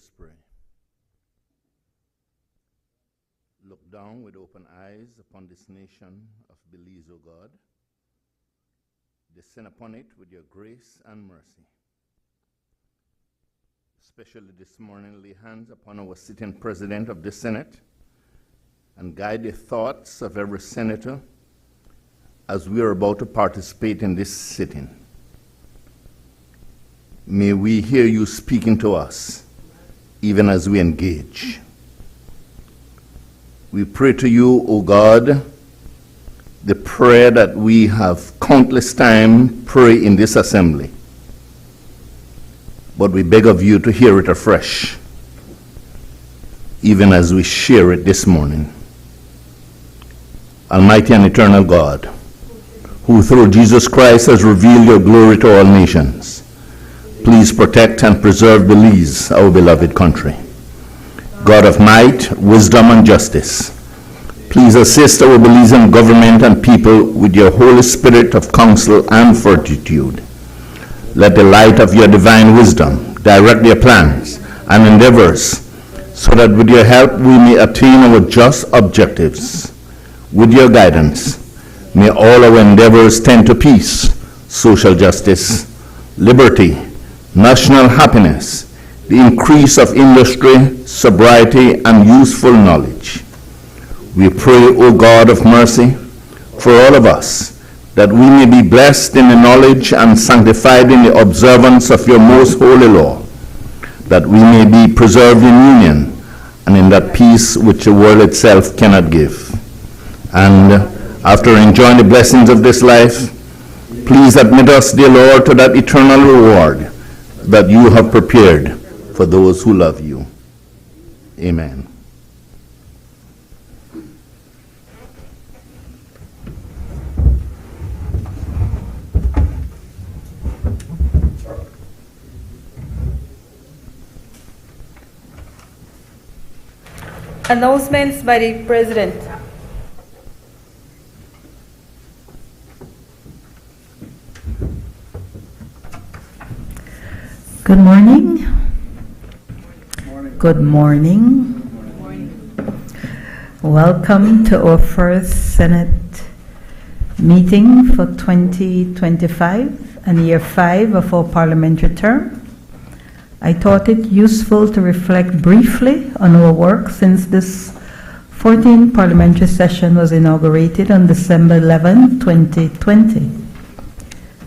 us pray. Look down with open eyes upon this nation of Belize, O God. Descend upon it with your grace and mercy. Especially this morning, lay hands upon our sitting president of the Senate and guide the thoughts of every senator as we are about to participate in this sitting. May we hear you speaking to us, even as we engage. We pray to you, O God, the prayer that we have countless time pray in this assembly. But we beg of you to hear it afresh, even as we share it this morning. Almighty and eternal God, who through Jesus Christ has revealed your glory to all nations, please protect and preserve Belize, our beloved country. God of might, wisdom, and justice, please assist our Belizean government and people with your Holy Spirit of counsel and fortitude. Let the light of your divine wisdom direct their plans and endeavors, so that with your help we may attain our just objectives. With your guidance, may all our endeavors tend to peace, social justice, liberty, national happiness, the increase of industry, sobriety, and useful knowledge. We pray, O God of mercy, for all of us, that we may be blessed in the knowledge and sanctified in the observance of your most holy law, that we may be preserved in union and in that peace which the world itself cannot give. And after enjoying the blessings of this life, please admit us, dear Lord, to that eternal reward that you have prepared for those who love you. Amen. Announcements by the President. Good morning. Good morning. Good morning. Welcome to our first Senate meeting for 2025 and year 5 of our parliamentary term. I thought it useful to reflect briefly on our work since this 14th parliamentary session was inaugurated on December 11, 2020.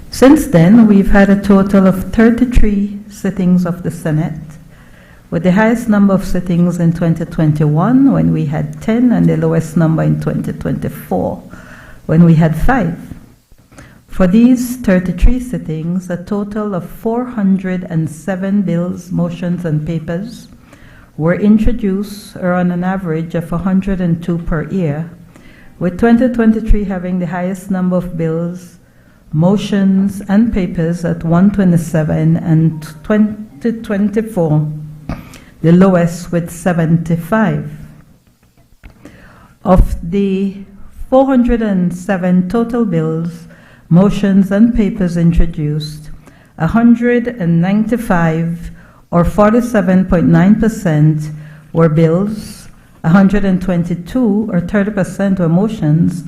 Since then, we've had a total of 33 sittings of the Senate, with the highest number of sittings in 2021 when we had 10 and the lowest number in 2024 when we had 5. For these 33 sittings, a total of 407 bills, motions, and papers were introduced, or on an average of 102 per year, with 2023 having the highest number of bills, motions, and papers at 127, and 2024 the lowest with 75. Of the 407 total bills, motions, and papers introduced, 195, or 47.9%, were bills, 122, or 30%, were motions,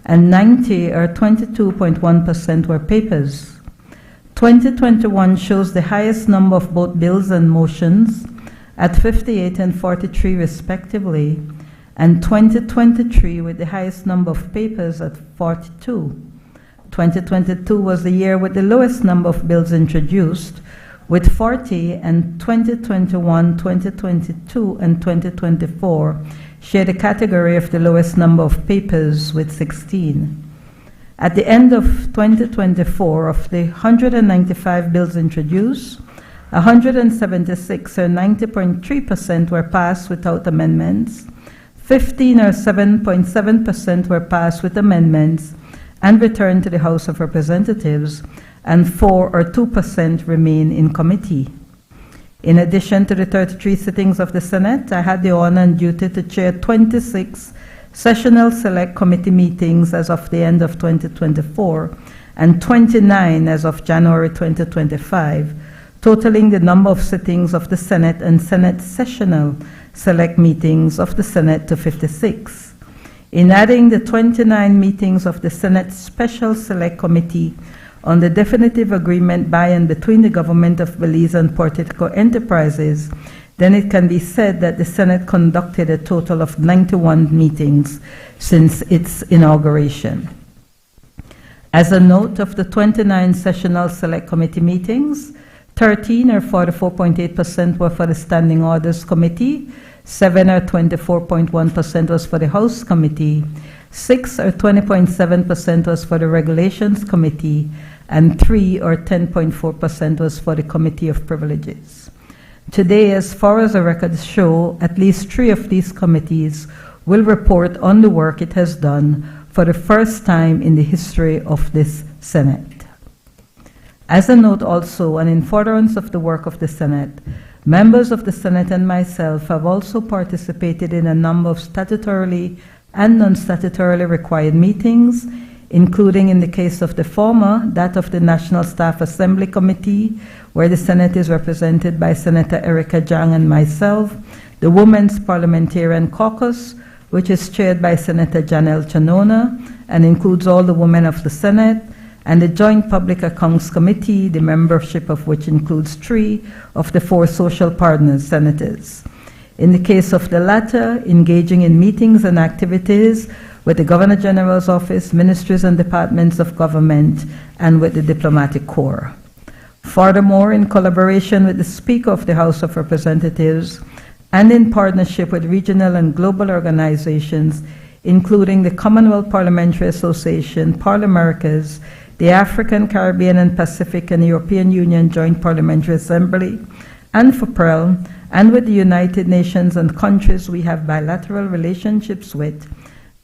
and 90, or 22.1%, were papers. 2021 shows the highest number of both bills and motions at 58 and 43 respectively, and 2023 with the highest number of papers at 42. 2022 was the year with the lowest number of bills introduced, with 40, and 2021, 2022, and 2024 share the category of the lowest number of papers with 16. At the end of 2024, of the 195 bills introduced, 176, or 90.3%, were passed without amendments, 15, or 7.7%, were passed with amendments and returned to the House of Representatives, and 4, or 2%, remain in committee. In addition to the 33 sittings of the Senate, I had the honor and duty to chair 26 sessional select committee meetings as of the end of 2024, and 29 as of January 2025, totaling the number of sittings of the Senate and Senate sessional select meetings of the Senate to 56. In adding the 29 meetings of the Senate Special Select Committee on the definitive agreement by and between the government of Belize and Puerto Rico enterprises, then it can be said that the Senate conducted a total of 91 meetings since its inauguration. As a note, of the 29 sessional select committee meetings, 13 or 44.8% were for the Standing Orders Committee, 7 or 24.1% was for the House Committee, 6 or 20.7% was for the Regulations Committee, and 3 or 10.4% was for the Committee of Privileges. Today, as far as the records show, at least 3 of these committees will report on the work it has done for the first time in the history of this Senate. As a note also, and in furtherance of the work of the Senate, members of the Senate and myself have also participated in a number of statutorily and non-statutorily required meetings, including in the case of the former, that of the National Staff Assembly Committee, where the Senate is represented by Senator Erica Jang and myself, the Women's Parliamentarian Caucus, which is chaired by Senator Janelle Chanona and includes all the women of the Senate, and the Joint Public Accounts Committee, the membership of which includes 3 of the 4 social partners senators. In the case of the latter, engaging in meetings and activities with the Governor General's Office, ministries and departments of government, and with the Diplomatic Corps. Furthermore, in collaboration with the Speaker of the House of Representatives and in partnership with regional and global organizations, including the Commonwealth Parliamentary Association, Parliamericas, the African, Caribbean, and Pacific and European Union Joint Parliamentary Assembly, and FOPREL, and with the United Nations and countries we have bilateral relationships with,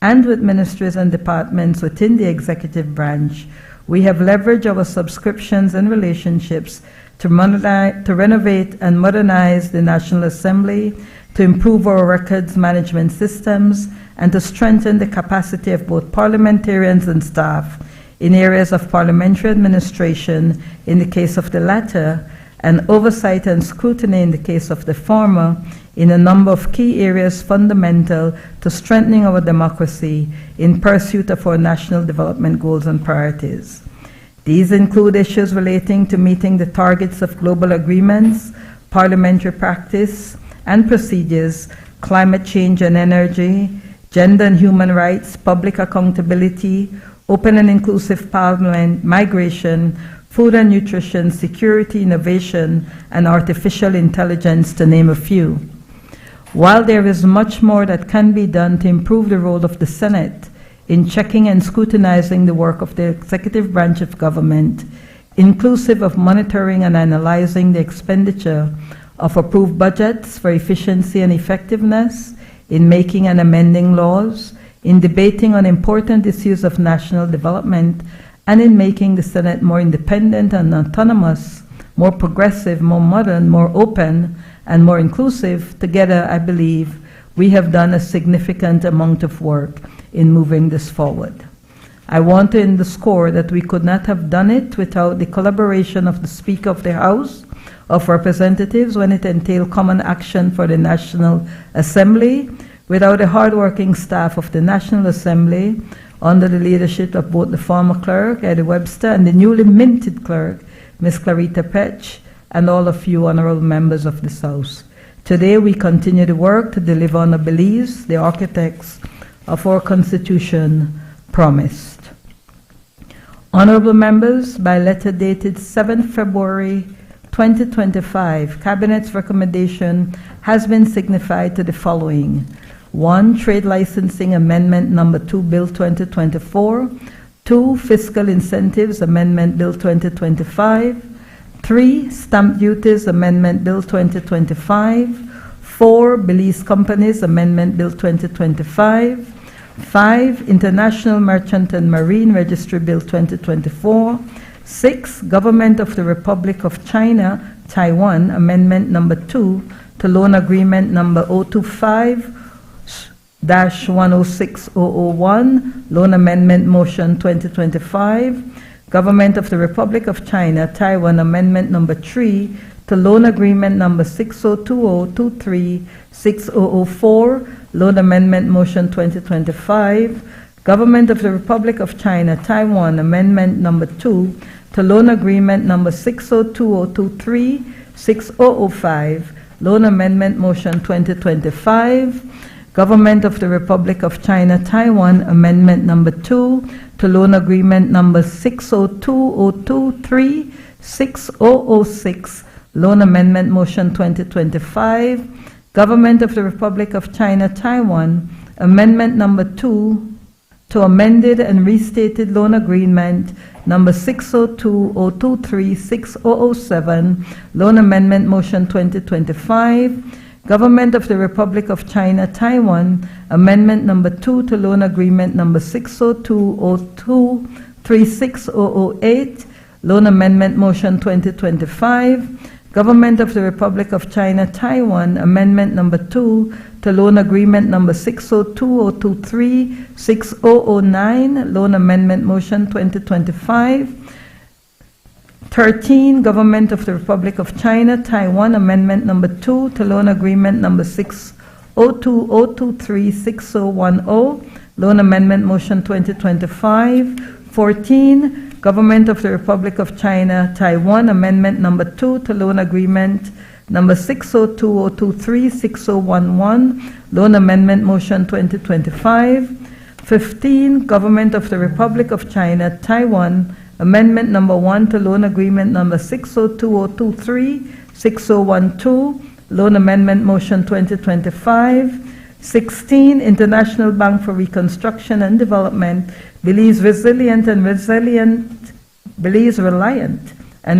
and with ministries and departments within the executive branch, we have leveraged our subscriptions and relationships to renovate and modernize the National Assembly, to improve our records management systems, and to strengthen the capacity of both parliamentarians and staff in areas of parliamentary administration in the case of the latter, and oversight and scrutiny in the case of the former, in a number of key areas fundamental to strengthening our democracy in pursuit of our national development goals and priorities. These include issues relating to meeting the targets of global agreements, parliamentary practice and procedures, climate change and energy, gender and human rights, public accountability, open and inclusive parliament, migration, food and nutrition, security, innovation, and artificial intelligence, to name a few. While there is much more that can be done to improve the role of the Senate in checking and scrutinizing the work of the executive branch of government, inclusive of monitoring and analyzing the expenditure of approved budgets for efficiency and effectiveness, in making and amending laws, in debating on important issues of national development, and in making the Senate more independent and autonomous, more progressive, more modern, more open, and more inclusive. Together, I believe, we have done a significant amount of work in moving this forward. I want to underscore that we could not have done it without the collaboration of the Speaker of the House of Representatives when it entailed common action for the National Assembly, without the hardworking staff of the National Assembly, under the leadership of both the former clerk, Eddie Webster, and the newly minted clerk, Ms. Clarita Petch, and all of you honorable members of this House. Today we continue the work to deliver on the Belize, the architects of our Constitution, promised. Honorable members, by letter dated 7 February 2025, Cabinet's recommendation has been signified to the following: 1. Trade Licensing Amendment Number 2, Bill 2024. 2. Fiscal Incentives Amendment Bill 2025. 3. Stamp Duties Amendment Bill 2025. 4. Belize Companies Amendment Bill 2025. 5. International Merchant and Marine Registry Bill 2024. 6. Government of the Republic of China, Taiwan Amendment Number 2 to Loan Agreement Number 025-106001, Loan Amendment Motion 2025, Government of the Republic of China, Taiwan Amendment Number 3 to Loan Agreement Number 602023-6004, Loan Amendment Motion 2025. Government of the Republic of China, Taiwan Amendment Number 2 to Loan Agreement Number 602023-6005, Loan Amendment Motion 2025. Government of the Republic of China, Taiwan Amendment Number 2 to Loan Agreement Number 602023-6006, Loan Amendment Motion 2025. Government of the Republic of China, Taiwan Amendment Number 2 to amended and restated Loan Agreement Number 602023-6007, Loan Amendment Motion 2025. Government of the Republic of China, Taiwan Amendment Number 2 to Loan Agreement Number 602023-6008, Loan Amendment Motion 2025. Government of the Republic of China, Taiwan Amendment Number 2 to Loan Agreement Number 602023-6009, Loan Amendment Motion 2025. 13, Government of the Republic of China, Taiwan Amendment Number 2 to Loan Agreement Number 602023-6010, Loan Amendment Motion 2025. 14, Government of the Republic of China, Taiwan Amendment Number 2 to Loan Agreement Number 602023-6011, Loan Amendment Motion 2025. 15, Government of the Republic of China, Taiwan Amendment Number 1 to Loan Agreement Number 602023-6012, Loan Amendment Motion 2025. 16, International Bank for Reconstruction and Development, Belize Reliant and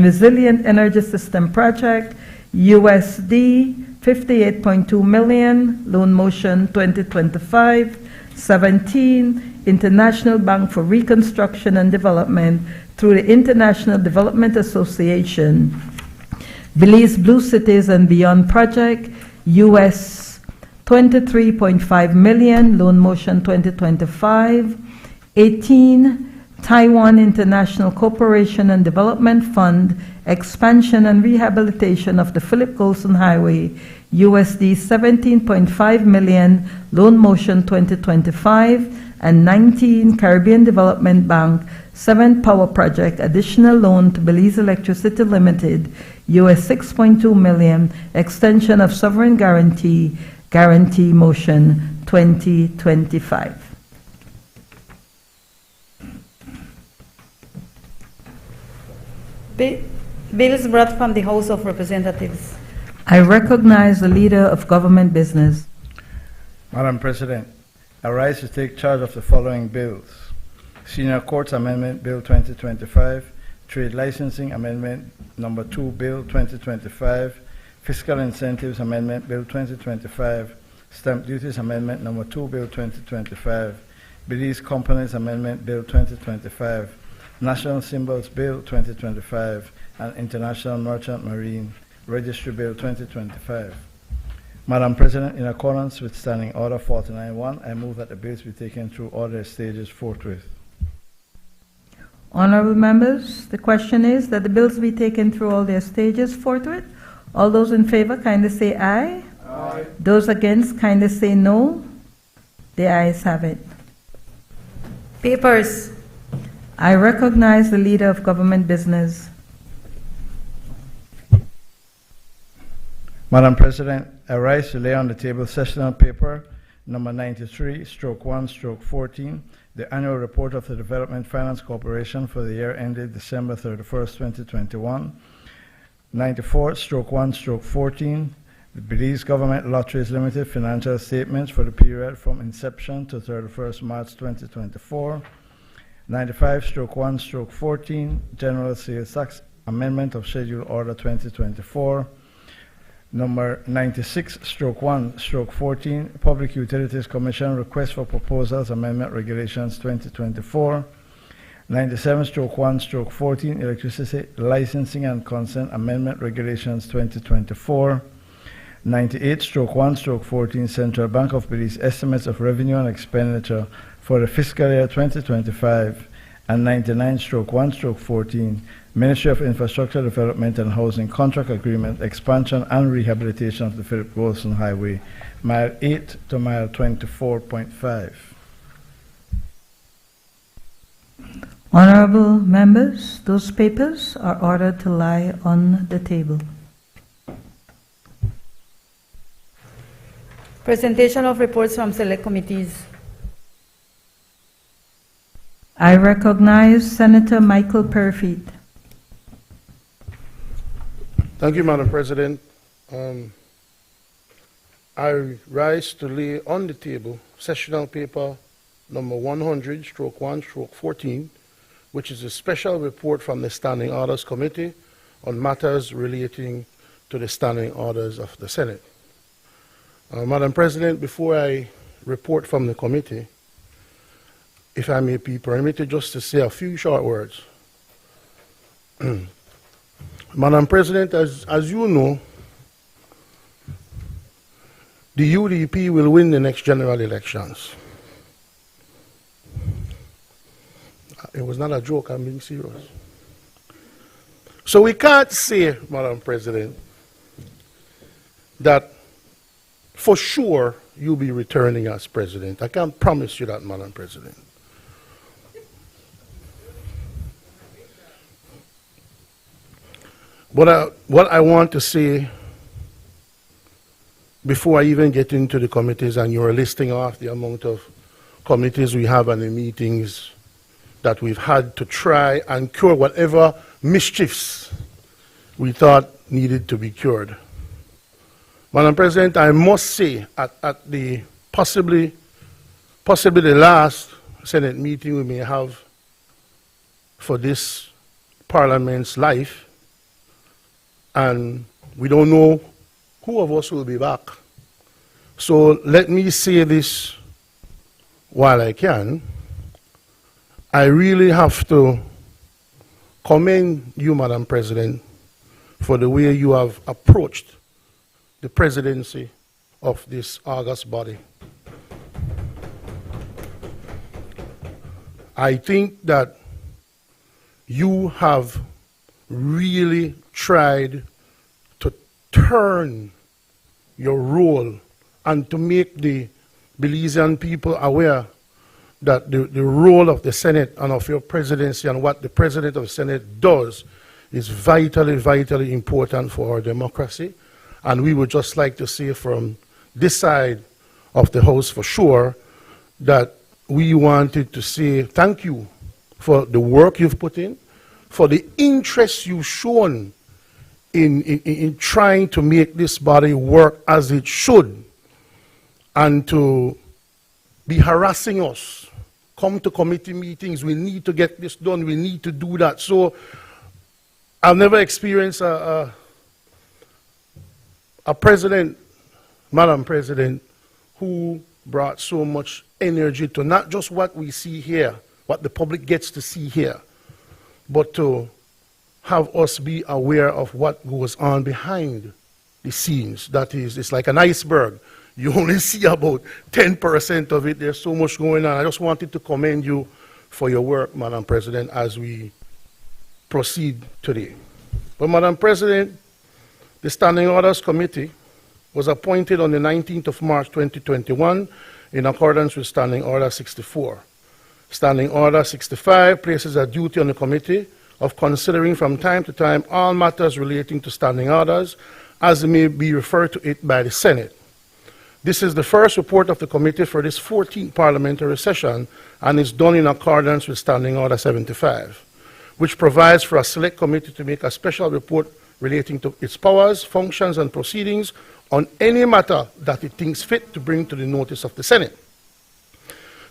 Resilient Energy System Project, USD 58.2 million, Loan Motion 2025. 17, International Bank for Reconstruction and Development through the International Development Association, Belize Blue Cities and Beyond Project, US 23.5 million, Loan Motion 2025. 18, Taiwan International Cooperation and Development Fund, Expansion and Rehabilitation of the Philip Golson Highway, USD 17.5 million, Loan Motion 2025. And 19, Caribbean Development Bank, 7th Power Project, Additional Loan to Belize Electricity Limited, US 6.2 million, Extension of Sovereign Guarantee Motion 2025. Bills brought from the House of Representatives. I recognize the Leader of Government Business. Madam President, I rise to take charge of the following bills: Senior Courts Amendment Bill 2025, Trade Licensing Amendment Number 2 Bill 2025, Fiscal Incentives Amendment Bill 2025, Stamp Duties Amendment Number 2 Bill 2025, Belize Companies Amendment Bill 2025, National Symbols Bill 2025, and International Merchant Marine Registry Bill 2025. Madam President, in accordance with Standing Order 49.1, I move that the bills be taken through all their stages forthwith. Honorable members, the question is that the bills be taken through all their stages forthwith. All those in favor kindly say aye. Aye. Those against kindly say no. The ayes have it. Papers. I recognize the Leader of Government Business. Madam President, I rise to lay on the table sessional paper number 93/1/14, the annual report of the Development Finance Corporation for the year ended December 31st, 2021. 94/1/14, the Belize Government Lotteries Limited financial statements for the period from inception to 31st March 2024. 95/1/14, General Sales Tax Amendment of Schedule Order 2024. Number 96/1/14, Public Utilities Commission Request for Proposals Amendment Regulations 2024. 97/1/14, Electricity Licensing and Consent Amendment Regulations 2024. 98/1/14, Central Bank of Belize Estimates of Revenue and Expenditure for the fiscal year 2025 and 99/1/14, Ministry of Infrastructure Development and Housing Contract Agreement, Expansion and Rehabilitation of the Philip Wilson Highway, Mile 8 to Mile 24.5. Honorable members, those papers are ordered to lie on the table. Presentation of reports from select committees. I recognize Senator Michael Perfeet. Thank you, Madam President. I rise to lay on the table sessional paper number 100/1/14, which is a special report from the Standing Orders Committee on matters relating to the standing orders of the Senate. Madam President, before I report from the committee, if I may be permitted just to say a few short words. Madam President, as you know, the UDP will win the next general elections. It was not a joke, I'm being serious. So we can't say, Madam President, that for sure you'll be returning as president. I can't promise you that, Madam President. But what I want to say before I even get into the committees, and you're listing off the amount of committees we have and the meetings that we've had to try and cure whatever mischiefs we thought needed to be cured. Madam President, I must say at the possibly the last Senate meeting we may have for this Parliament's life, and we don't know who of us will be back. So let me say this while I can. I really have to commend you, Madam President, for the way you have approached the presidency of this august body. I think that you have really tried to turn your role and to make the Belizean people aware that the role of the Senate and of your presidency and what the President of the Senate does is vitally, vitally important for our democracy. And we would just like to say from this side of the House for sure that we wanted to say thank you for the work you've put in, for the interest you've shown in trying to make this body work as it should, and to be harassing us. Come to committee meetings, we need to get this done, we need to do that. So I've never experienced a president, Madam President, who brought so much energy to not just what we see here, what the public gets to see here, but to have us be aware of what goes on behind the scenes. That is, it's like an iceberg. You only see about 10% of it. There's so much going on. I just wanted to commend you for your work, Madam President, as we proceed today. But, Madam President, the Standing Orders Committee was appointed on the 19th of March 2021 in accordance with Standing Order 64. Standing Order 65 places a duty on the committee of considering from time to time all matters relating to standing orders as may be referred to it by the Senate. This is the first report of the committee for this 14th parliamentary session and is done in accordance with Standing Order 75, which provides for a select committee to make a special report relating to its powers, functions, and proceedings on any matter that it thinks fit to bring to the notice of the Senate.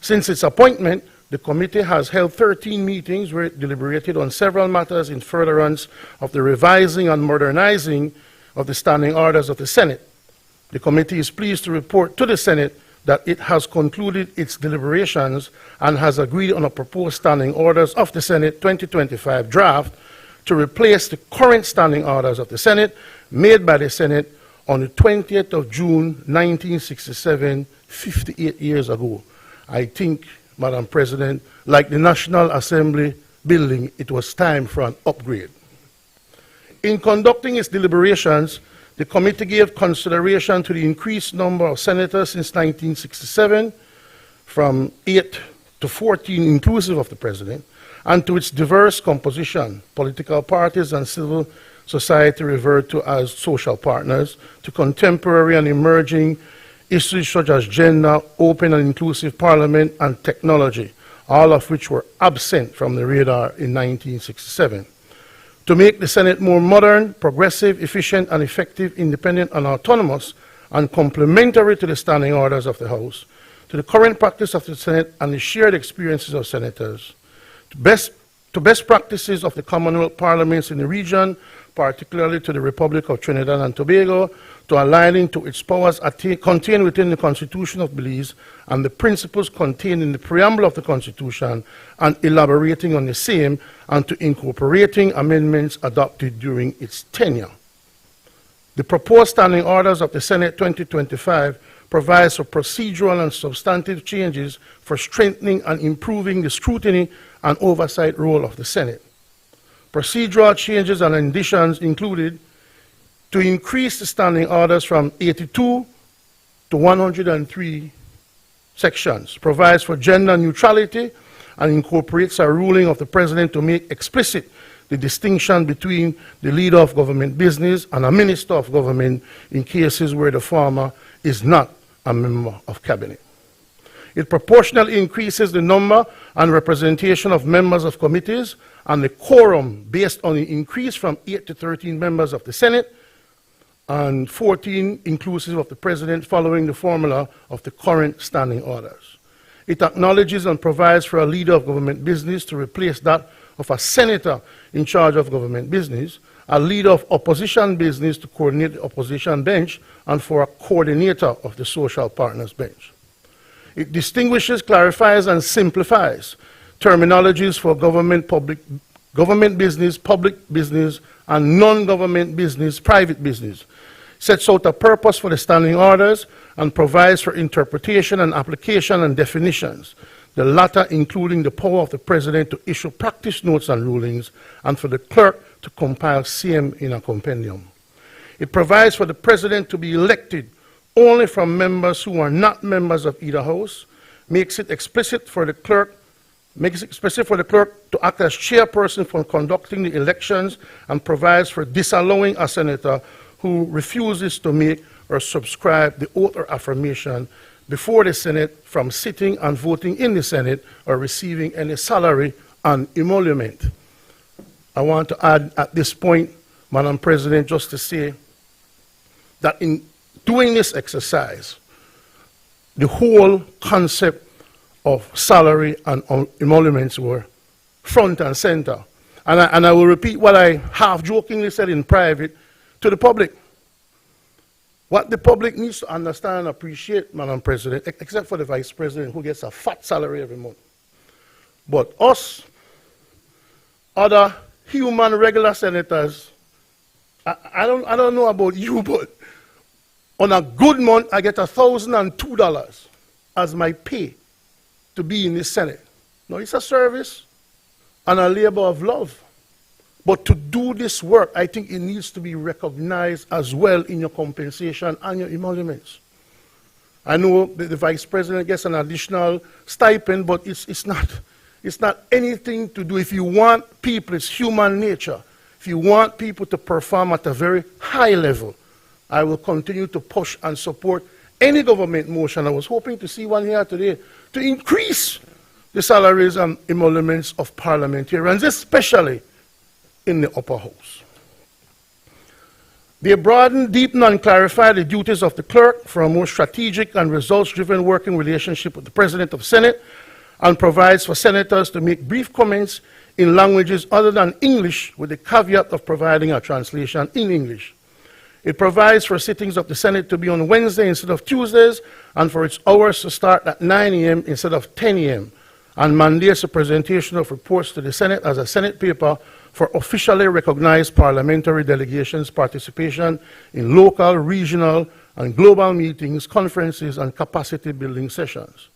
Since its appointment, the committee has held 13 meetings where it deliberated on several matters in furtherance of the revising and modernizing of the standing orders of the Senate. The committee is pleased to report to the Senate that it has concluded its deliberations and has agreed on a proposed standing orders of the Senate 2025 draft to replace the current standing orders of the Senate made by the Senate on the 20th of June 1967, 58 years ago. I think, Madam President, like the National Assembly building, it was time for an upgrade. In conducting its deliberations, the committee gave consideration to the increased number of senators since 1967, from 8 to 14 inclusive of the President, and to its diverse composition. Political parties and civil society referred to as social partners, to contemporary and emerging issues such as gender, open and inclusive parliament, and technology, all of which were absent from the radar in 1967. To make the Senate more modern, progressive, efficient, and effective, independent, and autonomous, and complementary to the standing orders of the House, to the current practice of the Senate and the shared experiences of senators, to best practices of the Commonwealth parliaments in the region, particularly to the Republic of Trinidad and Tobago, to aligning to its powers contained within the Constitution of Belize and the principles contained in the preamble of the Constitution, and elaborating on the same, and to incorporating amendments adopted during its tenure. The proposed standing orders of the Senate 2025 provides for procedural and substantive changes for strengthening and improving the scrutiny and oversight role of the Senate. Procedural changes and additions included to increase the standing orders from 82 to 103 sections, provides for gender neutrality, and incorporates a ruling of the President to make explicit the distinction between the leader of government business and a minister of government in cases where the former is not a member of cabinet. It proportionally increases the number and representation of members of committees and the quorum based on the increase from 8 to 13 members of the Senate and 14 inclusive of the President, following the formula of the current standing orders. It acknowledges and provides for a leader of government business to replace that of a senator in charge of government business, a leader of opposition business to coordinate the opposition bench, and for a coordinator of the social partners bench. It distinguishes, clarifies, and simplifies terminologies for government business, public business, and non-government business, private business, sets out a purpose for the standing orders, and provides for interpretation and application and definitions, the latter including the power of the President to issue practice notes and rulings, and for the clerk to compile same in a compendium. It provides for the President to be elected only from members who are not members of either House, makes it explicit for the clerk to act as chairperson for conducting the elections, and provides for disallowing a senator who refuses to make or subscribe the oath or affirmation before the Senate from sitting and voting in the Senate or receiving any salary and emolument. I want to add at this point, Madam President, just to say that in doing this exercise, the whole concept of salary and emoluments were front and center. And I will repeat what I half-jokingly said in private to the public. What the public needs to understand and appreciate, Madam President, except for the Vice President who gets a fat salary every month, but us, other human regular senators, I don't know about you, but on a good month, I get $1,002 as my pay to be in the Senate. Now, it's a service and a labor of love. But to do this work, I think it needs to be recognized as well in your compensation and your emoluments. I know the Vice President gets an additional stipend, but it's not anything to do. If you want people, it's human nature. If you want people to perform at a very high level, I will continue to push and support any government motion. I was hoping to see one here today to increase the salaries and emoluments of parliamentarians, especially in the upper house. They broaden, deepen, and clarify the duties of the clerk for a more strategic and results-driven working relationship with the President of the Senate, and provides for senators to make brief comments in languages other than English, with the caveat of providing a translation in English. It provides for sittings of the Senate to be on Wednesday instead of Tuesdays, and for its hours to start at 9 a.m. instead of 10 a.m., and mandates the presentation of reports to the Senate as a Senate paper for officially recognized parliamentary delegations' participation in local, regional, and global meetings, conferences, and capacity building sessions.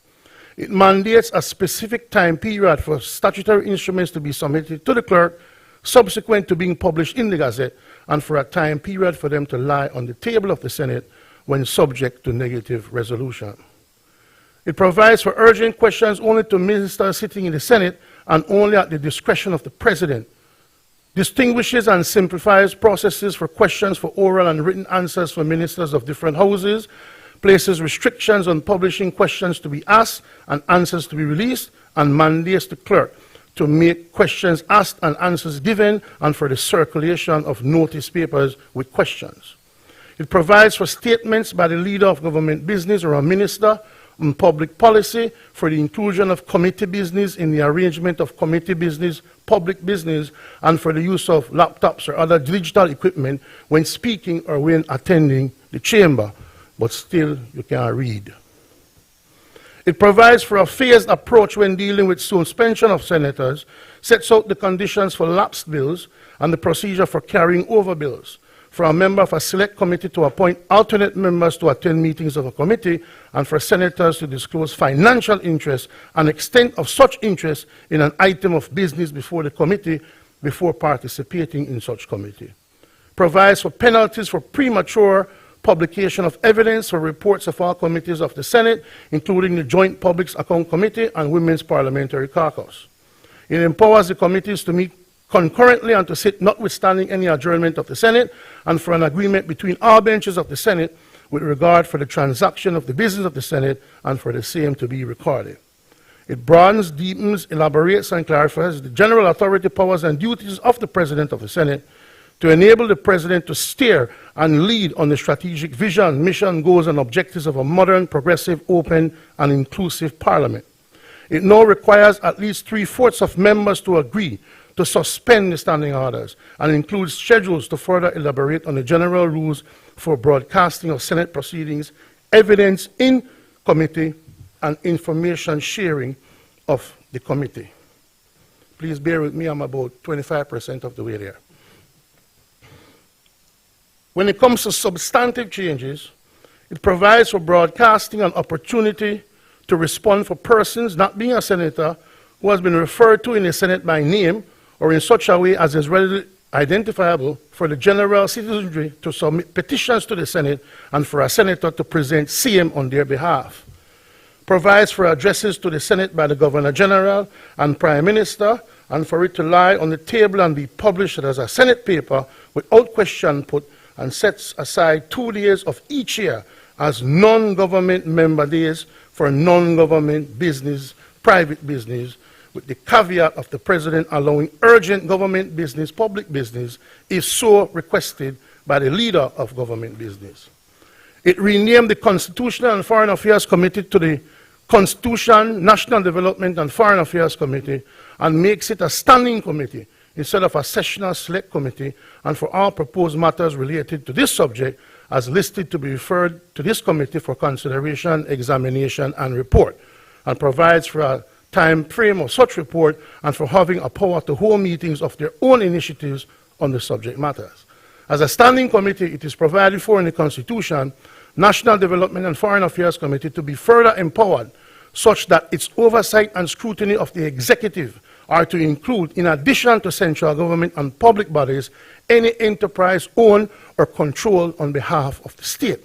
It mandates a specific time period for statutory instruments to be submitted to the clerk, subsequent to being published in the Gazette, and for a time period for them to lie on the table of the Senate when subject to negative resolution. It provides for urgent questions only to ministers sitting in the Senate and only at the discretion of the President, distinguishes and simplifies processes for questions for oral and written answers for ministers of different houses, places restrictions on publishing questions to be asked and answers to be released, and mandates the clerk to make questions asked and answers given, and for the circulation of notice papers with questions. It provides for statements by the leader of government business or a minister on public policy, for the inclusion of committee business in the arrangement of committee business, public business, and for the use of laptops or other digital equipment when speaking or when attending the chamber, but still you can't read. It provides for a phased approach when dealing with suspension of senators, sets out the conditions for lapsed bills and the procedure for carrying over bills, for a member of a select committee to appoint alternate members to attend meetings of a committee, and for senators to disclose financial interest and extent of such interest in an item of business before the committee before participating in such committee. Provides for penalties for premature publication of evidence or reports of all committees of the Senate, including the Joint Public Account Committee and Women's Parliamentary Caucus. It empowers the committees to meet concurrently and to sit notwithstanding any adjournment of the Senate, and for an agreement between all benches of the Senate with regard for the transaction of the business of the Senate and for the same to be recorded. It broadens, deepens, elaborates, and clarifies the general authority, powers, and duties of the President of the Senate to enable the President to steer and lead on the strategic vision, mission, goals, and objectives of a modern, progressive, open, and inclusive Parliament. It now requires at least 3/4 of members to agree to suspend the standing orders, and includes schedules to further elaborate on the general rules for broadcasting of Senate proceedings, evidence in committee, and information sharing of the committee. Please bear with me, I'm about 25% of the way there. When it comes to substantive changes, it provides for broadcasting an opportunity to respond for persons not being a senator who has been referred to in the Senate by name or in such a way as is readily identifiable, for the general citizenry to submit petitions to the Senate and for a senator to present same on their behalf. Provides for addresses to the Senate by the Governor General and Prime Minister, and for it to lie on the table and be published as a Senate paper without question put, and sets aside 2 days of each year as non-government member days for non-government business, private business, with the caveat of the President allowing urgent government business, public business, if so requested by the leader of government business. It renamed the Constitutional and Foreign Affairs Committee to the Constitution, National Development and Foreign Affairs Committee, and makes it a standing committee instead of a sessional select committee, and for all proposed matters related to this subject as listed to be referred to this committee for consideration, examination, and report, and provides for a time frame of such report and for having a power to hold meetings of their own initiatives on the subject matters. As a standing committee, it is provided for in the Constitution, National Development and Foreign Affairs Committee to be further empowered such that its oversight and scrutiny of the executive are to include, in addition to central government and public bodies, any enterprise owned or controlled on behalf of the state.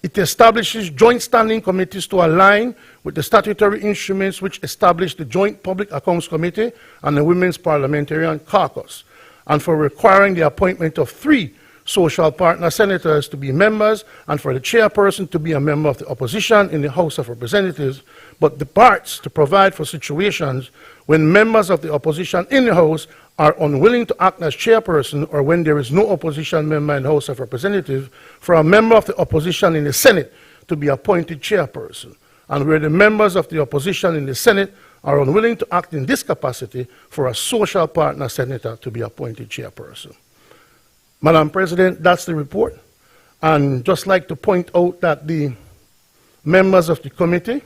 It establishes joint standing committees to align with the statutory instruments which establish the Joint Public Accounts Committee and the Women's Parliamentary Caucus, and for requiring the appointment of 3 social partner senators to be members, and for the chairperson to be a member of the opposition in the House of Representatives, but the parts to provide for situations when members of the opposition in the House are unwilling to act as chairperson, or when there is no opposition member in the House of Representatives, for a member of the opposition in the Senate to be appointed chairperson, and where the members of the opposition in the Senate are unwilling to act in this capacity, for a social partner senator to be appointed chairperson. Madam President, that's the report. And just like to point out that the members of the committee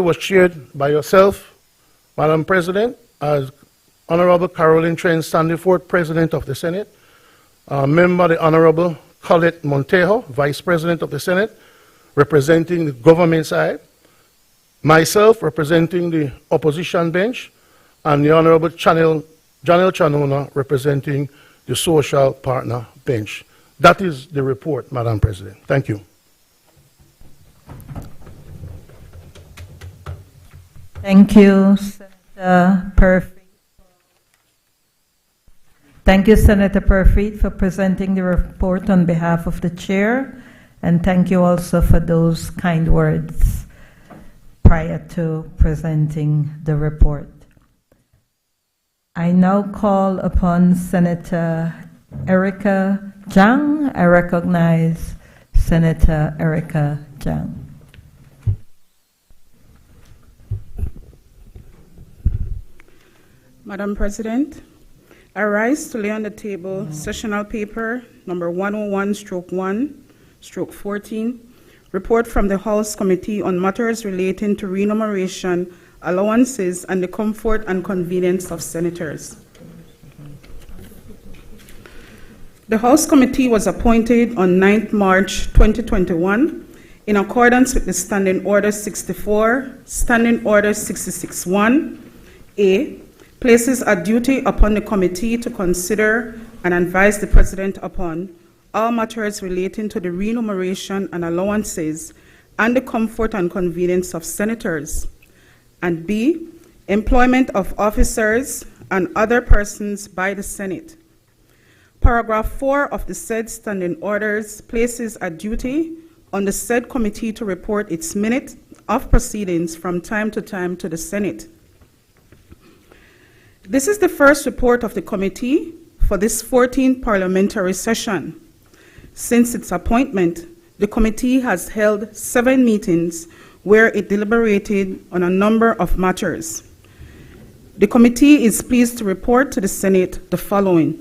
was chaired by yourself, Madam President, as Honorable Carolyn Trent Sandiford, President of the Senate, member the Honorable Colette Montejo, Vice President of the Senate, representing the government side, myself representing the opposition bench, and the Honorable Janelle Chanona representing the social partner bench. That is the report, Madam President. Thank you. Thank you, Senator Perfit. Thank you, Senator Perfit, for presenting the report on behalf of the chair, and thank you also for those kind words prior to presenting the report. I now call upon Senator Erica Jang. I recognize Senator Erica Jang. Madam President, I rise to lay on the table sessional paper number 101/1/14, report from the House Committee on Matters Relating to Remuneration, Allowances, and the Comfort and Convenience of Senators. The House Committee was appointed on 9th March 2021 in accordance with the Standing Order 64, Standing Order 66-1A, places a duty upon the committee to consider and advise the President upon all matters relating to the remuneration and allowances and the comfort and convenience of senators, and B, employment of officers and other persons by the Senate. Paragraph 4 of the said standing orders places a duty on the said committee to report its minute of proceedings from time to time to the Senate. This is the first report of the committee for this 14th parliamentary session. Since its appointment, the committee has held 7 meetings where it deliberated on a number of matters. The committee is pleased to report to the Senate the following.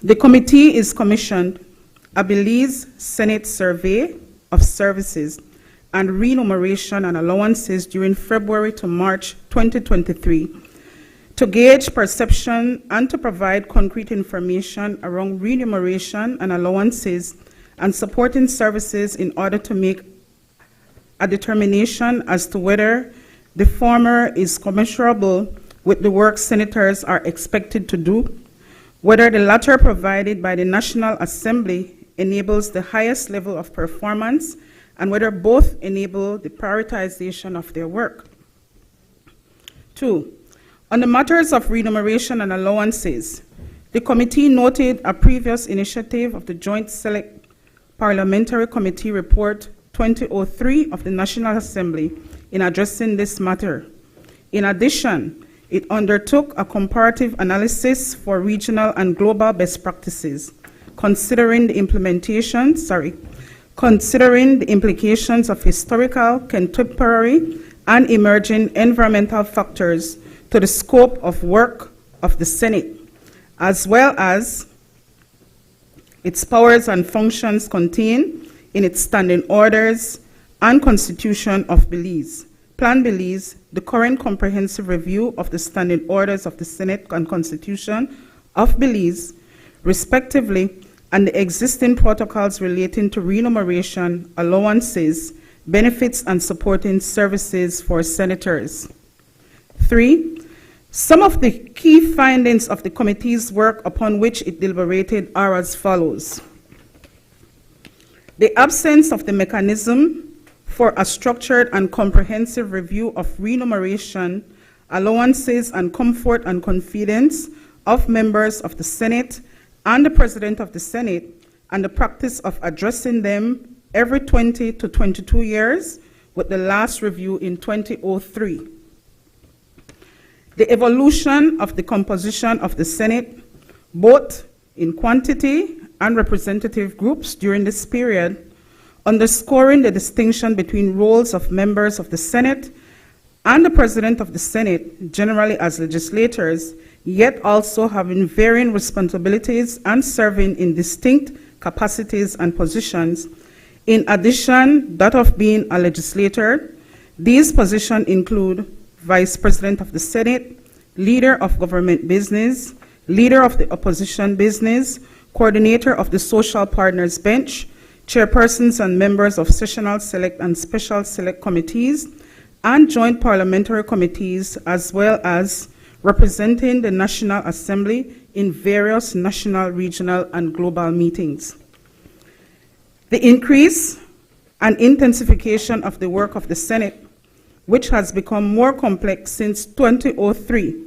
The committee is commissioned a Belize Senate survey of services and remuneration and allowances during February to March 2023 to gauge perception and to provide concrete information around remuneration and allowances and supporting services in order to make a determination as to whether the former is commensurable with the work senators are expected to do, whether the latter provided by the National Assembly enables the highest level of performance, and whether both enable the prioritization of their work. 2. On the matters of remuneration and allowances, the committee noted a previous initiative of the Joint Select Parliamentary Committee Report 2003 of the National Assembly in addressing this matter. In addition, it undertook a comparative analysis for regional and global best practices, considering the implications of historical, contemporary, and emerging environmental factors to the scope of work of the Senate, as well as its powers and functions contained in its standing orders and Constitution of Belize. Plan Belize, the current comprehensive review of the standing orders of the Senate and Constitution of Belize, respectively, and the existing protocols relating to remuneration, allowances, benefits, and supporting services for senators. 3. Some of the key findings of the committee's work upon which it deliberated are as follows. The absence of the mechanism for a structured and comprehensive review of remuneration, allowances, and comfort and confidence of members of the Senate and the President of the Senate, and the practice of addressing them every 20 to 22 years, with the last review in 2003. The evolution of the composition of the Senate, both in quantity and representative groups during this period, underscoring the distinction between roles of members of the Senate and the President of the Senate, generally as legislators, yet also having varying responsibilities and serving in distinct capacities and positions. In addition, that of being a legislator, these positions include Vice President of the Senate, Leader of Government Business, Leader of the Opposition Business, Coordinator of the Social Partners Bench, chairpersons and members of sessional select and special select committees and joint parliamentary committees, as well as representing the National Assembly in various national, regional, and global meetings. The increase and intensification of the work of the Senate, which has become more complex since 2003,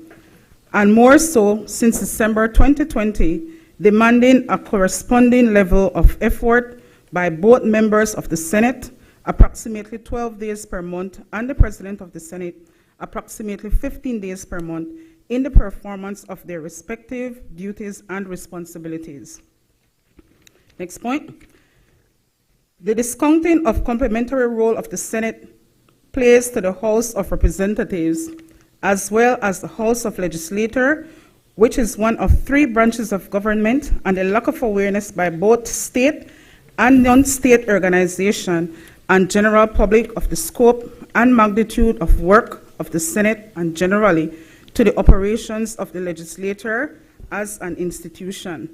and more so since December 2020, demanding a corresponding level of effort by both members of the Senate, approximately 12 days per month, and the President of the Senate, approximately 15 days per month, in the performance of their respective duties and responsibilities. Next point. The discounting of complementary role of the Senate plays to the House of Representatives as well as the House of Legislature, which is one of 3 branches of government, and a lack of awareness by both state and non-state organizations and general public of the scope and magnitude of work of the Senate and generally to the operations of the legislature as an institution.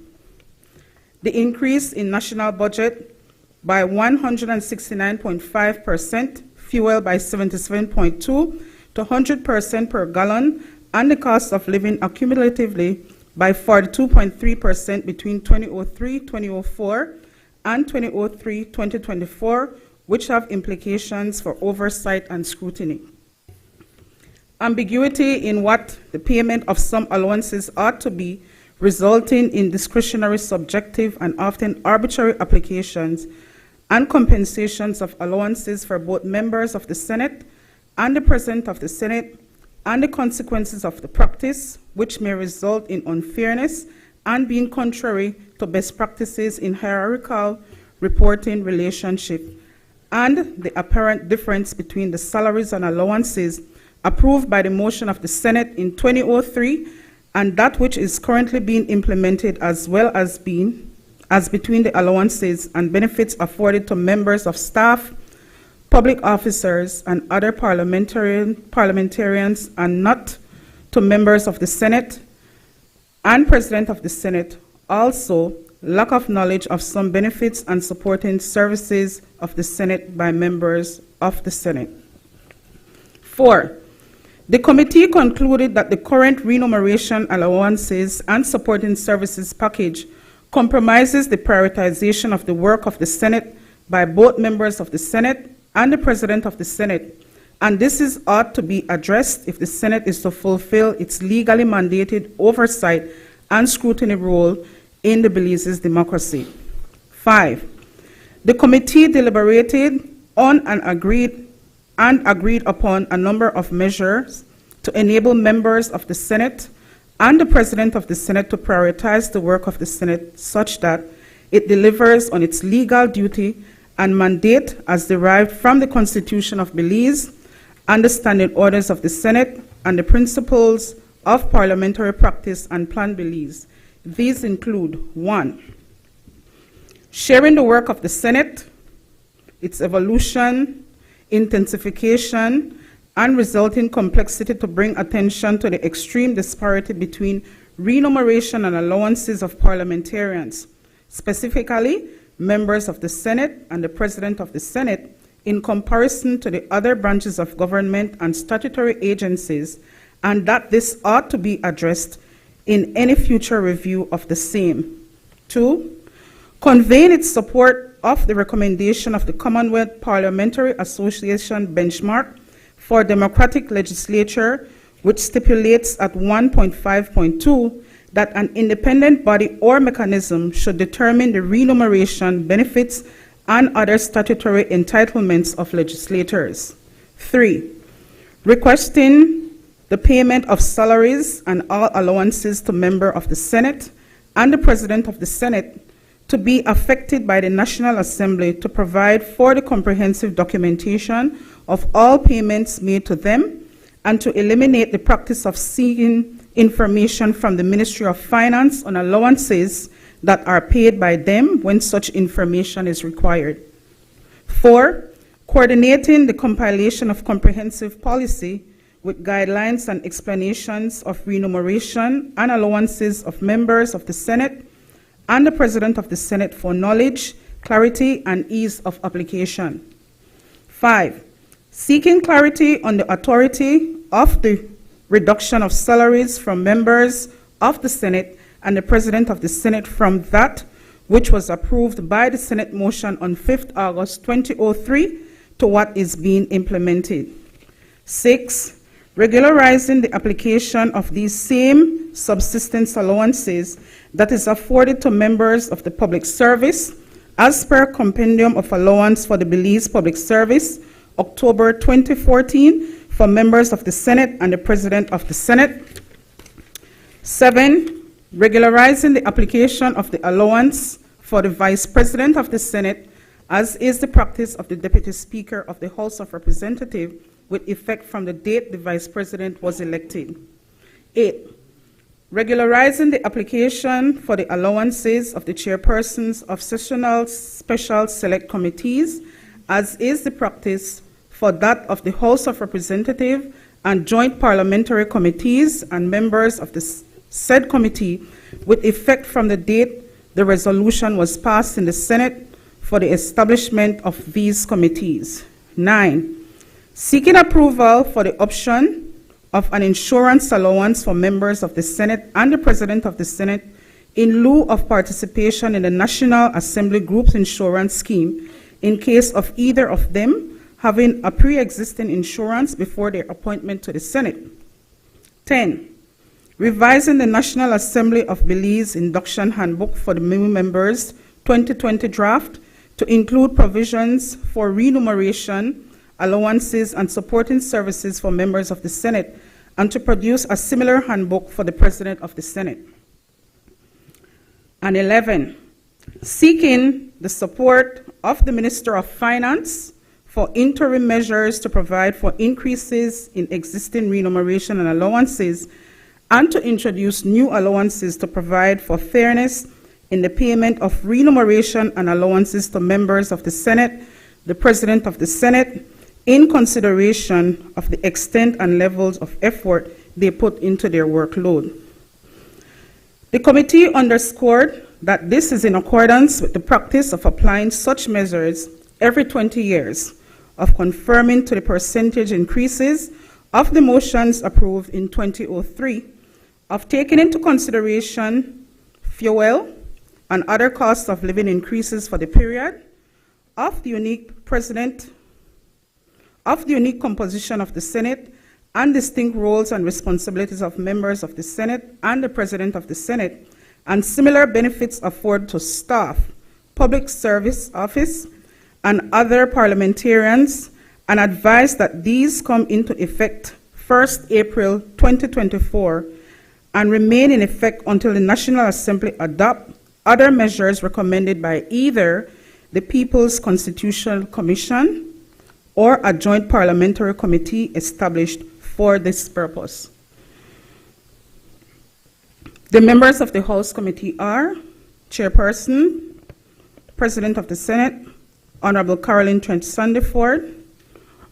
The increase in national budget by 169.5%, fuel by 77.2% to 100% per gallon, and the cost of living accumulatively by 42.3% between 2003-2004 and 2003-2024, which have implications for oversight and scrutiny. Ambiguity in what the payment of some allowances ought to be, resulting in discretionary, subjective, and often arbitrary applications and compensations of allowances for both members of the Senate and the President of the Senate, and the consequences of the practice, which may result in unfairness and being contrary to best practices in hierarchical reporting relationship, and the apparent difference between the salaries and allowances approved by the motion of the Senate in 2003 and that which is currently being implemented, as well as between the allowances and benefits afforded to members of staff, public officers, and other parliamentarians, and not to members of the Senate and President of the Senate. Also, lack of knowledge of some benefits and supporting services of the Senate by members of the Senate. 4. The committee concluded that the current remuneration allowances and supporting services package compromises the prioritization of the work of the Senate by both members of the Senate and the President of the Senate, and this ought to be addressed if the Senate is to fulfill its legally mandated oversight and scrutiny role in the Belize's democracy. 5. The committee deliberated on and agreed upon a number of measures to enable members of the Senate and the President of the Senate to prioritize the work of the Senate such that it delivers on its legal duty and mandate as derived from the Constitution of Belize and the standing orders of the Senate and the principles of parliamentary practice and Plan Belize. These include: 1. Sharing the work of the Senate, its evolution, intensification, and resulting complexity to bring attention to the extreme disparity between remuneration and allowances of parliamentarians, specifically members of the Senate and the President of the Senate, in comparison to the other branches of government and statutory agencies, and that this ought to be addressed in any future review of the same. 2. Conveying its support of the recommendation of the Commonwealth Parliamentary Association benchmark for democratic legislature, which stipulates at 1.5.2 that an independent body or mechanism should determine the remuneration, benefits, and other statutory entitlements of legislators. 3. Requesting the payment of salaries and all allowances to members of the Senate and the President of the Senate to be affected by the National Assembly to provide for the comprehensive documentation of all payments made to them and to eliminate the practice of seeking information from the Ministry of Finance on allowances that are paid by them when such information is required. 4. Coordinating the compilation of comprehensive policy with guidelines and explanations of remuneration and allowances of members of the Senate and the President of the Senate for knowledge, clarity and ease of application. 5, seeking clarity on the authority of the reduction of salaries from members of the Senate and the President of the Senate from that which was approved by the Senate motion on 5th August 2003 to what is being implemented. 6, regularizing the application of these same subsistence allowances that is afforded to members of the public service as per Compendium of Allowance for the Belize Public Service, October 2014, for members of the Senate and the President of the Senate. 7, regularizing the application of the allowance for the Vice President of the Senate, as is the practice of the Deputy Speaker of the House of Representatives, with effect from the date the Vice President was elected. 8, regularizing the application for the allowances of the chairpersons of sessional special select committees, as is the practice for that of the House of Representatives and joint parliamentary committees and members of the said committee, with effect from the date the resolution was passed in the Senate for the establishment of these committees. 9, seeking approval for the option of an insurance allowance for members of the Senate and the President of the Senate in lieu of participation in the National Assembly Group's insurance scheme in case of either of them having a pre-existing insurance before their appointment to the Senate. 10, revising the National Assembly of Belize Induction Handbook for the new members 2020 draft to include provisions for remuneration, allowances, and supporting services for members of the Senate, and to produce a similar handbook for the President of the Senate. And 11, seeking the support of the Minister of Finance for interim measures to provide for increases in existing remuneration and allowances, and to introduce new allowances to provide for fairness in the payment of remuneration and allowances to members of the Senate, the President of the Senate, in consideration of the extent and levels of effort they put into their workload. The committee underscored that this is in accordance with the practice of applying such measures every 20 years, of confirming to the percentage increases of the motions approved in 2003, of taking into consideration fuel and other costs of living increases for the period, of the unique composition of the Senate and distinct roles and responsibilities of members of the Senate and the President of the Senate, and similar benefits afforded to staff, public service office, and other parliamentarians, and advised that these come into effect 1st April 2024 and remain in effect until the National Assembly adopt other measures recommended by either the People's Constitutional Commission or a joint parliamentary committee established for this purpose. The members of the House Committee are Chairperson, President of the Senate, Honorable Caroline Trent Sandiford,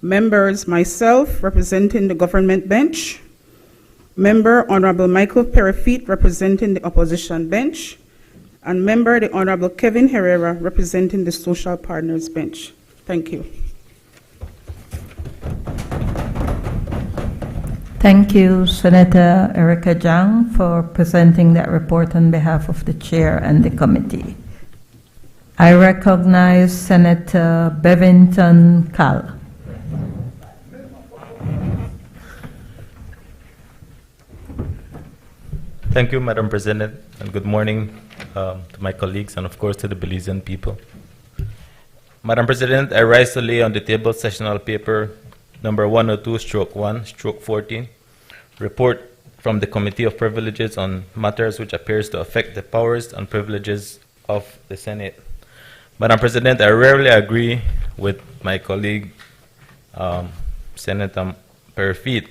members myself representing the government bench, member Honorable Michael Perifit representing the opposition bench, and member the Honorable Kevin Herrera representing the social partners bench. Thank you. Thank you, Senator Erica Jang, for presenting that report on behalf of the chair and the committee. I recognize Senator Bevington Cal. Thank you, Madam President, and good morning to my colleagues and, of course, to the Belizean people. Madam President, I rise to lay on the table sessional paper number 102/1/14, report from the Committee of Privileges on matters which appears to affect the powers and privileges of the Senate. Madam President, I rarely agree with my colleague, Senator Perifit,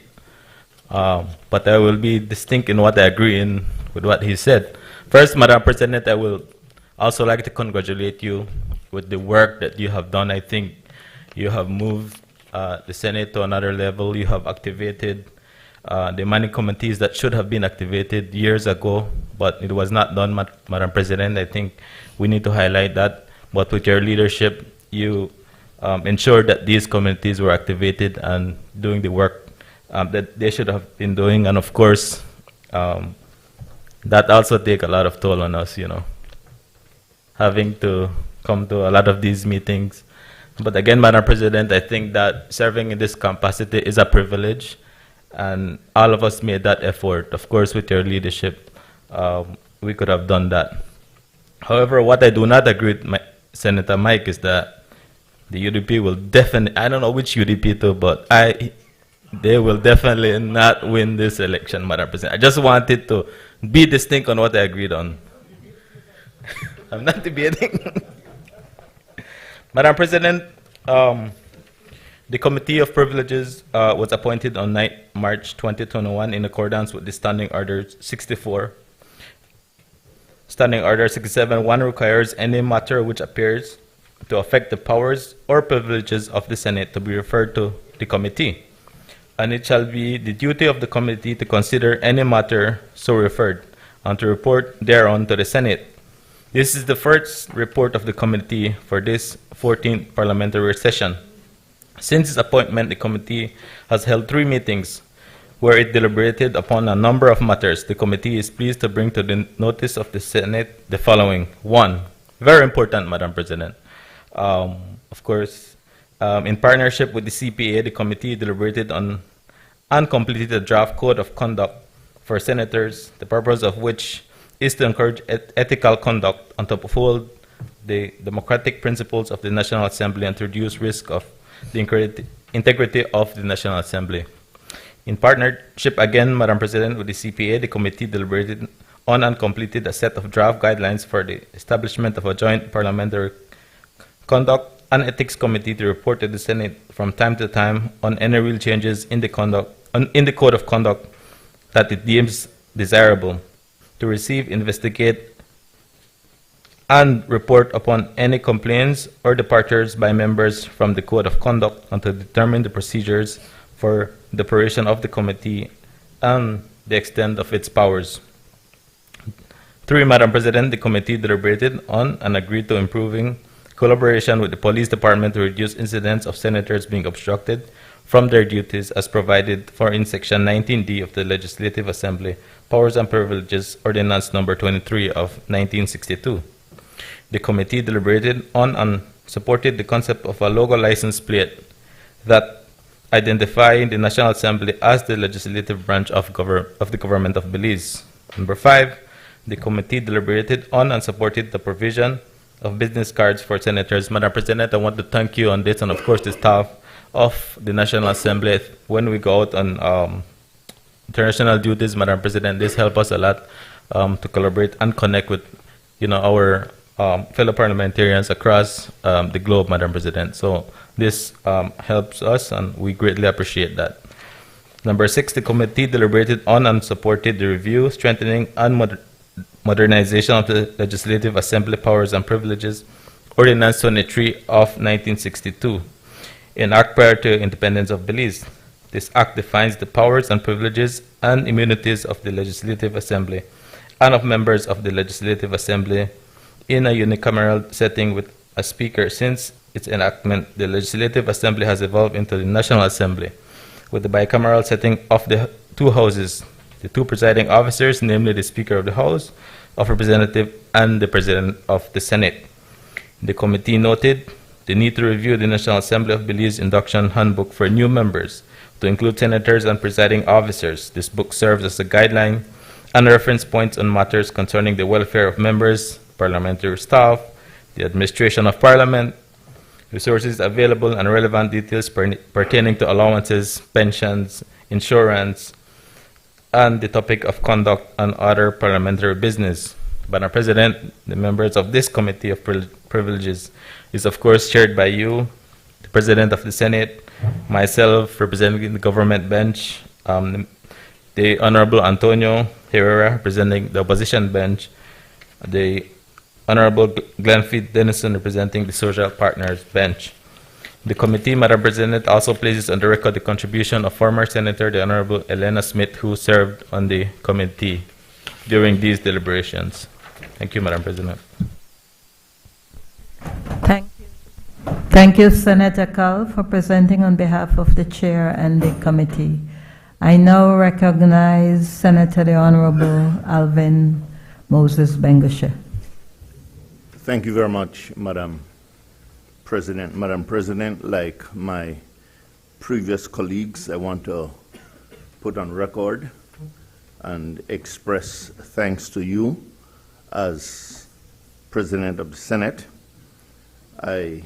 but I will be distinct in what I agree in with what he said. First, Madam President, I will also like to congratulate you with the work that you have done. I think you have moved the Senate to another level. You have activated the many committees that should have been activated years ago, but it was not done, Madam President. I think we need to highlight that. but with your leadership, you ensured that these communities were activated and doing the work that they should have been doing. And of course, that also take a lot of toll on us, having to come to a lot of these meetings. But again, Madam President, I think that serving in this capacity is a privilege, and all of us made that effort. Of course, with your leadership, we could have done that. However, what I do not agree with Senator Mike is that the UDP will definitely, I don't know which UDP too, but they will definitely not win this election, Madam President. I just wanted to be distinct on what I agreed on. I'm not debating. Madam President, the Committee of Privileges was appointed on March 2021 in accordance with the Standing Order 64. Standing Order 67-1 requires any matter which appears to affect the powers or privileges of the Senate to be referred to the committee. And it shall be the duty of the committee to consider any matter so referred and to report thereon to the Senate. This is the first report of the committee for this 14th parliamentary session. Since its appointment, the committee has held 3 meetings where it deliberated upon a number of matters. The committee is pleased to bring to the notice of the Senate the following. 1, very important, Madam President. Of course, in partnership with the CPA, the committee deliberated on and completed a draft code of conduct for senators, the purpose of which is to encourage ethical conduct and to uphold the democratic principles of the National Assembly and to reduce risk of the integrity of the National Assembly. In partnership, again, Madam President, with the CPA, the committee deliberated on and completed a set of draft guidelines for the establishment of a joint parliamentary conduct and ethics committee to report to the Senate from time to time on any real changes in the code of conduct that it deems desirable, to receive, investigate, and report upon any complaints or departures by members from the code of conduct, and to determine the procedures for the operation of the committee and the extent of its powers. 3, Madam President, the committee deliberated on and agreed to improving collaboration with the police department to reduce incidents of senators being obstructed from their duties as provided for in Section 19D of the Legislative Assembly Powers and Privileges Ordinance Number 23 of 1962. The committee deliberated on and supported the concept of a logo license plate that identify the National Assembly as the legislative branch of the government of Belize. Number 5, the committee deliberated on and supported the provision of business cards for senators. Madam President, I want to thank you on this, and of course the staff of the National Assembly. When we go out on international duties, Madam President, this helps us a lot to collaborate and connect with our fellow parliamentarians across the globe, Madam President. So this helps us, and we greatly appreciate that. Number 6, the committee deliberated on and supported the review, strengthening, and modernization of the Legislative Assembly Powers and Privileges Ordinance 23 of 1962, an act prior to independence of Belize. This act defines the powers and privileges and immunities of the Legislative Assembly and of members of the Legislative Assembly in a unicameral setting with a speaker. Since its enactment, the Legislative Assembly has evolved into the National Assembly, with the bicameral setting of the 2 houses, the 2 presiding officers, namely the Speaker of the House of Representatives and the President of the Senate. The committee noted the need to review the National Assembly of Belize Induction Handbook for new members to include senators and presiding officers. This book serves as a guideline and reference points on matters concerning the welfare of members, parliamentary staff, the administration of Parliament, resources available, and relevant details pertaining to allowances, pensions, insurance, and the topic of conduct and other parliamentary business. Madam President, the members of this Committee of Privileges is of course chaired by you, the President of the Senate, myself representing the government bench, the Honorable Antonio Herrera representing the opposition bench, the Honorable Glenfield Denison representing the social partners bench. The committee, Madam President, also places on the record the contribution of former Senator the Honorable Elena Smith, who served on the committee during these deliberations. Thank you, Madam President. Thank you. Thank you, Senator Cull, for presenting on behalf of the chair and the committee. I now recognize Senator the Honorable Alvin Moses Bengusha. Thank you very much, Madam President. Madam President, like my previous colleagues, I want to put on record and express thanks to you as President of the Senate. I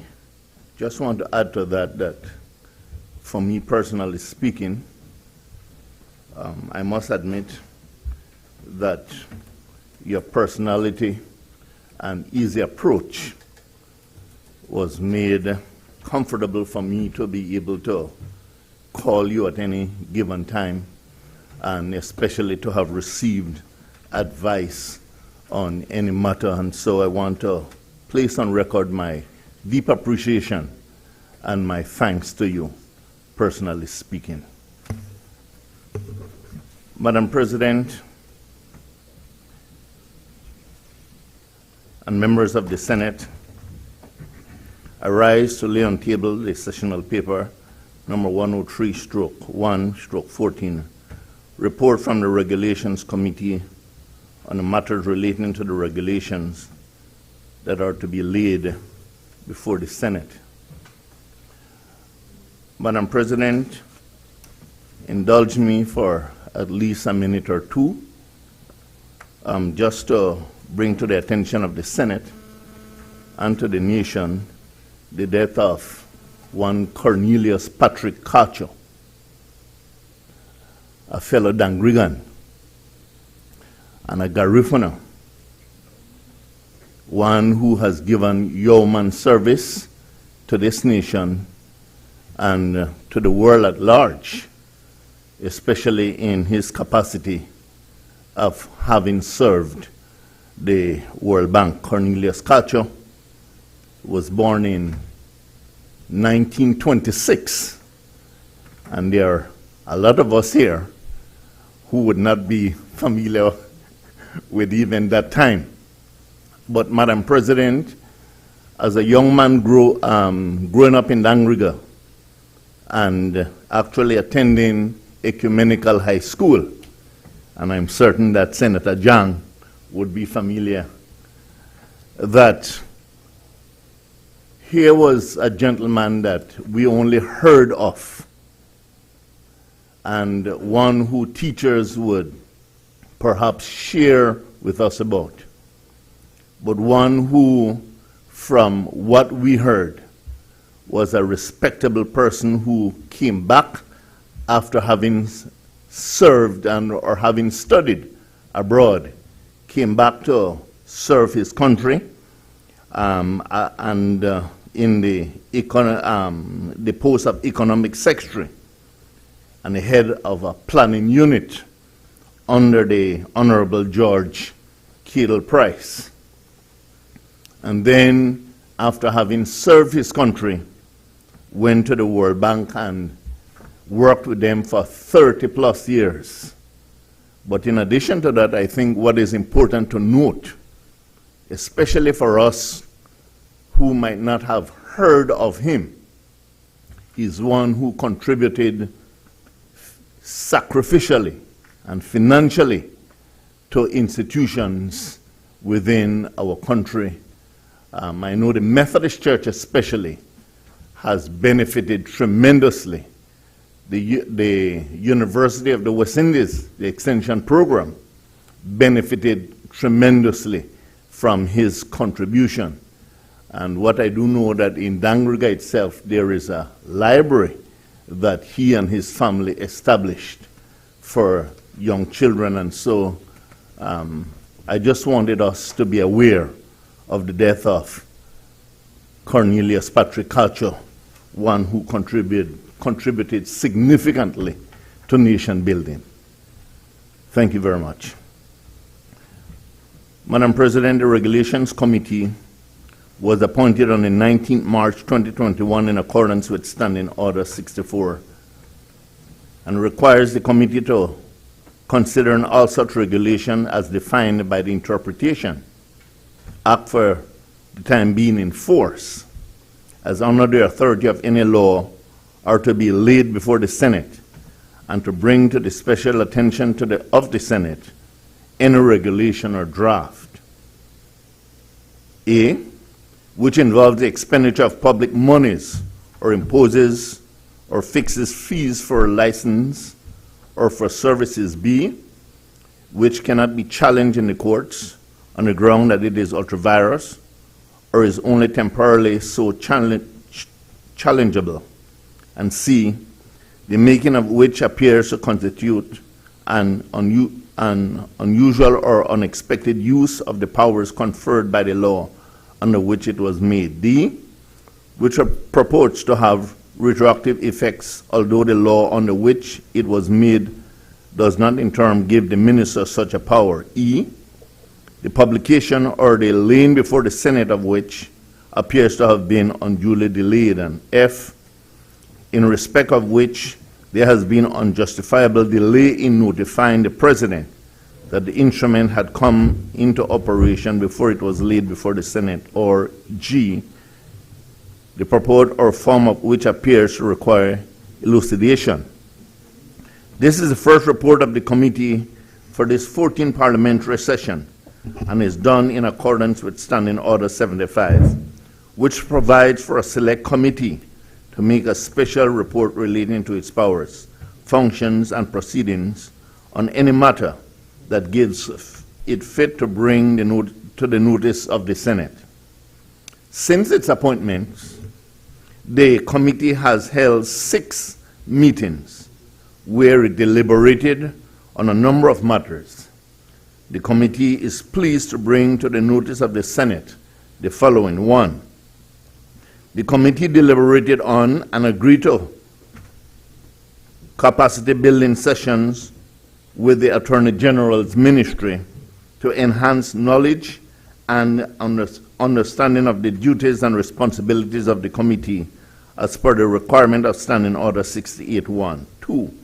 just want to add to that for me personally speaking, I must admit that your personality and easy approach was made comfortable for me to be able to call you at any given time, and especially to have received advice on any matter. And so I want to place on record my deep appreciation and my thanks to you, personally speaking. Madam President and members of the Senate, I rise to lay on table the sessional paper number 103/1/14, report from the Regulations Committee on the matters relating to the regulations that are to be laid before the Senate. Madam President, indulge me for at least a minute or two, just to bring to the attention of the Senate and to the nation the death of one Cornelius Patrick Carcho, a fellow Dangrigan and a Garifuna, one who has given yeoman service to this nation and to the world at large, especially in his capacity of having served the World Bank. Cornelius Carcho was born in 1926, and there are a lot of us here who would not be familiar with even that time. But Madam President, as a young man growing up in Dangriga and actually attending ecumenical high school, and I'm certain that Senator Jang would be familiar, that here was a gentleman that we only heard of, and one who teachers would perhaps share with us about, but one who, from what we heard, was a respectable person who came back after having served or having studied abroad, came back to serve his country, and in the post of economic secretary and the head of a planning unit under the Honorable George Cadle Price. And then, after having served his country, went to the World Bank and worked with them for 30 plus years. But in addition to that, I think what is important to note, especially for us who might not have heard of him, is one who contributed sacrificially and financially to institutions within our country. I know the Methodist Church especially has benefited tremendously. The University of the West Indies, the extension program, benefited tremendously from his contribution. And what I do know that in Dangriga itself, there is a library that he and his family established for young children. And so I just wanted us to be aware of the death of Cornelius Patrick Carcho, one who contributed significantly to nation building. Thank you very much. Madam President, the Regulations Committee was appointed on the 19th March 2021 in accordance with Standing Order 64 and requires the committee to consider all such regulation as defined by the Interpretation Act for the time being in force, as under the authority of any law, are to be laid before the Senate, and to bring to the special attention of the Senate any regulation or draft. A, which involves the expenditure of public monies or imposes or fixes fees for a license or for services. B, which cannot be challenged in the courts on the ground that it is ultra-virus or is only temporarily so challengeable. And C, the making of which appears to constitute an unusual or unexpected use of the powers conferred by the law under which it was made. D, which are purports to have retroactive effects, although the law under which it was made does not in turn give the minister such a power. E, the publication or the laying before the Senate of which appears to have been unduly delayed. And F, in respect of which there has been unjustifiable delay in notifying the President that the instrument had come into operation before it was laid before the Senate. Or G, the purport or form of which appears to require elucidation. This is the first report of the committee for this 14th parliamentary session and is done in accordance with Standing Order 75, which provides for a select committee to make a special report relating to its powers, functions, and proceedings on any matter that gives it fit to bring to the notice of the Senate. Since its appointment, the committee has held 6 meetings where it deliberated on a number of matters. The committee is pleased to bring to the notice of the Senate the following. 1, the committee deliberated on and agreed to capacity building sessions with the Attorney General's ministry to enhance knowledge and understanding of the duties and responsibilities of the committee as per the requirement of Standing Order 68-1. 2,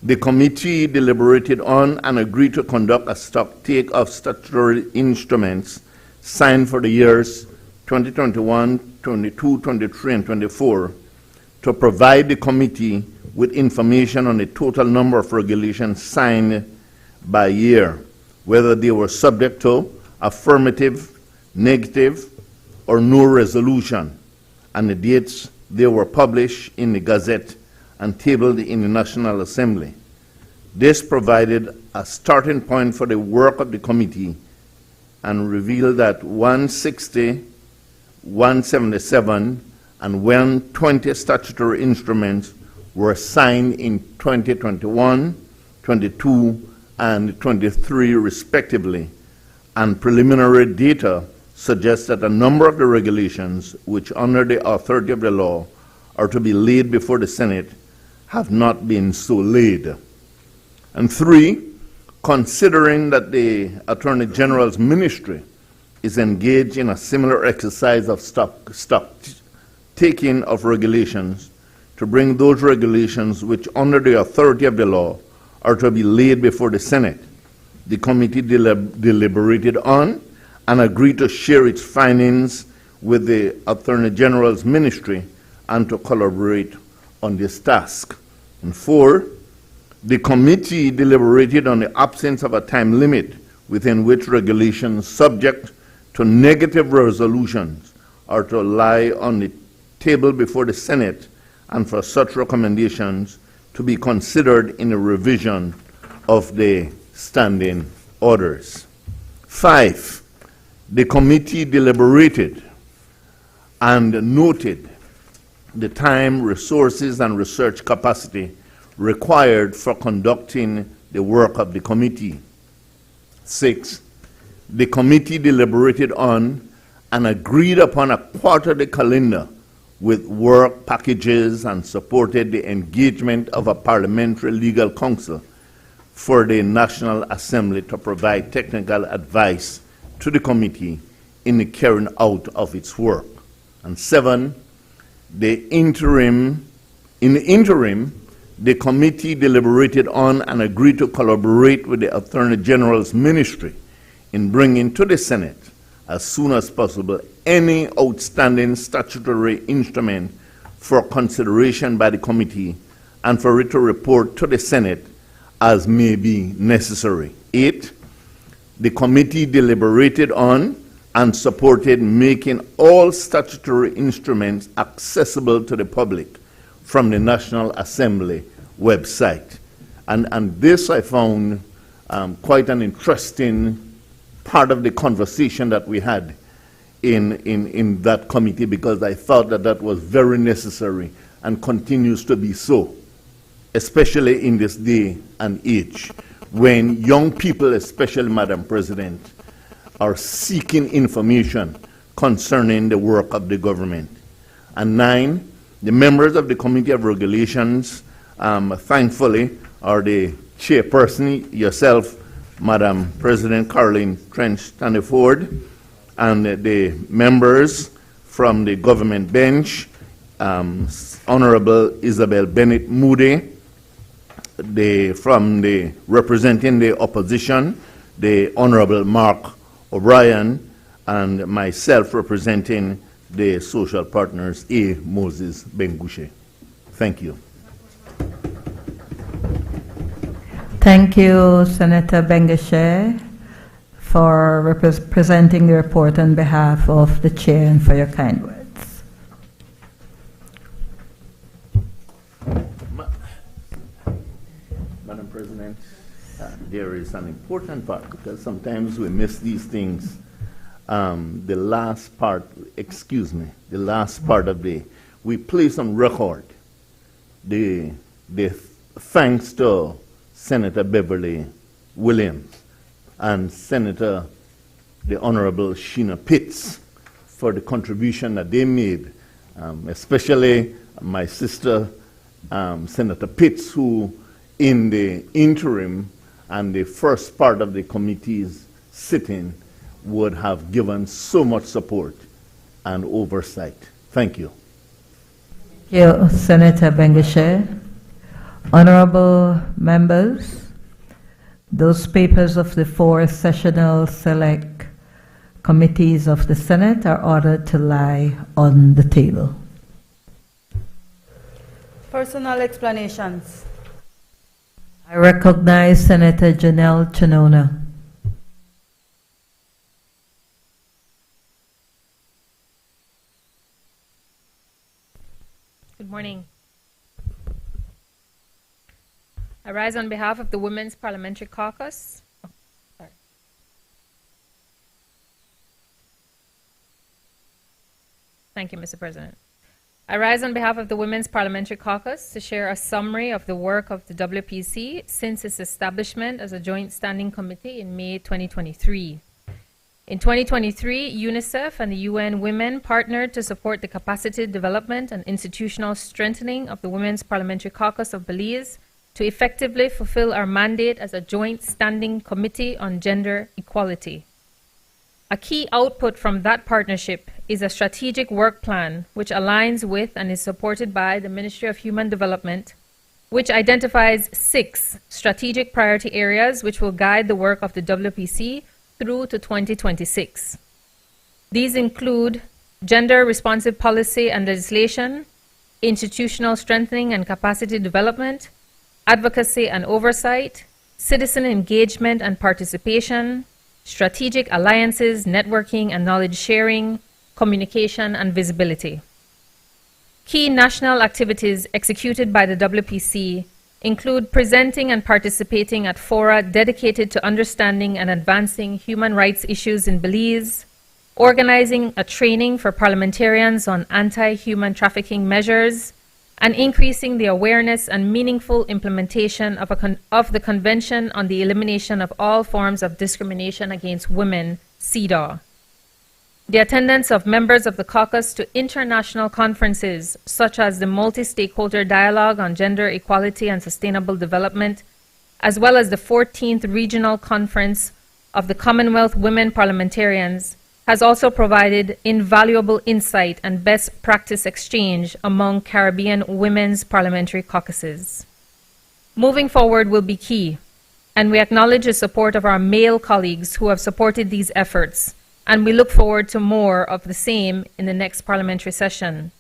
the committee deliberated on and agreed to conduct a stock take of statutory instruments signed for the years 2021, 22, 23, and 24 to provide the committee with information on the total number of regulations signed by year, whether they were subject to affirmative, negative, or no resolution, and the dates they were published in the Gazette and tabled in the National Assembly. This provided a starting point for the work of the committee and revealed that 160, 177, and 120 statutory instruments were signed in 2021, 22, and 23 respectively, and preliminary data suggests that a number of the regulations which under the authority of the law are to be laid before the Senate have not been so laid. And 3, considering that the Attorney General's ministry is engaged in a similar exercise of stock taking of regulations to bring those regulations which under the authority of the law are to be laid before the Senate, the committee deliberated on and agreed to share its findings with the Attorney General's ministry and to collaborate on this task. And 4, the committee deliberated on the absence of a time limit within which regulations subject to negative resolutions are to lie on the table before the Senate, and for such recommendations to be considered in a revision of the standing orders. 5, the committee deliberated and noted the time, resources, and research capacity required for conducting the work of the committee. 6, the committee deliberated on and agreed upon a quarterly calendar with work packages and supported the engagement of a parliamentary legal counsel for the National Assembly to provide technical advice to the committee in the carrying out of its work. And 7, in the interim, the committee deliberated on and agreed to collaborate with the Attorney General's ministry in bringing to the Senate as soon as possible any outstanding statutory instrument for consideration by the committee and for it to report to the Senate as may be necessary. 8, the committee deliberated on and supported making all statutory instruments accessible to the public from the National Assembly website. And this I found quite an interesting part of the conversation that we had in that committee, because I thought that that was very necessary and continues to be so, especially in this day and age when young people, especially, Madam President, are seeking information concerning the work of the government. And 9, the members of the Committee of Regulations, thankfully, are the chairperson, yourself, Madam President Caroline Trench-Taniford, and the members from the government bench, Honorable Isabel Bennett Moody, representing the opposition, the Honorable Mark O'Brien, and myself representing the social partners, A. Moses Bengushe. Thank you. Thank you, Senator Bengushe, for presenting the report on behalf of the chair and for your kind words. Madam President, there is an important part, because sometimes we miss these things. The last part of we place on record the thanks to Senator Beverly Williams and Senator the Honorable Sheena Pitts for the contribution that they made, especially my sister, Senator Pitts, who in the interim and the first part of the committee's sitting would have given so much support and oversight. Thank you. Thank you, Senator Bengushe. Honorable members, those papers of the 4 sessional select committees of the Senate are ordered to lie on the table. Personal explanations. I recognize Senator Janelle Chinona. Good morning. I rise on behalf of the Women's Parliamentary Caucus. Thank you, Mr. President. I rise on behalf of the Women's Parliamentary Caucus to share a summary of the work of the WPC since its establishment as a joint standing committee in May 2023. In 2023, UNICEF and the UN Women partnered to support the capacity development and institutional strengthening of the Women's Parliamentary Caucus of Belize to effectively fulfill our mandate as a joint standing committee on gender equality. A key output from that partnership is a strategic work plan which aligns with and is supported by the Ministry of Human Development, which identifies 6 strategic priority areas which will guide the work of the WPC through to 2026. These include gender responsive policy and legislation, institutional strengthening and capacity development, advocacy and oversight, citizen engagement and participation, strategic alliances, networking and knowledge sharing, communication and visibility. Key national activities executed by the WPC include presenting and participating at fora dedicated to understanding and advancing human rights issues in Belize, organizing a training for parliamentarians on anti-human trafficking measures, and increasing the awareness and meaningful implementation of the Convention on the Elimination of All Forms of Discrimination Against Women, CEDAW. The attendance of members of the caucus to international conferences, such as the Multi-Stakeholder Dialogue on Gender Equality and Sustainable Development, as well as the 14th Regional Conference of the Commonwealth Women Parliamentarians, has also provided invaluable insight and best practice exchange among Caribbean women's parliamentary caucuses. Moving forward will be key, and we acknowledge the support of our male colleagues who have supported these efforts, and we look forward to more of the same in the next parliamentary session.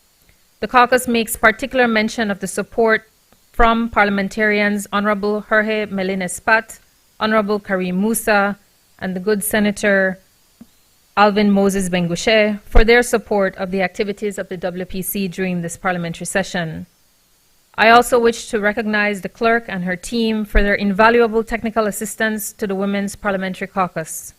The caucus makes particular mention of the support from parliamentarians Honorable Jorge Melin-Espat, Honorable Karim Musa, and the good Senator Alvin Moses Benguche for their support of the activities of the WPC during this parliamentary session. I also wish to recognize the clerk and her team for their invaluable technical assistance to the Women's Parliamentary Caucus.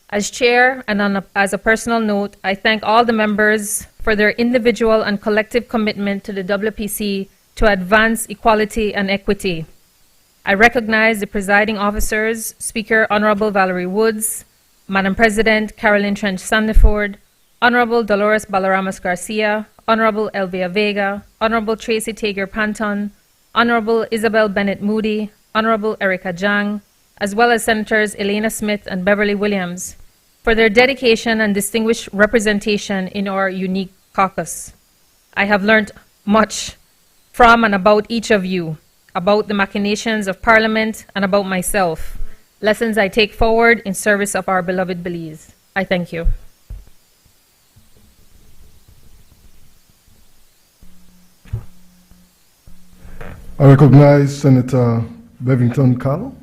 As chair and as a personal note, I thank all the members for their individual and collective commitment to the WPC to advance equality and equity. I recognize the presiding officers, Speaker Honorable Valerie Woods, Madam President Carolyn Trench-Sandiford, Honorable Dolores Balaramas Garcia, Honorable Elvia Vega, Honorable Tracy Tager Panton, Honorable Isabel Bennett Moody, Honorable Erica Jang, as well as Senators Elena Smith and Beverly Williams, for their dedication and distinguished representation in our unique caucus. I have learned much from and about each of you, about the machinations of Parliament and about myself, lessons I take forward in service of our beloved Belize. I thank you. I recognize Senator Bevington Carlo.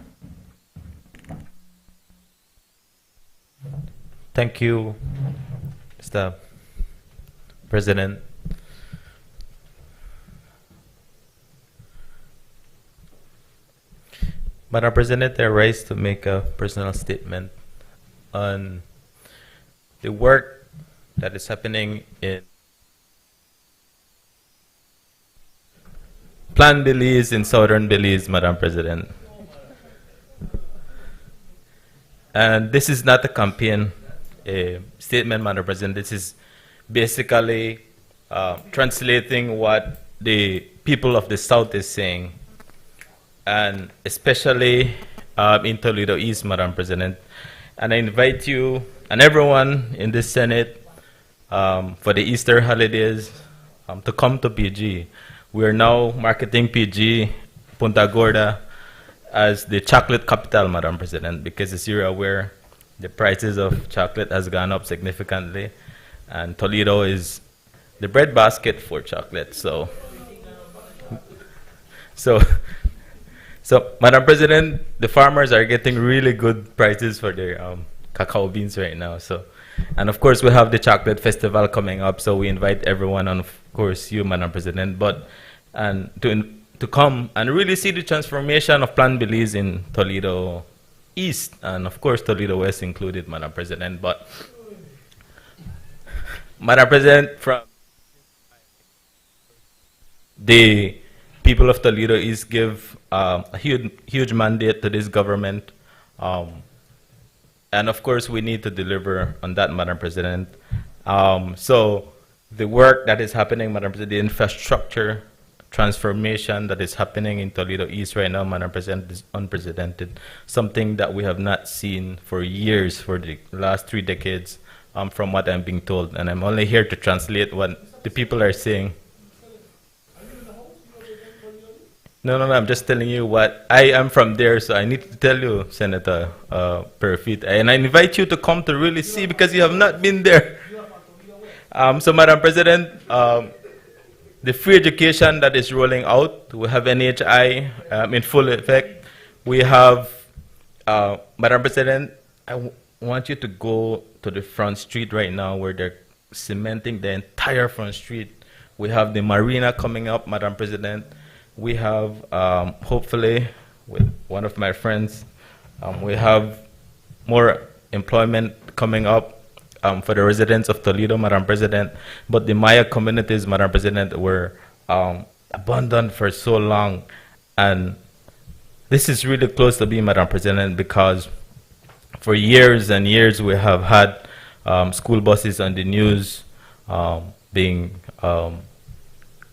Thank you, Mr. President. Madam President, I rise to make a personal statement on the work that is happening in Plan Belize in southern Belize, Madam President. And this is not a campaign statement, Madam President. This is basically translating what the people of the South is saying, and especially in Toledo East, Madam President. And I invite you and everyone in the Senate for the Easter holidays to come to PG. We are now marketing PG, Punta Gorda, as the chocolate capital, Madam President, because as you're aware, the prices of chocolate has gone up significantly, and Toledo is the breadbasket for chocolate. So, Madam President, the farmers are getting really good prices for their cacao beans right now. So, and of course, we have the chocolate festival coming up. So we invite everyone, and of course you, Madam President, and to come and really see the transformation of Plan Belize in Toledo East, and of course Toledo West included, Madam President. But Madam President, from the people of Toledo East give a huge mandate to this government, and of course we need to deliver on that, Madam President. So the work that is happening, Madam President, the infrastructure transformation that is happening in Toledo East right now, Madam President, is unprecedented. Something that we have not seen for years, for the last 3 decades, from what I'm being told. And I'm only here to translate what the people are saying. No, I'm just telling you what I am from there, so I need to tell you, Senator Perfit. And I invite you to come to really see, because you have not been there. So, Madam President, the free education that is rolling out, we have NHI in full effect. We have, Madam President, I want you to go to the front street right now where they're cementing the entire front street. We have the marina coming up, Madam President. We have, hopefully, with one of my friends, we have more employment coming up for the residents of Toledo, Madam President. But the Maya communities, Madam President, were abandoned for so long. And this is really close to being, Madam President, because for years and years we have had school buses on the news being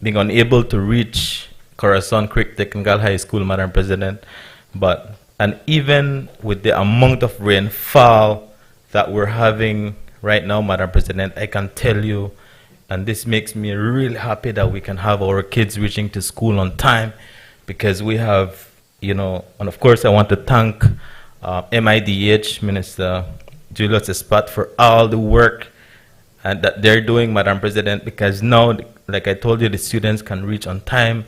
unable to reach Corazon Creek Technical High School, Madam President. And even with the amount of rainfall that we're having right now, Madam President, I can tell you, and this makes me really happy that we can have our kids reaching to school on time, because we have, and of course I want to thank MIDH, Minister Julius Espat for all the work and that they're doing, Madam President, because now, like I told you, the students can reach on time.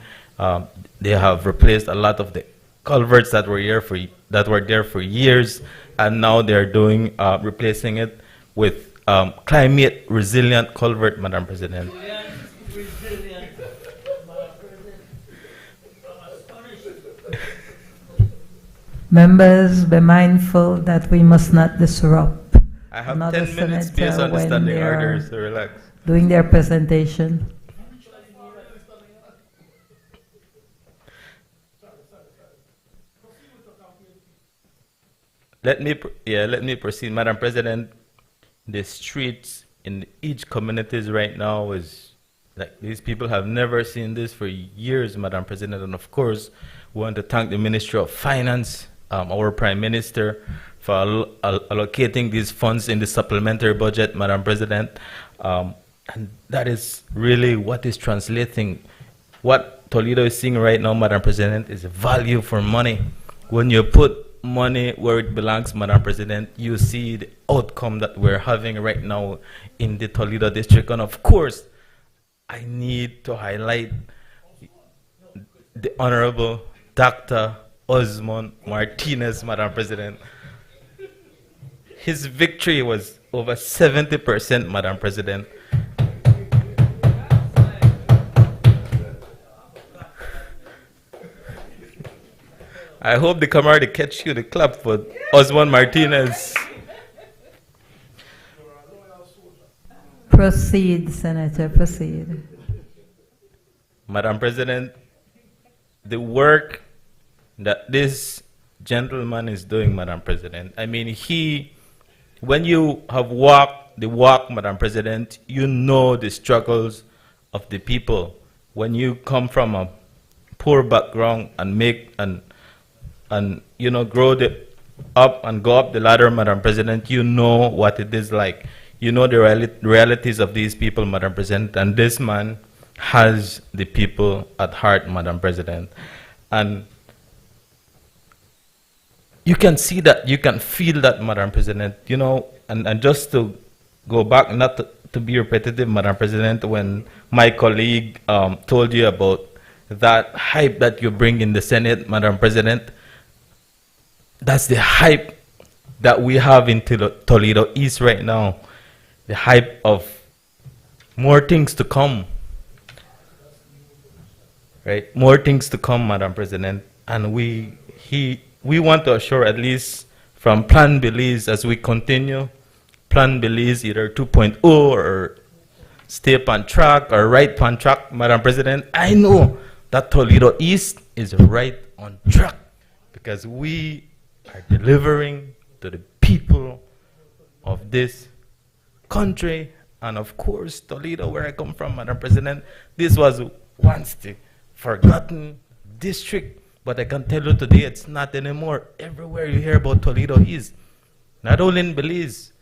They have replaced a lot of the culverts that were there for years, and now they're doing replacing it with climate resilient culvert, Madam President. Members, be mindful that we must not disrupt I have another 10 minutes based senator on the when standing they are orders, so relax. doing their presentation. Let me proceed, Madam President. The streets in each communities right now is like these people have never seen this for years, Madam President. And of course, we want to thank the Ministry of Finance, our Prime Minister, for allocating these funds in the supplementary budget, Madam President. And that is really what is translating. What Toledo is seeing right now, Madam President, is value for money. When you put money where it belongs, Madam President, you see the outcome that we're having right now in the Toledo district. And of course, I need to highlight the Honorable Dr. Osmond Martinez, Madam President. His victory was over 70%, Madam President. I hope the camera to catch you the clap for Osmond Martinez. Proceed, Senator, proceed. Madam President, the work that this gentleman is doing, Madam President, I mean, when you have walked the walk, Madam President, you know the struggles of the people. When you come from a poor background and you know, grow up and go up the ladder, Madam President, you know what it is like. You know the realities of these people, Madam President, and this man has the people at heart, Madam President. And you can see that, you can feel that, Madam President, you know, and just to go back, not to be repetitive, Madam President, when my colleague told you about that hype that you bring in the Senate, Madam President, that's the hype that we have in Toledo East right now. The hype of more things to come. Right? More things to come, Madam President. And we want to assure, at least from Plan Belize, as we continue, Plan Belize either 2.0 or stay on track or right on track, Madam President. I know that Toledo East is right on track because we are delivering to the people of this country, and of course Toledo, where I come from, Madam President. This was once the forgotten district, but I can tell you today it's not anymore. Everywhere you hear about Toledo East, not only in Belize.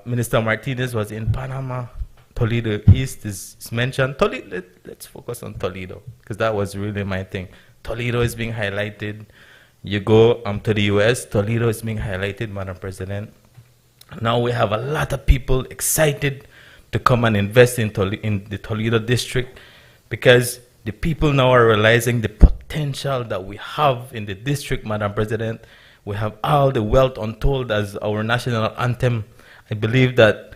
Minister Martinez was in Panama. Toledo East is mentioned. Let's focus on Toledo because that was really my thing. Toledo is being highlighted. You go to the US, Toledo is being highlighted, Madam President. Now we have a lot of people excited to come and invest in the Toledo district because the people now are realizing the potential that we have in the district, Madam President. We have all the wealth untold as our national anthem. I believe that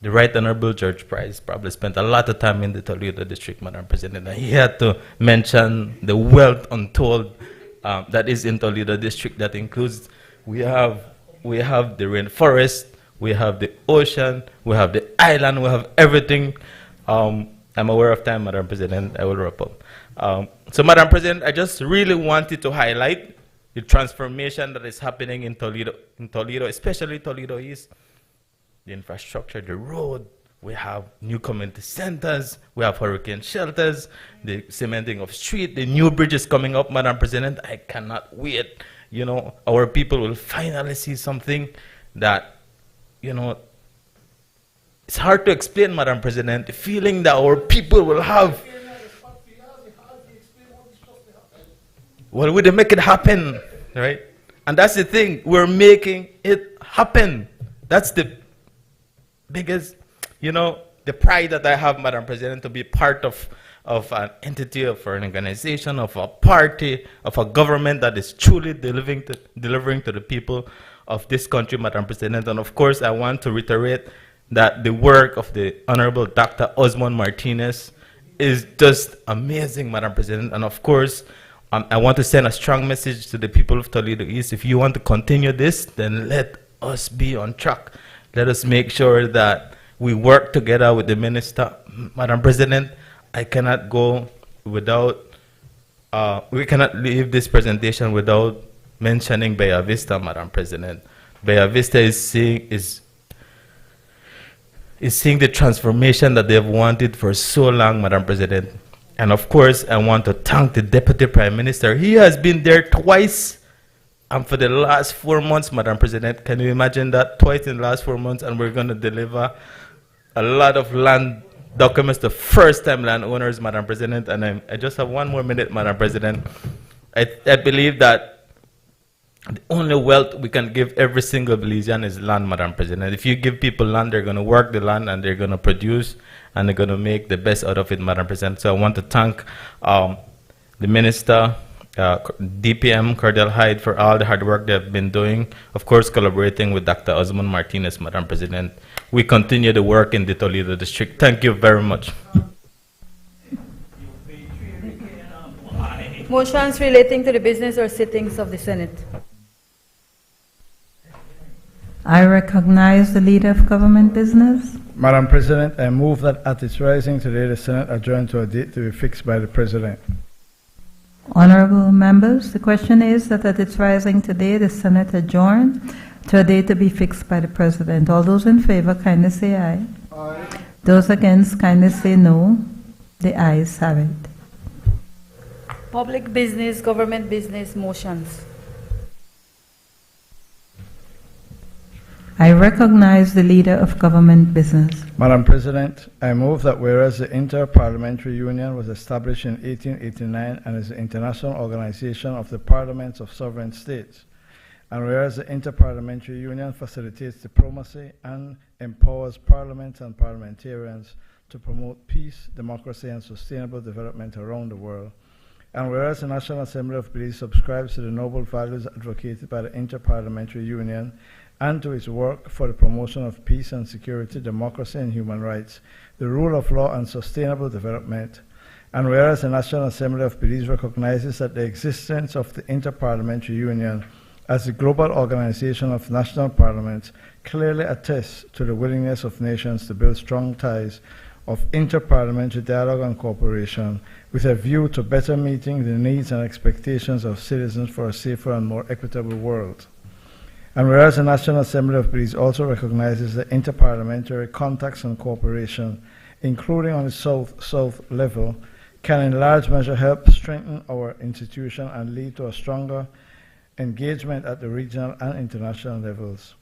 the Right Honorable George Price probably spent a lot of time in the Toledo district, Madam President, and he had to mention the wealth untold that is in Toledo district. That includes we have the rainforest, we have the ocean, we have the island, we have everything. I'm aware of time, Madam President. I will wrap up. So, Madam President, I just really wanted to highlight the transformation that is happening in Toledo, especially Toledo East. The infrastructure, the road, we have new community centers, we have hurricane shelters, the cementing of street, the new bridges coming up, Madam President. I cannot wait. You know, our people will finally see something that, you know, it's hard to explain, Madam President, the feeling that our people will have. Well, we didn't make it happen. right? And that's the thing, we're making it happen. That's the biggest, the pride that I have, Madam President, to be part of an entity, of an organization, of a party, of a government that is truly delivering to the people of this country, Madam President. And of course, I want to reiterate that the work of the Honorable Dr. Osmond Martinez is just amazing, Madam President. And of course, I want to send a strong message to the people of Toledo East. If you want to continue this, then let us be on track. Let us make sure that we work together with the minister. Madam President, I cannot go without, we cannot leave this presentation without mentioning Bella Vista, Madam President. Bella Vista is seeing the transformation that they've wanted for so long, Madam President. And of course, I want to thank the Deputy Prime Minister. He has been there twice, and for the last 4 months, Madam President. Can you imagine that? Twice in the last 4 months, and we're going to deliver a lot of land documents to first-time landowners, Madam President. And I just have 1 more minute, Madam President. I believe that the only wealth we can give every single Belizean is land, Madam President. If you give people land, they're going to work the land and they're going to produce and they're going to make the best out of it, Madam President. So I want to thank the Minister, DPM Cordell Hyde, for all the hard work they've been doing. Of course, collaborating with Dr. Osmond Martinez, Madam President. We continue the work in the Toledo District. Thank you very much. Motions relating to the business or sittings of the Senate. I recognize the Leader of Government Business. Madam President, I move that at its rising today, the Senate adjourn to a date to be fixed by the President. Honorable members, the question is that at its rising today, the Senate adjourn to a date to be fixed by the President. All those in favor, kindly say aye. Aye. Those against, kindly say no. The ayes have it. Public business, government business motions. I recognize the Leader of Government Business. Madam President, I move that whereas the Inter-Parliamentary Union was established in 1889 and is an international organization of the parliaments of sovereign states, and whereas the Inter-Parliamentary Union facilitates diplomacy and empowers parliaments and parliamentarians to promote peace, democracy, and sustainable development around the world, and whereas the National Assembly of Belize subscribes to the noble values advocated by the Inter-Parliamentary Union and to its work for the promotion of peace and security, democracy and human rights, the rule of law and sustainable development, and whereas the National Assembly of Belize recognizes that the existence of the Inter-Parliamentary Union as the global organization of national parliaments clearly attests to the willingness of nations to build strong ties of inter-parliamentary dialogue and cooperation with a view to better meeting the needs and expectations of citizens for a safer and more equitable world. And whereas the National Assembly of Belize also recognizes that interparliamentary contacts and cooperation, including on the South-South level, can in large measure help strengthen our institution and lead to a stronger engagement at the regional and international levels.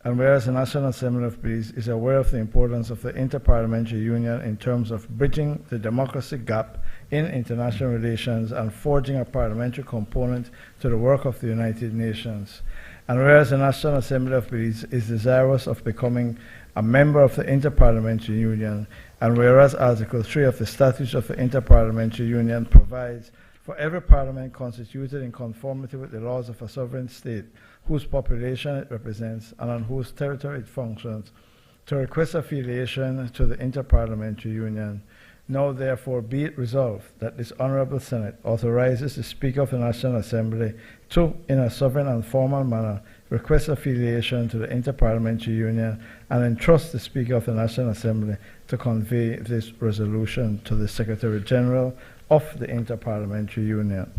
And whereas the National Assembly of Belize is aware of the importance of the Interparliamentary Union in terms of bridging the democracy gap in international relations and forging a parliamentary component to the work of the United Nations. And whereas the National Assembly of Belize is desirous of becoming a member of the Interparliamentary Union, and whereas Article 3 of the Statutes of the Interparliamentary Union provides for every parliament constituted in conformity with the laws of a sovereign state, whose population it represents and on whose territory it functions, to request affiliation to the Interparliamentary Union. Now therefore be it resolved that this Honorable Senate authorizes the Speaker of the National Assembly to, in a sovereign and formal manner, request affiliation to the Interparliamentary Union and entrust the Speaker of the National Assembly to convey this resolution to the Secretary General of the Interparliamentary Union.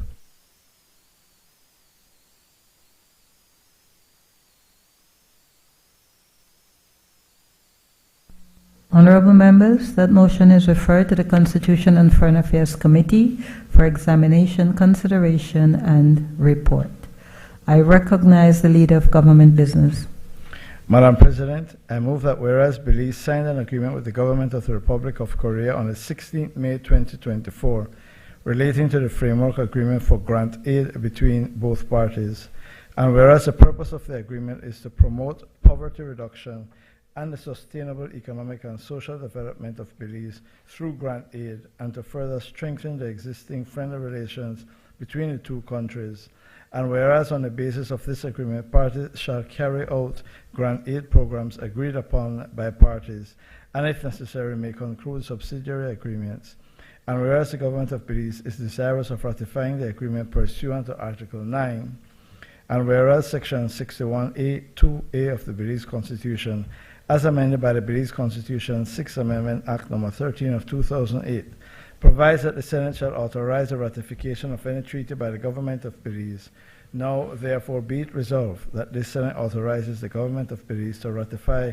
Honorable members, that motion is referred to the Constitution and Foreign Affairs Committee for examination, consideration, and report. I recognize the Leader of Government Business. Madam President, I move that whereas Belize signed an agreement with the Government of the Republic of Korea on the 16th May 2024 relating to the framework agreement for grant aid between both parties, And whereas the purpose of the agreement is to promote poverty reduction and the sustainable economic and social development of Belize through grant aid, and to further strengthen the existing friendly relations between the two countries. And whereas on the basis of this agreement, parties shall carry out grant aid programs agreed upon by parties, and if necessary, may conclude subsidiary agreements. And whereas the government of Belize is desirous of ratifying the agreement pursuant to Article 9, and whereas Section 61A(2)(a) of the Belize Constitution, as amended by the Belize Constitution 6th Amendment Act No. 13 of 2008, provides that the Senate shall authorize the ratification of any treaty by the government of Belize. Now, therefore, be it resolved that this Senate authorizes the government of Belize to ratify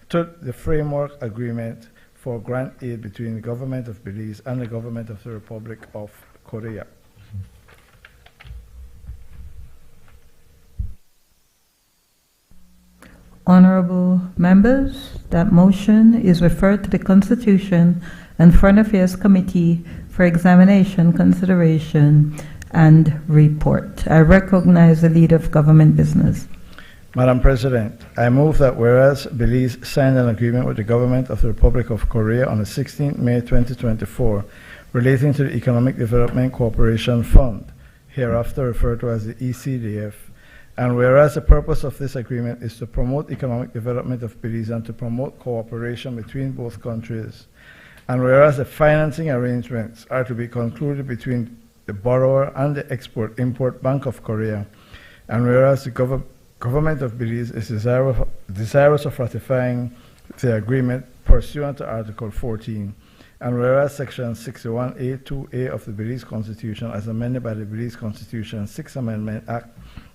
the framework agreement for grant aid between the government of Belize and the government of the Republic of Korea. Honorable members, that motion is referred to the Constitution and Foreign Affairs Committee for examination, consideration, and report. I recognize the leader of government business. Madam President, I move that whereas Belize signed an agreement with the government of the Republic of Korea on the 16th May 2024 relating to the Economic Development Cooperation Fund, hereafter referred to as the ECDF, and whereas the purpose of this agreement is to promote economic development of Belize and to promote cooperation between both countries, and whereas the financing arrangements are to be concluded between the borrower and the Export-Import Bank of Korea, and whereas the government of Belize is desirous of ratifying the agreement pursuant to Article 14, and whereas Section 61A(2)(a) of the Belize Constitution, as amended by the Belize Constitution 6th Amendment Act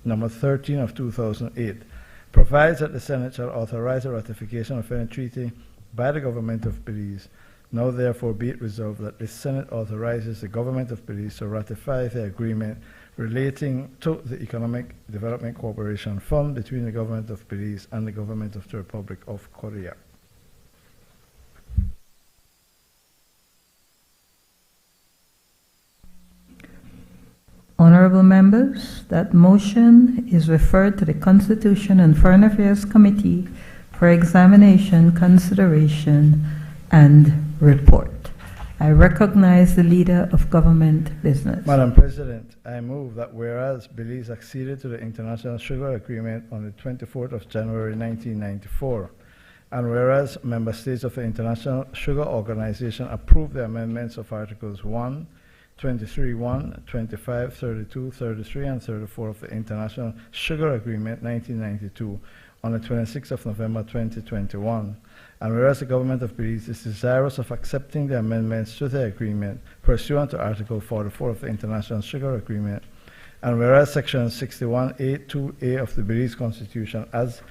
No. 13 of 2008, provides that the Senate shall authorize the ratification of any treaty by the government of Belize. Now, therefore, be it resolved that the Senate authorizes the government of Belize to ratify the agreement relating to the Economic Development Cooperation Fund between the government of Belize and the government of the Republic of Korea. Honorable members, that motion is referred to the Constitution and Foreign Affairs Committee for examination, consideration, and report. I recognize the leader of government business. Madam President, I move that whereas Belize acceded to the International Sugar Agreement on the 24th of January 1994, and whereas member states of the International Sugar Organization approved the amendments of Articles 1, 23(1), 25, 32, 33, and 34 of the International Sugar Agreement 1992 on the 26th of November 2021, and whereas the government of Belize is desirous of accepting the amendments to the agreement pursuant to Article 44 of the International Sugar Agreement, and whereas Section 61A(2)(a) of the Belize Constitution, as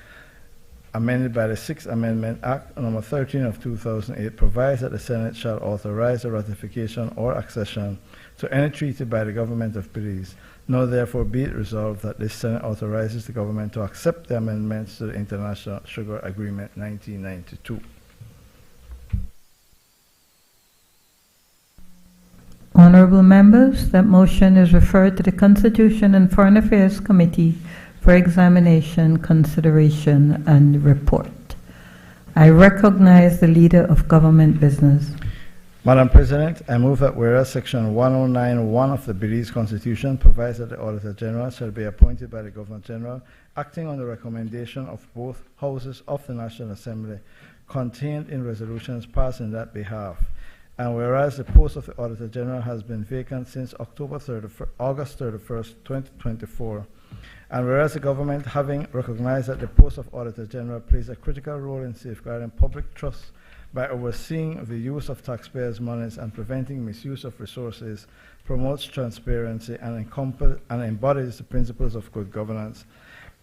amended by the 6th Amendment Act No. 13 of 2008, provides that the Senate shall authorize the ratification or accession to any treaty by the government of Belize. Now, therefore, be it resolved that this Senate authorizes the government to accept the amendments to the International Sugar Agreement 1992. Honorable members, that motion is referred to the Constitution and Foreign Affairs Committee for examination, consideration, and report. I recognize the leader of government business. Madam President, I move that whereas Section 109(1) of the Belize Constitution provides that the Auditor General shall be appointed by the Governor General, acting on the recommendation of both houses of the National Assembly, contained in resolutions passed in that behalf, and whereas the post of the Auditor General has been vacant since August 31st, 2024, and whereas the government, having recognized that the post of Auditor General plays a critical role in safeguarding public trust by overseeing the use of taxpayers' monies and preventing misuse of resources, promotes transparency and embodies the principles of good governance,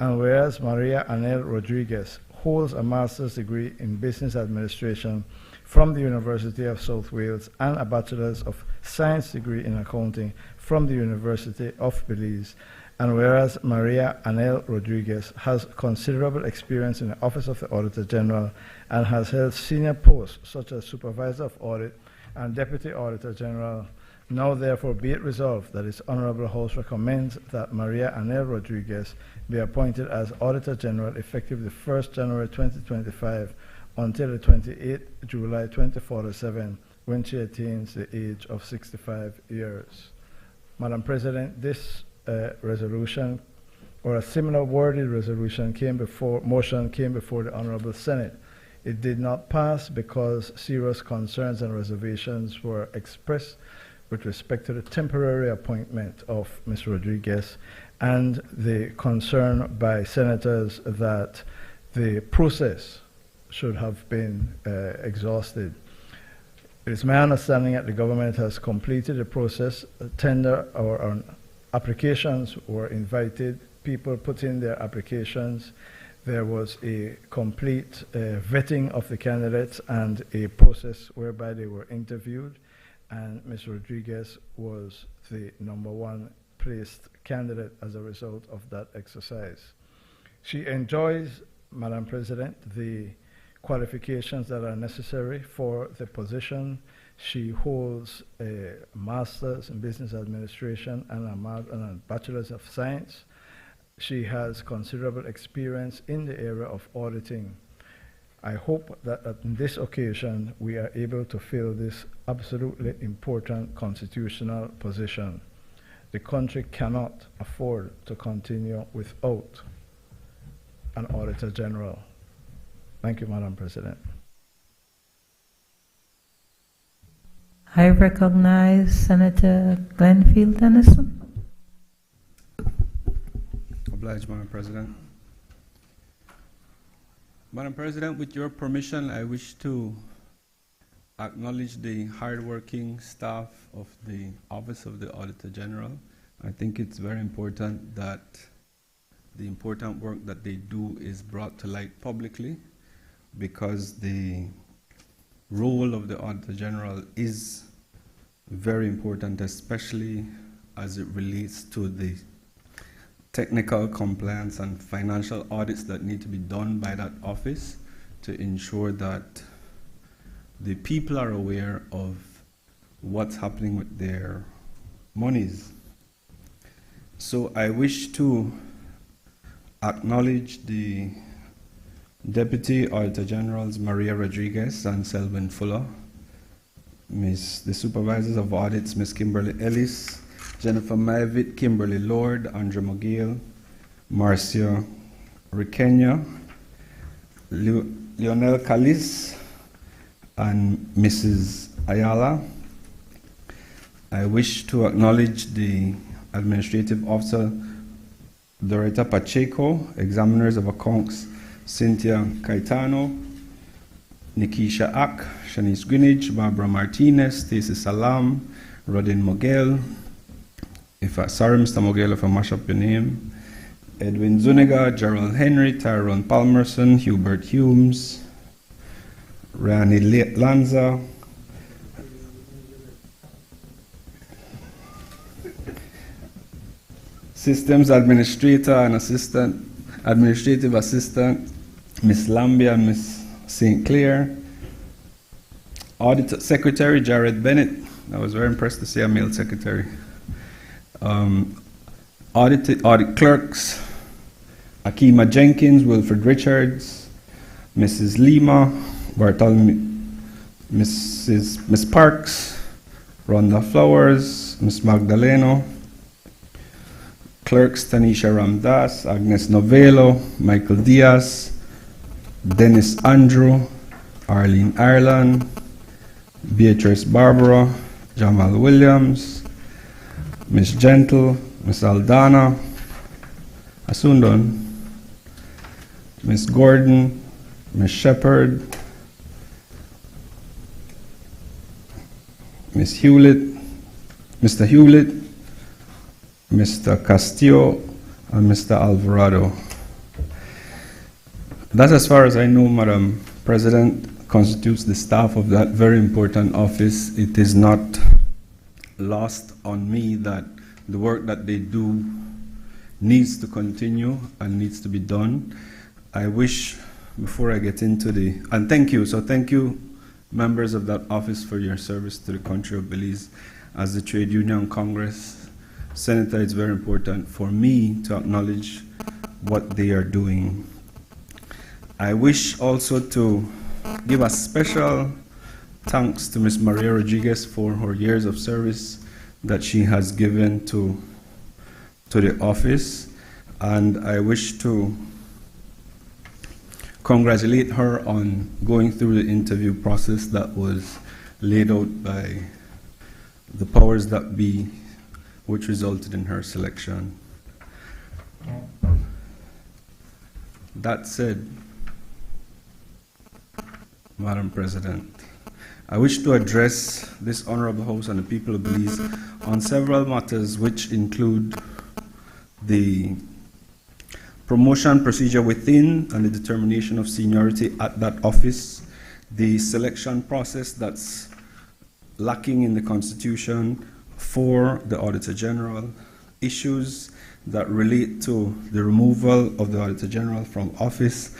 and whereas Maria Anel Rodriguez holds a master's degree in business administration from the University of South Wales and a Bachelor's of Science degree in accounting from the University of Belize, and whereas Maria Anel Rodriguez has considerable experience in the Office of the Auditor General and has held senior posts such as Supervisor of Audit and Deputy Auditor General, Now therefore be it resolved that this Honorable House recommends that Maria Anel Rodriguez be appointed as Auditor General effective the 1st January 2025 until the 28th July 2047, when she attains the age of 65 years. Madam President, this resolution or a similar worded resolution motion came before the Honorable Senate. It did not pass because serious concerns and reservations were expressed with respect to the temporary appointment of Ms. Rodriguez and the concern by senators that the process should have been exhausted. It is my understanding that the government has completed the process. Tender or applications were invited. People put in their applications. There was a complete vetting of the candidates and a process whereby they were interviewed. And Ms. Rodriguez was the #1 placed candidate as a result of that exercise. She enjoys, Madam President, the qualifications that are necessary for the position. She holds a master's in business administration and a bachelor's of science. She has considerable experience in the area of auditing. I hope that on this occasion we are able to fill this absolutely important constitutional position. The country cannot afford to continue without an Auditor General. Thank you, Madam President. I recognize Senator Glenfield Dennison. Obliged, Madam President. Madam President, with your permission, I wish to acknowledge the hardworking staff of the Office of the Auditor General. I think it's very important that the important work that they do is brought to light publicly, because the role of the Auditor General is very important, especially as it relates to the technical compliance and financial audits that need to be done by that office to ensure that the people are aware of what's happening with their monies. So I wish to acknowledge the Deputy Auditor Generals Maria Rodriguez and Selwyn Fuller, the Supervisors of Audits Ms. Kimberly Ellis, Jennifer Maivit, Kimberly Lord, Andrea McGill, Marcia Riquenya, Lionel Callis, and Mrs. Ayala. I wish to acknowledge the Administrative Officer Doretta Pacheco, Examiners of Accounts Cynthia Caetano, Nikisha Ak, Shanice Greenwich, Barbara Martinez, Stacey Salam, Rodin Mogel. Sorry, Mr. Mogel, if I mash up your name. Edwin Zuniga, Gerald Henry, Tyrone Palmerson, Hubert Humes, Rani Lanza, Systems Administrator and Administrative Assistant, Ms. Lambia and Ms. St. Clair. Audit Secretary, Jared Bennett. I was very impressed to see a male secretary. Audit Clerks, Akima Jenkins, Wilfred Richards, Mrs. Lima, Bartholomew, Miss Parks, Rhonda Flowers, Ms. Magdaleno. Clerks, Tanisha Ramdas, Agnes Novello, Michael Diaz, Dennis Andrew, Arlene Ireland, Beatrice Barbara, Jamal Williams, Miss Gentle, Miss Aldana, Asundon, Miss Gordon, Miss Shepherd, Miss Hewlett, Mr. Hewlett, Mr. Castillo, and Mr. Alvarado. That, as far as I know, Madam President, constitutes the staff of that very important office. It is not lost on me that the work that they do needs to continue and needs to be done. I wish, before I get into and thank you, members of that office, for your service to the country of Belize. as the Trade Union Congress Senator, it's very important for me to acknowledge what they are doing. I wish also to give a special thanks to Ms. Maria Rodriguez for her years of service that she has given to the office, and I wish to congratulate her on going through the interview process that was laid out by the powers that be, which resulted in her selection. That said, Madam President, I wish to address this Honorable House and the people of Belize on several matters which include the promotion procedure within and the determination of seniority at that office, the selection process that's lacking in the Constitution for the Auditor General, issues that relate to the removal of the Auditor General from office,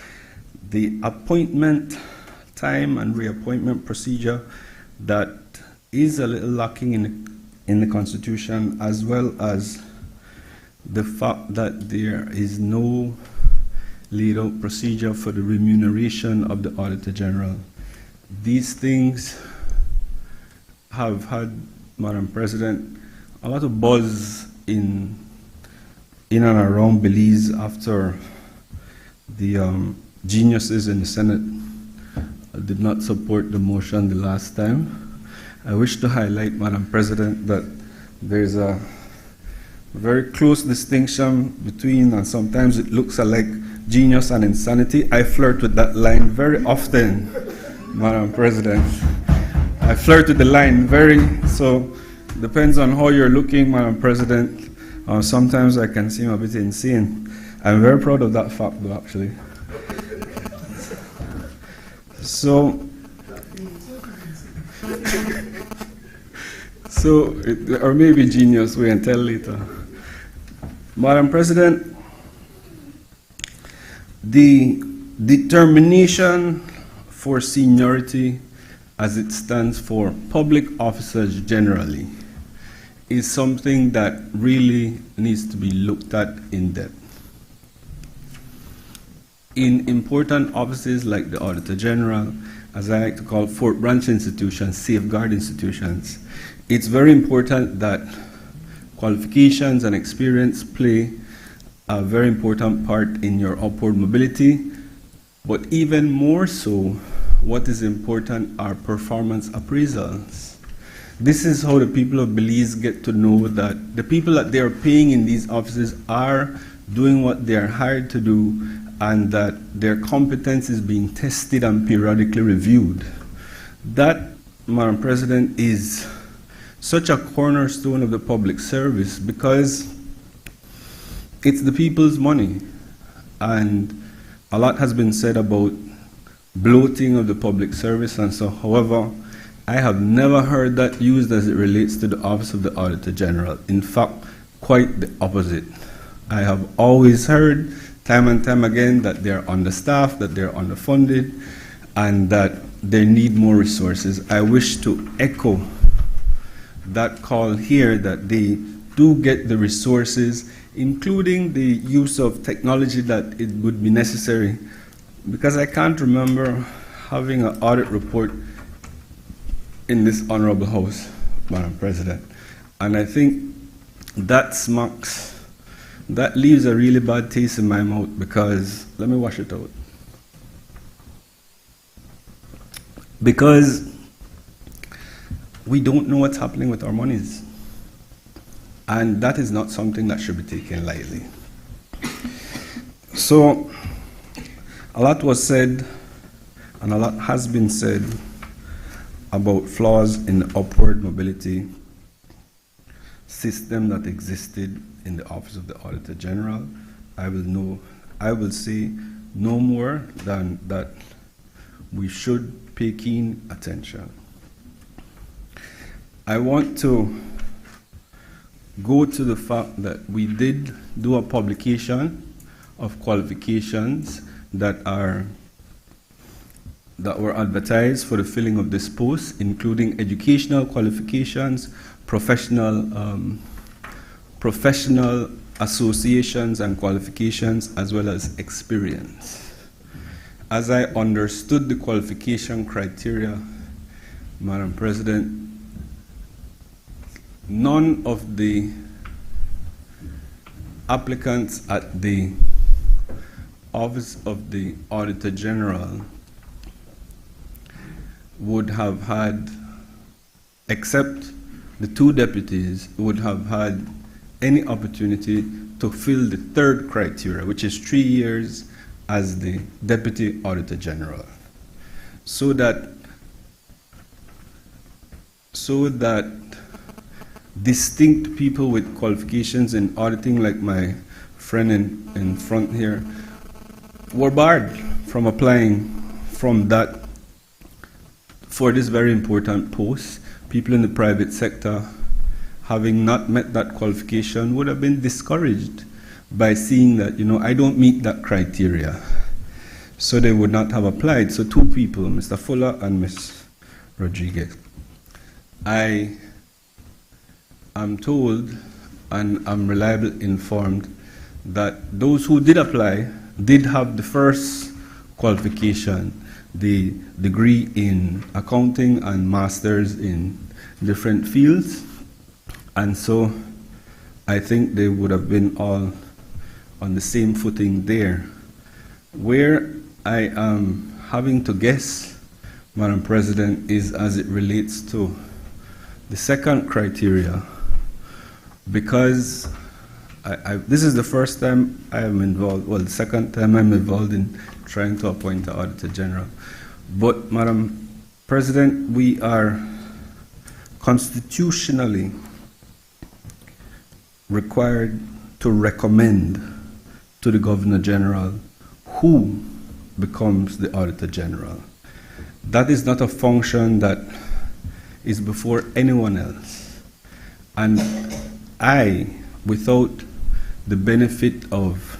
the appointment time and reappointment procedure that is a little lacking in the Constitution, as well as the fact that there is no laid out procedure for the remuneration of the Auditor General. These things have had, Madam President, a lot of buzz in and around Belize after the geniuses in the Senate did not support the motion the last time. I wish to highlight, Madam President, that there's a very close distinction between, and sometimes it looks like, genius and insanity. I flirt with that line very often, Madam President. I flirt with the line so depends on how you're looking, Madam President. Sometimes I can seem a bit insane. I'm very proud of that fact, though, actually. Or maybe genius, we can tell later. Madam President, the determination for seniority as it stands for public officers generally is something that really needs to be looked at in depth. In important offices like the Auditor General, as I like to call Fort Branch institutions, safeguard institutions, it's very important that qualifications and experience play a very important part in your upward mobility, but even more so, what is important are performance appraisals. This is how the people of Belize get to know that the people that they are paying in these offices are doing what they are hired to do, and that their competence is being tested and periodically reviewed. That, Madam President, is such a cornerstone of the public service because it's the people's money. And a lot has been said about bloating of the public service and so. However, I have never heard that used as it relates to the Office of the Auditor General. In fact, quite the opposite. I have always heard time and time again that they're understaffed, that they're underfunded, and that they need more resources. I wish to echo that call here that they do get the resources, including the use of technology that it would be necessary, because I can't remember having an audit report in this honorable house, Madam President. And I think that leaves a really bad taste in my mouth, because, let me wash it out. Because we don't know what's happening with our monies. And that is not something that should be taken lightly. So, a lot was said, and a lot has been said about flaws in the upward mobility system that existed in the Office of the Auditor General. I will say no more than that we should pay keen attention. I want to go to the fact that we did do a publication of qualifications that were advertised for the filling of this post, including educational qualifications, professional associations and qualifications, as well as experience. As I understood the qualification criteria, Madam President, none of the applicants at the Office of the Auditor General would have had, except the two deputies, would have had any opportunity to fill the third criteria, which is 3 years as the Deputy Auditor General. So that distinct people with qualifications in auditing, like my friend in front here, were barred from applying from that for this very important post. People in the private sector, having not met that qualification, would have been discouraged by seeing that, I don't meet that criteria. So they would not have applied. So two people, Mr. Fuller and Ms. Rodriguez. I am told, and I'm reliably informed, that those who did apply did have the first qualification, the degree in accounting and masters in different fields. And so I think they would have been all on the same footing there. Where I am having to guess, Madam President, is as it relates to the second criteria, because this is the first time I am involved, well, the second time I'm involved in trying to appoint the Auditor General. But, Madam President, we are constitutionally required to recommend to the Governor General who becomes the Auditor General. That is not a function that is before anyone else. And I, without the benefit of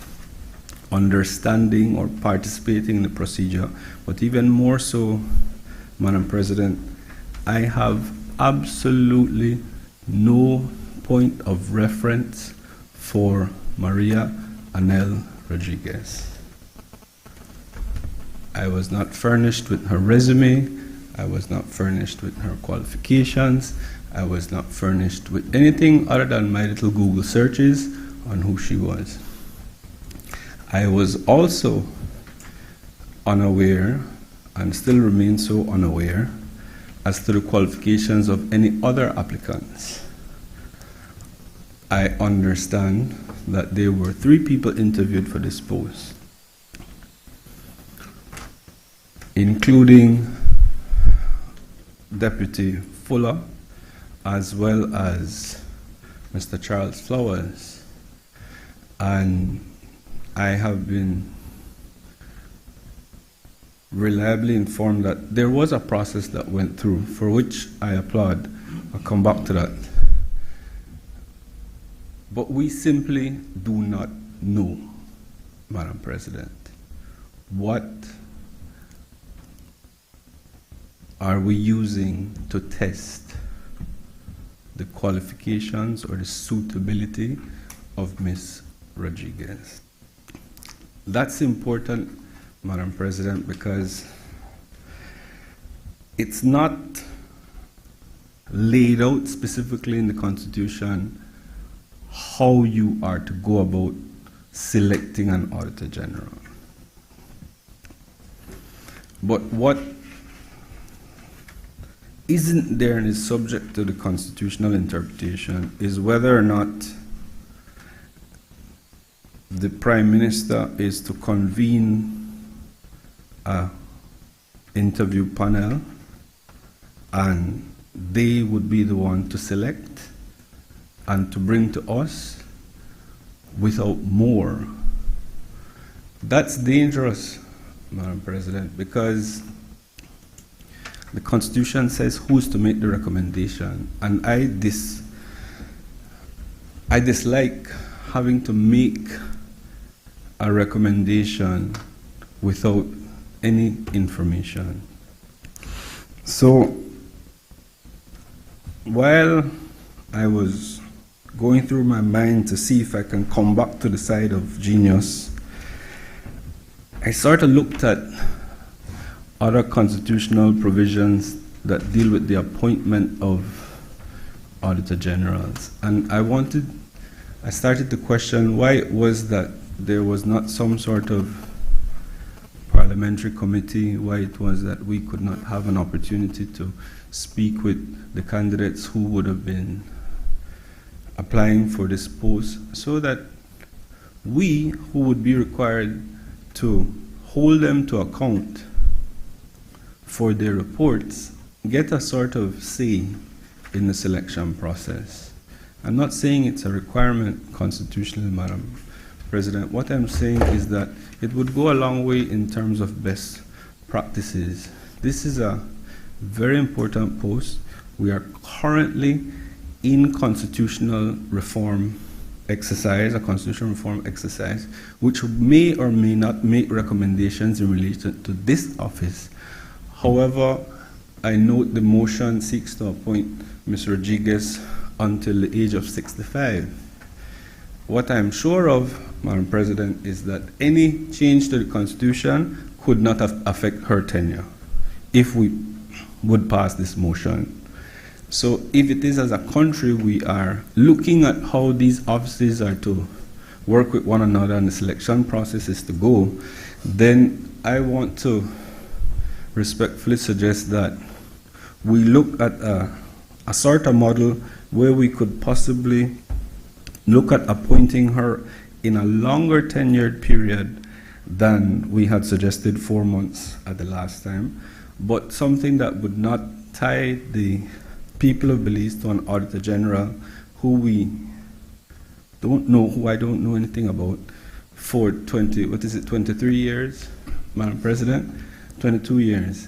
understanding or participating in the procedure, but even more so, Madam President, I have absolutely no point of reference for Maria Anel Rodriguez. I was not furnished with her resume. I was not furnished with her qualifications. I was not furnished with anything other than my little Google searches on who she was. I was also unaware, and still remain so unaware, as to the qualifications of any other applicants. I understand that there were 3 people interviewed for this post, including Deputy Fuller, as well as Mr. Charles Flowers. And I have been reliably informed that there was a process that went through, for which I applaud. I'll come back to that. But we simply do not know, Madam President, what are we using to test the qualifications or the suitability of Ms. Rodriguez. That's important, Madam President, because it's not laid out specifically in the Constitution how you are to go about selecting an Auditor General. But what isn't there and is subject to the constitutional interpretation is whether or not the Prime Minister is to convene an interview panel and they would be the one to select and to bring to us without more. That's dangerous, Madam President, because the Constitution says who's to make the recommendation, and I dislike having to make a recommendation without any information. So, while I was going through my mind to see if I can come back to the side of genius. I sort of looked at other constitutional provisions that deal with the appointment of Auditor Generals. And I started to question why it was that there was not some sort of parliamentary committee, why it was that we could not have an opportunity to speak with the candidates who would have been applying for this post, so that we, who would be required to hold them to account for their reports, get a sort of say in the selection process. I'm not saying it's a requirement constitutionally, Madam President. What I'm saying is that it would go a long way in terms of best practices. This is a very important post. We are currently in constitutional reform exercise, a constitutional reform exercise, which may or may not make recommendations in relation to this office. However, I note the motion seeks to appoint Ms. Rodriguez until the age of 65. What I'm sure of, Madam President, is that any change to the Constitution could not affect her tenure if we would pass this motion. So if it is as a country we are looking at how these offices are to work with one another and the selection process is to go, then I want to respectfully suggest that we look at a sort of model where we could possibly look at appointing her in a longer tenured period than we had suggested, 4 months at the last time, but something that would not tie the people of Belize to an Auditor General who we don't know, who I don't know anything about, for 23 years, Madam President? 22 years.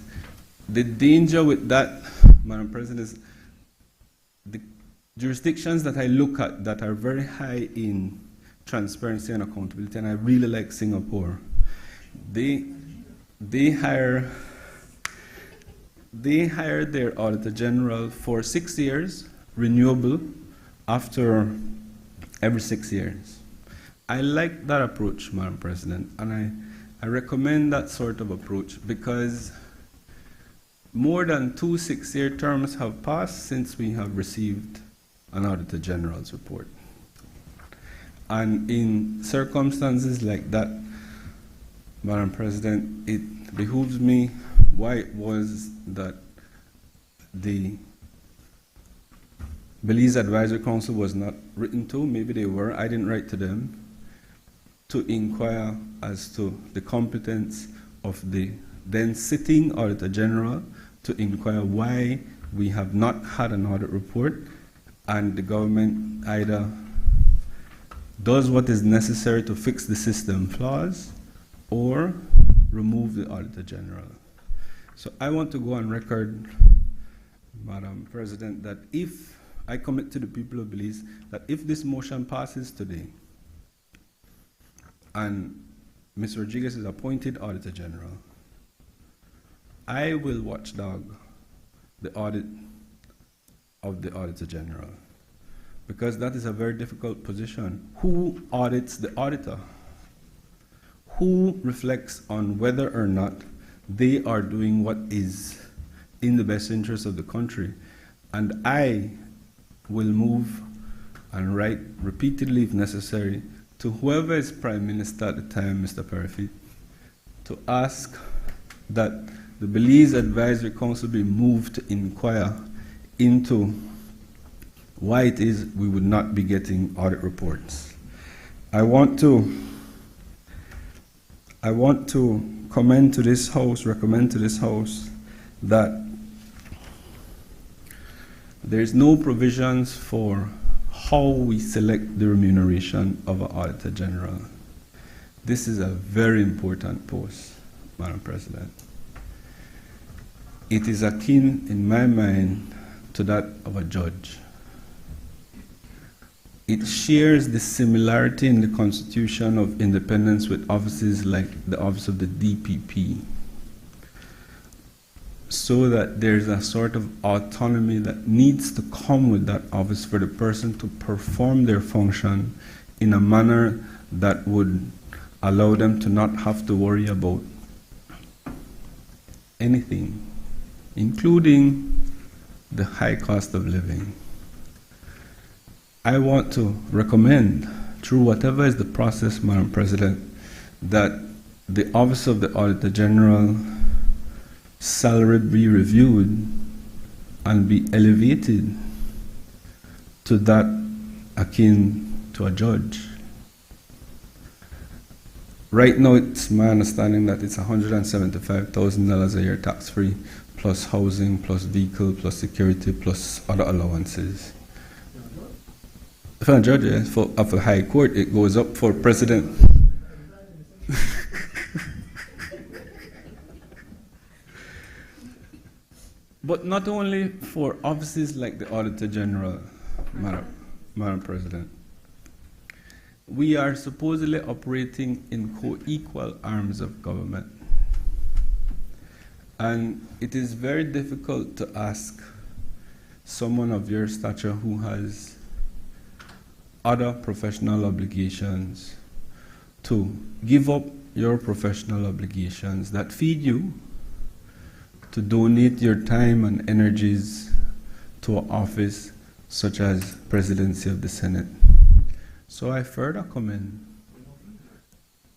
The danger with that, Madam President, is the jurisdictions that I look at that are very high in transparency and accountability, and I really like Singapore. They hire their Auditor General for 6 years, renewable after every 6 years. I like that approach, Madam President, and I recommend that sort of approach because more than 2 6-year terms have passed since we have received an Auditor General's report. And in circumstances like that, Madam President, it behooves me why it was that the Belize Advisory Council was not written to. Maybe they were, I didn't write to them, to inquire as to the competence of the then sitting Auditor General, to inquire why we have not had an audit report, and the government either does what is necessary to fix the system flaws or remove the Auditor General. So I want to go on record, Madam President, that if I commit to the people of Belize that if this motion passes today and Ms. Rodriguez is appointed Auditor General, I will watchdog the audit of the Auditor General, because that is a very difficult position. Who audits the auditor? Who reflects on whether or not they are doing what is in the best interest of the country? And I will move and write repeatedly, if necessary, to whoever is Prime Minister at the time, Mr. Perifit, to ask that the Belize Advisory Council be moved to inquire into why it is we would not be getting audit reports. I want to recommend to this House that there is no provisions for how we select the remuneration of an Auditor General. This is a very important post, Madam President. It is akin, in my mind, to that of a judge. It shares the similarity in the constitution of independence with offices like the office of the DPP. so that there's a sort of autonomy that needs to come with that office for the person to perform their function in a manner that would allow them to not have to worry about anything, including the high cost of living. I want to recommend, through whatever is the process, Madam President, that the Office of the Auditor General salary be reviewed and be elevated to that akin to a judge. Right now, it's my understanding that it's $175,000 a year tax-free, plus housing, plus vehicle, plus security, plus other allowances. For a judge, yeah, for a high court, it goes up for president. But not only for offices like the Auditor General, Madam President. We are supposedly operating in co-equal arms of government. And it is very difficult to ask someone of your stature who has other professional obligations to give up your professional obligations that feed you, to donate your time and energies to an office such as Presidency of the Senate. So I further commend,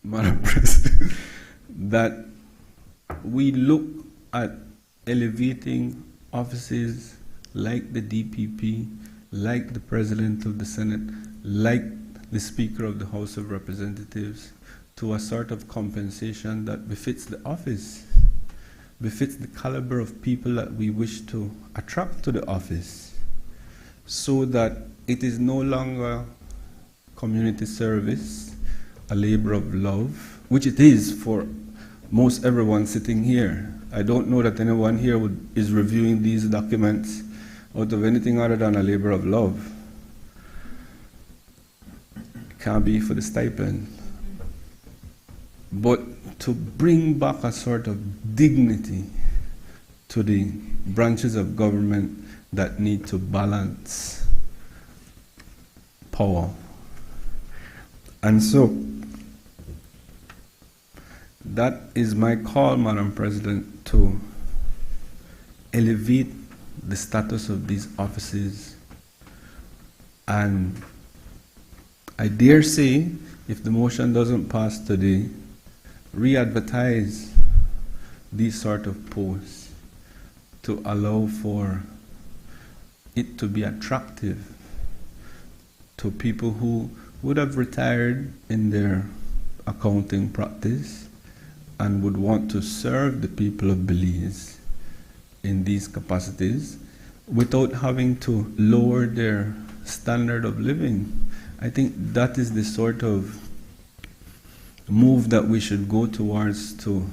Madam President, that we look at elevating offices like the DPP, like the President of the Senate, like the Speaker of the House of Representatives, to a sort of compensation that befits the office, befits the caliber of people that we wish to attract to the office, so that it is no longer community service, a labor of love, which it is for most everyone sitting here. I don't know that anyone here is reviewing these documents out of anything other than a labor of love. It can't be for the stipend. But to bring back a sort of dignity to the branches of government that need to balance power. And so, that is my call, Madam President, to elevate the status of these offices. And I dare say, if the motion doesn't pass today, re-advertise these sort of posts to allow for it to be attractive to people who would have retired in their accounting practice and would want to serve the people of Belize in these capacities without having to lower their standard of living. I think that is the sort of move that we should go towards to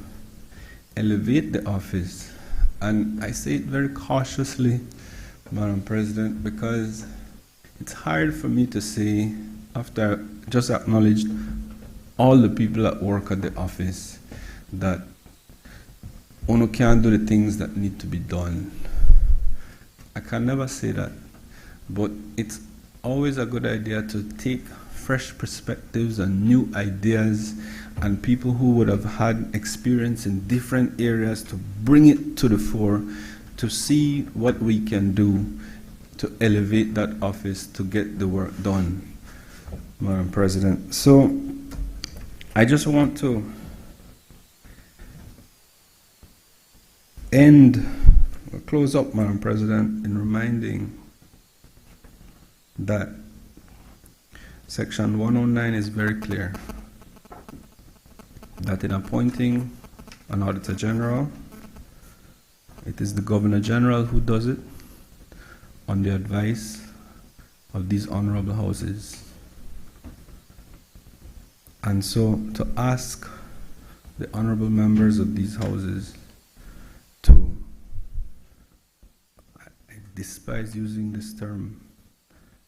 elevate the office. And I say it very cautiously, Madam President, because it's hard for me to say, after I just acknowledged all the people that work at the office, that one can't do the things that need to be done. I can never say that, but it's always a good idea to take fresh perspectives and new ideas and people who would have had experience in different areas to bring it to the fore to see what we can do to elevate that office to get the work done, Madam President. So I just want to close up, Madam President, in reminding that Section 109 is very clear, that in appointing an Auditor General, it is the Governor General who does it on the advice of these honorable houses. And so to ask the honorable members of these houses to, I despise using this term,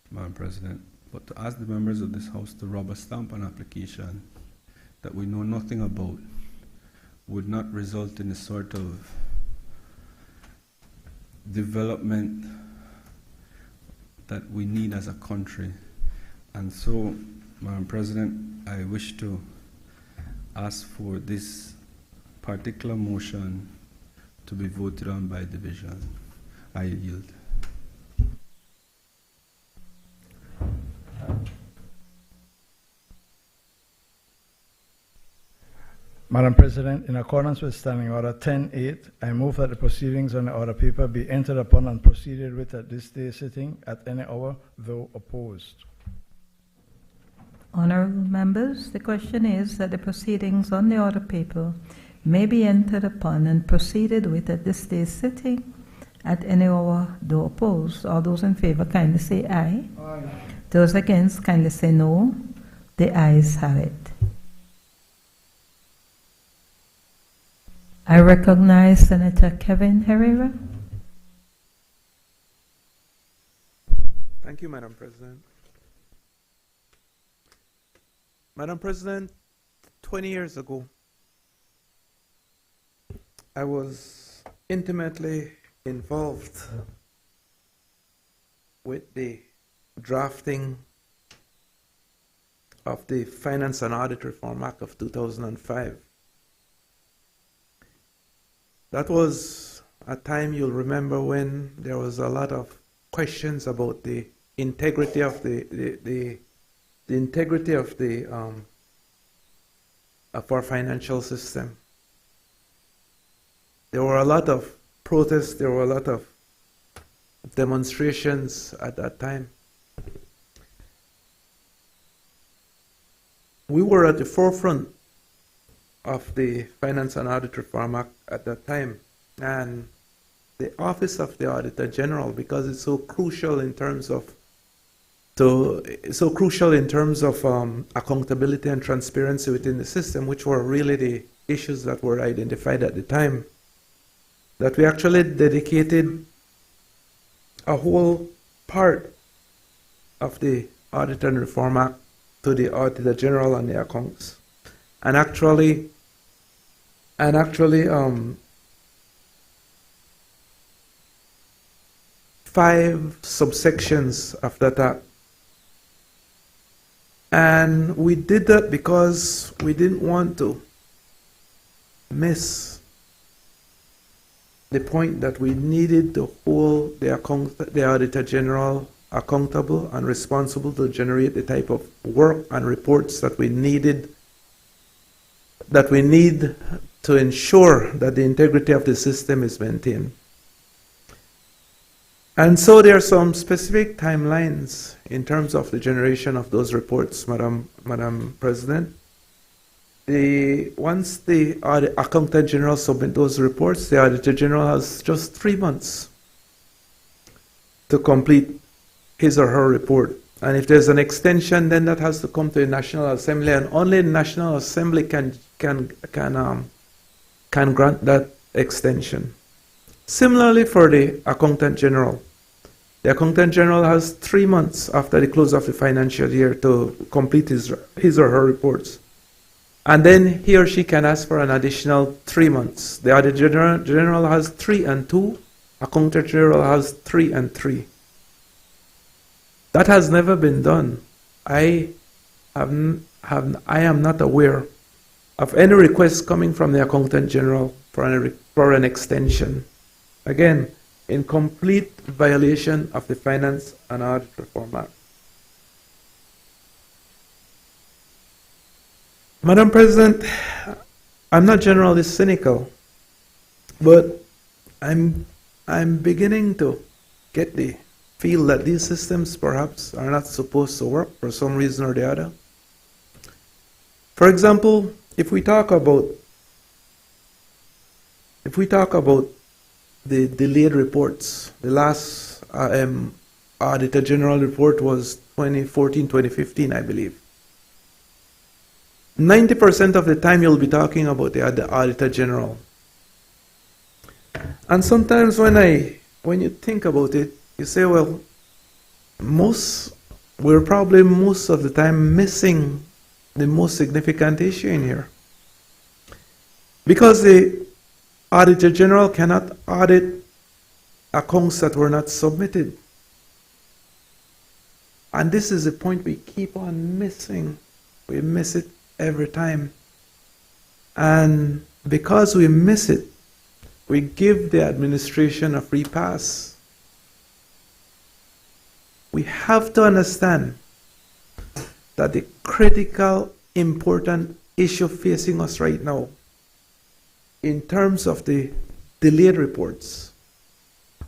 Madam President, but to ask the members of this House to rubber stamp an application that we know nothing about would not result in a sort of development that we need as a country. And so, Madam President, I wish to ask for this particular motion to be voted on by division. I yield. Madam President, in accordance with Standing Order 10.8, I move that the proceedings on the order paper be entered upon and proceeded with at this day's sitting at any hour, though opposed. Honorable members, the question is that the proceedings on the order paper may be entered upon and proceeded with at this day's sitting at any hour, though opposed. All those in favor kindly say aye. Aye. Those against kindly say no. The ayes have it. I recognize Senator Kevin Herrera. Thank you, Madam President. Madam President, 20 years ago, I was intimately involved with the drafting of the Finance and Audit Reform Act of 2005. That was a time, you'll remember, when there was a lot of questions about the integrity of the integrity of our financial system. There were a lot of protests, there were a lot of demonstrations at that time. We were at the forefront of the Finance and Audit Reform Act at that time, and the Office of the Auditor General, because it's so crucial in terms of accountability and transparency within the system, which were really the issues that were identified at the time, that we actually dedicated a whole part of the Audit and Reform Act to the Auditor General and the accounts. And actually, 5 subsections of that act. And we did that because we didn't want to miss the point that we needed to hold the Auditor General accountable and responsible to generate the type of work and reports that we need to ensure that the integrity of the system is maintained. And so there are some specific timelines in terms of the generation of those reports, Madam President. Once the Accountant General submits those reports, the Auditor General has just 3 months to complete his or her report. And if there's an extension, then that has to come to the National Assembly, and only the National Assembly can grant that extension. Similarly for the Accountant General. The Accountant General has 3 months after the close of the financial year to complete his or her reports. And then he or she can ask for an additional 3 months. The Auditor General has 3 and 2. Accountant General has 3 and 3. That has never been done. I am not aware of any request coming from the Accountant General for an extension. Again, in complete violation of the Finance and Audit Reform Act. Madam President, I'm not generally cynical, but I'm beginning to get the feel that these systems perhaps are not supposed to work for some reason or the other. For example, if we talk about the delayed reports, the last Auditor General report was 2014-2015, I believe. 90% of the time you'll be talking about the Auditor General. And sometimes when you think about it, you say, well, we're probably most of the time missing the most significant issue in here. Because the Auditor General cannot audit accounts that were not submitted. And this is the point we keep on missing. We miss it every time. And because we miss it, we give the administration a free pass. We have to understand that the critical, important issue facing us right now, in terms of the delayed reports,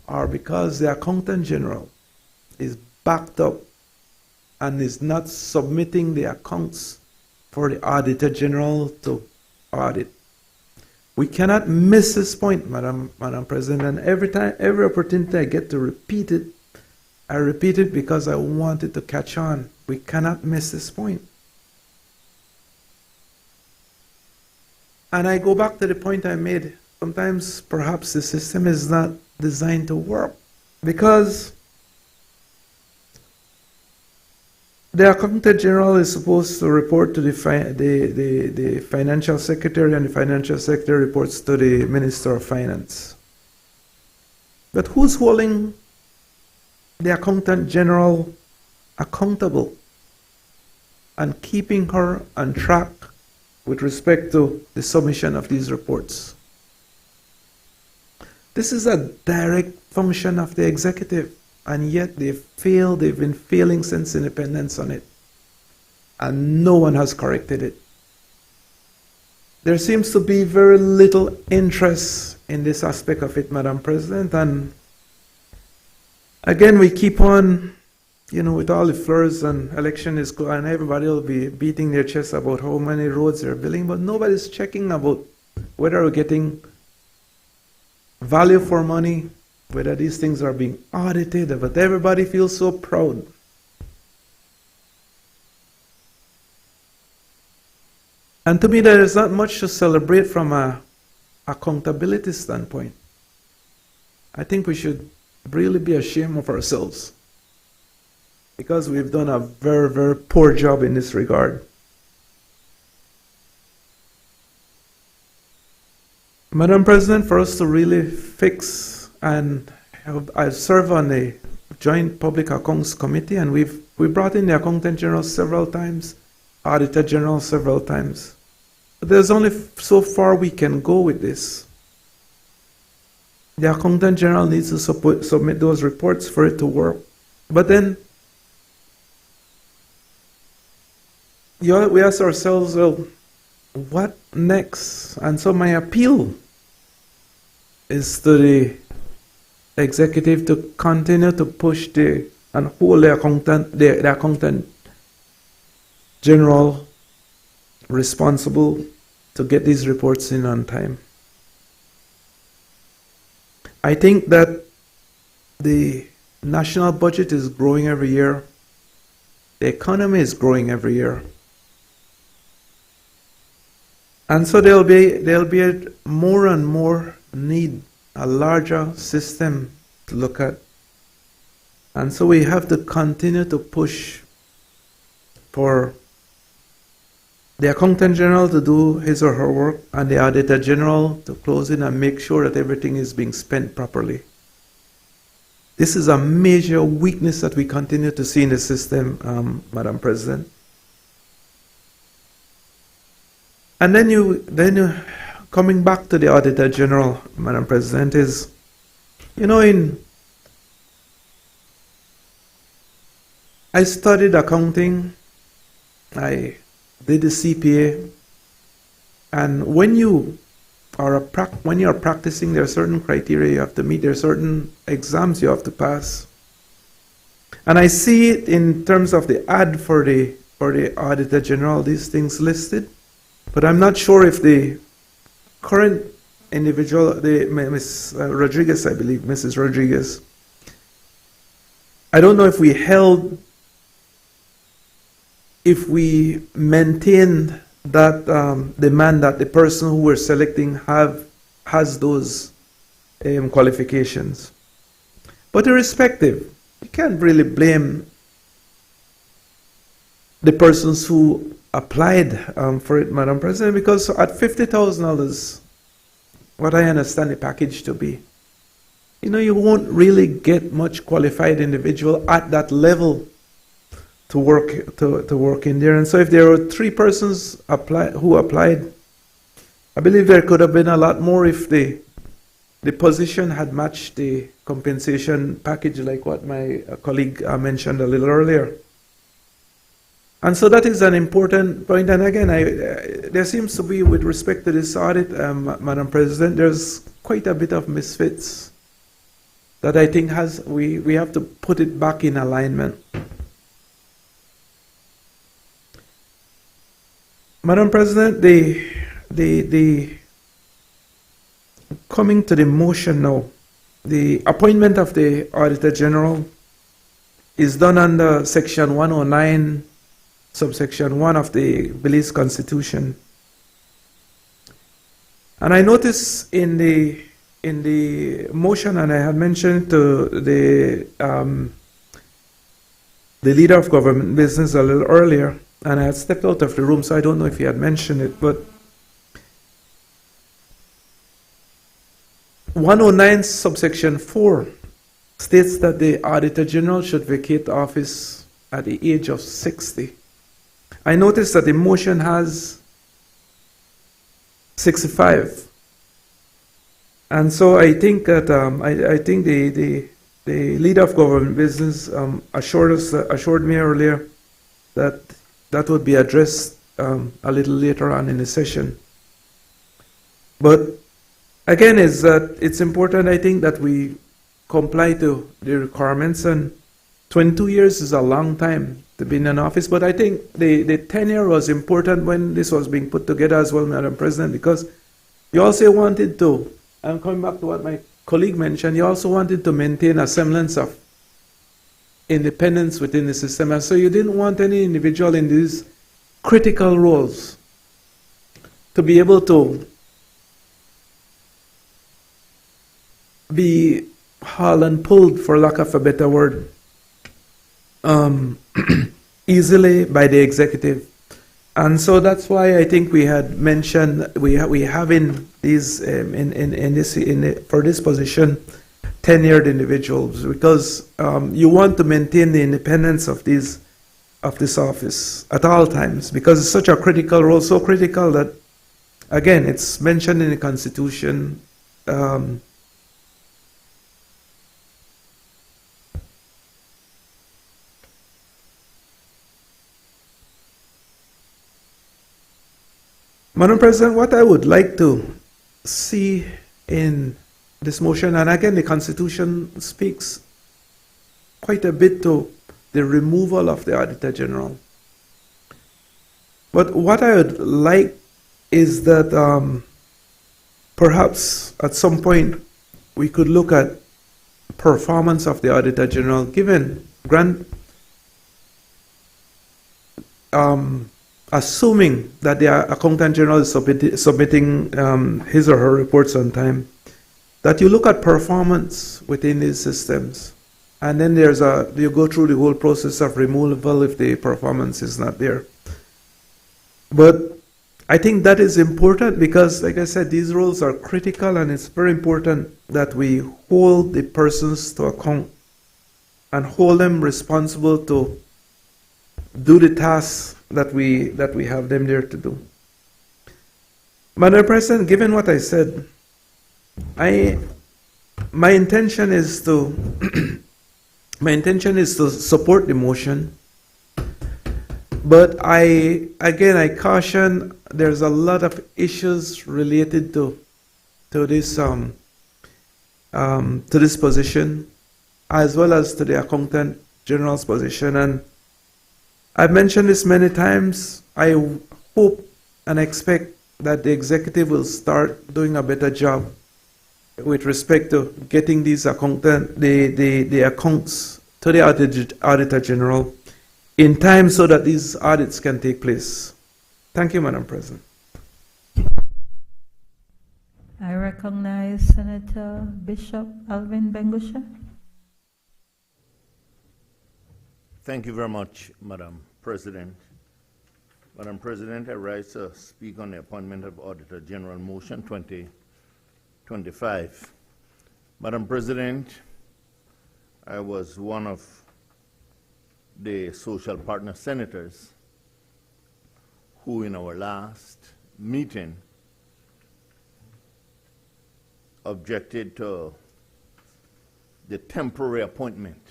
are because the Accountant General is backed up and is not submitting the accounts for the Auditor General to audit. We cannot miss this point, Madam President, and every opportunity I get to repeat it, I repeat it because I want it to catch on. We cannot miss this point. And I go back to the point I made. Sometimes perhaps the system is not designed to work because the Accountant General is supposed to report to the Financial Secretary, and the Financial Secretary reports to the Minister of Finance. But who's holding the Accountant General accountable and keeping her on track with respect to the submission of these reports? This is a direct function of the executive, and yet they've been failing since independence on it. And no one has corrected it. There seems to be very little interest in this aspect of it, Madam President, and again, we keep on, with all the flurs and election is going, and everybody will be beating their chest about how many roads they're building, but nobody's checking about whether we're getting value for money, whether these things are being audited, but everybody feels so proud. And to me, there is not much to celebrate from an accountability standpoint. I think we should really be ashamed of ourselves because we've done a very, very poor job in this regard. Madam President, for us to really fix, and I serve on the Joint Public Accounts Committee, and we brought in the Accountant General several times, Auditor General several times. But there's only so far we can go with this. The Accountant General needs to submit those reports for it to work. But then, we ask ourselves, well, what next? And so my appeal is to the executive to continue to push and hold the Accountant General responsible to get these reports in on time. I think that the national budget is growing every year. The economy is growing every year. And so there'll be a more and more need, a larger system to look at. And so we have to continue to push for the Accountant General to do his or her work and the Auditor General to close in and make sure that everything is being spent properly. This is a major weakness that we continue to see in the system, Madam President. And then coming back to the Auditor General, Madam President, is, I studied accounting, I did the CPA, and when you are practicing, there are certain criteria you have to meet, there are certain exams you have to pass. And I see it in terms of the ad for the Auditor General, these things listed, but I'm not sure if the current individual, Ms. Rodriguez, I believe, Mrs. Rodriguez, I don't know if we maintained that demand that the person who we're selecting has those qualifications. But irrespective, you can't really blame the persons who applied for it, Madam President, because at $50,000, what I understand the package to be, you won't really get much qualified individual at that level to work in there. And so if there were 3 persons who applied, I believe there could have been a lot more if the position had matched the compensation package, like what my colleague mentioned a little earlier. And so that is an important point. And again, there seems to be, with respect to this audit, Madam President, there's quite a bit of misfits that I think we have to put it back in alignment. Madam President, the coming to the motion now, the appointment of the Auditor General is done under Section 109, subsection 1 of the Belize Constitution. And I notice in the motion, and I had mentioned to the leader of government business a little earlier, and I had stepped out of the room, so I don't know if he had mentioned it, but 109 subsection 4 states that the Auditor General should vacate office at the age of 60. I noticed that the motion has 65. And so I think that I think the leader of government business assured me earlier that that would be addressed a little later on in the session. But again, it's important, I think, that we comply to the requirements, and 22 years is a long time to be in an office, but I think the tenure was important when this was being put together as well, Madam President, because you also wanted to, I'm coming back to what my colleague mentioned, you also wanted to maintain a semblance of independence within the system, and so you didn't want any individual in these critical roles to be able to be hauled and pulled, for lack of a better word, easily by the executive. And so that's why I think we had mentioned we have in these for this position tenured individuals, because you want to maintain the independence of this office at all times, because it's such a critical role, so critical that, again, it's mentioned in the Constitution. Madam President, what I would like to see in this motion, and again, the Constitution speaks quite a bit to the removal of the Auditor General. But what I would like is that perhaps at some point we could look at performance of the Auditor General, assuming that the Accountant General is submitting his or her reports on time, that you look at performance within these systems, and then you go through the whole process of removal if the performance is not there. But I think that is important because, like I said, these roles are critical, and it's very important that we hold the persons to account and hold them responsible to do the tasks that we have them there to do. Madam President, given what I said, my intention is to support the motion, but I caution there's a lot of issues related to this position, as well as to the Accountant General's position. And I've mentioned this many times. I hope and expect that the executive will start doing a better job with respect to getting these the accounts to the Auditor General in time so that these audits can take place. Thank you, Madam President. I recognize Senator Bishop Alvin Bengusha. Thank you very much, Madam President. Madam President, I rise to speak on the appointment of Auditor General Motion 2025. Madam President, I was one of the social partner senators who in our last meeting objected to the temporary appointment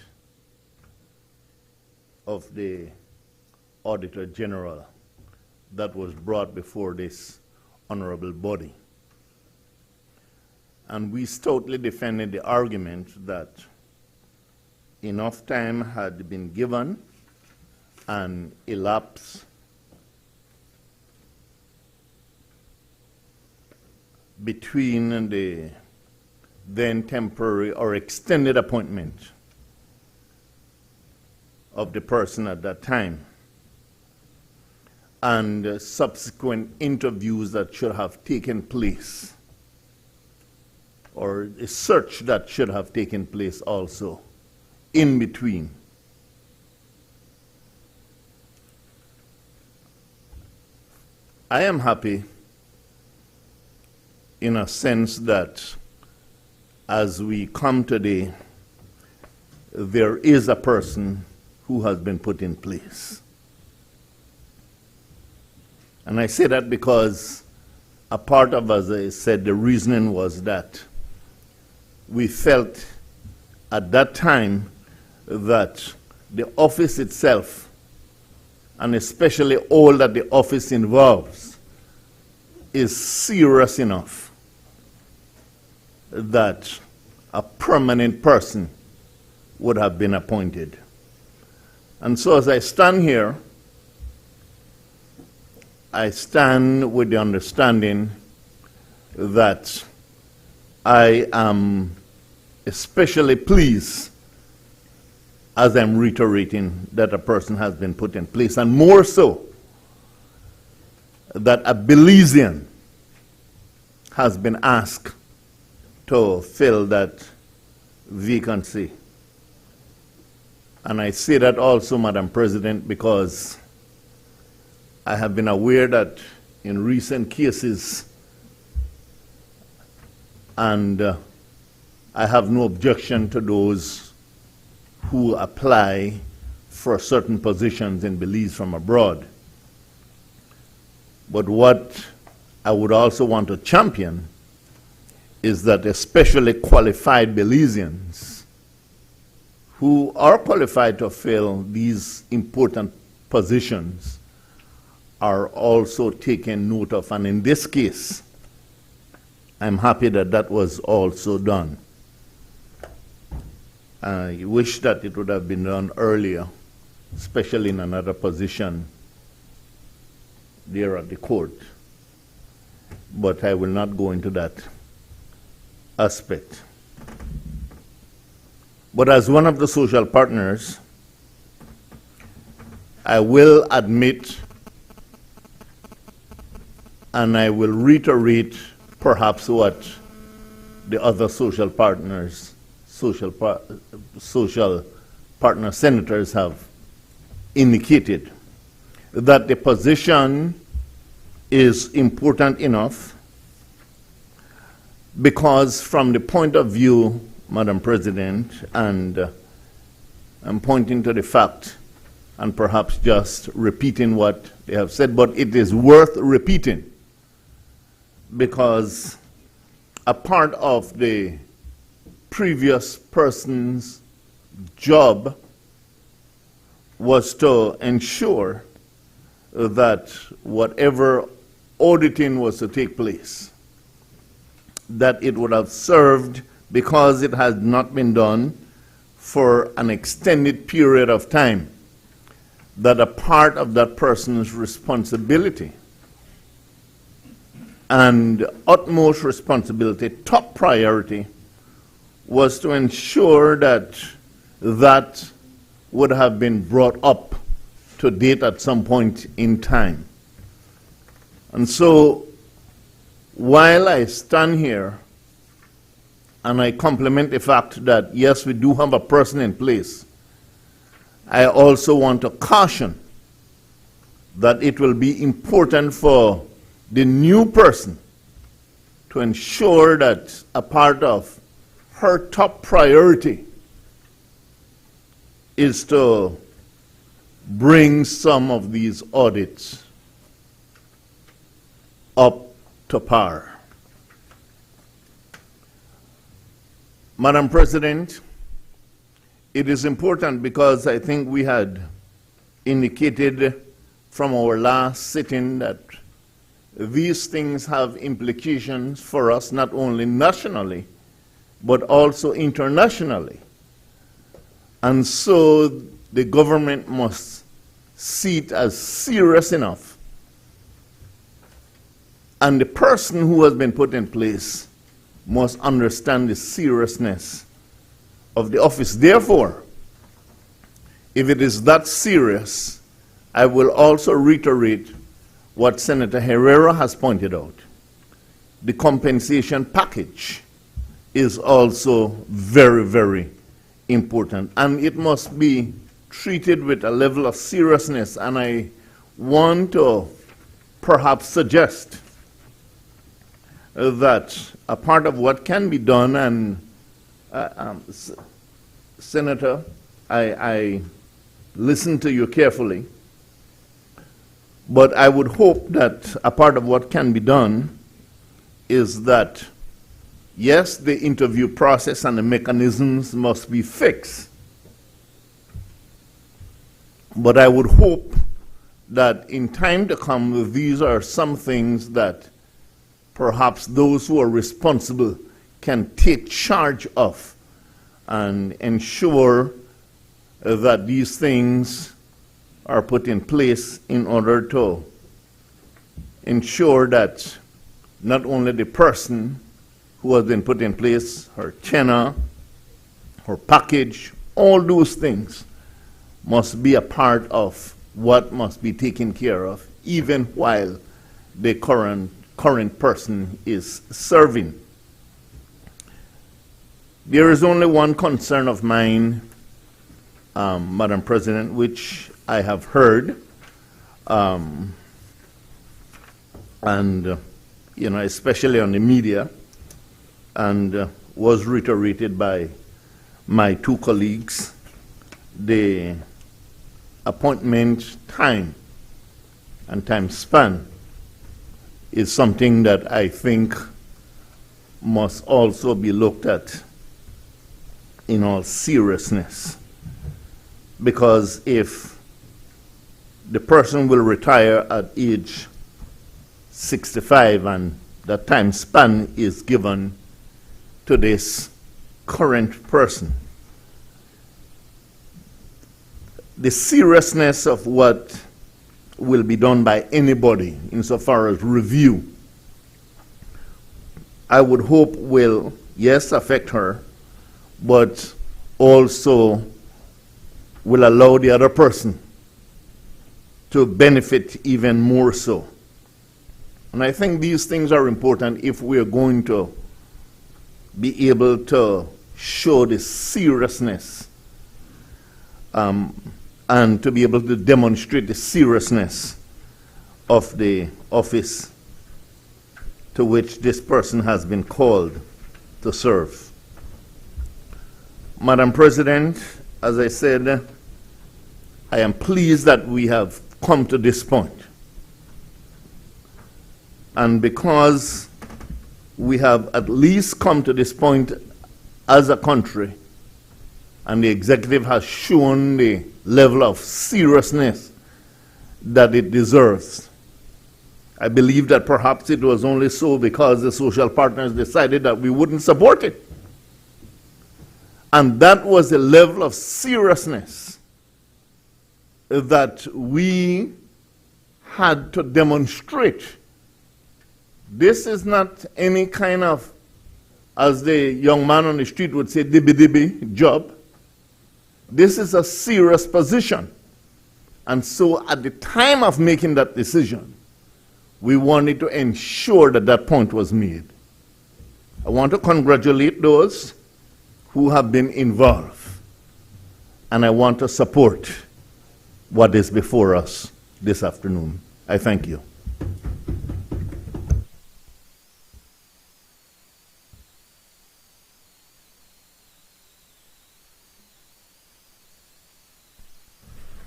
of the Auditor General that was brought before this honorable body. And we stoutly defended the argument that enough time had been given and elapsed between the then temporary or extended appointment of the person at that time and subsequent interviews that should have taken place, or a search that should have taken place also in between. I am happy in a sense that as we come today, there is a person who has been put in place. And I say that because a part of, as I said, the reasoning was that we felt at that time that the office itself, and especially all that the office involves, is serious enough that a permanent person would have been appointed. And so as I stand here, I stand with the understanding that I am especially pleased as I'm reiterating that a person has been put in place, and more so that a Belizean has been asked to fill that vacancy. And I say that also, Madam President, because I have been aware that in recent cases, and I have no objection to those who apply for certain positions in Belize from abroad. But what I would also want to champion is that especially qualified Belizeans who are qualified to fill these important positions are also taken note of. And in this case, I'm happy that that was also done. I wish that it would have been done earlier, especially in another position there at the court. But I will not go into that aspect. But as one of the social partners, I will admit and I will reiterate perhaps what the other social partners, social partner senators have indicated, that the position is important enough because from the point of view, Madam President, and I'm pointing to the fact and perhaps just repeating what they have said, but it is worth repeating because a part of the previous person's job was to ensure that whatever auditing was to take place, that it would have served, because it had not been done for an extended period of time, that a part of that person's responsibility and utmost responsibility, top priority, was to ensure that that would have been brought up to date at some point in time. And so, while I stand here and I compliment the fact that, yes, we do have a person in place, I also want to caution that it will be important for the new person to ensure that a part of her top priority is to bring some of these audits up to par. Madam President, it is important because I think we had indicated from our last sitting that these things have implications for us not only nationally, but also internationally. And so the government must see it as serious enough. And the person who has been put in place must understand the seriousness of the office. Therefore, if it is that serious, I will also reiterate what Senator Herrera has pointed out. The compensation package is also very, very important, and it must be treated with a level of seriousness. And I want to perhaps suggest that a part of what can be done, and Senator, I listened to you carefully, but I would hope that a part of what can be done is that, yes, the interview process and the mechanisms must be fixed, but I would hope that in time to come, these are some things that perhaps those who are responsible can take charge of and ensure that these things are put in place in order to ensure that not only the person who has been put in place, her tenure, her package, all those things must be a part of what must be taken care of, even while the current person is serving. There is only one concern of mine, Madam President, which I have heard, and especially on the media, and was reiterated by my two colleagues. The appointment time and time span is something that I think must also be looked at in all seriousness. Because if the person will retire at age 65 and the time span is given to this current person, the seriousness of what will be done by anybody insofar as review, I would hope will, yes, affect her, but also will allow the other person to benefit even more so. And I think these things are important if we're going to be able to show the seriousness and to be able to demonstrate the seriousness of the office to which this person has been called to serve. Madam President, as I said, I am pleased that we have come to this point. And because we have at least come to this point as a country, and the executive has shown the level of seriousness that it deserves, I believe that perhaps it was only so because the social partners decided that we wouldn't support it. And that was the level of seriousness that we had to demonstrate. This is not any kind of, as the young man on the street would say, dibby-dibby job. This is a serious position. And so at the time of making that decision, we wanted to ensure that that point was made. I want to congratulate those who have been involved, and I want to support what is before us this afternoon. I thank you.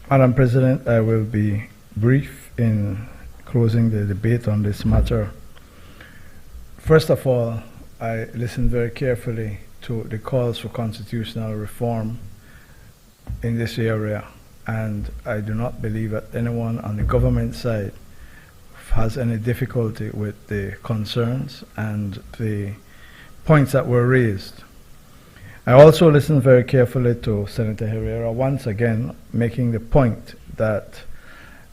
Madam President, I will be brief in closing the debate on this matter. First of all, I listened very carefully to the calls for constitutional reform in this area, and I do not believe that anyone on the government side has any difficulty with the concerns and the points that were raised. I also listened very carefully to Senator Herrera, once again making the point that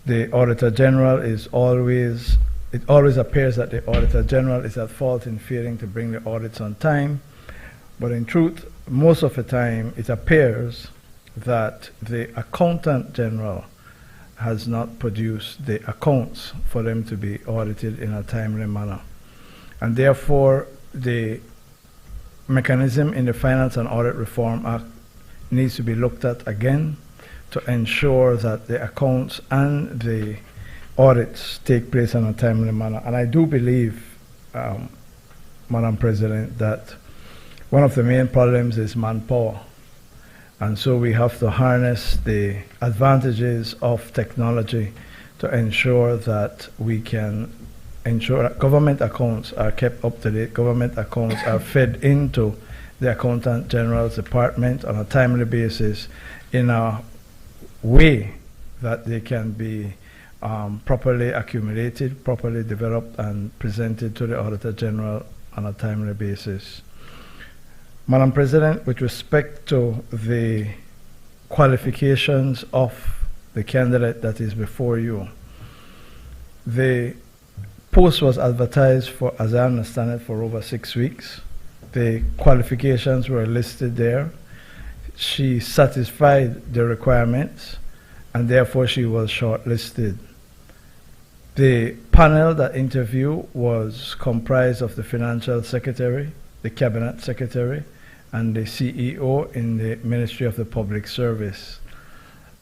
the Auditor General is always, it always appears that the Auditor General is at fault in failing to bring the audits on time, but in truth, most of the time it appears that the Accountant General has not produced the accounts for them to be audited in a timely manner. And therefore, the mechanism in the Finance and Audit Reform Act needs to be looked at again to ensure that the accounts and the audits take place in a timely manner. And I do believe, Madam President, that one of the main problems is manpower. And so we have to harness the advantages of technology to ensure that we can ensure that government accounts are kept up to date, government accounts are fed into the Accountant General's department on a timely basis in a way that they can be properly accumulated, properly developed, and presented to the Auditor General on a timely basis. Madam President, with respect to the qualifications of the candidate that is before you, the post was advertised for, as I understand it, for over 6 weeks. The qualifications were listed there. She satisfied the requirements, and therefore she was shortlisted. The panel that interviewed was comprised of the Financial Secretary, the Cabinet Secretary, and the CEO in the Ministry of the Public Service.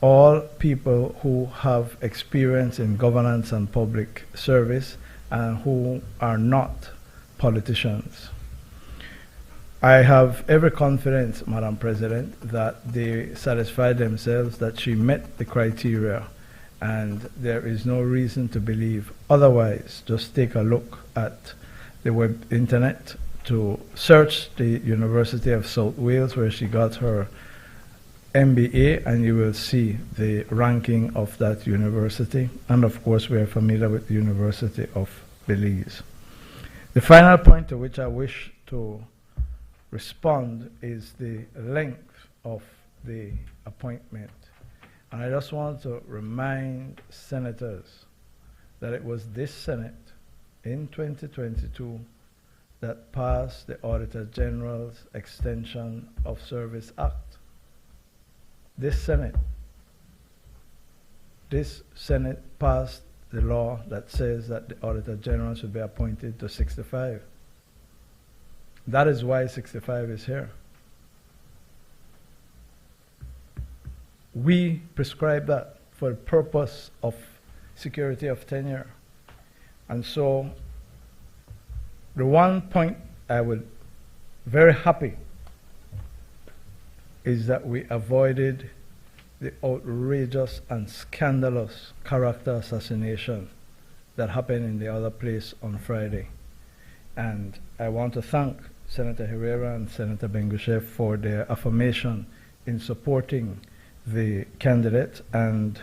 All people who have experience in governance and public service and who are not politicians. I have every confidence, Madam President, that they satisfied themselves that she met the criteria, and there is no reason to believe otherwise. Just take a look at the internet to search the University of South Wales, where she got her MBA, and you will see the ranking of that university. And of course, we are familiar with the University of Belize. The final point to which I wish to respond is the length of the appointment. And I just want to remind senators that it was this Senate in 2022 that passed the Auditor General's Extension of Service Act. This Senate passed the law that says that the Auditor General should be appointed to 65. That is why 65 is here. We prescribe that for the purpose of security of tenure. And so the one point I would very happy is that we avoided the outrageous and scandalous character assassination that happened in the other place on Friday. And I want to thank Senator Herrera and Senator Benguche for their affirmation in supporting the candidate. And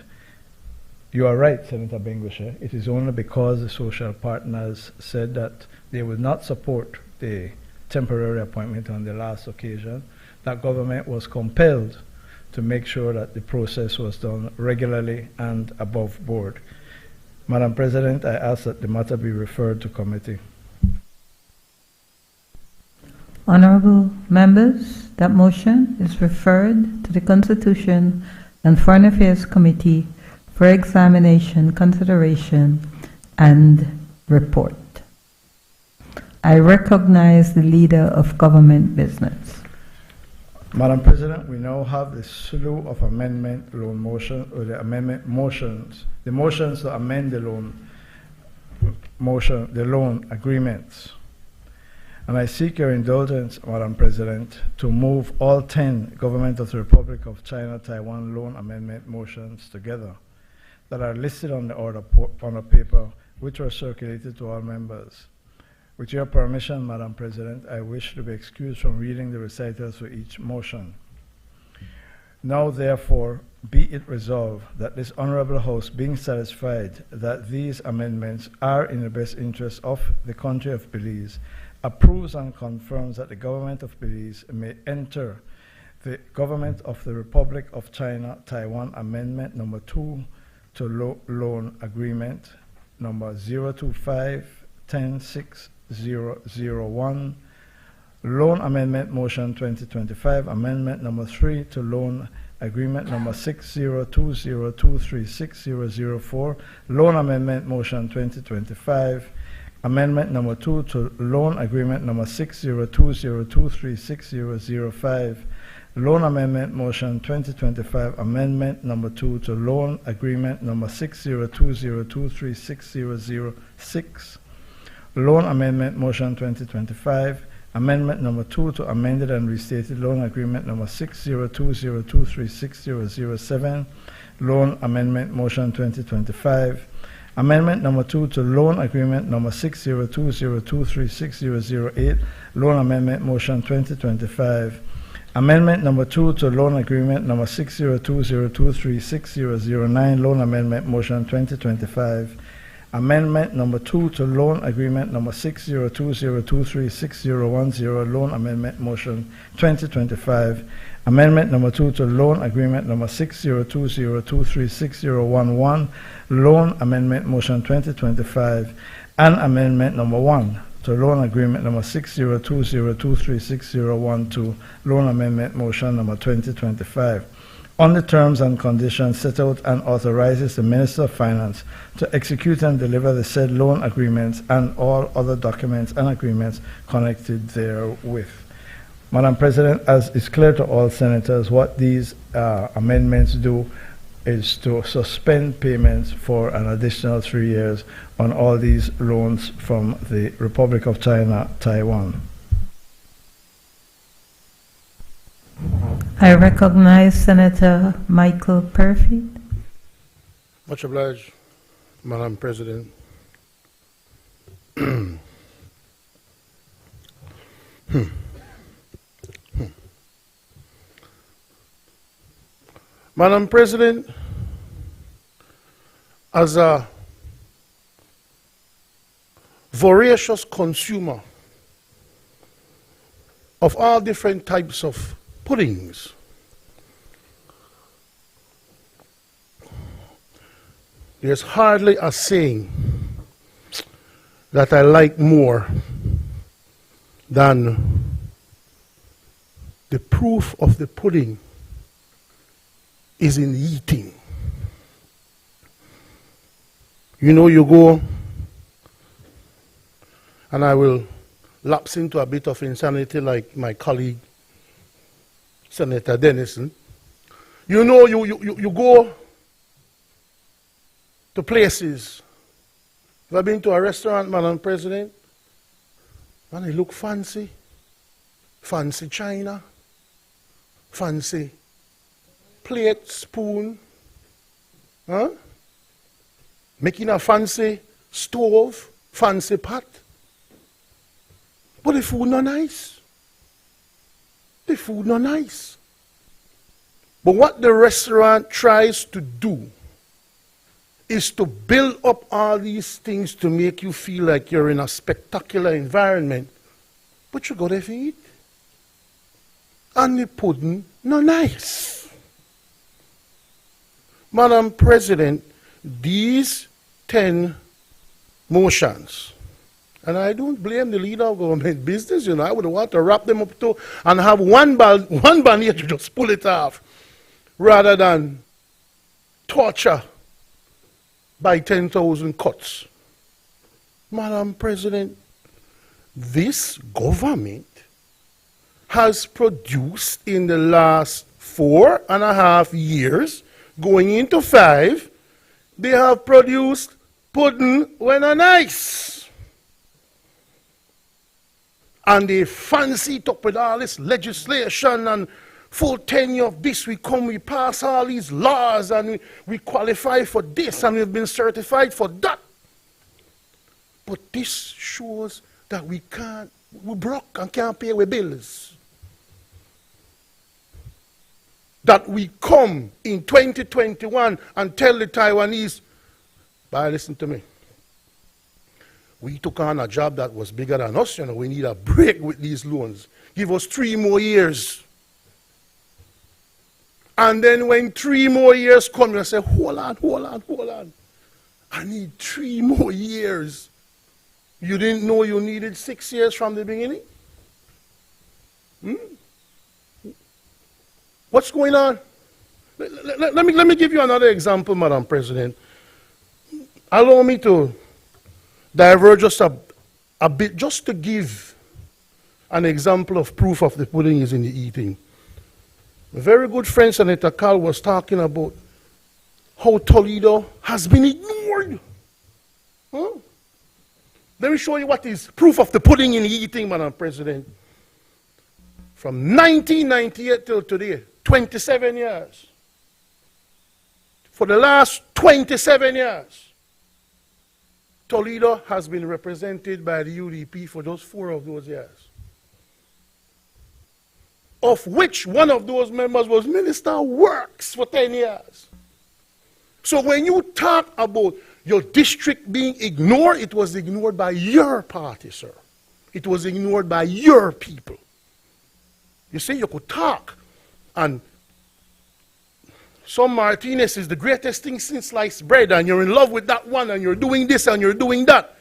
you are right, Senator Benguche. It is only because the social partners said that they would not support the temporary appointment on the last occasion that government was compelled to make sure that the process was done regularly and above board. Madam President, I ask that the matter be referred to committee. Honorable members, that motion is referred to the Constitution and Foreign Affairs Committee for examination, consideration, and report. I recognize the Leader of Government Business. Madam President, we now have the slew of amendment loan motion, or the amendment motions, the motions to amend the loan motion, the loan agreements. And I seek your indulgence, Madam President, to move all 10 Government of the Republic of China Taiwan loan amendment motions together that are listed on the order paper, which were circulated to all members. With your permission, Madam President, I wish to be excused from reading the recitals for each motion. Now, therefore, be it resolved that this Honorable House, being satisfied that these amendments are in the best interest of the country of Belize, approves and confirms that the Government of Belize may enter the Government of the Republic of China Taiwan Amendment Number 2 to Loan Agreement Number 025-106-001, Loan Amendment Motion 2025, Amendment Number 3 to Loan Agreement Number 60202360004, Loan Amendment Motion 2025, Amendment Number 2 to Loan Agreement Number 60202360005, Loan Amendment Motion 2025, Amendment Number 2 to Loan Agreement Number 60202360006, Loan Amendment Motion 2025, Amendment Number 2 to Amended and Restated Loan Agreement Number 60202360007, Loan Amendment Motion 2025, Amendment Number 2 to Loan Agreement Number 60202360008, Loan Amendment Motion 2025, Amendment Number 2 to Loan Agreement Number 60202360009, Loan Amendment Motion 2025, Amendment Number 2 to Loan Agreement Number 60202360010, Loan Amendment Motion 2025, Amendment Number 2 to Loan Agreement Number 60202360011, Loan Amendment Motion 2025, and Amendment Number 1 to Loan Agreement Number 60202360012, Loan Amendment Motion Number 2025, on the terms and conditions set out, and authorizes the Minister of Finance to execute and deliver the said loan agreements and all other documents and agreements connected therewith. Madam President, as is clear to all senators, what these amendments do is to suspend payments for an additional 3 years on all these loans from the Republic of China, Taiwan. I recognize Senator Michael Purfeet. Much obliged, Madam President. Madam President, as a voracious consumer of all different types of puddings, there's hardly a saying that I like more than the proof of the pudding is in eating. You know, you go, and I will lapse into a bit of insanity like my colleague, Senator Dennison. You know, you go to places. Have I been to a restaurant, Madam President? And they look fancy. Fancy china. Fancy plate, spoon. Huh? Making a fancy stove, fancy pot. But the food not nice. The food not nice. But what the restaurant tries to do is to build up all these things to make you feel like you're in a spectacular environment. But you go there to eat. And the pudding not nice. Madam President, these 10 motions, and I don't blame the leader of government business, you know, I would want to wrap them up too and have one banner to just pull it off rather than torture by 10,000 cuts. Madam President, this government has produced in the last 4.5 years, going into 5, they have produced pudding when a nice. And they fancy it up with all this legislation and full tenure of this. We pass all these laws and we qualify for this and we've been certified for that. But this shows that we're broke and can't pay our bills. That we come in 2021 and tell the Taiwanese, "Bye, listen to me. We took on a job that was bigger than us, we need a break with these loans. Give us 3 more years." And then when 3 more years come, you say, hold on. I need 3 more years. You didn't know you needed 6 years from the beginning? What's going on? Let me give you another example, Madam President. Allow me to diverge just a bit, just to give an example of proof of the pudding is in the eating. A very good friend, Senator Carl, was talking about how Toledo has been ignored. Let me show you what is proof of the pudding in the eating, Madam President. From 1998 till today, 27 years. For the last 27 years, Toledo has been represented by the UDP for those 4 of those years. Of which one of those members was Minister of Works for 10 years. So when you talk about your district being ignored, it was ignored by your party, sir. It was ignored by your people. You see, you could talk, and some Martinez is the greatest thing since sliced bread, and you're in love with that one, and you're doing this, and you're doing that.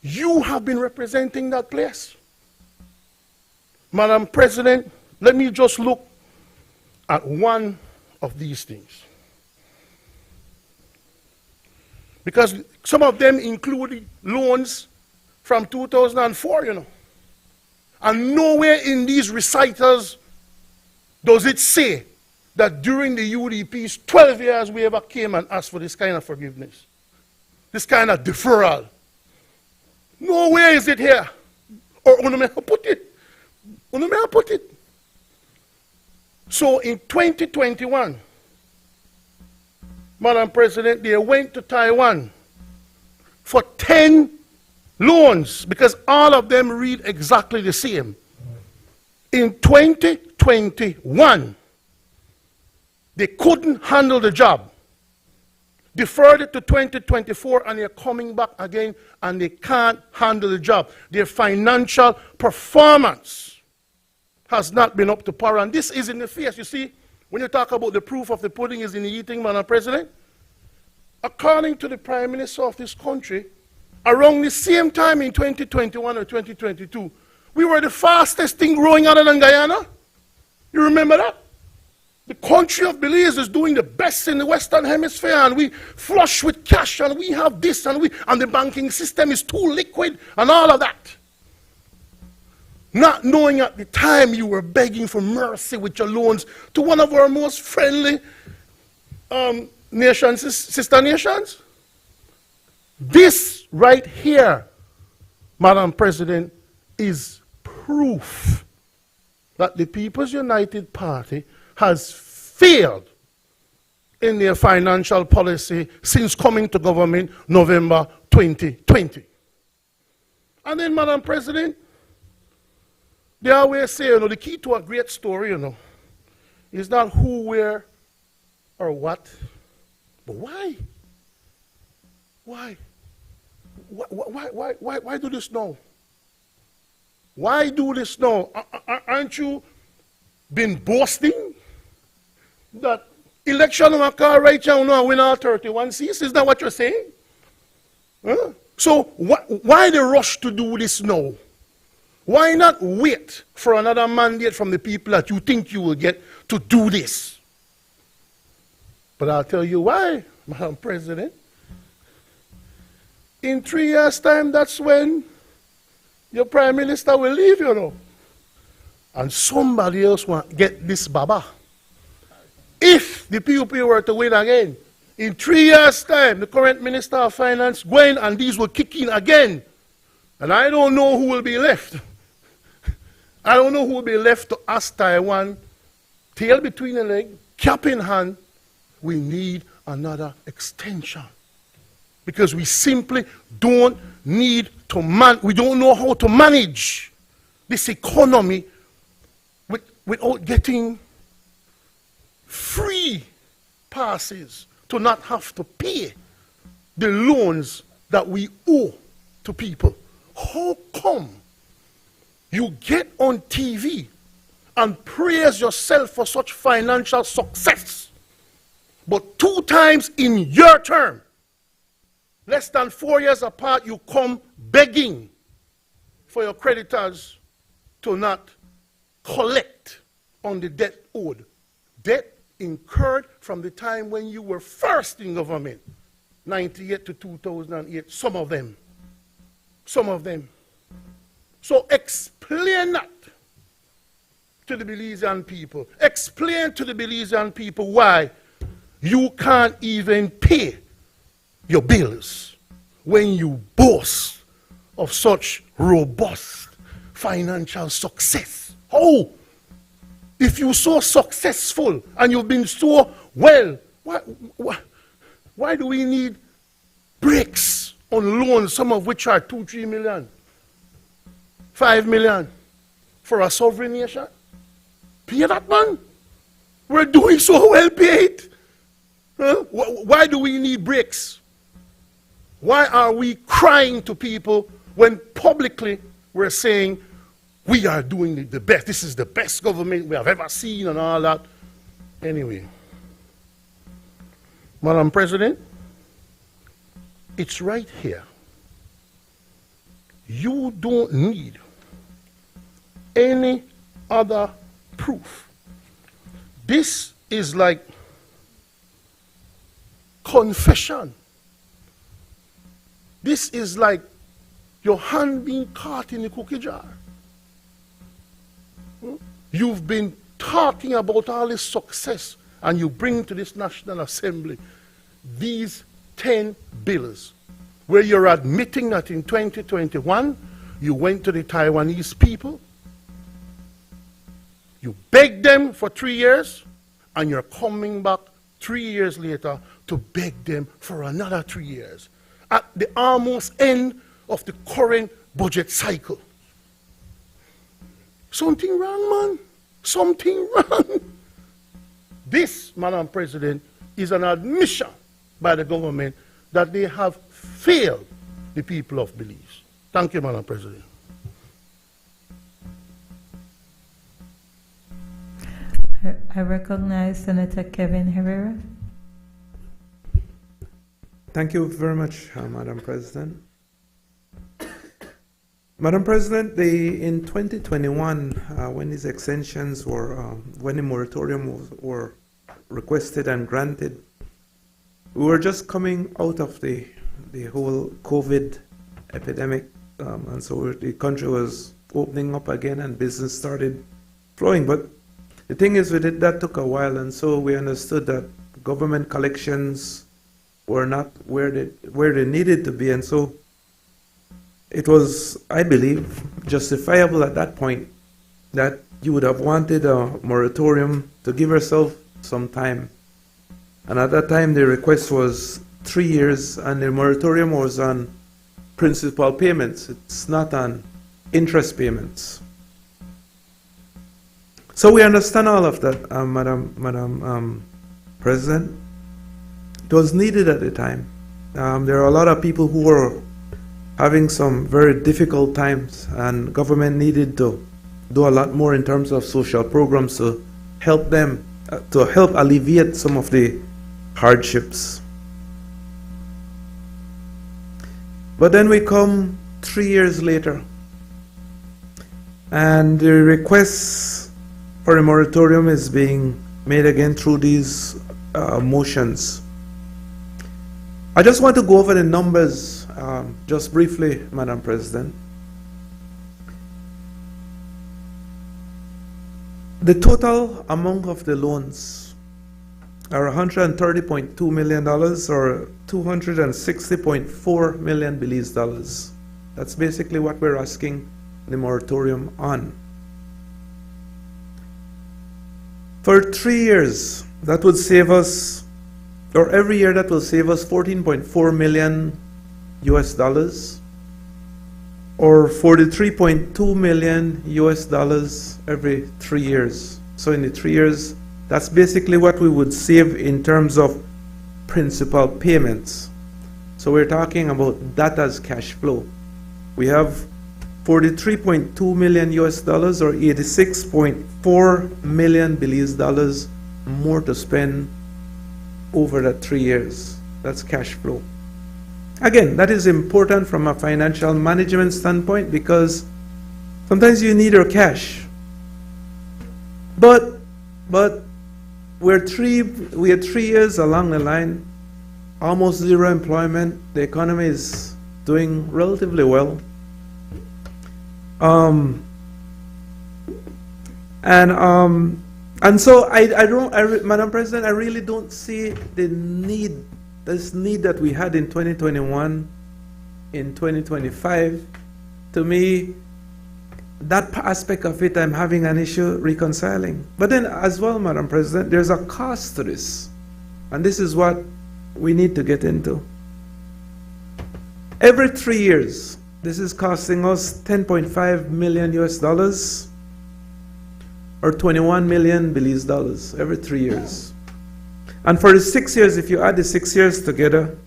You have been representing that place. Madam President, let me just look at one of these things. Because some of them include loans from 2004, And nowhere in these recitals does it say that during the UDP's 12 years we ever came and asked for this kind of forgiveness, this kind of deferral. Nowhere is it here. Or put it. So in 2021, Madam President, they went to Taiwan for 10 loans because all of them read exactly the same. In 2021, they couldn't handle the job. Deferred it to 2024 and they're coming back again and they can't handle the job. Their financial performance has not been up to par, and this is in the face. You see, when you talk about the proof of the pudding is in the eating, Madam President, according to the Prime Minister of this country, around the same time in 2021 or 2022, we were the fastest thing growing other than Guyana. You remember that? The country of Belize is doing the best in the Western Hemisphere, and we flush with cash, and we have this, and the banking system is too liquid, and all of that. Not knowing at the time you were begging for mercy with your loans to one of our most friendly nations, sister nations. This right here, Madam President, is proof that the People's United Party has failed in their financial policy since coming to government November 2020. And then, Madam President, they always say, the key to a great story, is not who, where, or what, but why? Why? Why do this now? Why do this now? Aren't you been boasting that election will occur right now and win all 31 seats? Is that what you're saying? Huh? So why the rush to do this now? Why not wait for another mandate from the people that you think you will get to do this? But I'll tell you why, Madam President. In 3 years' time, that's when your Prime Minister will leave, And somebody else will get this baba. If the PUP were to win again, in 3 years' time, the current Minister of Finance, Gwen, and these will kick in again. And I don't know who will be left. I don't know who will be left to ask Taiwan, tail between the leg, cap in hand, we need another extension. Because we simply don't need to we don't know how to manage this economy without getting free passes to not have to pay the loans that we owe to people. How come you get on TV and praise yourself for such financial success, but 2 times in your term, less than 4 years apart, you come begging for your creditors to not collect on the debt owed? Debt incurred from the time when you were first in government, 98 to 2008, some of them. Some of them. So explain that to the Belizean people. Explain to the Belizean people why you can't even pay your bills when you boast of such robust financial success. How? If you're so successful and you've been so well, why do we need breaks on loans, some of which are 2-3 million, 5 million for a sovereign nation? Pay that, man. We're doing so well, pay it. Huh? Why do we need breaks? Why are we crying to people when publicly we're saying we are doing the best? This is the best government we have ever seen and all that. Anyway, Madam President, it's right here. You don't need any other proof. This is like confession. This is like your hand being caught in the cookie jar. You've been talking about all this success and you bring to this National Assembly these 10 bills where you're admitting that in 2021 you went to the Taiwanese people, you begged them for 3 years, and you're coming back 3 years later to beg them for another 3 years at the almost end of the current budget cycle. Something wrong, man. Something wrong. This, Madam President, is an admission by the government that they have failed the people of Belize. Thank you, Madam President. I recognize Senator Kevin Herrera. Thank you very much, Madam President. Madam President, in 2021, when these extensions were, when the moratorium were requested and granted, we were just coming out of the whole COVID epidemic, and so the country was opening up again and business started flowing. But the thing is with it, that took a while, and so we understood that government collections were not where they needed to be, and so it was, I believe, justifiable at that point that you would have wanted a moratorium to give yourself some time. And at that time, the request was 3 years, and the moratorium was on principal payments. It's not on interest payments. So we understand all of that, Madam President. It was needed at the time. There are a lot of people who were having some very difficult times, and government needed to do a lot more in terms of social programs to help them, to help alleviate some of the hardships. But then we come 3 years later, and the request for a moratorium is being made again through these motions. I just want to go over the numbers just briefly, Madam President. The total amount of the loans are $130.2 million, or 260.4 million Belize dollars. That's basically what we're asking the moratorium on. For 3 years, that would save us, or every year that will save us $14.4 million US dollars, or $43.2 million US dollars every 3 years. So in the 3 years, that's basically what we would save in terms of principal payments. So we're talking about that as cash flow. We have 43.2 million US dollars, or 86.4 million Belize dollars more to spend over that 3 years. That's cash flow. Again, that is important from a financial management standpoint, because sometimes you need your cash. But we are 3 years along the line, almost zero employment. The economy is doing relatively well. And so Madam President, I really don't see this need that we had in 2021, in 2025. To me, that aspect of it, I'm having an issue reconciling. But then as well, Madam President, there's a cost to this. And this is what we need to get into. Every 3 years, this is costing us 10.5 million US dollars, or 21 million Belize dollars every 3 years. And for the 6 years, if you add the 6 years together,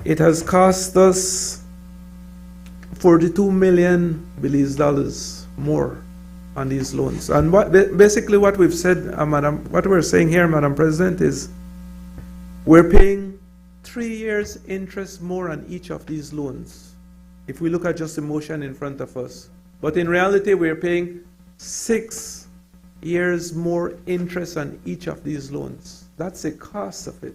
it has cost us 42 million Belize dollars more on these loans. And basically what we've said, what we're saying here, Madam President, is we're paying 3 years interest more on each of these loans, if we look at just the motion in front of us. But in reality, we're paying 6 years more interest on each of these loans. That's the cost of it.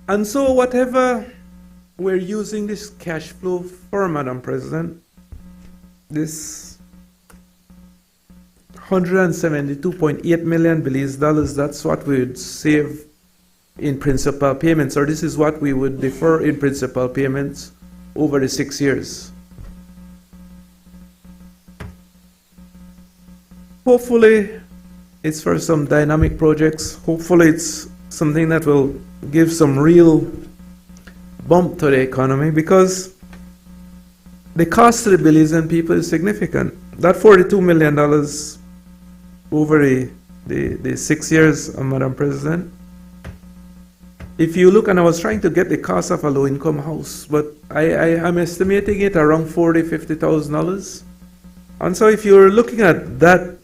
And so whatever we're using this cash flow for, Madam President, this 172.8 million Belize dollars, that's what we would save in principal payments, or this is what we would defer in principal payments over the 6 years. Hopefully, it's for some dynamic projects. Hopefully, it's something that will give some real bump to the economy, because the cost to the Belizean people is significant. That $42 million over the 6 years, Madam President. If you look, and I was trying to get the cost of a low-income house, but I'm estimating it around $40,000–$50,000. And so if you're looking at that,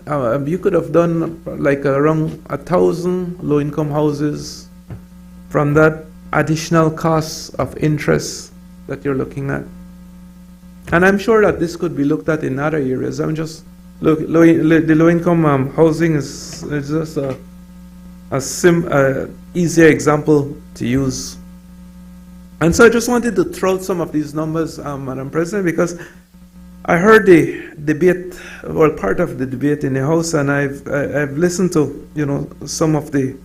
you could have done like around 1,000 low-income houses from that additional cost of interest that you're looking at. And I'm sure that this could be looked at in other areas. I'm just the low-income housing is just a easier example to use. And so I just wanted to throw out some of these numbers, Madam President, because I heard the debate, or part of the debate in the House, and I've listened to some of the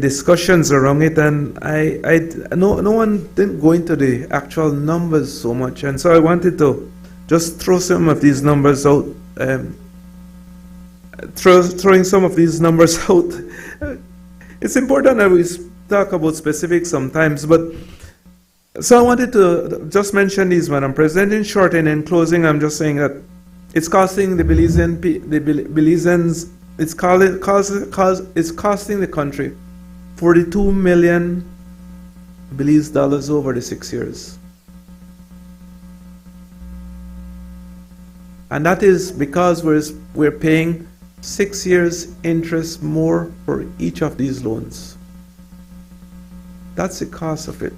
discussions around it, and no one didn't go into the actual numbers so much, and so I wanted to just throw some of these numbers out. Throwing some of these numbers out. It's important that we talk about specifics sometimes, but so I wanted to just mention these, Madam President. In short, and in closing, I'm just saying that it's costing the Belizeans, it's costing the country 42 million Belize dollars over the 6 years. And that is because we're paying 6 years interest more for each of these loans. That's the cost of it.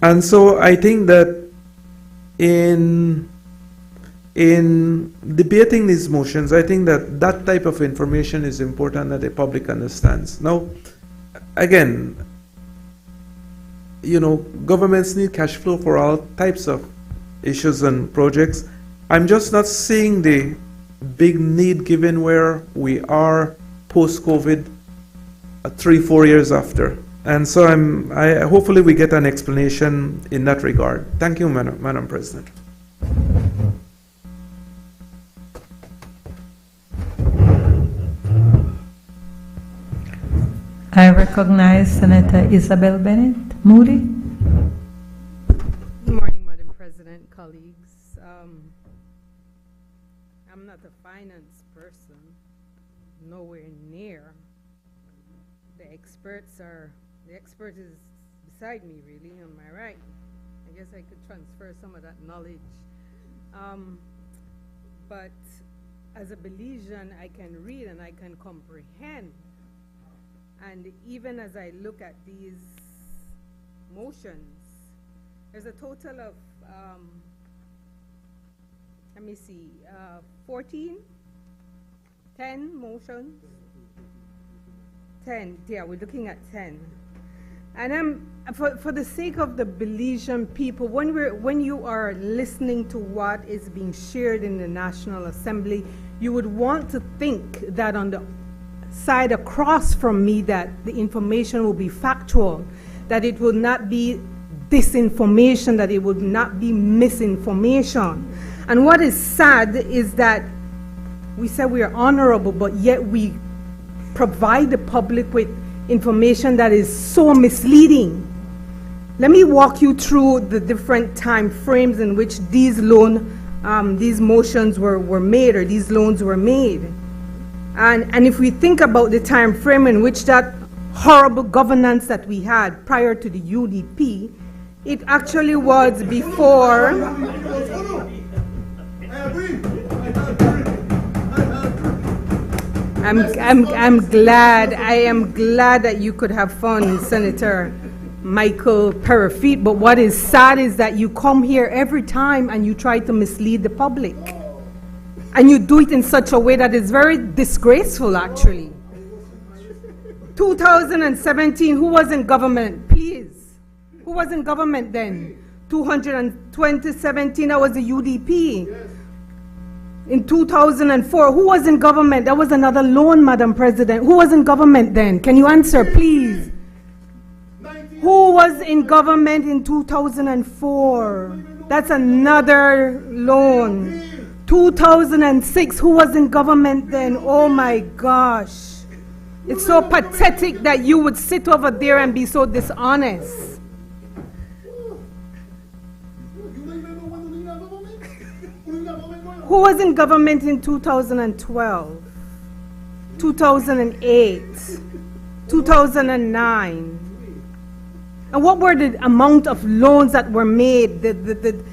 And so I think that in debating these motions, I think that that type of information is important that the public understands. Now, again, governments need cash flow for all types of issues and projects. I'm just not seeing the big need, given where we are post-COVID, 3-4 years after. And so hopefully we get an explanation in that regard. Thank you, Madam President. I recognize Senator Isabel Bennett Moody. Good morning, Madam President, colleagues. I'm not a finance person, nowhere near. The expert is beside me, really, on my right. I guess I could transfer some of that knowledge. But as a Belizean, I can read and I can comprehend. And even as I look at these motions, there's a total of, let me see, 10 motions? 10, yeah, we're looking at 10. And for the sake of the Belizean people, when you are listening to what is being shared in the National Assembly, you would want to think that on the side across from me that the information will be factual, that it will not be disinformation, that it would not be misinformation. And what is sad is that we say we are honorable, but yet we provide the public with information that is so misleading. Let me walk you through the different time frames in which these motions were made, or these loans were made. And if we think about the time frame in which that horrible governance that we had prior to the UDP, it actually was before. I am glad that you could have fun, Senator Michael Perifete, but what is sad is that you come here every time and you try to mislead the public. And you do it in such a way that is very disgraceful, actually. 2017, who was in government? Please. Who was in government then? 2017, that was the UDP. In 2004, who was in government? That was another loan, Madam President. Who was in government then? Can you answer, please? Who was in government in 2004? That's another loan. 2006, who was in government then? Oh my gosh. It's so pathetic that you would sit over there and be so dishonest. Who was in government in 2012, 2008, 2009? And what were the amount of loans that were made, the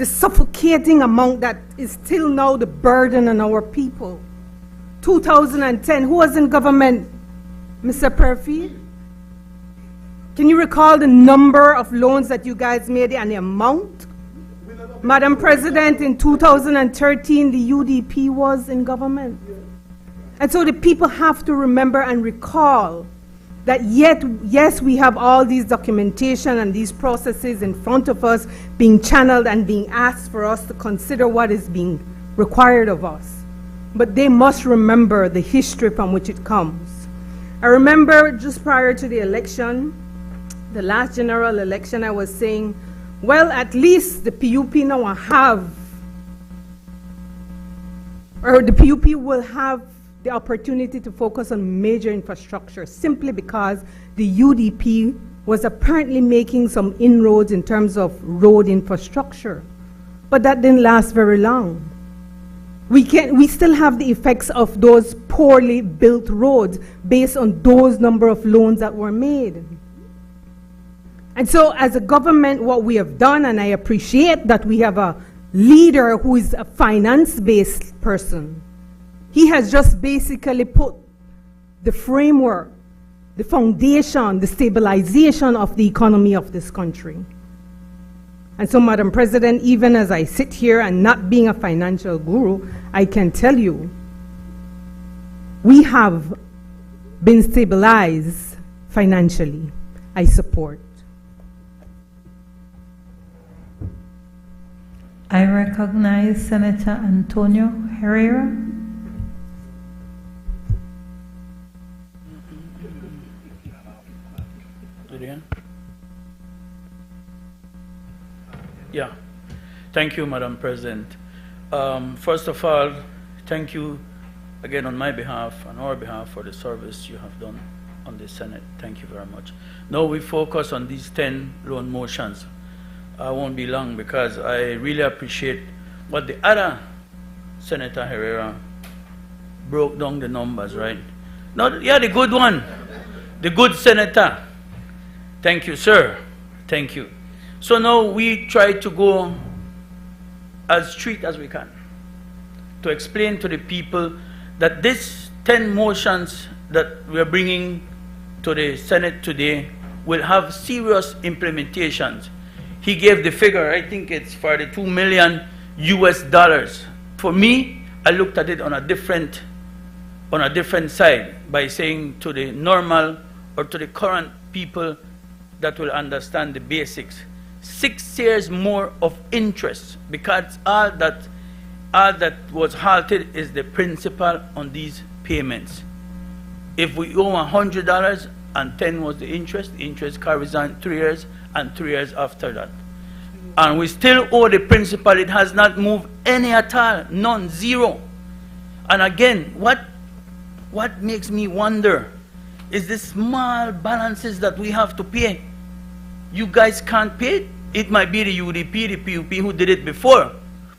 suffocating amount that is still now the burden on our people? 2010, who was in government? Mr. Perifete? Can you recall the number of loans that you guys made and the amount? Madam President, in 2013, the UDP was in government. And so the people have to remember and recall that yes, we have all these documentation and these processes in front of us being channeled and being asked for us to consider what is being required of us. But they must remember the history from which it comes. I remember just prior to the election, the last general election, I was saying, well, at least the PUP now the PUP will have the opportunity to focus on major infrastructure simply because the UDP was apparently making some inroads in terms of road infrastructure. But that didn't last very long. We still have the effects of those poorly built roads based on those number of loans that were made. And so as a government, what we have done, and I appreciate that we have a leader who is a finance-based person, he has just basically put the framework, the foundation, the stabilization of the economy of this country. And so, Madam President, even as I sit here and not being a financial guru, I can tell you, we have been stabilized financially. I support. I recognize Senator Antonio Herrera. Yeah. Thank you, Madam President. First of all, thank you again on my behalf, on our behalf, for the service you have done on the Senate. Thank you very much. Now we focus on these 10 loan motions. I won't be long because I really appreciate what the other Senator Herrera broke down the numbers, right? No, yeah, the good one, the good senator. Thank you, sir. Thank you. So now we try to go as straight as we can to explain to the people that these 10 motions that we're bringing to the Senate today will have serious implementations. He gave the figure, I think it's for the $2 million US. For me, I looked at it on a different side by saying to the normal or to the current people that will understand the basics, 6 years more of interest, because all that was halted is the principal on these payments. If we owe $100 and 10 was the interest carries on 3 years and 3 years after that. And we still owe the principal. It has not moved any at all, none, zero. And again, what makes me wonder is the small balances that we have to pay. You guys can't pay it. It might be the UDP, the PUP who did it before,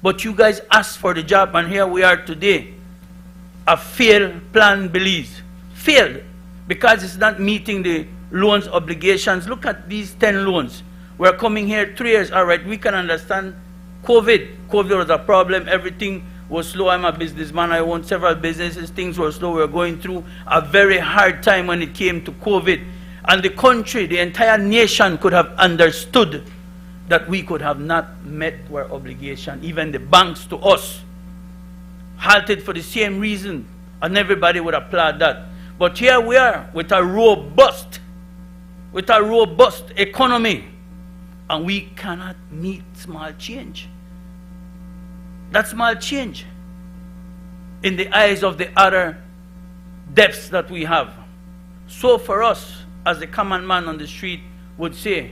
but you guys asked for the job, and here we are today. A failed plan Belize. Failed because it's not meeting the loans obligations. Look at these 10 loans. We're coming here 3 years. All right, we can understand COVID. COVID was a problem. Everything was slow. I'm a businessman. I own several businesses. Things were slow. We're going through a very hard time when it came to COVID. And the country, the entire nation could have understood that we could have not met our obligation. Even the banks to us halted for the same reason, and everybody would applaud that. But here we are with a robust economy, and we cannot meet small change. That small change in the eyes of the other debts that we have. So for us, as the common man on the street would say,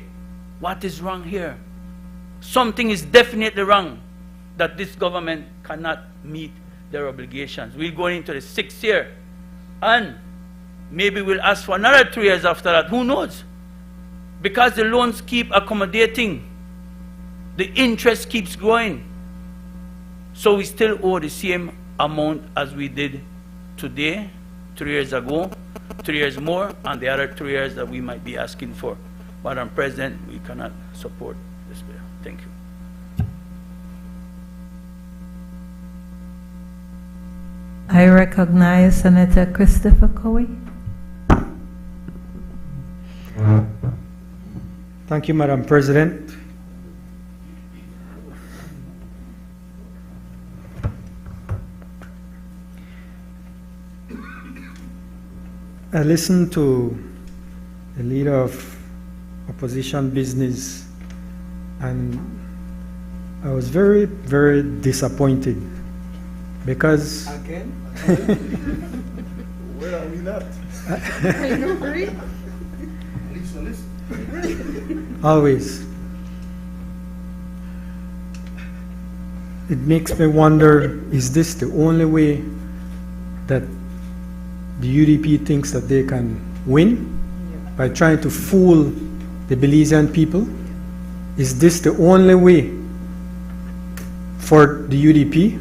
what is wrong here? Something is definitely wrong that this government cannot meet their obligations. We're going into the 6th year, and maybe we'll ask for another 3 years after that. Who knows? Because the loans keep accommodating, the interest keeps growing. So we still owe the same amount as we did today, 3 years ago, 3 years more, and the other 3 years that we might be asking for. Madam President, we cannot support this bill. Thank you. I recognize Senator Christopher Cowie. Thank you, Madam President. I listened to the leader of opposition business, and I was very, very disappointed because Again? Where are we not? Are you free? Always. It makes me wonder, is this the only way that the UDP thinks that they can win? By trying to fool the Belizean people? Is this the only way for the UDP?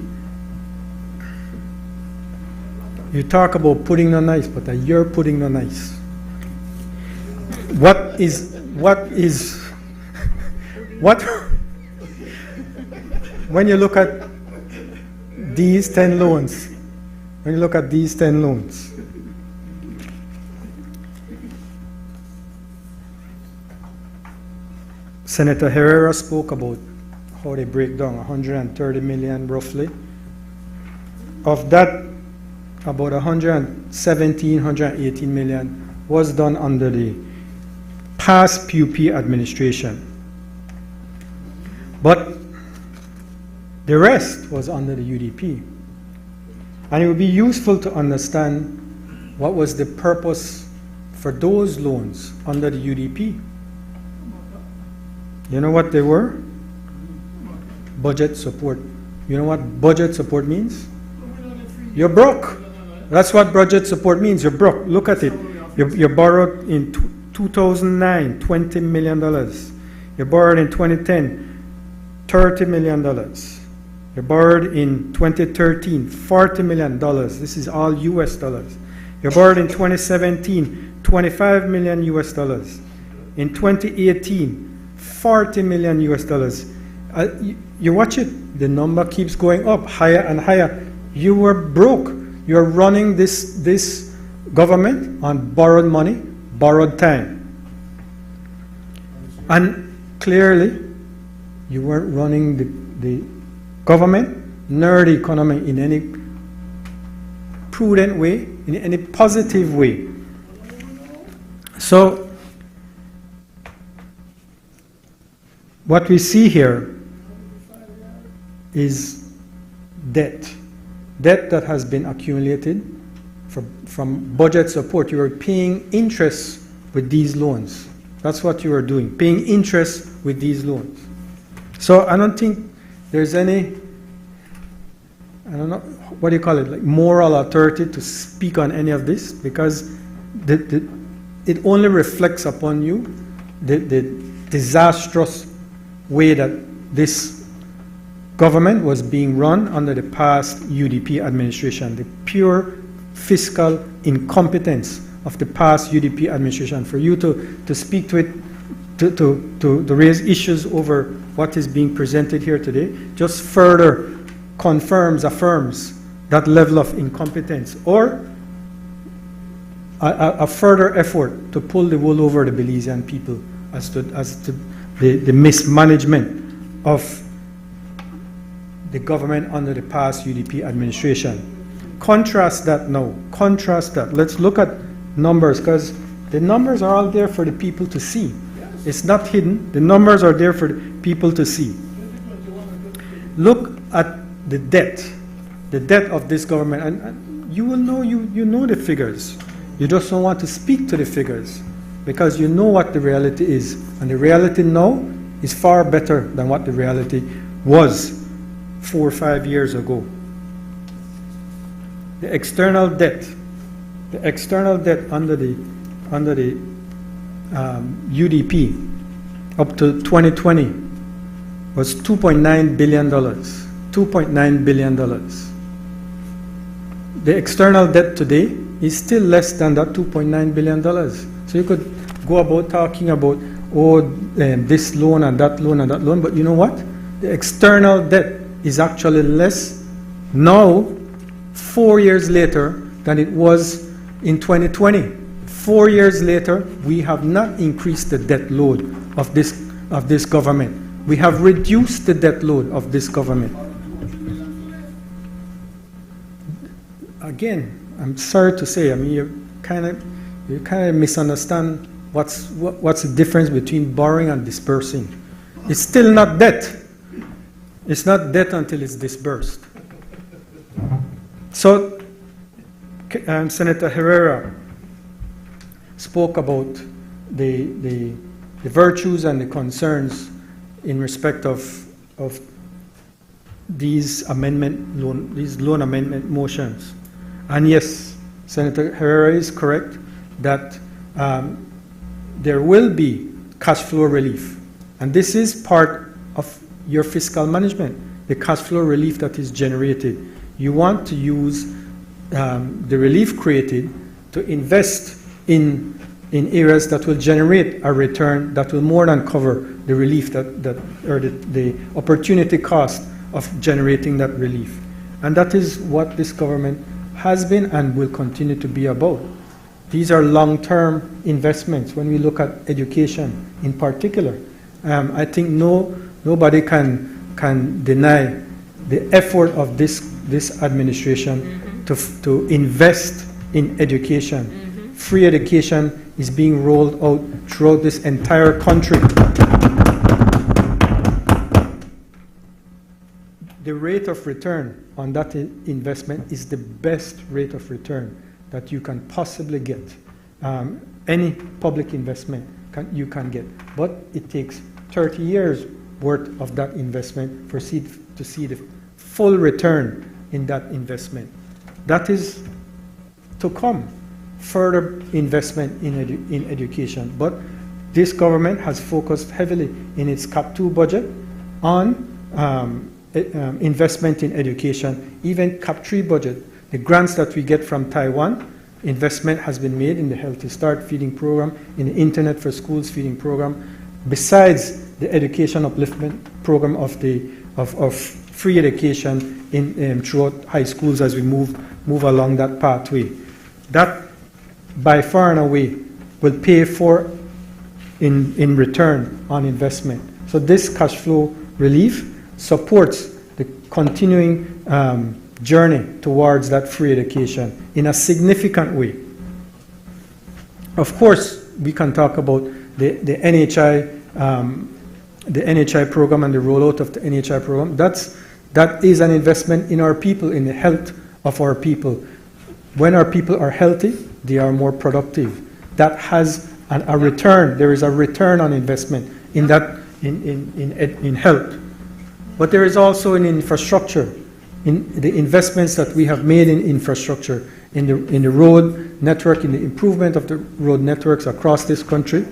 You talk about putting on ice, but you're putting on ice. What when you look at these 10 loans, Senator Herrera spoke about how they break down 130 million roughly. Of that, about 117, 118 million was done under the past PUP administration. But the rest was under the UDP. And it would be useful to understand what was the purpose for those loans under the UDP. You know what they were? budget support. You know what budget support means? You're broke. That's what budget support means. You're broke. Look at it. You borrowed in 2009, $20 million. You borrowed in 2010, $30 million. You borrowed in 2013, $40 million. This is all US dollars. You borrowed in 2017, $25 million US dollars. In 2018, $40 million US dollars. You watch it, the number keeps going up higher and higher. You were broke. You're running this government on borrowed money, borrowed time. And clearly, you weren't running the government nor the economy in any prudent way, in any positive way. So, what we see here is debt. Debt that has been accumulated from budget support. You are paying interest with these loans. That's what you are doing, paying interest with these loans. So I don't think there's any, I don't know, what do you call it, like moral authority to speak on any of this, because it only reflects upon you the disastrous way that this government was being run under the past UDP administration, the pure fiscal incompetence of the past UDP administration. For you to speak to it, to raise issues over what is being presented here today, just further affirms that level of incompetence, or a further effort to pull the wool over the Belizean people as to the mismanagement of the government under the past UDP administration. Contrast that now. Contrast that. Let's look at numbers, because the numbers are all there for the people to see. It's not hidden. The numbers are there for the people to see. Look at the debt of this government, and you will know, you know the figures. You just don't want to speak to the figures because you know what the reality is, and the reality now is far better than what the reality was 4 or 5 years ago. The external debt under the UDP up to 2020 was $2.9 billion. $2.9 billion. The external debt today is still less than that $2.9 billion. So you could go about talking about, this loan and that loan and that loan, but you know what? The external debt is actually less now, 4 years later, than it was in 2020. 4 years later, we have not increased the debt load of this government. We have reduced the debt load of this government. Again, I'm sorry to say, I mean, you kind of misunderstand what's the difference between borrowing and dispersing. It's still not debt. It's not debt until it's disbursed. So, Senator Herrera spoke about the virtues and the concerns in respect of these loan amendment motions. And yes, Senator Herrera is correct that there will be cash flow relief. And this is part of your fiscal management, the cash flow relief that is generated. You want to use the relief created to invest in areas that will generate a return that will more than cover the relief or the opportunity cost of generating that relief. And that is what this government has been and will continue to be about. These are long-term investments. When we look at education in particular, I think nobody can deny the effort of this administration to invest in education. Free education is being rolled out throughout this entire country. The rate of return on that investment is the best rate of return that you can possibly get. Any public investment you can get. But it takes 30 years worth of that investment to see the full return in that investment. That is to come, further investment in education. But this government has focused heavily in its CAP 2 budget on investment in education. Even CAP 3 budget, the grants that we get from Taiwan, investment has been made in the Healthy Start feeding program, in the Internet for Schools feeding program, besides the education upliftment program of free education in throughout high schools as we move along that pathway. That, by far and away, will pay for in return on investment. So this cash flow relief supports the continuing journey towards that free education in a significant way. Of course, we can talk about the NHI program and the rollout of the NHI program. That is an investment in our people, in the health of our people. When our people are healthy, they are more productive. That has a return. There is a return on investment in that in health. But there is also in infrastructure, in the investments that we have made in infrastructure, in the road network, in the improvement of the road networks across this country,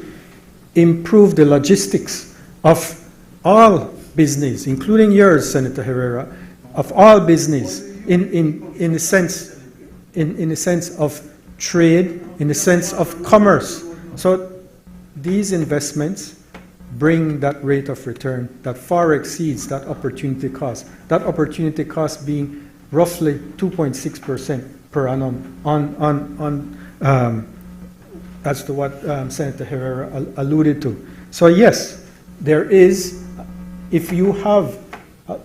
improve the logistics of all business, including yours, Senator Herrera, of all business in the sense of trade, in the sense of commerce. So these investments bring that rate of return that far exceeds that opportunity cost. That opportunity cost being roughly 2.6% per annum as to what Senator Herrera alluded to. So yes, there is, if you have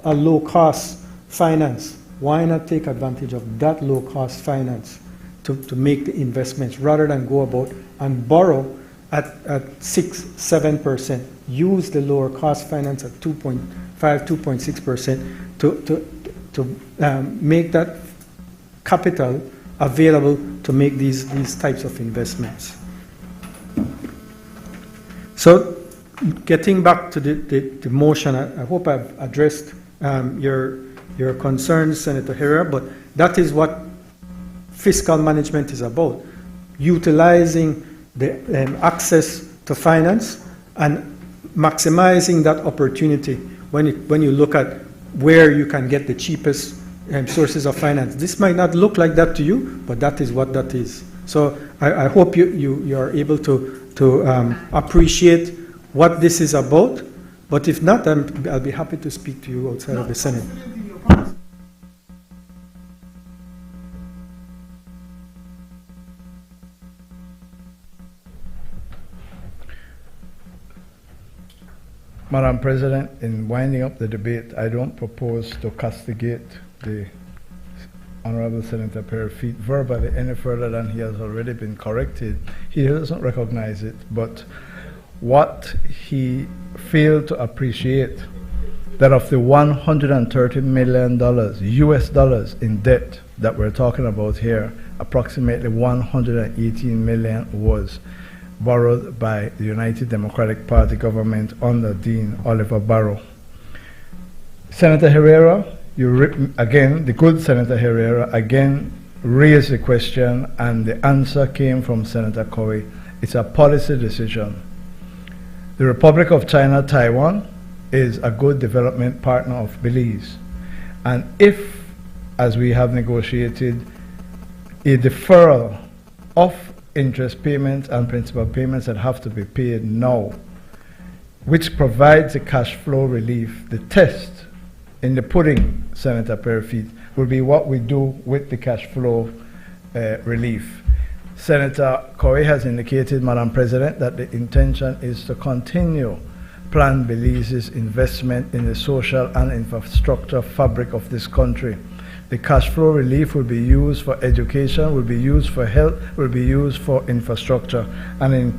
a low-cost finance, why not take advantage of that low-cost finance to make the investments rather than go about and borrow at 6-7%. Use the lower cost finance at 2.5, 2.6% to make that capital available to make these types of investments. So, getting back to the motion, I hope I've addressed your concerns, Senator Herrera, but that is what fiscal management is about. Utilizing the access to finance and maximizing that opportunity when you look at where you can get the cheapest sources of finance. This might not look like that to you, but that is what that is. So I hope you are able to appreciate what this is about, but if not, I'll be happy to speak to you outside of the Senate. Madam President, in winding up the debate, I don't propose to castigate the Honorable Senator Perry verbally any further than he has already been corrected. He doesn't recognize it, but what he failed to appreciate, that of the $130 million US dollars in debt that we're talking about here, approximately 118 million was borrowed by the United Democratic Party government under Dean Oliver Barrow. Senator Herrera, again, the good Senator Herrera, again raised the question, and the answer came from Senator Cowie. It's a policy decision. The Republic of China, Taiwan, is a good development partner of Belize. And if, as we have negotiated, a deferral of interest payments and principal payments that have to be paid now, which provides a cash flow relief, the test in the pudding, Senator Perry, will be what we do with the cash flow relief. Senator Cowie has indicated, Madam President, that the intention is to continue Plan Belize's investment in the social and infrastructure fabric of this country. The cash flow relief will be used for education, will be used for health, will be used for infrastructure. And in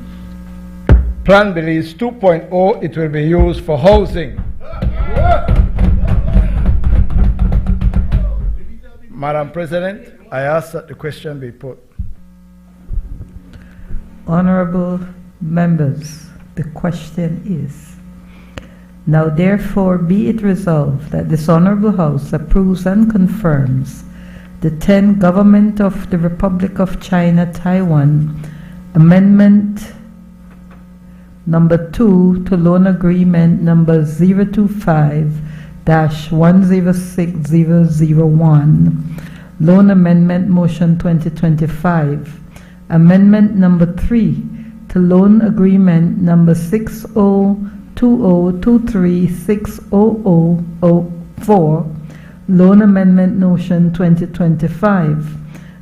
Plan Belize 2.0, it will be used for housing. Madam President, I ask that the question be put. Honorable members, the question is, Now therefore be it resolved that this Honorable House approves and confirms the 10 Government of the Republic of China, Taiwan Amendment number 2 to Loan Agreement number 025-106001, Loan Amendment Motion 2025, Amendment number 3 to Loan Agreement number 6020236004, Loan Amendment Motion 2025,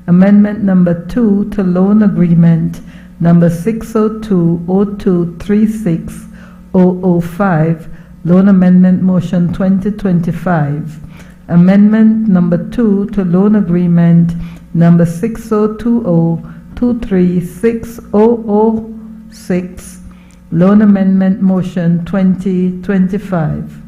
Amendment number 2 to Loan Agreement number 60202360005, Loan Amendment Motion 2025, Amendment number 2 to Loan Agreement number 60202360006, Loan Amendment Motion 2025,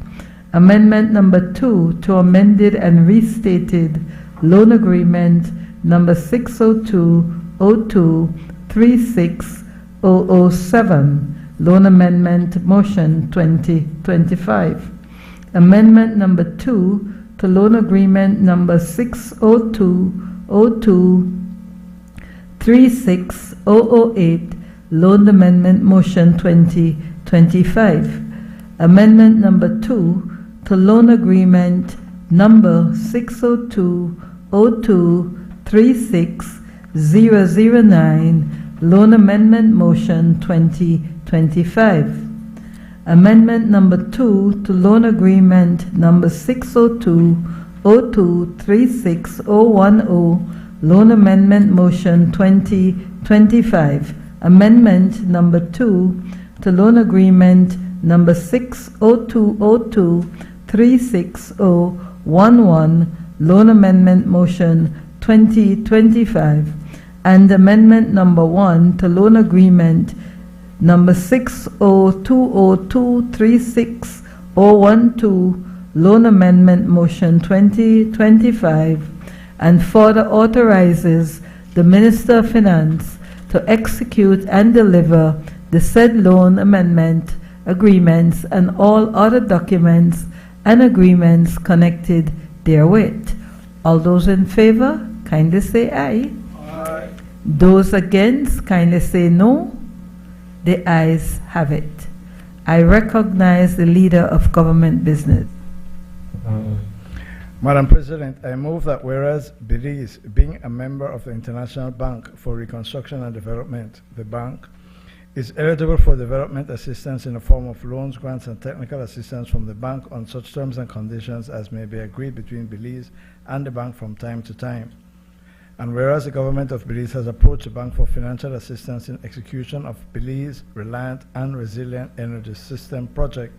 Amendment number 2 to Amended and Restated Loan Agreement number 60202360007, Loan Amendment Motion 2025, Amendment number 2 to Loan Agreement number 60202360008, Loan Amendment Motion 2025, Amendment number 2 to Loan Agreement number 60202360009, Loan Amendment Motion 2025, Amendment number 2 to Loan Agreement number 602023610, Loan Amendment Motion 2025, Amendment number 2 to Loan Agreement number 602023611, Loan Amendment Motion 2025, and Amendment number 1 to Loan Agreement number 602023612, Loan Amendment Motion 2025, and further authorizes the Minister of Finance to execute and deliver the said loan amendment agreements and all other documents and agreements connected therewith. All those in favor, kindly say aye. Aye. Those against, kindly say no. The ayes have it. I recognize the leader of government business. Madam President, I move that whereas Belize, being a member of the International Bank for Reconstruction and Development, the bank, is eligible for development assistance in the form of loans, grants, and technical assistance from the bank on such terms and conditions as may be agreed between Belize and the bank from time to time. And whereas the government of Belize has approached the bank for financial assistance in execution of Belize Reliant and Resilient Energy System project,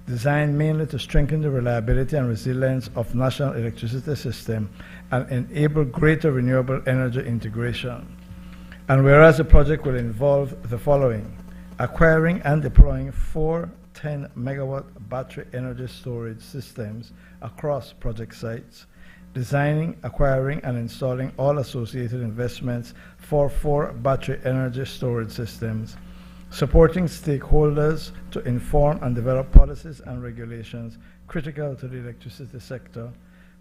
designed mainly to strengthen the reliability and resilience of national electricity system and enable greater renewable energy integration. And whereas the project will involve the following: acquiring and deploying 4 10-megawatt battery energy storage systems across project sites, designing, acquiring, and installing all associated investments for 4 battery energy storage systems, supporting stakeholders to inform and develop policies and regulations critical to the electricity sector,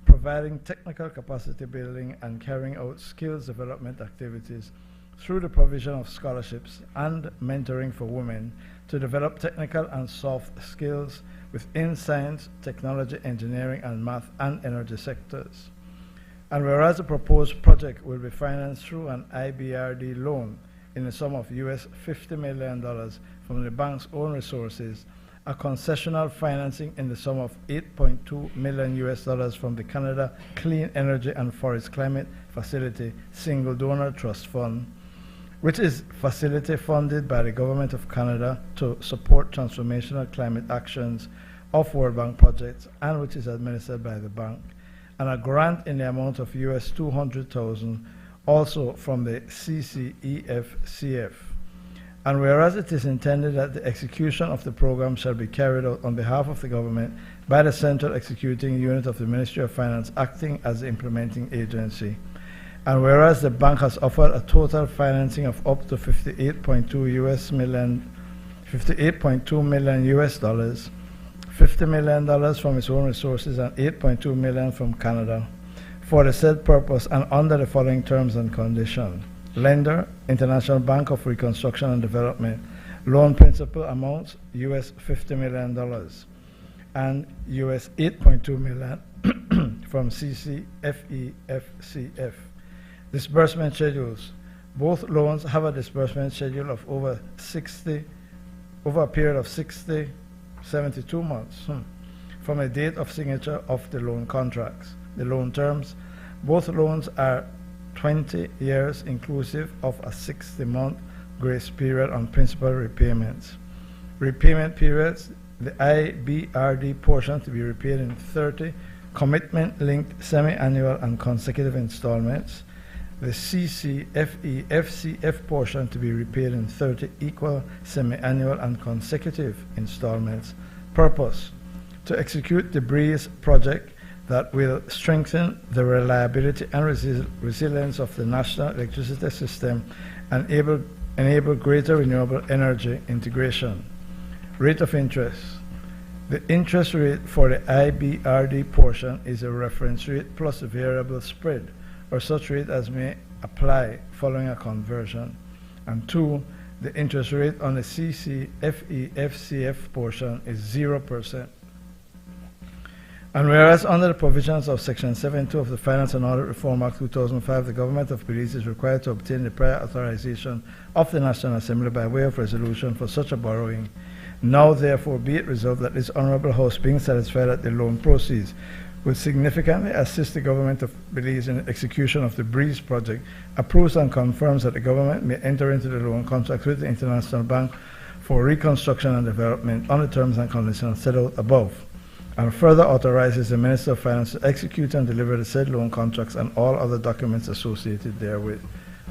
providing technical capacity building and carrying out skills development activities through the provision of scholarships and mentoring for women to develop technical and soft skills within science, technology, engineering, and math and energy sectors. And whereas the proposed project will be financed through an IBRD loan in the sum of US $50 million from the bank's own resources, a concessional financing in the sum of $8.2 million from the Canada Clean Energy and Forest Climate Facility Single Donor Trust Fund, which is facility funded by the Government of Canada to support transformational climate actions of World Bank projects, and which is administered by the bank, and a grant in the amount of US $200,000 also from the CCEF-CF. And whereas it is intended that the execution of the program shall be carried out on behalf of the government by the Central Executing Unit of the Ministry of Finance acting as the implementing agency, and whereas the bank has offered a total financing of up to $58.2 million, $50 million from its own resources and $8.2 million from Canada for the said purpose and under the following terms and conditions. Lender, International Bank of Reconstruction and Development. Loan principal amounts US $50 million and US $8.2 million from CCFEFCF. Disbursement schedules. Both loans have a disbursement schedule of over a period of 72 months from a date of signature of the loan contracts. The loan terms. Both loans are 20 years inclusive of a 60-month grace period on principal repayments. Repayment periods. The IBRD portion to be repaid in 30 commitment-linked semi-annual and consecutive installments. The CCFEFCF portion to be repaid in 30 equal semi-annual and consecutive installments. Purpose: to execute the Belize project that will strengthen the reliability and resilience of the national electricity system and enable greater renewable energy integration. Rate of interest. The interest rate for the IBRD portion is a reference rate plus a variable spread, or such rate as may apply following a conversion. And 2, the interest rate on the CCFEFCF portion is 0%. And whereas under the provisions of Section 7.2 of the Finance and Audit Reform Act 2005, the Government of Belize is required to obtain the prior authorization of the National Assembly by way of resolution for such a borrowing. Now therefore be it resolved that this Honorable House, being satisfied that the loan proceeds will significantly assist the Government of Belize in the execution of the Belize project, approves and confirms that the Government may enter into the loan contract with the International Bank for Reconstruction and Development on the terms and conditions set out above, and further authorizes the Minister of Finance to execute and deliver the said loan contracts and all other documents associated therewith.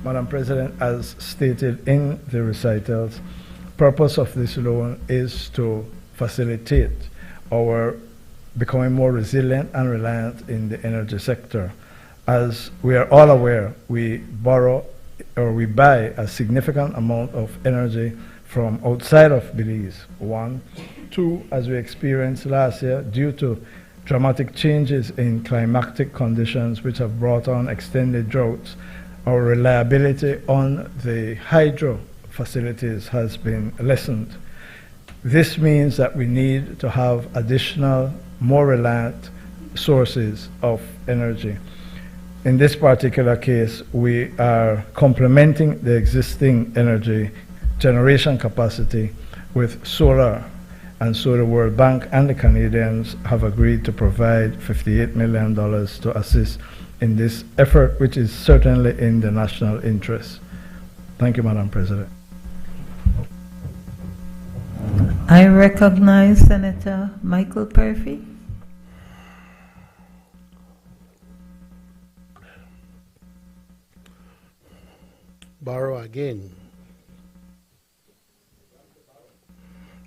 Madam President, as stated in the recitals, purpose of this loan is to facilitate our becoming more resilient and reliant in the energy sector. As we are all aware, we borrow or we buy a significant amount of energy from outside of Belize. 1. 2, as we experienced last year, due to dramatic changes in climatic conditions which have brought on extended droughts, our reliability on the hydro facilities has been lessened. This means that we need to have additional, more reliant sources of energy. In this particular case, we are complementing the existing energy generation capacity with solar, and so the World Bank and the Canadians have agreed to provide $58 million to assist in this effort, which is certainly in the national interest. Thank you, Madam President. I recognize Senator Michael Perfy. Borrow again.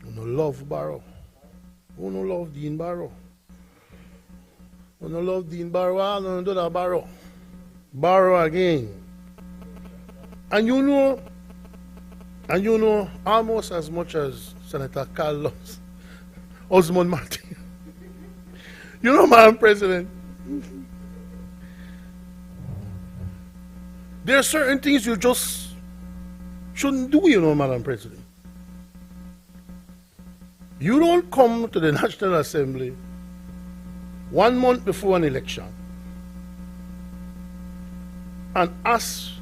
Uno love borrow. Uno love Dean Barrow. Uno love Dean Barrow. I don't do that borrow. Borrow again. And you know almost as much as Senator Carl loves Osmond Martin. You know, Madam President, there are certain things you just shouldn't do, you know, Madam President. You don't come to the National Assembly 1 month before an election and ask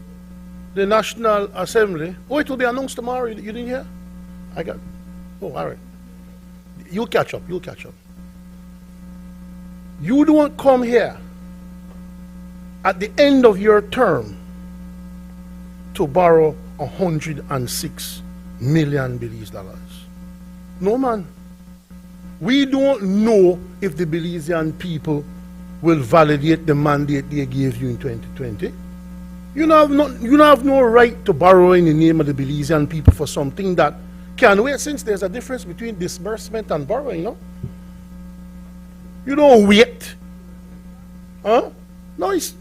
the National Assembly, oh, it will be announced tomorrow, you didn't hear? Oh, all right. You'll catch up. You don't come here at the end of your term to borrow $106 million Belize dollars. No, man. We don't know if the Belizean people will validate the mandate they gave you in 2020. You don't have no right to borrow in the name of the Belizean people for something that can wait, since there's a difference between disbursement and borrowing, no? You don't wait. Huh? No, it's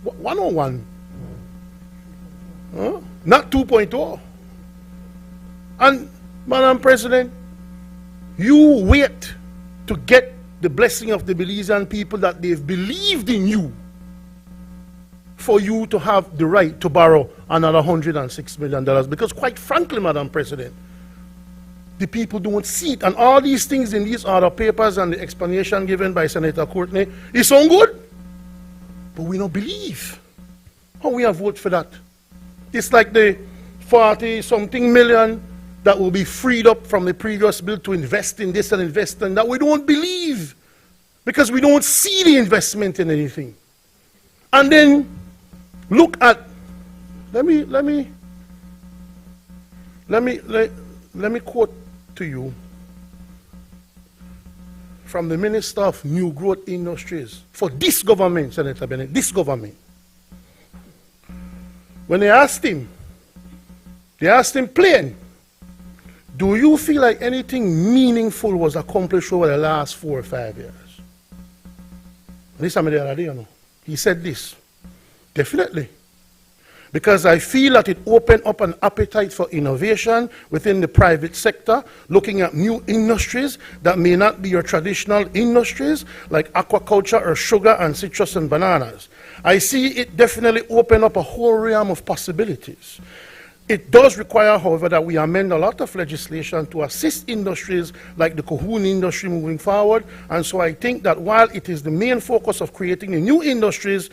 101. Huh? Not 2.0. And, Madam President, you wait to get the blessing of the Belizean people that they've believed in you for you to have the right to borrow another $106 million. Because quite frankly, Madam President, the people don't see it. And all these things in these other papers and the explanation given by Senator Courtney is so good, but we don't believe. How we have voted for that? It's like the 40-something million that will be freed up from the previous bill to invest in this and invest in that. We don't believe because we don't see the investment in anything. And then look at, let me quote to you from the Minister of New Growth Industries for this government, Senator Bennett, this government. When they asked him plain, do you feel like anything meaningful was accomplished over the last 4 or 5 years? This time the other day, you know, he said this, definitely. Because I feel that it opened up an appetite for innovation within the private sector, looking at new industries that may not be your traditional industries, like aquaculture or sugar and citrus and bananas. I see it definitely open up a whole realm of possibilities. It does require, however, that we amend a lot of legislation to assist industries like the Cahoon industry moving forward. And so I think that while it is the main focus of creating the new industries,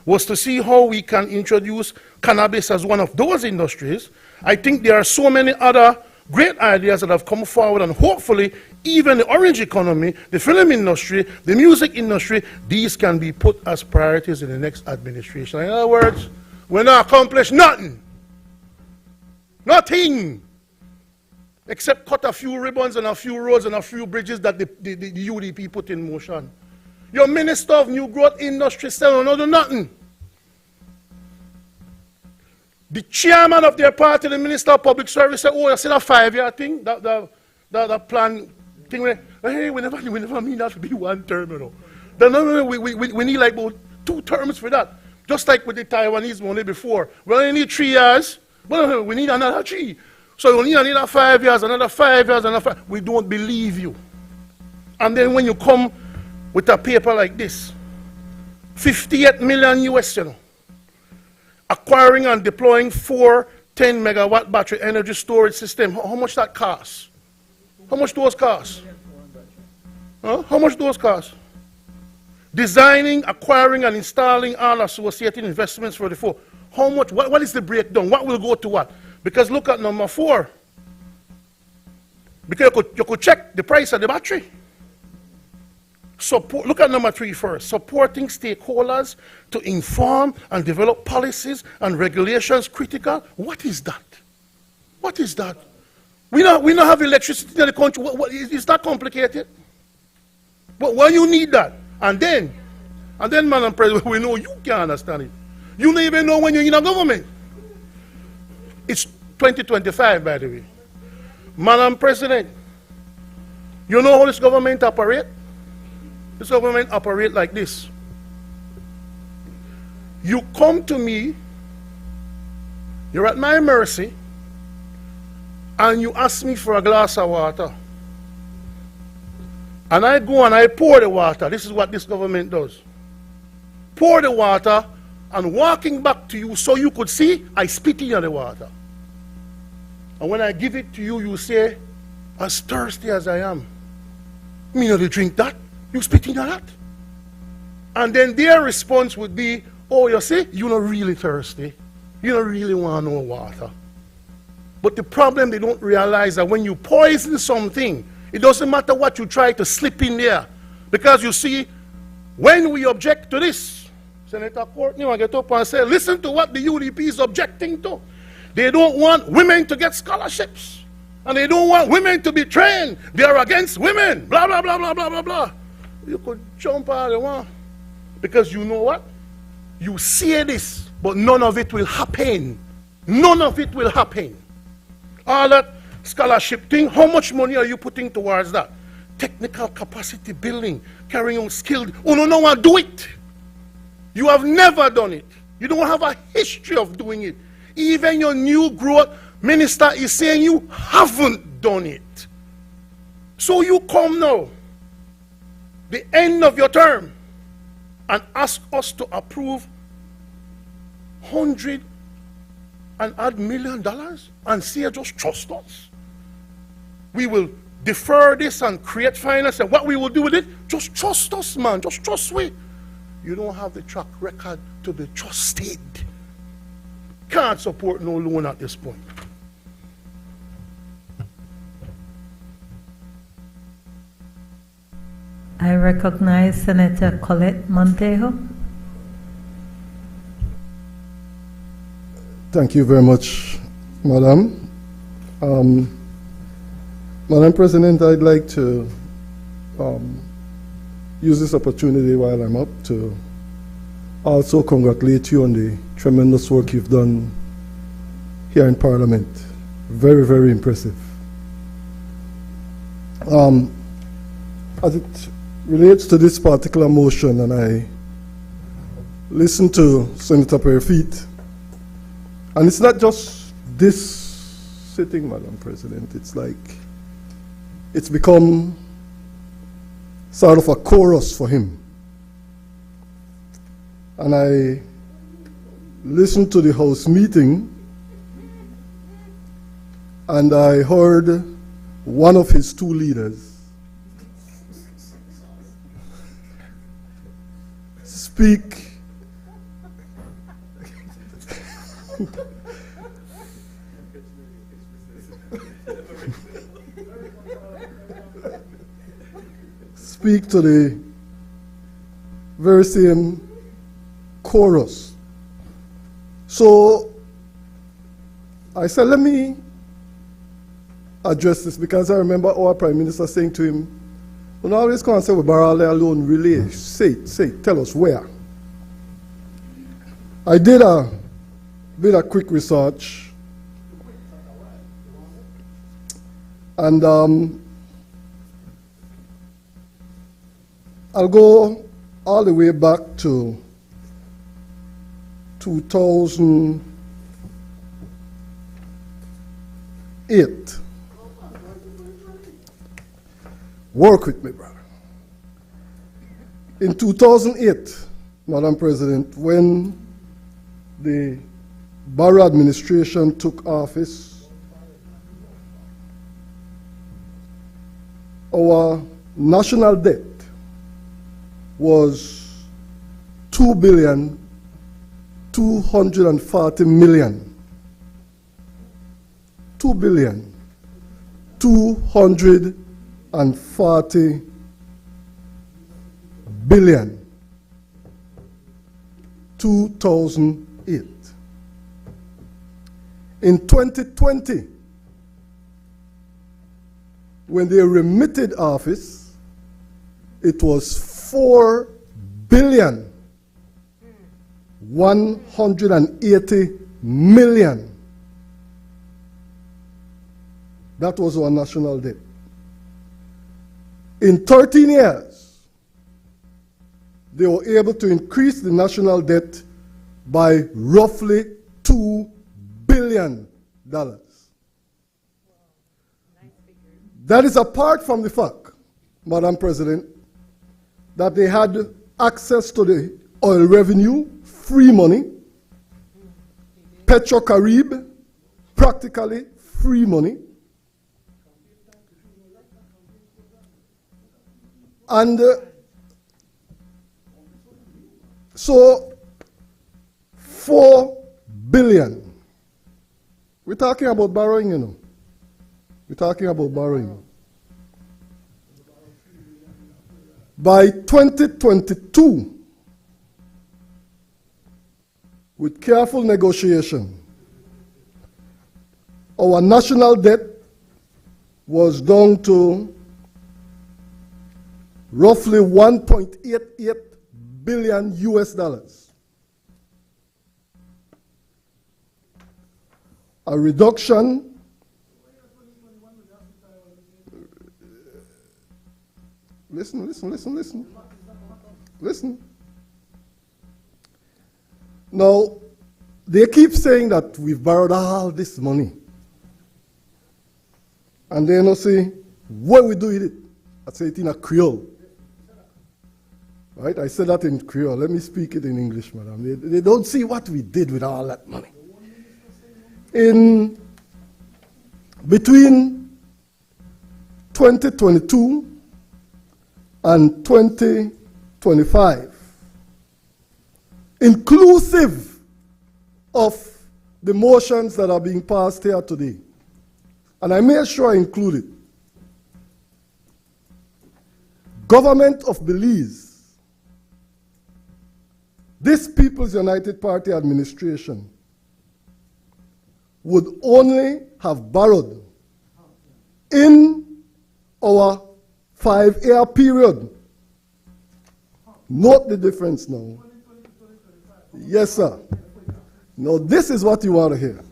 was to see how we can introduce cannabis as one of those industries. I think there are so many other great ideas that have come forward, and hopefully even the orange economy, the film industry, the music industry, these can be put as priorities in the next administration. In other words, we're not accomplished nothing. Nothing. Except cut a few ribbons and a few roads and a few bridges that the UDP put in motion. Your Minister of New Growth Industry said, no, do nothing. The chairman of their party, the Minister of Public Service, said, oh, you see that 5-year thing, that plan thing. Hey, we never mean that to be one term, you know. No, we need like about 2 terms for that. Just like with the Taiwanese money before. We only need 3 years, but we need another 3. So we need another 5 years, another 5 years, another 5. We don't believe you. And then when you come with a paper like this, 58 million US, you know, acquiring and deploying 4 10-megawatt battery energy storage system. How much that costs? How much those cost? Huh? How much those cost? Designing, acquiring, and installing all associated investments for the 4. How much? What is the breakdown? What will go to what? Because look at number 4. Because you could check the price of the battery. Support, look at number 3 first. Supporting stakeholders to inform and develop policies and regulations critical. What is that? What is that? We don't have electricity in the country. Is that complicated? Why you need that? And then, Madam President, we know you can't understand it. You don't even know when you're in a government. It's 2025, by the way. Madam President, you know how this government operates? This government operates like this. You come to me, you're at my mercy, and you ask me for a glass of water. And I go and I pour the water. This is what this government does. Pour the water, and walking back to you so you could see, I spit in the water. And when I give it to you, you say, as thirsty as I am. Me not to drink that. You spit in that. And then their response would be, oh, you see, you're not really thirsty. You don't really want no water. But the problem they don't realize that when you poison something, it doesn't matter what you try to slip in there. Because you see, when we object to this, Senator Courtney will get up and say, listen to what the UDP is objecting to. They don't want women to get scholarships. And they don't want women to be trained. They are against women. Blah, blah, blah, blah, blah, blah, blah. You could jump all you want. Because you know what? You say this, but none of it will happen. None of it will happen. All that scholarship thing, how much money are you putting towards that? Technical capacity building, carrying on skilled. Oh, no one do it. You have never done it. You don't have a history of doing it. Even your new growth minister is saying you haven't done it. So you come now the end of your term and ask us to approve $100 and odd million and say just trust us? We will defer this and create finance, and what we will do with it, just trust us, man. Just trust we. You don't have the track record to be trusted. Can't support no loan at this point. I recognize Senator Colette Montejo. Thank you very much, Madam. Madam President, I'd like to use this opportunity while I'm up to also congratulate you on the tremendous work you've done here in Parliament. Very, very impressive. As it relates to this particular motion, and I listened to Senator Perifit, and it's not just this sitting, Madam President, it's like it's become sort of a chorus for him. And I listened to the House meeting, and I heard one of his two leaders speak speak to the very same chorus. So I said, let me address this, because I remember our Prime Minister saying to him, "When always come and say we borrow alone, really, say, tell us where." I did a bit of quick research, and I'll go all the way back to 2008. Work with me, brother. In 2008, Madam President, when the Barrow administration took office, our national debt was $2,240,000,000. $2,240,000,000,000. 2008. In 2020, when they remitted office, it was $4,180,000,000. That was our national debt. In 13 years, they were able to increase the national debt by roughly $2 billion. That is apart from the fact, Madam President, that they had access to the oil revenue, free money, Petro-Carib, practically free money, and so $4 billion. We're talking about borrowing, you know. We're talking about borrowing. By 2022, with careful negotiation, our national debt was down to roughly $1.88 billion US. A reduction Listen. Now, they keep saying that we've borrowed all this money. And then I say, what we do with it? I say it in a Creole. Right? I said that in Creole. Let me speak it in English, madam. They don't see what we did with all that money. In between 2022 and 2025, inclusive of the motions that are being passed here today, and I made sure I include it. Government of Belize, this People's United Party administration, would only have borrowed in our 5-year period. Note the difference now. Yes, sir. Now, this is what you want to hear.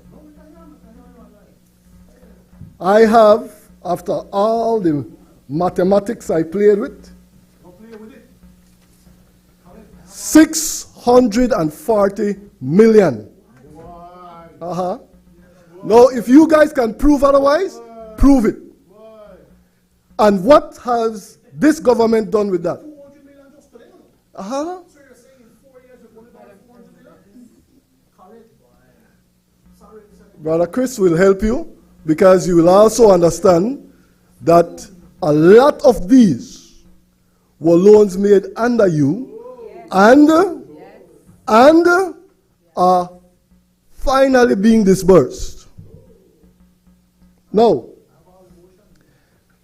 I have, after all the mathematics I played with, 640 million. Now, if you guys can prove otherwise, prove it. And what has this government done with that? Brother Chris will help you, because you will also understand that a lot of these were loans made under you and are finally being disbursed. Now,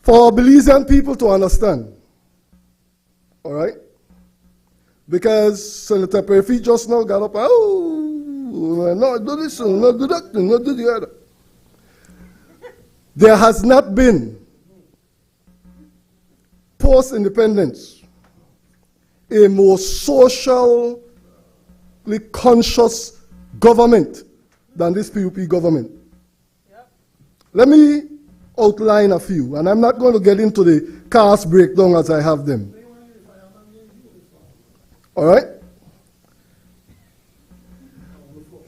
for Belizean people to understand, all right, because Senator Perfy just now got up, no, do this, no, do that, no, do the other. There has not been, post-independence, a more socially conscious government than this PUP government. Let me outline a few, and I'm not going to get into the cost breakdown as I have them. All right?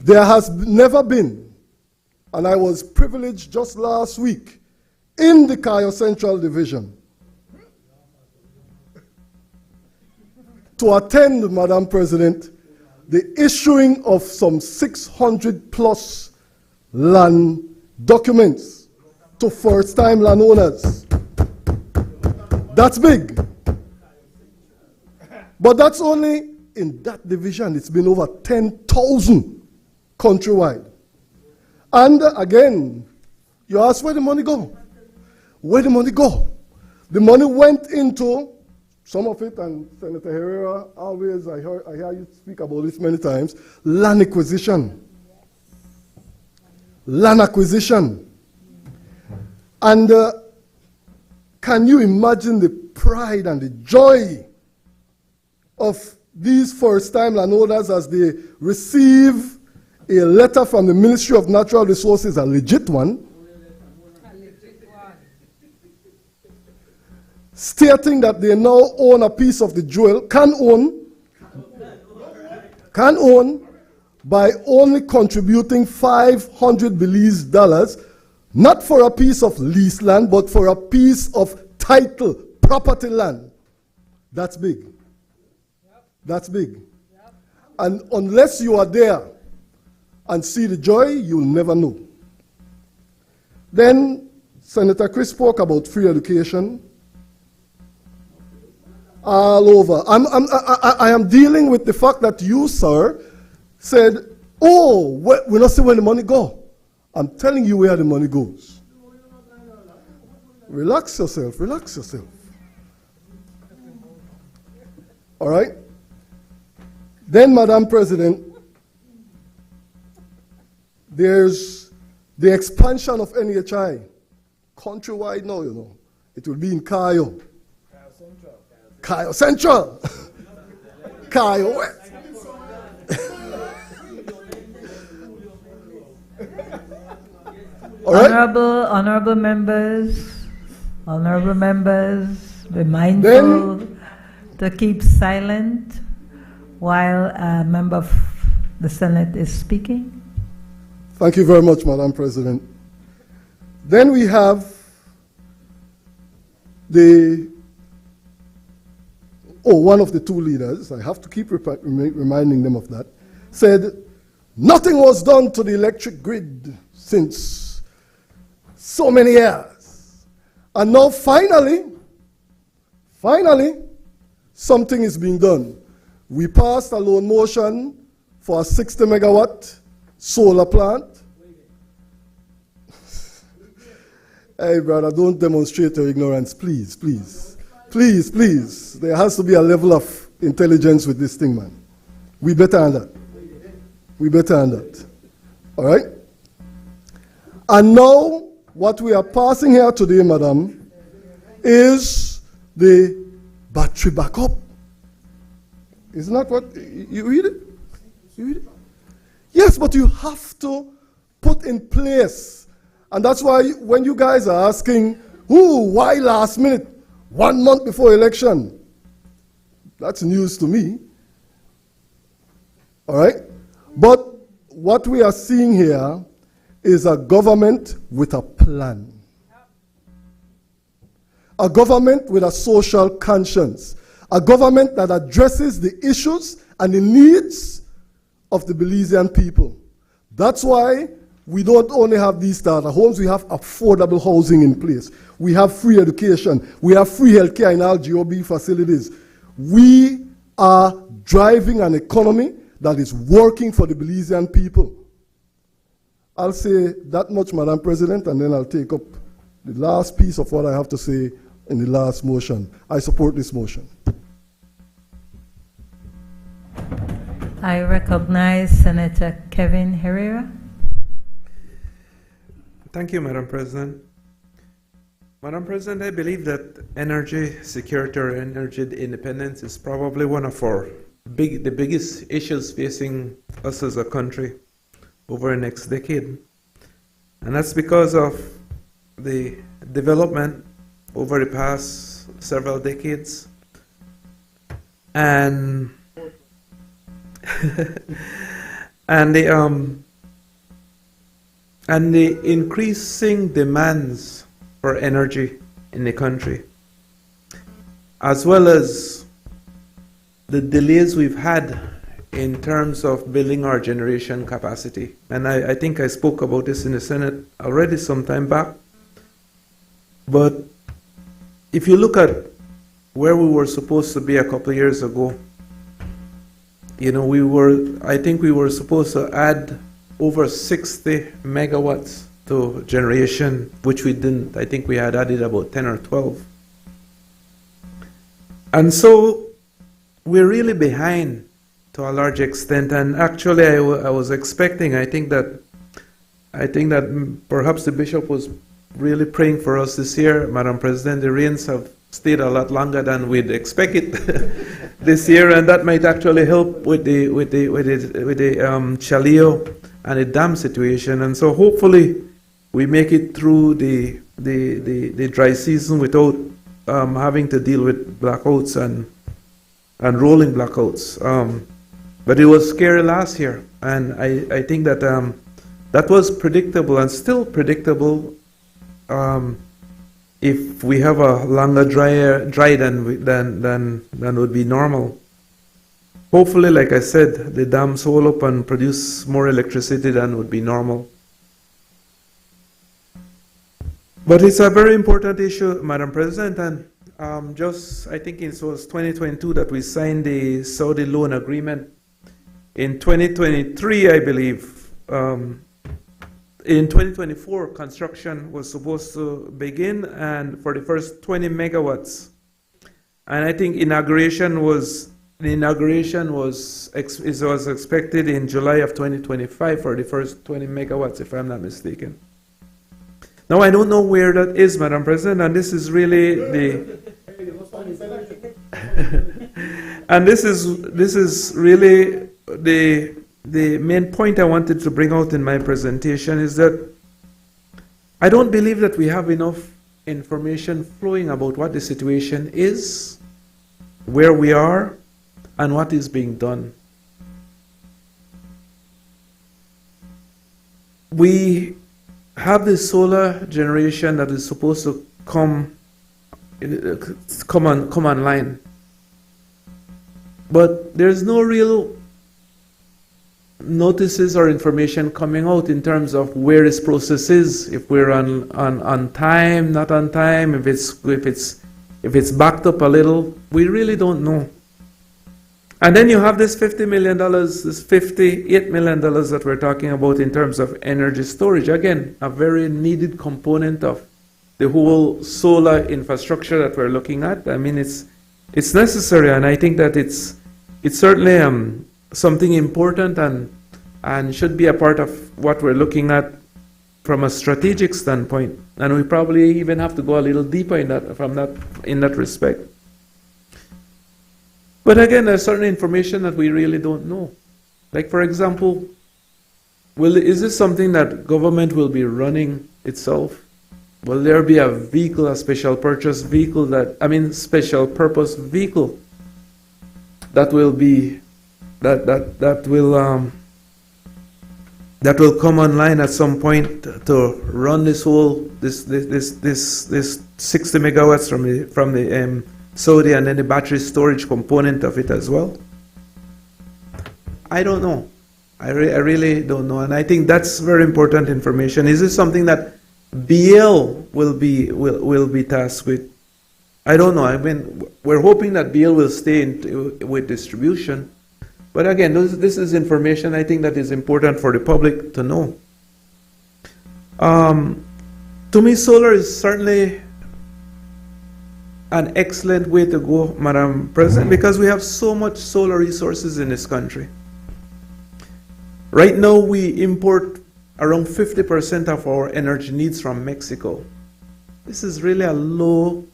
There has never been, and I was privileged just last week in the Cayo Central Division to attend, Madam President, the issuing of some 600 plus land documents to first-time landowners. That's big. But that's only in that division. It's been over 10,000 countrywide. And again, you ask where the money go? Where the money go? The money went into, some of it, and Senator Herrera, always, I hear you speak about this many times, land acquisition. Land acquisition. And can you imagine the pride and the joy of these first-time landowners as they receive a letter from the Ministry of Natural Resources, a legit one, stating that they now own a piece of the jewel, can own by only contributing 500 Belize dollars, not for a piece of leased land, but for a piece of title, property land. That's big. That's big. And unless you are there and see the joy, you'll never know. Then Senator Chris spoke about free education all over. I am dealing with the fact that you, sir, said, oh, we don't see where the money go. I'm telling you where the money goes. Relax yourself, relax yourself. All right? Then, Madam President, there's the expansion of NHI. Countrywide now, you know. It will be in Cayo. Cayo Central. Cayo West. All right? Honorable members, be mindful to keep silent while a member of the Senate is speaking. Thank you very much, Madam President. Then we have the one of the two leaders, I have to keep reminding them of that, said nothing was done to the electric grid since so many years. And now finally, something is being done. We passed a loan motion for a 60 megawatt solar plant. Hey, brother, don't demonstrate your ignorance, please, please. Please, please. There has to be a level of intelligence with this thing, man. We better than that. We better than that. All right? And now, what we are passing here today, madam, is the battery backup. Isn't that what, you read it? You read it? Yes, but you have to put in place. And that's why when you guys are asking, why last minute, 1 month before election? That's news to me. All right? But what we are seeing here is a government with a plan. A government with a social conscience. A government that addresses the issues and the needs of the Belizean people. That's why we don't only have these starter homes, we have affordable housing in place. We have free education. We have free healthcare in our GOB facilities. We are driving an economy that is working for the Belizean people. I'll say that much, Madam President, and then I'll take up the last piece of what I have to say in the last motion. I support this motion. I recognize Senator Kevin Herrera. Thank you, Madam President. Madam President, I believe that energy security or energy independence is probably one of the biggest issues facing us as a country over the next decade. And that's because of the development over the past several decades and and the increasing demands for energy in the country, as well as the delays we've had in terms of building our generation capacity. And I think I spoke about this in the Senate already some time back. But if you look at where we were supposed to be a couple of years ago, you know, I think we were supposed to add over 60 megawatts to generation, which we didn't. I think we had added about 10 or 12. And so we're really behind to a large extent. And actually, I was expecting, I think that perhaps the bishop was really praying for us this year, Madam President. The rains have stayed a lot longer than we'd expect it this year, and that might actually help with the Chaleo and the dam situation. And so hopefully we make it through the dry season without having to deal with blackouts and rolling blackouts. But it was scary last year, and I think that that was predictable and still predictable. If we have a longer dry than would be normal. Hopefully, like I said, the dams hold up and produce more electricity than would be normal. But it's a very important issue, Madam President, and I think it was 2022 that we signed the Saudi loan agreement. In 2023, I believe, in 2024, construction was supposed to begin, and for the first 20 megawatts. And I think inauguration was expected in July of 2025 for the first 20 megawatts, if I'm not mistaken. Now, I don't know where that is, Madam President, and this is really and this is really the main point I wanted to bring out in my presentation is that I don't believe that we have enough information flowing about what the situation is, where we are, and what is being done. We have the solar generation that is supposed to come online. but there's no real notices or information coming out in terms of where this process is, if we're on time, not on time, if it's backed up a little. We really don't know. And then you have this $50 million, this $58 million that we're talking about in terms of energy storage. Again, a very needed component of the whole solar infrastructure that we're looking at. I mean, it's necessary, and I think that it's certainly something important and should be a part of what we're looking at from a strategic standpoint. And we probably even have to go a little deeper in that respect. But again, there's certain information that we really don't know. Like, for example, is this something that government will be running itself? Will there be a vehicle, a special purpose vehicle that will come online at some point to run this 60 megawatts from the Saudi, and then the battery storage component of it as well? I don't know. I really don't know, and I think that's very important information. Is this something that BL will be tasked with? I don't know. I mean, we're hoping that BL will stay with distribution, but again, this is information I think that is important for the public to know. To me, solar is certainly an excellent way to go, Madam President, because we have so much solar resources in this country. Right now, we import around 50% of our energy needs from Mexico. This is really a low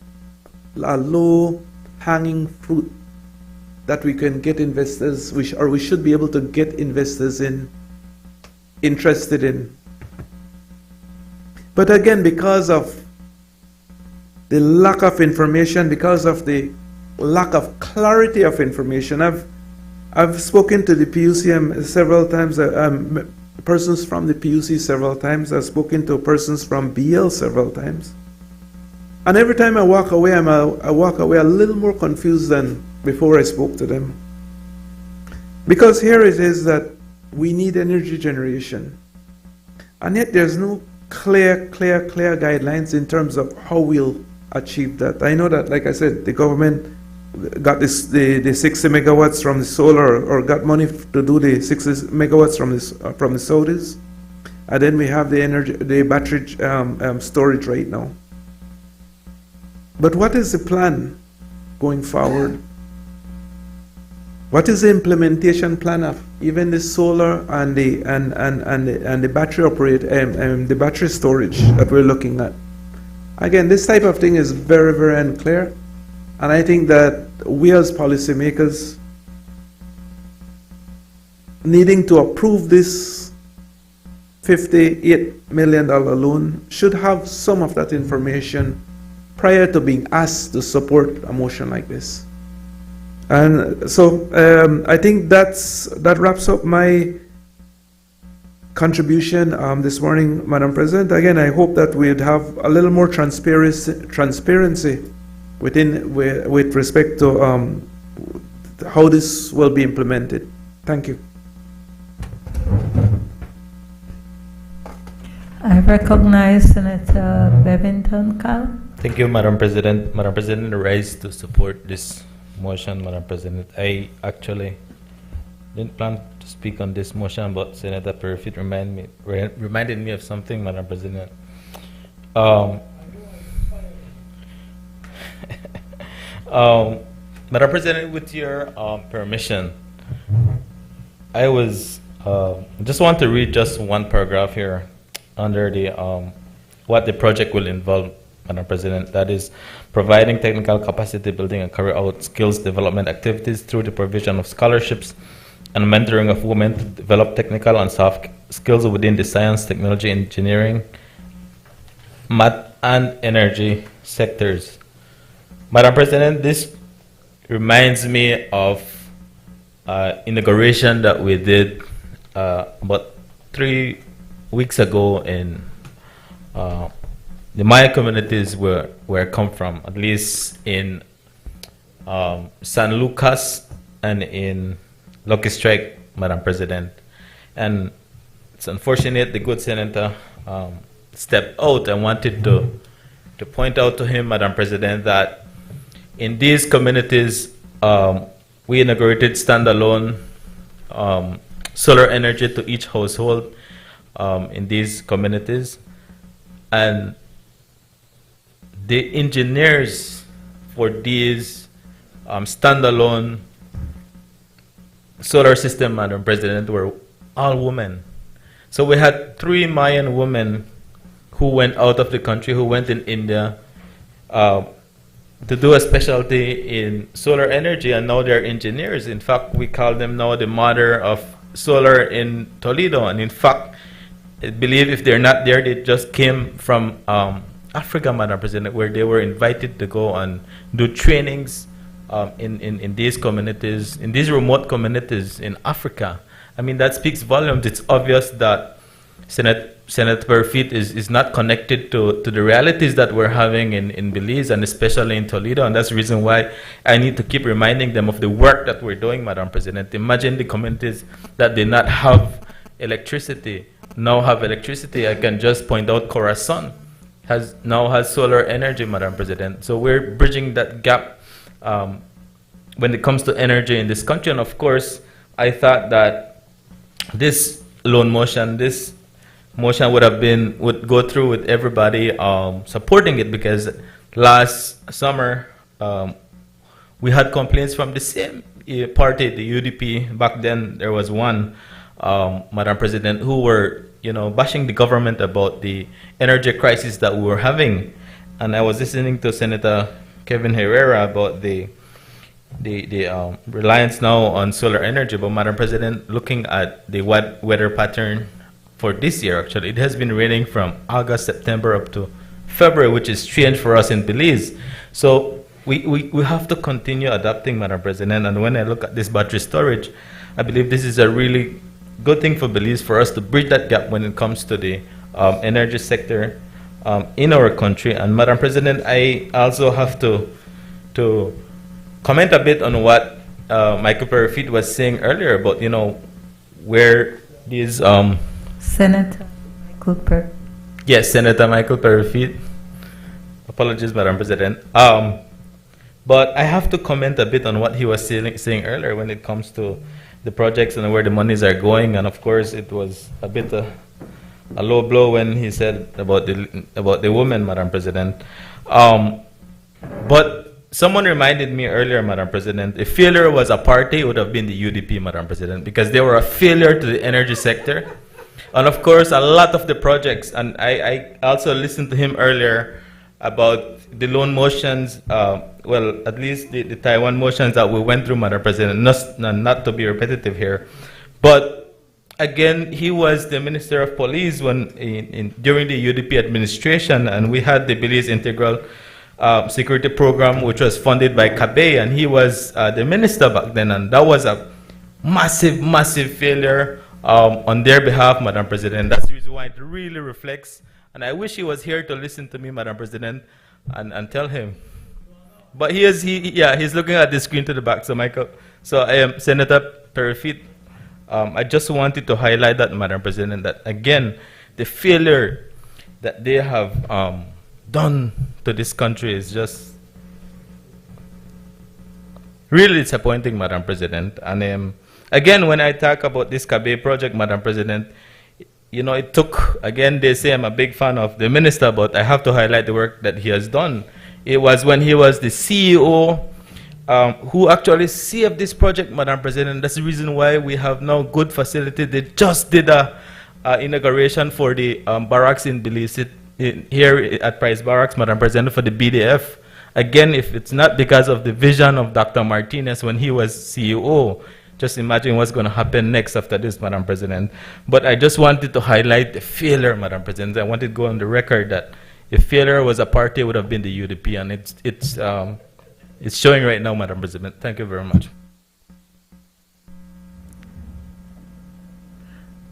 hanging fruit that we can get investors, or we should be able to get investors interested in. But again, because of the lack of information, because of the lack of clarity of information, I've spoken to the PUC several times, persons from the PUC several times. I've spoken to persons from BL several times. And every time I walk away, I walk away a little more confused than before I spoke to them. Because here it is that we need energy generation. And yet there's no clear guidelines in terms of how we'll achieve that. I know that, like I said, the government got the 60 megawatts from the solar, or got money to do the 60 megawatts from the Saudis, and then we have the battery storage right now. But what is the plan going forward? What is the implementation plan of even the solar and the battery the battery storage that we're looking at? Again, this type of thing is very, very unclear, and I think that we as policymakers needing to approve this $58 million loan should have some of that information prior to being asked to support a motion like this. And so I think that wraps up my contribution this morning, Madam President. Again, I hope that we'd have a little more transparency with respect to how this will be implemented. Thank you. I recognize Senator Bevington Carl. Thank you, Madam President. Madam President, I rise to support this motion, Madam President. I actually didn't plan to speak on this motion, but Senator Perfit reminded me of something, Madam President. Madam President, with your permission, I just want to read just one paragraph here under the what the project will involve, Madam President. That is, providing technical capacity building and carry out skills development activities through the provision of scholarships and mentoring of women to develop technical and soft skills within the science, technology, engineering, math, and energy sectors. Madam President, this reminds me of inauguration that we did about 3 weeks ago in the Maya communities where I come from, at least in San Lucas and in Lucky Strike, Madam President. And it's unfortunate the good senator stepped out. I wanted to point out to him, Madam President, that in these communities, we inaugurated standalone solar energy to each household in these communities. And the engineers for these standalone solar system, Madam President, were all women. So we had 3 Mayan women who went out of the country, who went in India to do a specialty in solar energy, and now they're engineers. In fact, we call them now the mother of solar in Toledo. And in fact, I believe if they're not there, they just came from Africa, Madam President, where they were invited to go and do trainings in these communities, in these remote communities in Africa. I mean, that speaks volumes. It's obvious that Senator Perfit is not connected to the realities that we're having in Belize, and especially in Toledo, and that's the reason why I need to keep reminding them of the work that we're doing, Madam President. Imagine the communities that did not have electricity now have electricity. I can just point out Corazon now has solar energy, Madam President. So we're bridging that gap when it comes to energy in this country. And of course, I thought that this loan motion, this motion would go through with everybody supporting it, because last summer we had complaints from the same party, the UDP. Back then there was one, Madam President, who were bashing the government about the energy crisis that we were having. And I was listening to Senator Kevin Herrera about the reliance now on solar energy. But Madam President, looking at the weather pattern for this year, actually, it has been raining from August, September up to February, which is strange for us in Belize. So we have to continue adapting, Madam President. And when I look at this battery storage, I believe this is a really good thing for Belize, for us to bridge that gap when it comes to the energy sector in our country. And Madam President, I also have to comment a bit on what Michael Perfit was saying earlier about, where these Senator Michael Perfit. Yes, Senator Michael Perfit. Apologies, Madam President. But I have to comment a bit on what he was saying earlier when it comes to the projects and where the monies are going. And of course, it was a bit a low blow when he said about the women, Madam President. But someone reminded me earlier, Madam President, if failure was a party, it would have been the UDP, Madam President, because they were a failure to the energy sector. And of course, a lot of the projects, and I also listened to him earlier about the loan motions, well, at least the Taiwan motions that we went through, Madam President, not to be repetitive here. But again, he was the Minister of Police when during the UDP administration, and we had the Belize Integral Security Program, which was funded by Kabe, and he was the minister back then, and that was a massive, massive failure on their behalf, Madam President. That's the reason why it really reflects, and I wish he was here to listen to me, Madam President, and tell him. But he's looking at the screen to the back. So Michael, Senator Perfit, I just wanted to highlight that, Madam President, that again, the failure that they have done to this country is just really disappointing, Madam President. And again, when I talk about this Kabe project, Madam President, it took, again, they say I'm a big fan of the minister, but I have to highlight the work that he has done. It was when he was the CEO who actually saved this project, Madam President. That's the reason why we have now good facility. They just did a inauguration for the barracks in Belize, here at Price Barracks, Madam President, for the BDF. Again, if it's not because of the vision of Dr. Martinez when he was CEO, just imagine what's going to happen next after this, Madam President. But I just wanted to highlight the failure, Madam President. I wanted to go on the record that if failure was a party, it would have been the UDP, and it's showing right now, Madam President. Thank you very much.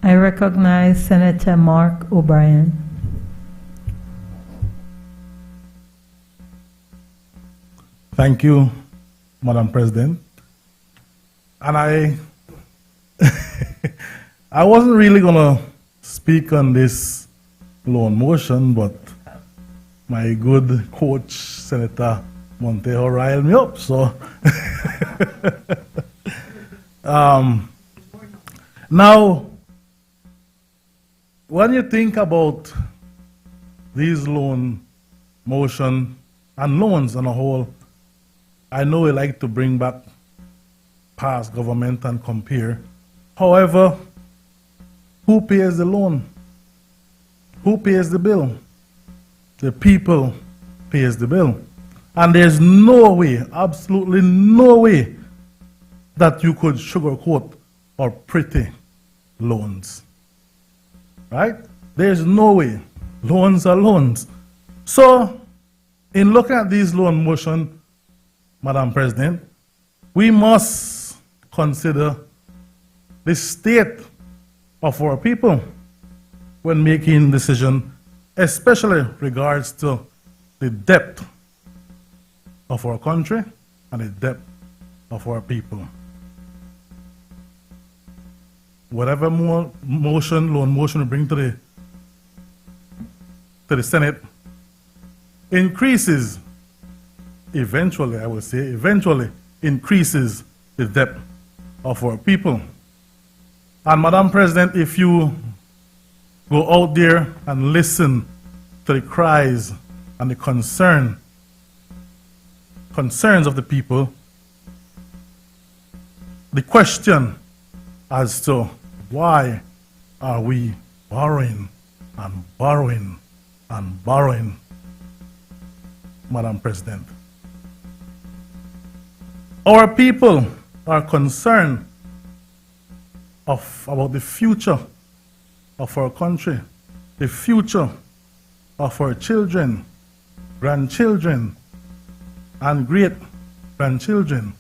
I recognize Senator Mark O'Brien. Thank you, Madam President. And I wasn't really going to speak on this loan motion, but my good coach, Senator Montejo, riled me up. So now, when you think about these loan motion and loans on a whole, I know we like to bring back past government and compare. However, who pays the loan? Who pays the bill? The people pays the bill. And there's no way, absolutely no way, that you could sugarcoat or pretty loans. Right? There's no way. Loans are loans. So, in looking at these loan motion, Madam President, we must consider the state of our people when making decision, especially regards to the depth of our country and the depth of our people. Whatever more loan motion we bring to the Senate increases, eventually, I would say, eventually increases the depth of our people. And Madam President, if you go out there and listen to the cries and the concerns of the people, the question as to why are we borrowing and borrowing and borrowing, Madam President. Our people are concerned about the future of our country, the future of our children, grandchildren, and great-grandchildren.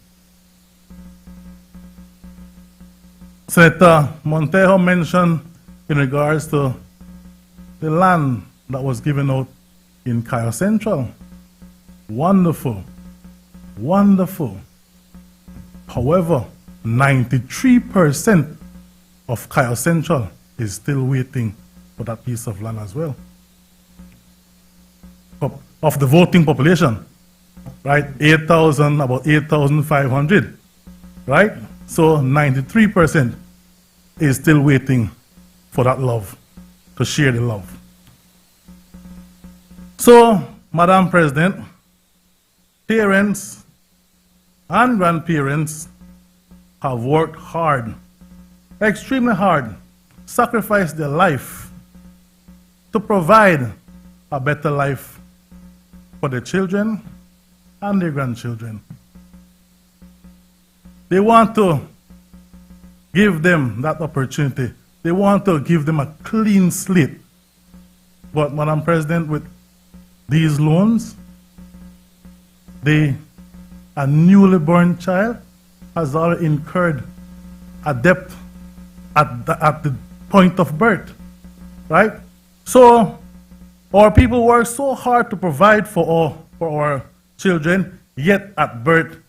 Senator Montejo mentioned in regards to the land that was given out in Cayo Central. Wonderful, wonderful. However, 93% of Cayo Central is still waiting for that piece of land as well. Of the voting population, right? About 8,500, right? So 93% is still waiting for that love, to share the love. So, Madam President, parents and grandparents have worked hard, extremely hard, sacrificed their life to provide a better life for their children and their grandchildren. They want to give them that opportunity. They want to give them a clean slate. But, Madam President, with these loans, a newly born child has already incurred a debt at the point of birth, right? So, our people work so hard to provide for our children, yet at birth,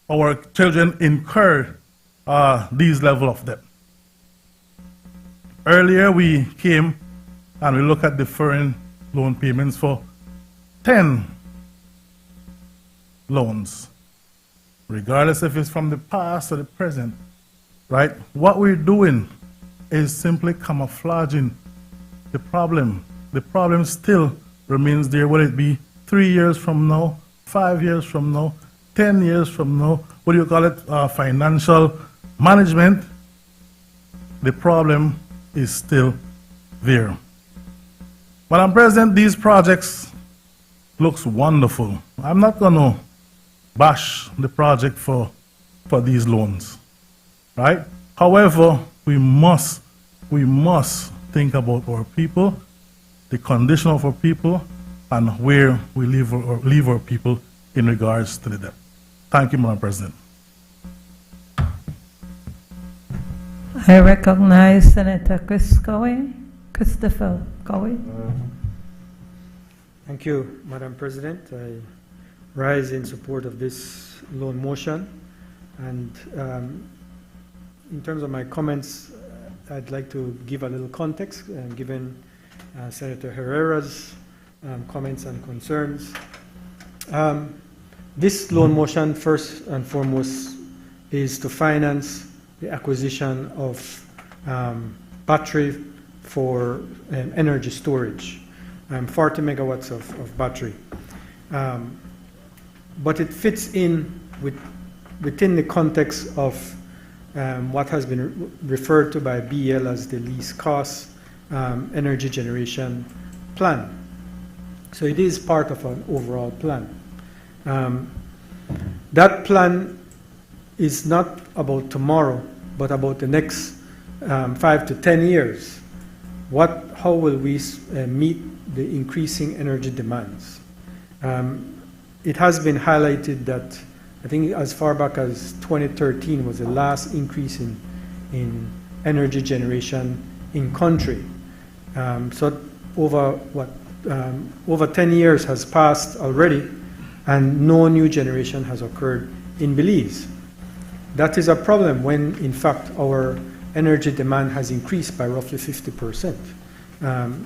our children incur these level of debt. Earlier, we came and we looked at deferring loan payments for 10 loans, regardless if it's from the past or the present, right? What we're doing is simply camouflaging the problem. The problem still remains there, whether it be 3 years from now, 5 years from now, 10 years from now, what do you call it, financial management. The problem is still there. Madam President, these projects looks wonderful. I'm not going to bash the project for these loans, right? However, we must think about our people, the condition of our people, and where we leave our people in regards to the debt. Thank you, Madam President. I recognize Senator Christopher Cowie. Thank you, Madam President. I rise in support of this loan motion. And in terms of my comments, I'd like to give a little context, given Senator Herrera's comments and concerns. This loan motion, first and foremost, is to finance the acquisition of battery for energy storage, 40 megawatts of battery. But it fits in within the context of what has been referred to by BEL as the least cost energy generation plan. So it is part of an overall plan. That plan is not about tomorrow, but about the next 5 to 10 years. How will we meet the increasing energy demands? It has been highlighted that I think as far back as 2013 was the last increase in energy generation in country. So over 10 years has passed already, and no new generation has occurred in Belize. That is a problem when, in fact, our energy demand has increased by roughly 50%.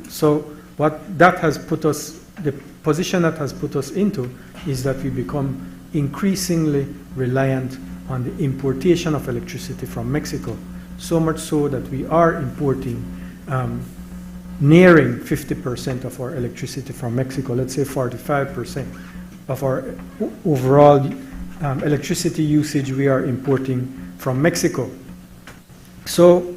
So what that has put us, the position that has put us into is that we become increasingly reliant on the importation of electricity from Mexico, so much so that we are importing nearing 50% of our electricity from Mexico, let's say 45% of our overall electricity usage we are importing from Mexico. So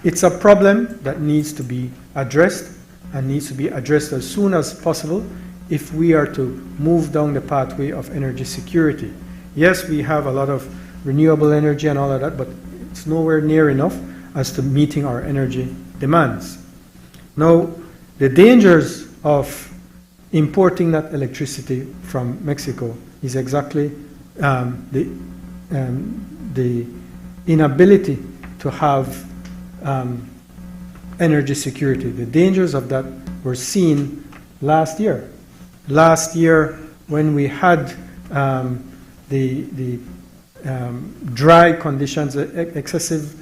it's a problem that needs to be addressed, and needs to be addressed as soon as possible if we are to move down the pathway of energy security. Yes, we have a lot of renewable energy and all of that, but it's nowhere near enough as to meeting our energy demands. Now, the dangers of importing that electricity from Mexico is exactly the inability to have energy security. The dangers of that were seen last year. Last year, when we had the dry conditions, excessive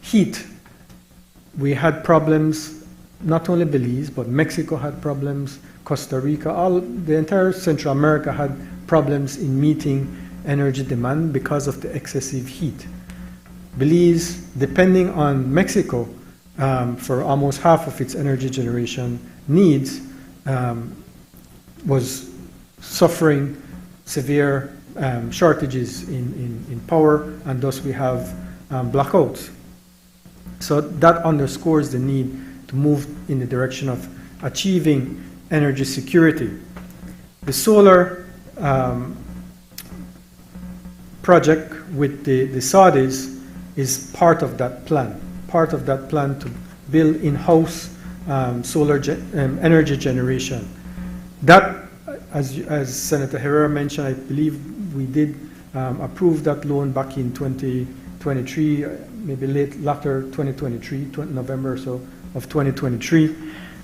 heat, we had problems. Not only Belize, but Mexico had problems. Costa Rica, the entire Central America had problems in meeting energy demand because of the excessive heat. Belize, depending on Mexico for almost half of its energy generation needs, was suffering severe shortages in power, and thus we have blackouts. So that underscores the need to move in the direction of achieving energy security. The solar project with the Saudis is part of that plan. Part of that plan to build in-house solar energy generation. That, as Senator Herrera mentioned, I believe we did approve that loan back in 2023, maybe latter 2023, November or so of 2023.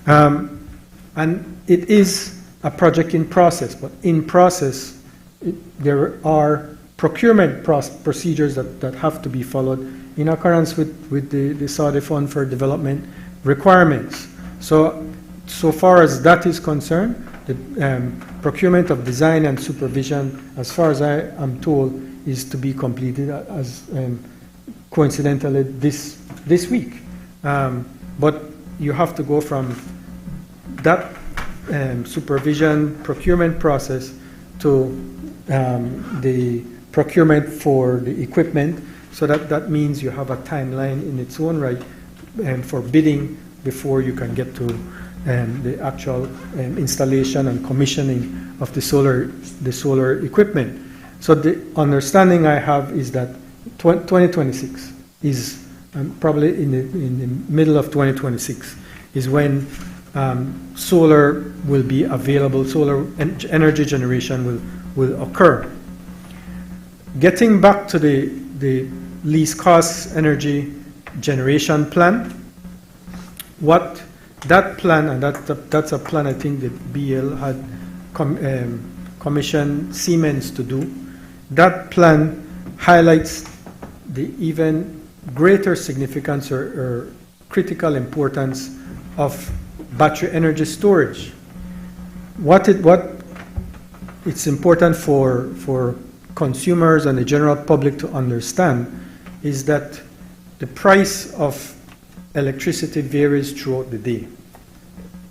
And it is a project in process, but in process, there are procurement procedures that have to be followed in accordance with the Saudi Fund for Development requirements. So far as that is concerned, the procurement of design and supervision, as far as I am told, is to be completed as coincidentally this week. But you have to go from that supervision procurement process to the procurement for the equipment, so that means you have a timeline in its own right for bidding before you can get to the actual installation and commissioning of the solar equipment. So the understanding I have is that 2026 is probably in the middle of 2026 is when solar will be available, solar energy generation will occur. Getting back to the least cost energy generation plan, what that plan, and that's a plan I think that BL had commissioned Siemens to do. That plan highlights the even greater significance or critical importance of battery energy storage. What it's important for consumers and the general public to understand is that the price of electricity varies throughout the day.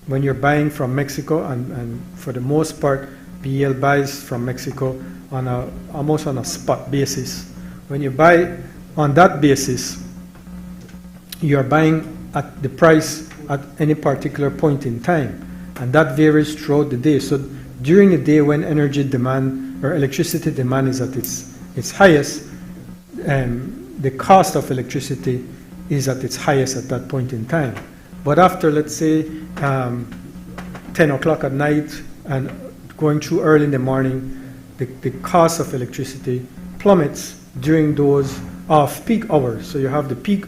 When you're buying from Mexico, and for the most part, BL buys from Mexico on almost on a spot basis. When you buy on that basis, you are buying at the price at any particular point in time, and that varies throughout the day. So during the day when energy demand or electricity demand is at its highest, the cost of electricity is at its highest at that point in time. But after, let's say, 10 o'clock at night and going through early in the morning, the cost of electricity plummets during those off-peak hours. So you have the peak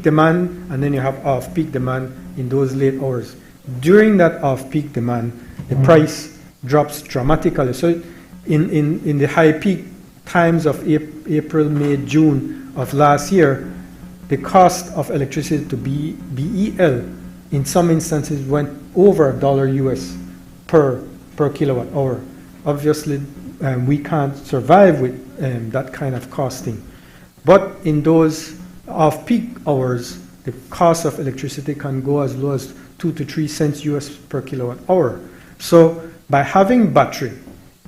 demand, and then you have off-peak demand in those late hours. During that off-peak demand, the price drops dramatically. So in the high peak times of April, May, June of last year, the cost of electricity to BEL in some instances went over $1 US per kilowatt hour. Obviously, we can't survive with that kind of costing. But in those off-peak hours, the cost of electricity can go as low as 2 to 3 cents US per kilowatt hour. So by having battery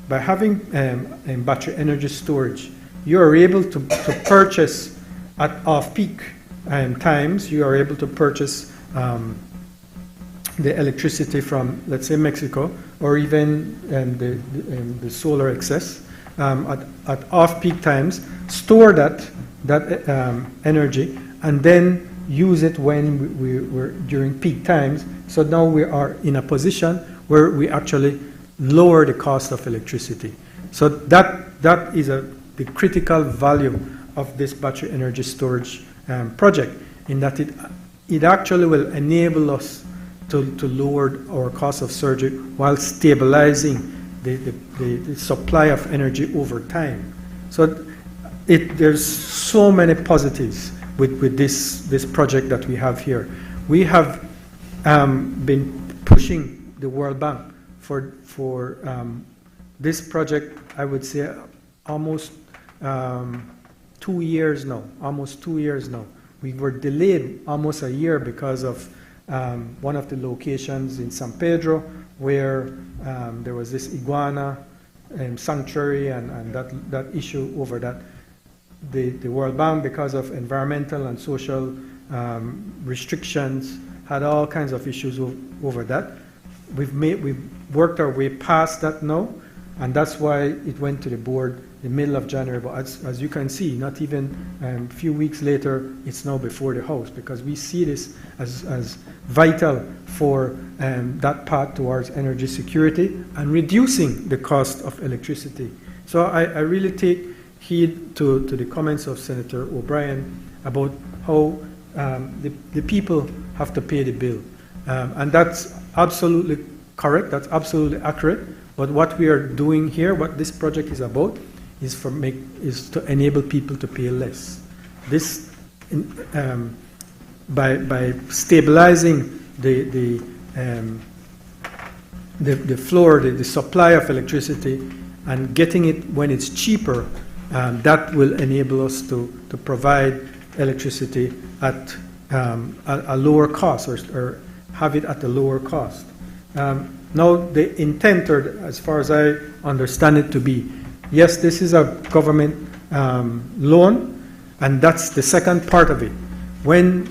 battery energy storage, you are able to purchase at off-peak times. You are able to purchase the electricity from, let's say, Mexico, or even the solar excess at off-peak times, store that energy, and then use it when we're during peak times. So now we are in a position where we actually lower the cost of electricity. So that is the critical value of this battery energy storage project, in that it actually will enable us to lower our cost of surgery while stabilizing the supply of energy over time. So there's so many positives with this project that we have here. We have been pushing the World Bank for this project, I would say almost 2 years now, almost 2 years now. We were delayed almost a year because of one of the locations in San Pedro where there was this iguana sanctuary and that issue over that. The World Bank, because of environmental and social restrictions, had all kinds of issues over that. We've worked our way past that now, and that's why it went to the board the middle of January. But as you can see, not even a few weeks later, it's now before the House, because we see this as vital for that path towards energy security and reducing the cost of electricity. So I really take heed to the comments of Senator O'Brien about how the people have to pay the bill. And that's absolutely correct, that's absolutely accurate. But what we are doing here, what this project is about, is to enable people to pay less. This, by stabilizing the floor, the supply of electricity, and getting it when it's cheaper, that will enable us to provide electricity at a lower cost, or have it at a lower cost. Now, the intent, or as far as I understand it to be, yes, this is a government loan, and that's the second part of it. When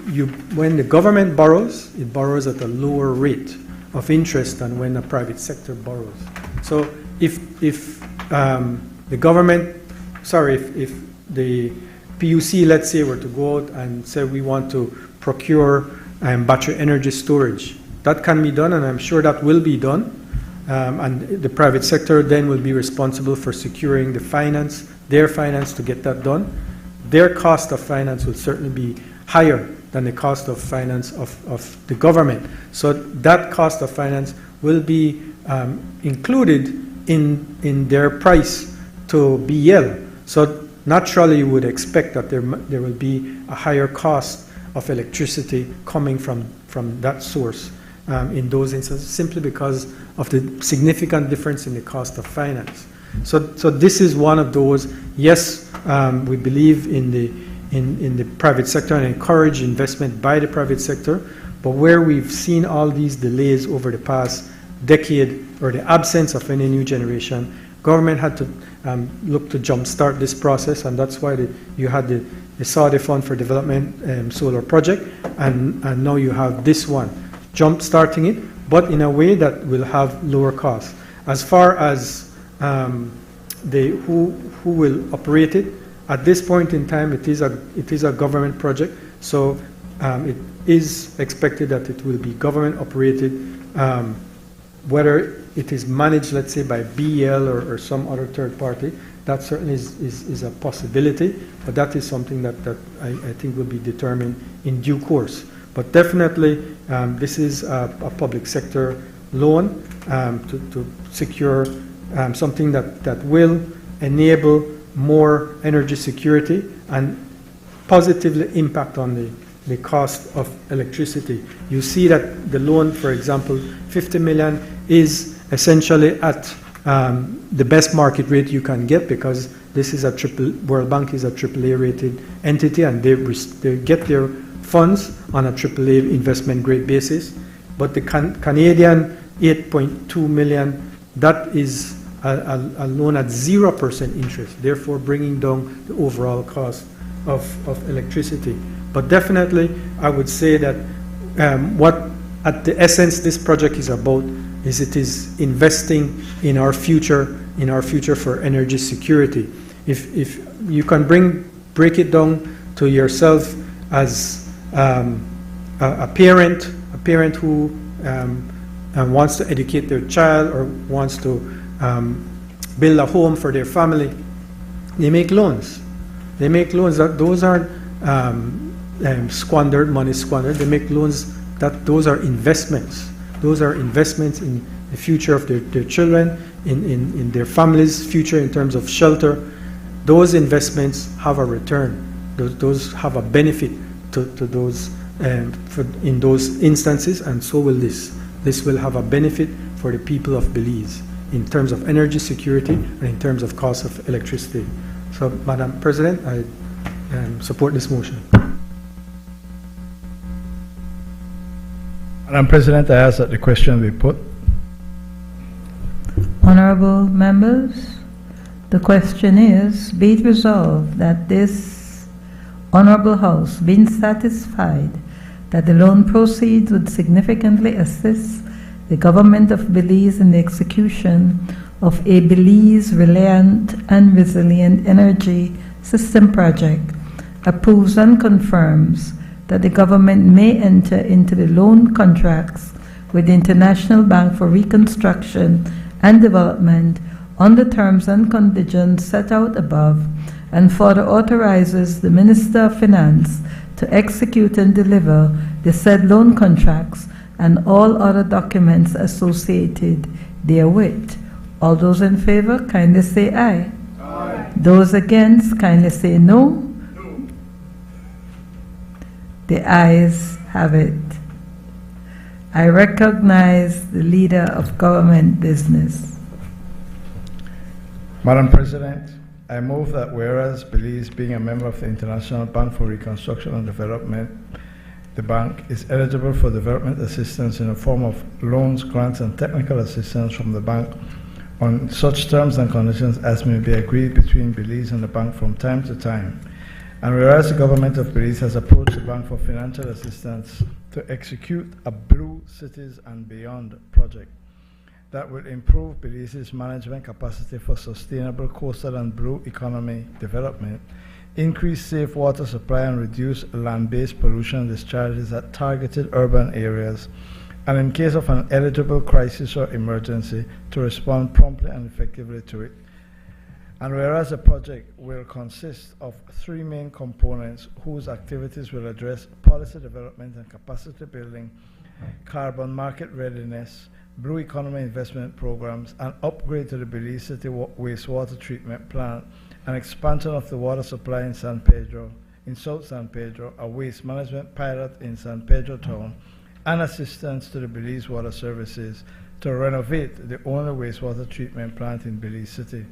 the government borrows, it borrows at a lower rate of interest than when the private sector borrows. So if the government, if the PUC, let's say, were to go out and say we want to procure battery energy storage, that can be done, and I'm sure that will be done. And the private sector then will be responsible for securing the finance, their finance, to get that done. Their cost of finance will certainly be higher than the cost of finance of the government. So that cost of finance will be included in their price to BL. So naturally, you would expect that there will be a higher cost of electricity coming from that source in those instances, simply because of the significant difference in the cost of finance. So this is one of those. Yes, we believe in the private sector and encourage investment by the private sector, but where we've seen all these delays over the past decade, or the absence of any new generation, government had to look to jumpstart this process, and that's why you had the Saudi Fund for Development solar project, and now you have this one, jumpstarting it, but in a way that will have lower costs. As far as who will operate it, at this point in time, it is a government project, so it is expected that it will be government operated, whether it is managed, let's say, by BL or some other third party. That certainly is a possibility, but that is something that I think will be determined in due course. But definitely, this is a public sector loan to secure something that will enable more energy security and positively impact on the cost of electricity. You see that the loan, for example, 50 million is essentially at the best market rate you can get, because this is World Bank is a AAA rated entity, and they get their funds on a AAA investment grade basis. But the Canadian 8.2 million, that is a loan at 0% interest, therefore bringing down the overall cost of electricity. But definitely, I would say that what at the essence this project is about is it is investing in our future for energy security. If you can break it down to yourself as a parent who wants to educate their child or wants to build a home for their family, they make loans. Those aren't money squandered. They make loans those are investments. Those are investments in the future of their children, in their families' future in terms of shelter. Those investments have a return. Those have a benefit to those in those instances, and so will this. This will have a benefit for the people of Belize in terms of energy security and in terms of cost of electricity. So, Madam President, I support this motion. Madam President, I ask that the question be put. Honorable members, the question is, be it resolved that this Honorable House, being satisfied that the loan proceeds would significantly assist the government of Belize in the execution of a Belize reliant and resilient energy system project, approves and confirms that the government may enter into the loan contracts with the International Bank for Reconstruction and Development on the terms and conditions set out above, and further authorizes the Minister of Finance to execute and deliver the said loan contracts and all other documents associated therewith. All those in favor, kindly say aye. Aye. Those against, kindly say no. The ayes have it. I recognize the leader of government business. Madam President, I move that whereas Belize, being a member of the International Bank for Reconstruction and Development, the bank is eligible for development assistance in the form of loans, grants, and technical assistance from the bank on such terms and conditions as may be agreed between Belize and the bank from time to time. And whereas the government of Belize has approached the bank for financial assistance to execute a Blue Cities and Beyond project that will improve Belize's management capacity for sustainable coastal and blue economy development, increase safe water supply and reduce land-based pollution discharges at targeted urban areas, and in case of an eligible crisis or emergency, to respond promptly and effectively to it. And whereas the project will consist of three main components whose activities will address policy development and capacity building, carbon market readiness, blue economy investment programs, an upgrade to the Belize City wastewater treatment plant, an expansion of the water supply in San Pedro, in South San Pedro, a waste management pilot in San Pedro town, and assistance to the Belize Water Services to renovate the only wastewater treatment plant in Belize City.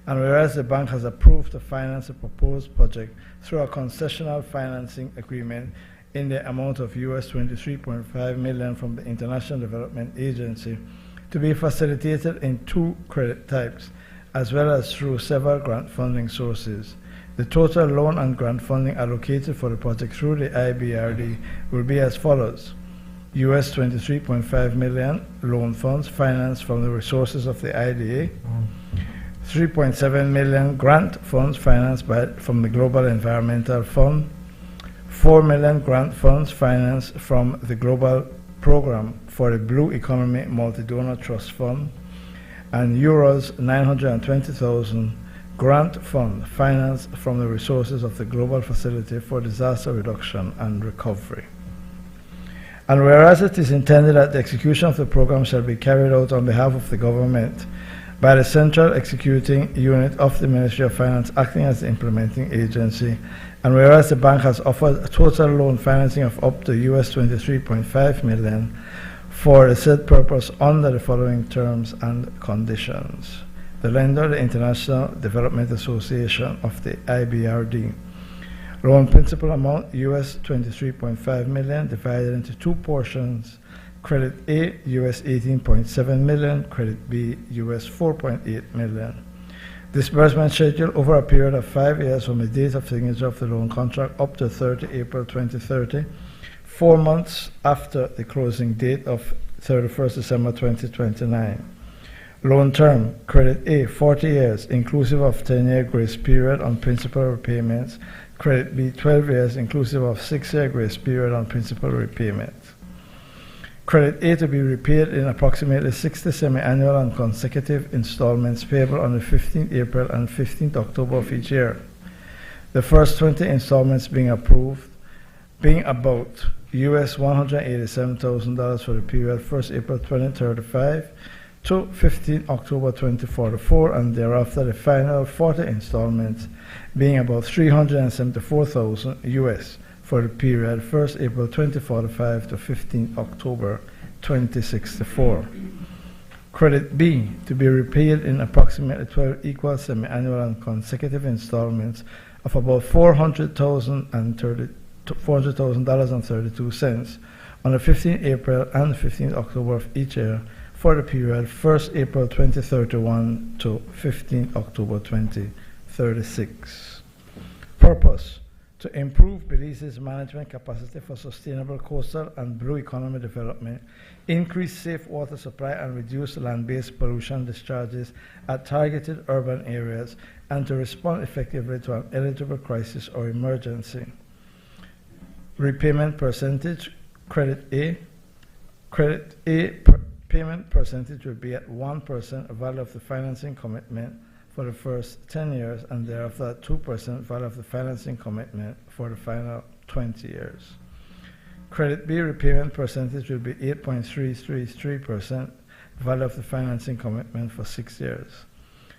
And whereas the bank has approved to finance a proposed project through a concessional financing agreement in the amount of US $23.5 million from the International Development Agency to be facilitated in 2 credit types, as well as through several grant funding sources. The total loan and grant funding allocated for the project through the IBRD will be as follows: US $23.5 million loan funds financed from the resources of the IDA, $3.7 million grant funds financed from the Global Environmental Fund, $4 million grant funds financed from the Global Program for the Blue Economy Multi-Donor Trust Fund, and euros 920,000 grant fund financed from the resources of the Global Facility for Disaster Reduction and Recovery. And whereas it is intended that the execution of the program shall be carried out on behalf of the government by the Central Executing Unit of the Ministry of Finance acting as the implementing agency, and whereas the bank has offered a total loan financing of up to US $23.5 million for the said purpose under the following terms and conditions. The lender, the International Development Association of the IBRD. Loan principal amount US $23.5 million divided into 2 portions. Credit A, US $18.7 million. Credit B, US $4.8 million. Disbursement schedule over a period of 5 years from the date of signature of the loan contract up to 30 April 2030, 4 months after the closing date of 31st December 2029. Loan term, Credit A, 40 years, inclusive of 10-year grace period on principal repayments. Credit B, 12 years, inclusive of 6-year grace period on principal repayments. Credit A to be repaid in approximately 60 semi-annual and consecutive installments payable on the 15th April and 15th October of each year. The first 20 installments being approved, being about US $187,000 for the period 1st April 2035 to 15 October 2044, and thereafter the final 40 installments being about $374,000 US for the period 1st April 2045 to 15 October 2064. Credit B to be repaid in approximately 12 equal semi-annual and consecutive installments of about $400,032 on the 15th April and 15th October of each year for the period 1st April 2031 to 15 October 2036. Purpose: to improve Belize's management capacity for sustainable coastal and blue economy development, increase safe water supply and reduce land-based pollution discharges at targeted urban areas, and to respond effectively to an eligible crisis or emergency. Repayment percentage, Credit A. Payment percentage will be at 1% value of the financing commitment for the first 10 years, and thereafter 2% value of the financing commitment for the final 20 years. Credit B repayment percentage will be 8.333% value of the financing commitment for 6 years.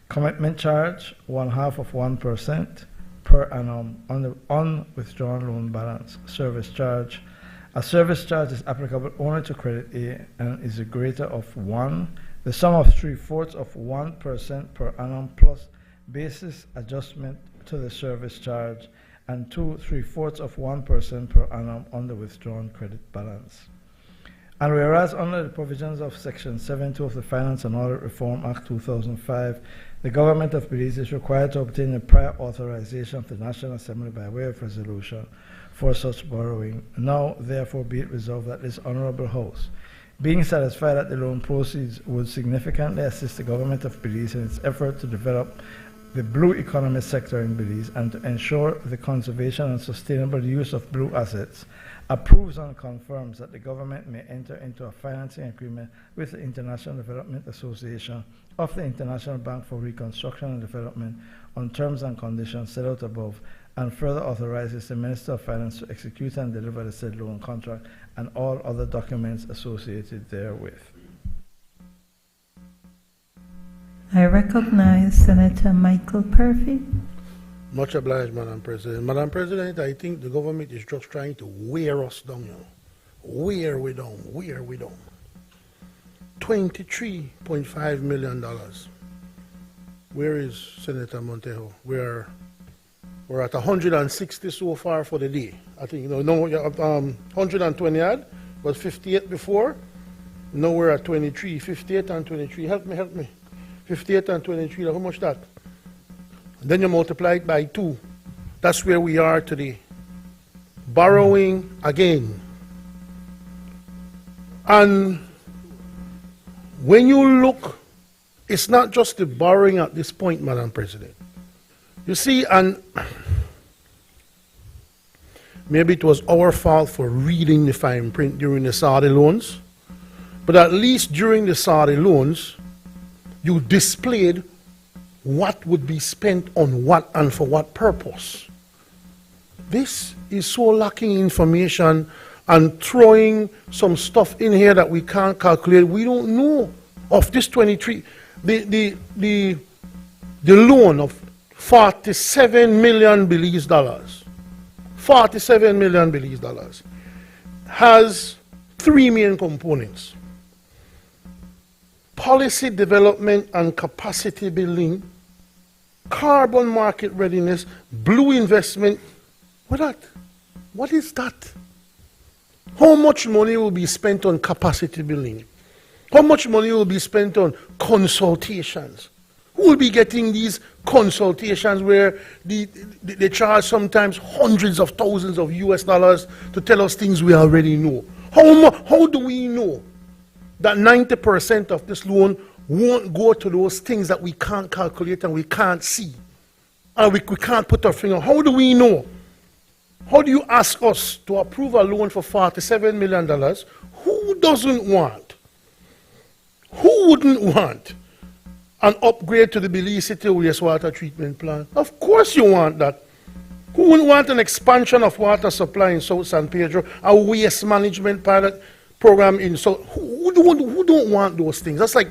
Commitment charge, 0.5% per annum on the unwithdrawn loan balance. Service charge. A service charge is applicable only to Credit A and is a greater of 1, the sum of 3/4 of 1% per annum plus basis adjustment to the service charge, and 2 3/4 of 1% per annum on the withdrawn credit balance. And whereas under the provisions of Section 7.2 of the Finance and Audit Reform Act 2005, the government of Belize is required to obtain the prior authorization of the National Assembly by way of resolution for such borrowing. Now, therefore, be it resolved that this Honorable House, being satisfied that the loan proceeds would significantly assist the government of Belize in its effort to develop the blue economy sector in Belize and to ensure the conservation and sustainable use of blue assets, approves and confirms that the government may enter into a financing agreement with the International Development Association of the International Bank for Reconstruction and Development on terms and conditions set out above, and further authorizes the Minister of Finance to execute and deliver the said loan contract and all other documents associated therewith. I recognize Senator Michael Purphy. Much obliged, Madam President. Madam President, I think the government is just trying to wear us down, you know. Wear we down, wear we down. $23.5 million. Where is Senator Montejo? We're at 160 so far for the day. I think, 120 odd, was 58 before. Now we're at 23, 58 and 23. Help me. 58 and 23, how much that? Then you multiply it by 2. That's where we are today. Borrowing again. And when you look, it's not just the borrowing at this point, Madam President. You see, and maybe it was our fault for reading the fine print during the Saudi loans, but at least during the Saudi loans, you displayed what would be spent on what and for what purpose. This is so lacking information and throwing some stuff in here that we can't calculate. We don't know of this 23. The loan of 47 million Belize dollars. 47 million Belize dollars has 3 main components: policy development and capacity building, carbon market readiness, blue investment. What is that? How much money will be spent on capacity building? How much money will be spent on consultations? Who will be getting these consultations where they charge sometimes hundreds of thousands of US dollars to tell us things we already know? How do we know that 90% of this loan won't go to those things that we can't calculate and we can't see? And we can't put our finger on? How do we know? How do you ask us to approve a loan for $47 million? Who doesn't want? Who wouldn't want an upgrade to the Belize City wastewater treatment plant? Of course you want that. Who wouldn't want an expansion of water supply in South San Pedro, a waste management pilot program in South? Who don't want those things? That's like,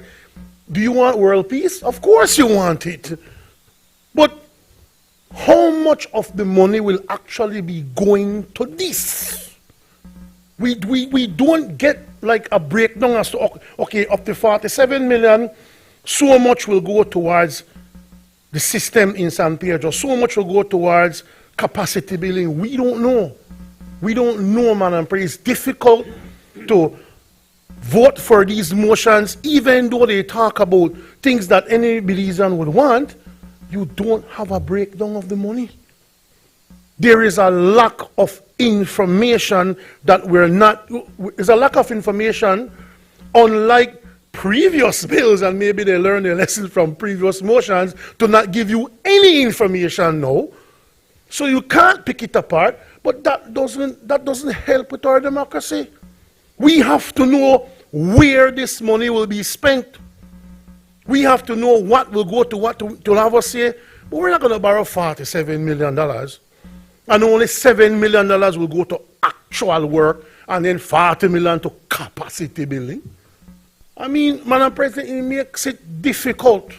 do you want world peace? Of course you want it. But how much of the money will actually be going to this? We don't get like a breakdown as to, okay, up to 47 million, so much will go towards the system in San Pedro, so much will go towards capacity building. We don't know. We don't know, Madam President. It's difficult to vote for these motions, even though they talk about things that any Belizean would want. You don't have a breakdown of the money. There is a lack of information that there's a lack of information, unlike previous bills, and maybe they learned their lesson from previous motions, to not give you any information now. So you can't pick it apart, but that doesn't help with our democracy. We have to know where this money will be spent. We have to know what will go to what to have us say. But we're not going to borrow $47 million. And only $7 million will go to actual work, and then $40 million to capacity building. I mean, Madam President, it makes it difficult.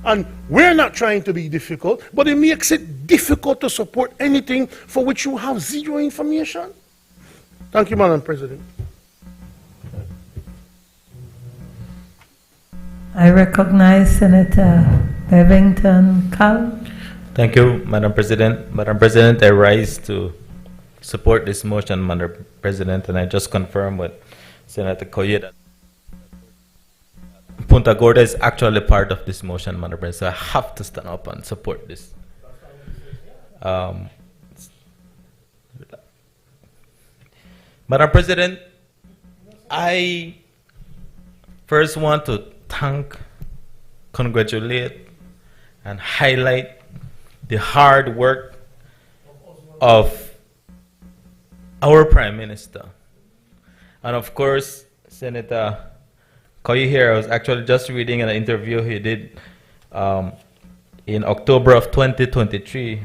And we're not trying to be difficult, but it makes it difficult to support anything for which you have zero information. Thank you, Madam President. I recognize Senator Bevington Cal. Thank you, Madam President. Madam President, I rise to support this motion, Madam President, and I just confirm with Senator Koye that Punta Gorda is actually part of this motion, Madam President, so I have to stand up and support this. Madam President, I first want to thank, congratulate, and highlight the hard work of our Prime Minister. And of course, Senator Koye here. I was actually just reading an interview he did in October of 2023,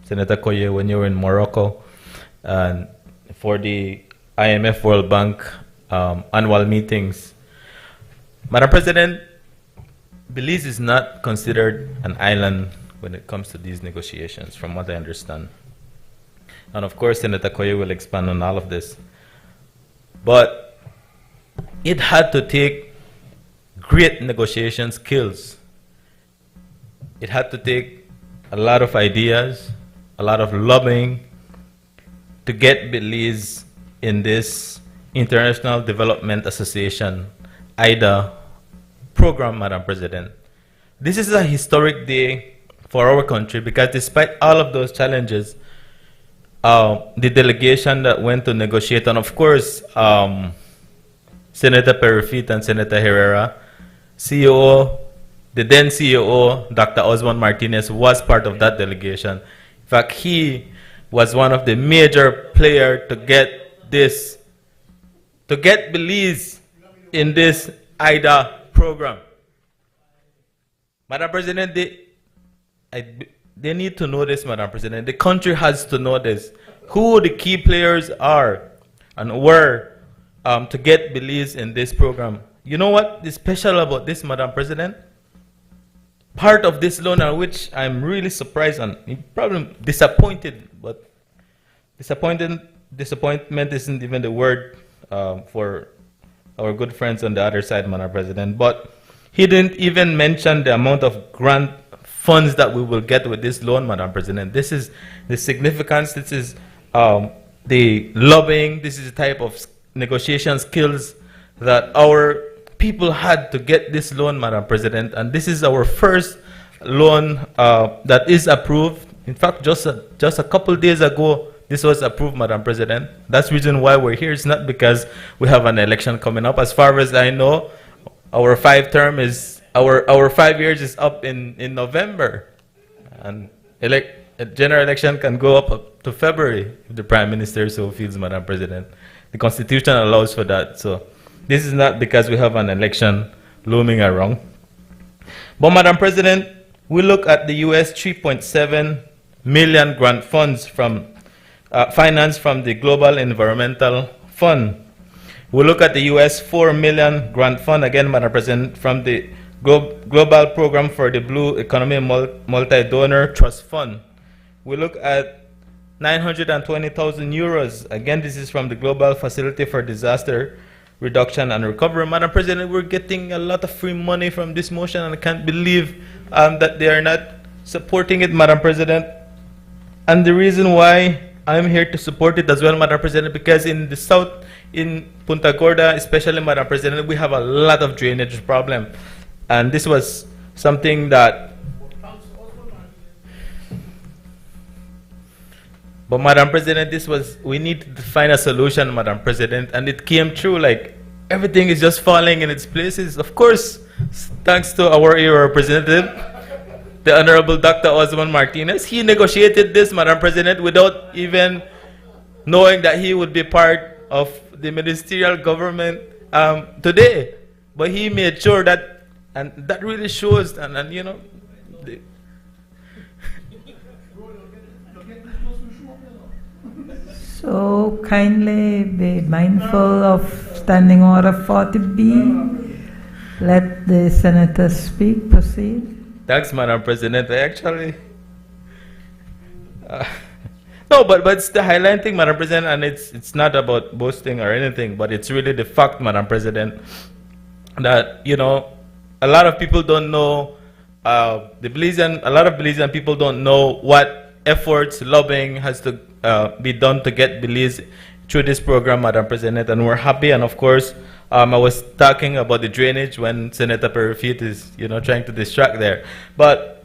Senator Koye, when you were in Morocco, and for the IMF World Bank annual meetings. Madam President, Belize is not considered an island when it comes to these negotiations, from what I understand. And of course, Senator Koye will expand on all of this. But it had to take great negotiation skills. It had to take a lot of ideas, a lot of lobbying to get Belize in this International Development Association, IDA program, Madam President. This is a historic day for our country because despite all of those challenges, the delegation that went to negotiate, and of course, Senator Perifit and Senator Herrera, CEO, the then CEO, Dr. Osmond Martinez, was part of that delegation. In fact, he was one of the major players to get this, to get Belize in this IDA program. Madam President, they need to know this, Madam President. The country has to know this. Who the key players are and where to get Belize in this program. You know what is special about this, Madam President? Part of this loan, on which I'm really surprised and probably disappointed, but disappointment isn't even the word for our good friends on the other side, Madam President. But he didn't even mention the amount of grant funds that we will get with this loan, Madam President. This is the significance, this is the lobbying, this is the type of negotiation skills that our people had to get this loan, Madam President. And this is our first loan that is approved. In fact, just a couple days ago, this was approved, Madam President. That's the reason why we're here. It's not because we have an election coming up. As far as I know, our 5 years is up in November. And a general election can go up to February if the Prime Minister so feels, Madam President. The Constitution allows for that. So this is not because we have an election looming around. But Madam President, we look at the US 3.7 million grant funds from finance from the Global Environmental Fund. We look at the US 4 million grant fund, again, Madam President, from the Global Program for the Blue Economy Multi-Donor Trust Fund. We look at 920,000 euros. Again, this is from the Global Facility for Disaster Reduction and Recovery. Madam President, we're getting a lot of free money from this motion, and I can't believe that they are not supporting it, Madam President. And the reason why I'm here to support it as well, Madam President, because in the south, in Punta Gorda, especially, Madam President, we have a lot of drainage problem. And this was something that, but Madam President, we need to find a solution, Madam President, and it came true, like everything is just falling in its places. Of course, thanks to our area representative, the Honorable Dr. Osmond Martinez. He negotiated this, Madam President, without even knowing that he would be part of the ministerial government today. But he made sure that, and that really shows, and you know, so kindly be mindful of Standing Order 40B. Let the senator speak. Proceed. Thanks, Madam President. I actually... no, but it's the highlighting, Madam President, and it's not about boasting or anything, but it's really the fact, Madam President, that, you know, a lot of people don't know, a lot of Belizean people don't know what efforts, lobbying has to be done to get Belize through this program, Madam President, and we're happy. And of course, I was talking about the drainage when Senator Perifit is, you know, trying to distract there. But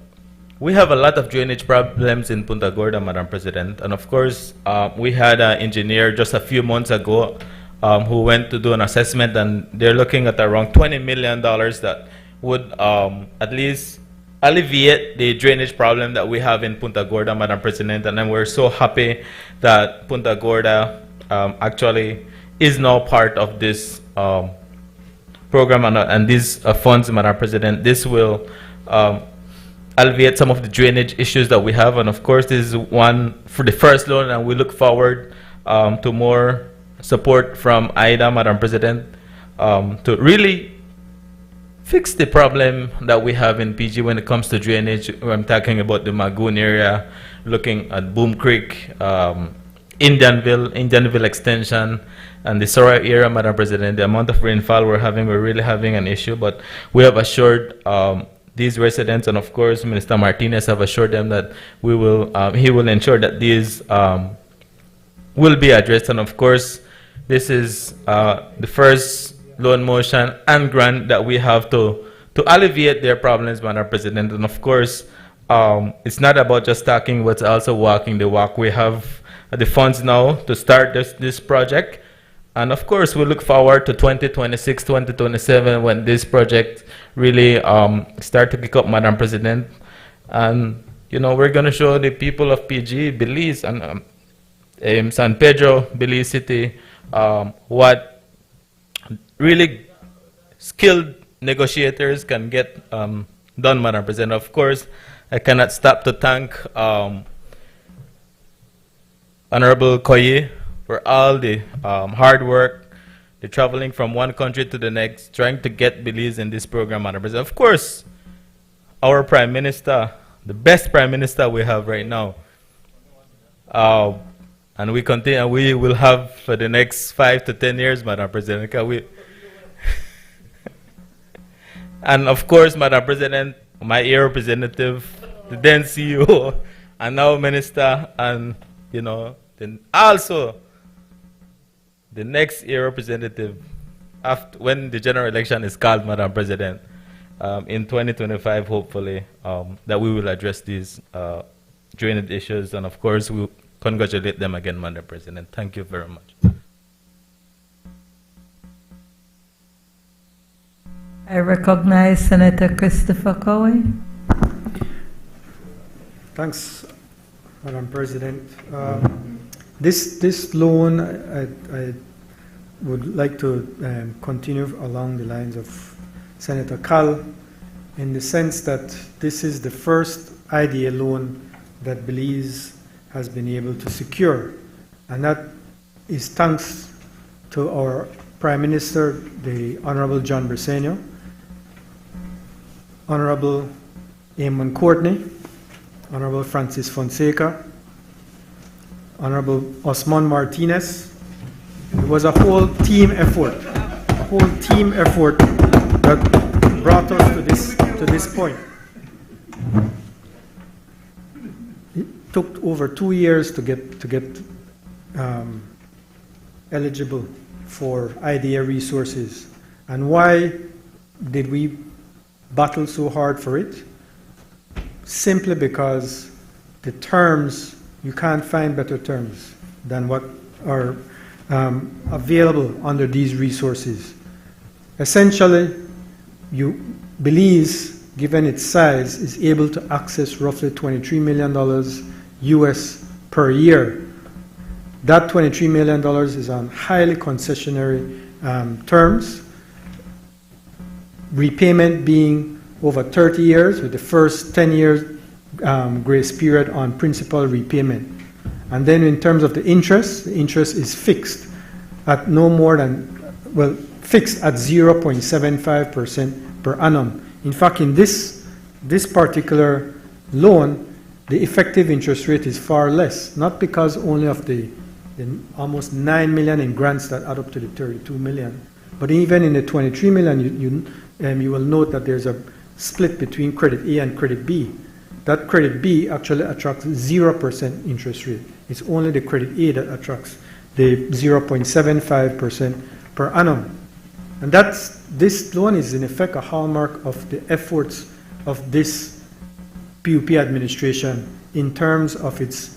we have a lot of drainage problems in Punta Gorda, Madam President. And of course, we had an engineer just a few months ago who went to do an assessment, and they're looking at around $20 million that would at least alleviate the drainage problem that we have in Punta Gorda, Madam President. And then we're so happy that Punta Gorda actually is now part of this program and these funds, Madam President. This will alleviate some of the drainage issues that we have. And of course, this is one for the first loan, and we look forward to more support from IDA, Madam President, to really fix the problem that we have in PG when it comes to drainage. I'm talking about the Magoon area, looking at Boom Creek, Indianville extension, and the Sora area, Madam President. The amount of rainfall we're really having an issue, but we have assured these residents, and of course, Minister Martinez have assured them that he will ensure that these will be addressed. And of course, this is the first loan motion and grant that we have to alleviate their problems, Madam President. And of course, it's not about just talking, but also walking the walk. We have the funds now to start this project. And of course, we look forward to 2026, 2027, when this project really start to kick up, Madam President. And, you know, we're going to show the people of PG, Belize, and San Pedro, Belize City, what really skilled negotiators can get done, Madam President. Of course, I cannot stop to thank Honorable Koye for all the hard work, the traveling from one country to the next, trying to get Belize in this program, Madam President. Of course, our Prime Minister, the best Prime Minister we have right now, and we continue, we will have for the next 5 to 10 years, Madam President. And of course, Madam President, my representative, the then CEO, and now Minister, and you know, then also the next representative after when the general election is called, Madam President, in 2025, hopefully, that we will address these drainage issues, and of course, we congratulate them again, Madam President. Thank you very much. I recognize Senator Christopher Cowie. Thanks, Madam President. This loan, I would like to continue along the lines of Senator Cal, in the sense that this is the first IDA loan that Belize has been able to secure, and that is thanks to our Prime Minister, the Honorable John Briceño, Honorable Eamon Courtney, Honorable Francis Fonseca, Honorable Osman Martinez. It was a whole team effort that brought us to this point. It took over 2 years to get eligible for IDA resources. And why did we battle so hard for it? Simply because the terms, you can't find better terms than what are available under these resources. Essentially, Belize, given its size, is able to access roughly $23 million US per year. That $23 million is on highly concessionary terms, repayment being over 30 years, with the first 10 years grace period on principal repayment. And then in terms of the interest is fixed at no more than, well, fixed at 0.75% per annum. In fact, in this particular loan, the effective interest rate is far less, not because only of the almost 9 million in grants that add up to the 32 million, but even in the 23 million, you will note that there's a split between credit A and credit B. That credit B actually attracts 0% interest rate. It's only the credit A that attracts the 0.75% per annum. And this loan is in effect a hallmark of the efforts of this PUP administration in terms of its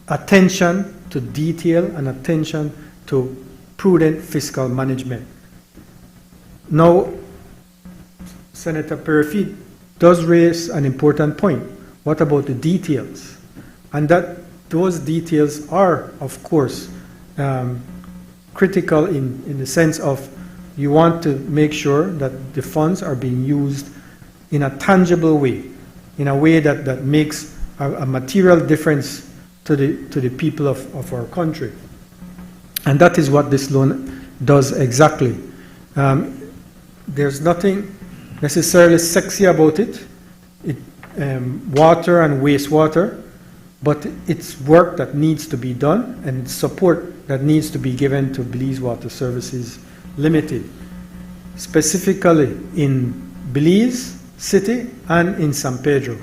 attention to detail and attention to prudent fiscal management. Now, Senator Perry does raise an important point. What about the details? And those details are, of course, critical in the sense of you want to make sure that the funds are being used in a tangible way, in a way that makes a material difference to the people of our country. And that is what this loan does exactly. There's nothing necessarily sexy about it. Water and wastewater, but it's work that needs to be done and support that needs to be given to Belize Water Services Limited, specifically in Belize City and in San Pedro.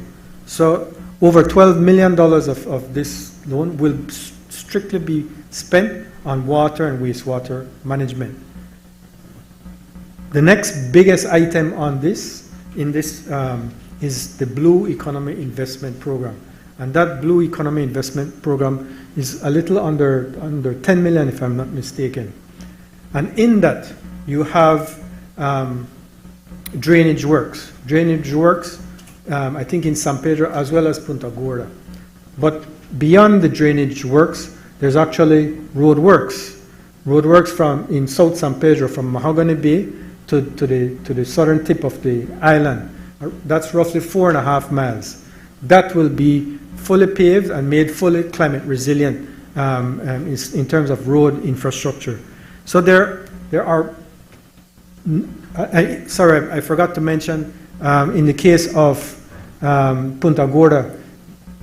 So over $12 million of this loan will strictly be spent on water and wastewater management. The next biggest item on this, is the Blue Economy Investment Program. And that Blue Economy Investment Program is a little under 10 million, if I'm not mistaken. And in that, you have drainage works. Drainage works, I think in San Pedro as well as Punta Gorda. But beyond the drainage works, there's actually road works. Road works in South San Pedro, from Mahogany Bay to the southern tip of the island. That's roughly 4.5 miles. That will be fully paved and made fully climate resilient in terms of road infrastructure. So there are, sorry, I forgot to mention, in the case of Punta Gorda,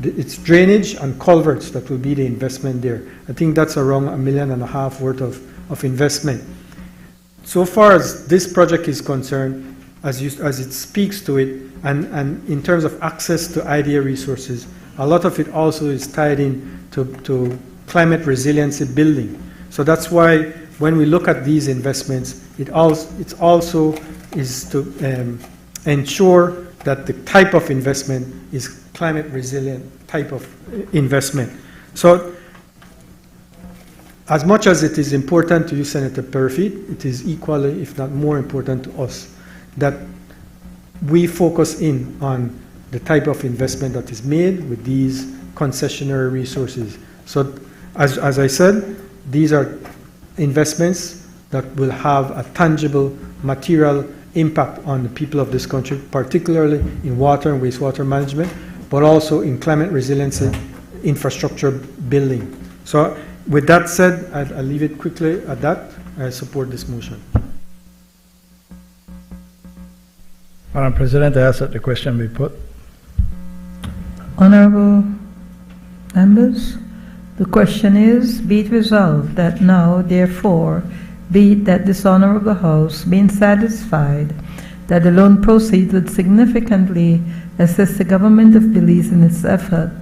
it's drainage and culverts that will be the investment there. I think that's around $1.5 million worth of investment. So far as this project is concerned, as it speaks to it, and in terms of access to IDA resources, a lot of it also is tied in to climate resiliency building. So that's why when we look at these investments, it also is to ensure that the type of investment is climate resilient type of investment. So as much as it is important to you, Senator Perfit, it is equally, if not more important to us, that we focus in on the type of investment that is made with these concessionary resources. So as I said, these are investments that will have a tangible material impact on the people of this country, particularly in water and wastewater management, but also in climate resiliency infrastructure building. So with that said, I'll leave it quickly at that. I support this motion. Madam President, I ask that the question be put. Honorable members, the question is, be it resolved that now, therefore, be it that this Honorable House, being satisfied that the loan proceeds would significantly assist the government of Belize in its effort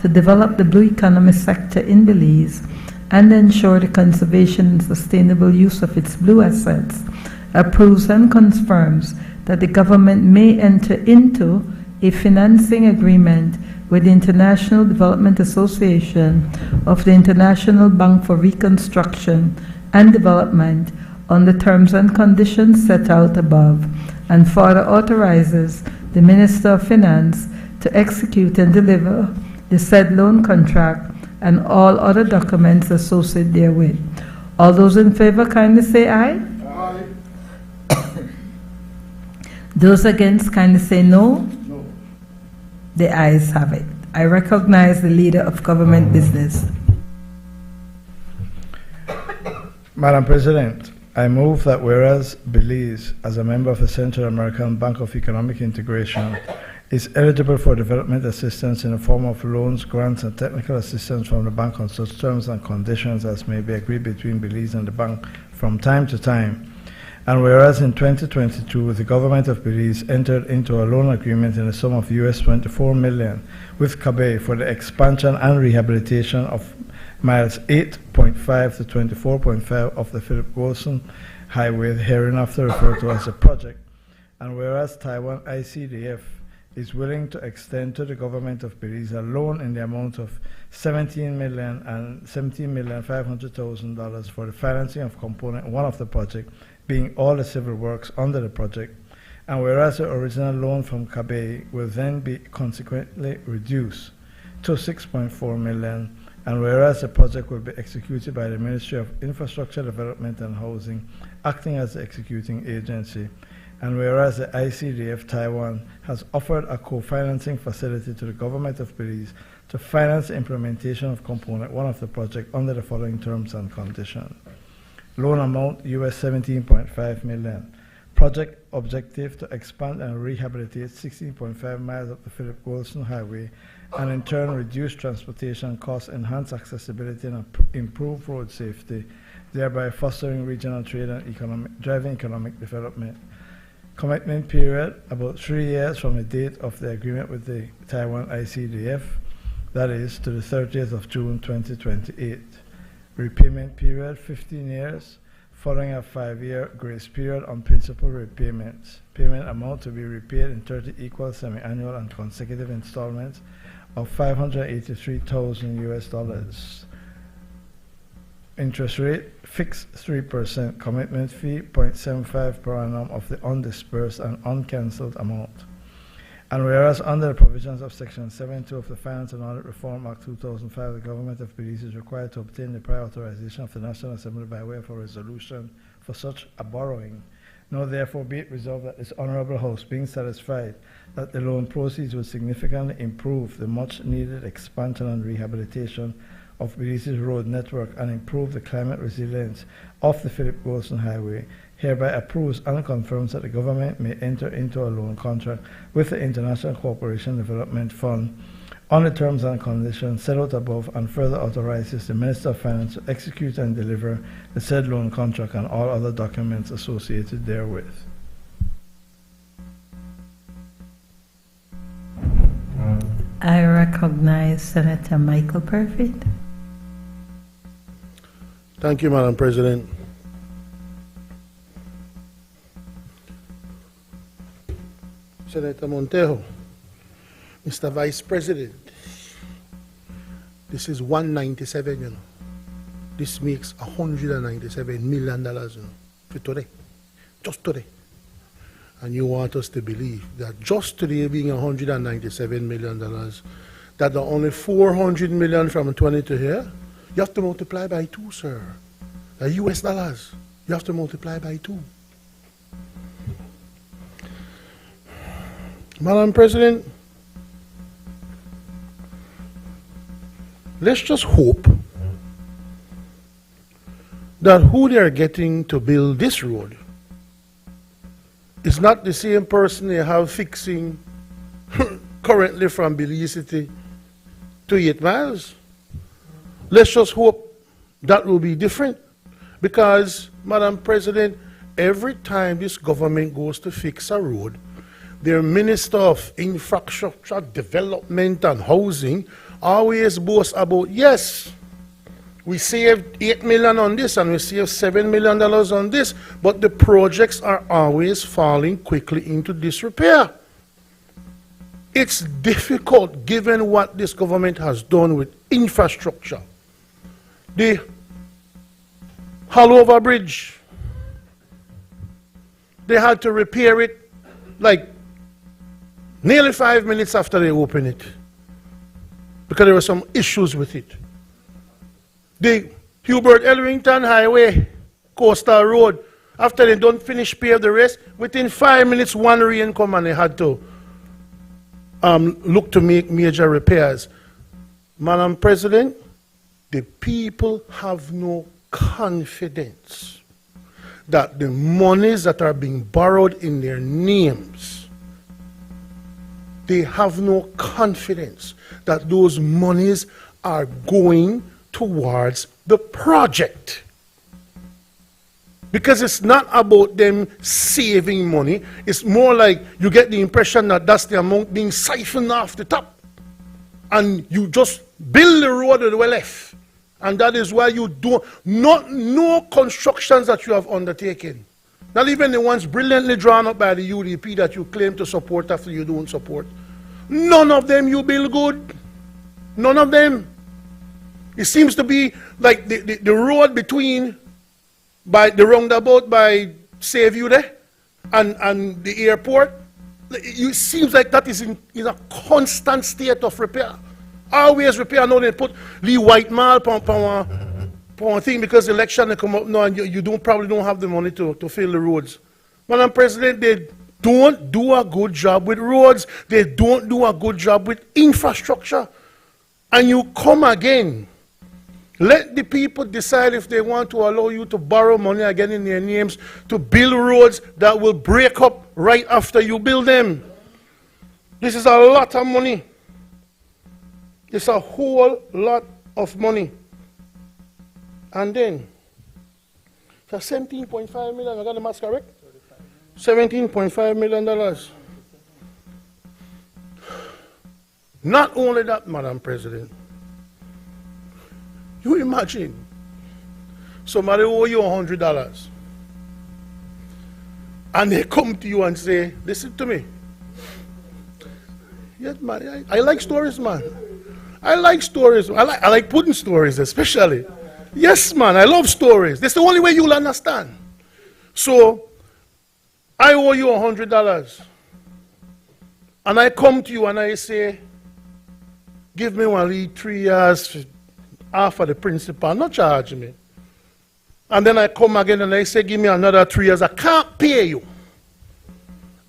to develop the blue economy sector in Belize and ensure the conservation and sustainable use of its blue assets, approves and confirms that the government may enter into a financing agreement with the International Development Association of the International Bank for Reconstruction and Development on the terms and conditions set out above, and further authorizes the Minister of Finance to execute and deliver the said loan contract and all other documents associated therewith. All those in favor kindly say aye. Aye. Those against kindly say no. No. The ayes have it. I recognize the leader of government business. Madam President, I move that whereas Belize, as a member of the Central American Bank of Economic Integration, is eligible for development assistance in the form of loans, grants, and technical assistance from the bank on such terms and conditions as may be agreed between Belize and the bank from time to time. And whereas in 2022, the government of Belize entered into a loan agreement in the sum of US $24 million with CABE for the expansion and rehabilitation of miles 8.5 to 24.5 of the Philip Wilson Highway, hereinafter referred to as the project. And whereas Taiwan ICDF is willing to extend to the government of Belize a loan in the amount of $17,500,000 for the financing of component 1 of the project, being all the civil works under the project. And whereas the original loan from CABE will then be consequently reduced to $6.4 million, and whereas the project will be executed by the Ministry of Infrastructure Development and Housing, acting as the executing agency, and whereas the ICDF Taiwan has offered a co-financing facility to the government of Belize to finance the implementation of component 1 of the project under the following terms and conditions. Loan amount US 17.5 million. Project objective to expand and rehabilitate 16.5 miles of the Philip Goldson Highway and in turn reduce transportation costs, enhance accessibility and improve road safety, thereby fostering regional trade and driving economic development. Commitment period, about 3 years from the date of the agreement with the Taiwan ICDF, that is to the 30th of June 2028. Repayment period, 15 years, following a 5-year grace period on principal repayments. Payment amount to be repaid in 30 equal semi-annual and consecutive installments of $583,000 US. Interest rate, fixed 3%. Commitment fee, 0.75 per annum of the undisbursed and uncancelled amount. And whereas under the provisions of Section 7.2 of the Finance and Audit Reform Act 2005, the government of Belize is required to obtain the prior authorization of the National Assembly by way of a resolution for such a borrowing. Now therefore be it resolved that this Honorable House, being satisfied that the loan proceeds will significantly improve the much-needed expansion and rehabilitation of Belize's road network and improve the climate resilience of the Philip Goldson Highway, hereby approves and confirms that the government may enter into a loan contract with the International Cooperation Development Fund on the terms and conditions set out above, and further authorizes the Minister of Finance to execute and deliver the said loan contract and all other documents associated therewith. I recognize Senator Michael Perfit. Thank you, Madam President. Senator Montejo, Mr. Vice President, this is 197, you know. This makes $197 million, you know, for today, just today. And you want us to believe that just today being $197 million, that there are only $400 million from 20 to here, you have to multiply by 2, sir. The US dollars, you have to multiply by 2. Madam President, let's just hope that who they are getting to build this road is not the same person they have fixing currently from Belize City to 8 miles. Let's just hope that will be different, because, Madam President, every time this government goes to fix a road, their Minister of Infrastructure, Development and Housing always boasts about, yes, we saved $8 million on this and we saved $7 million on this, but the projects are always falling quickly into disrepair. It's difficult given what this government has done with infrastructure. The Hallover Bridge, they had to repair it like nearly 5 minutes after they opened it, because there were some issues with it. The Hubert Elrington Highway, Coastal Road, after they don't finish pave the rest, within 5 minutes one rain come and they had to look to make major repairs. Madam President, the people have no confidence that the monies that are being borrowed in their names, they have no confidence that those monies are going towards the project. Because it's not about them saving money, it's more like you get the impression that that's the amount being siphoned off the top. And you just build the road that were left. And that is why you do no constructions that you have undertaken. Not even the ones brilliantly drawn up by the UDP that you claim to support after you don't support. None of them you build good. None of them. It seems to be like the road between by the roundabout by Sayview there and the airport. It seems like that is in a constant state of repair. Always repair. Now they put Lee White Mall on one thing because the election they come up now and you probably don't have the money to fill the roads. Madam President, they don't do a good job with roads. They don't do a good job with infrastructure. And you come again Let the people decide if they want to allow you to borrow money again in their names to build roads that will break up right after you build them. This is a lot of money. It's a whole lot of money. And then, so 17.5 million, I got the math correct? $17.5 million. Not only that, Madam President, you imagine somebody owe you $100 and they come to you and say, listen to me. Yes, man, I like stories, man. I like stories. I like putting stories, especially. Yes, man, I love stories. That's the only way you'll understand. So, I owe you $100. And I come to you and I say, give me only 3 years, half of the principal, not charge me. And then I come again and I say, give me another 3 years, I can't pay you.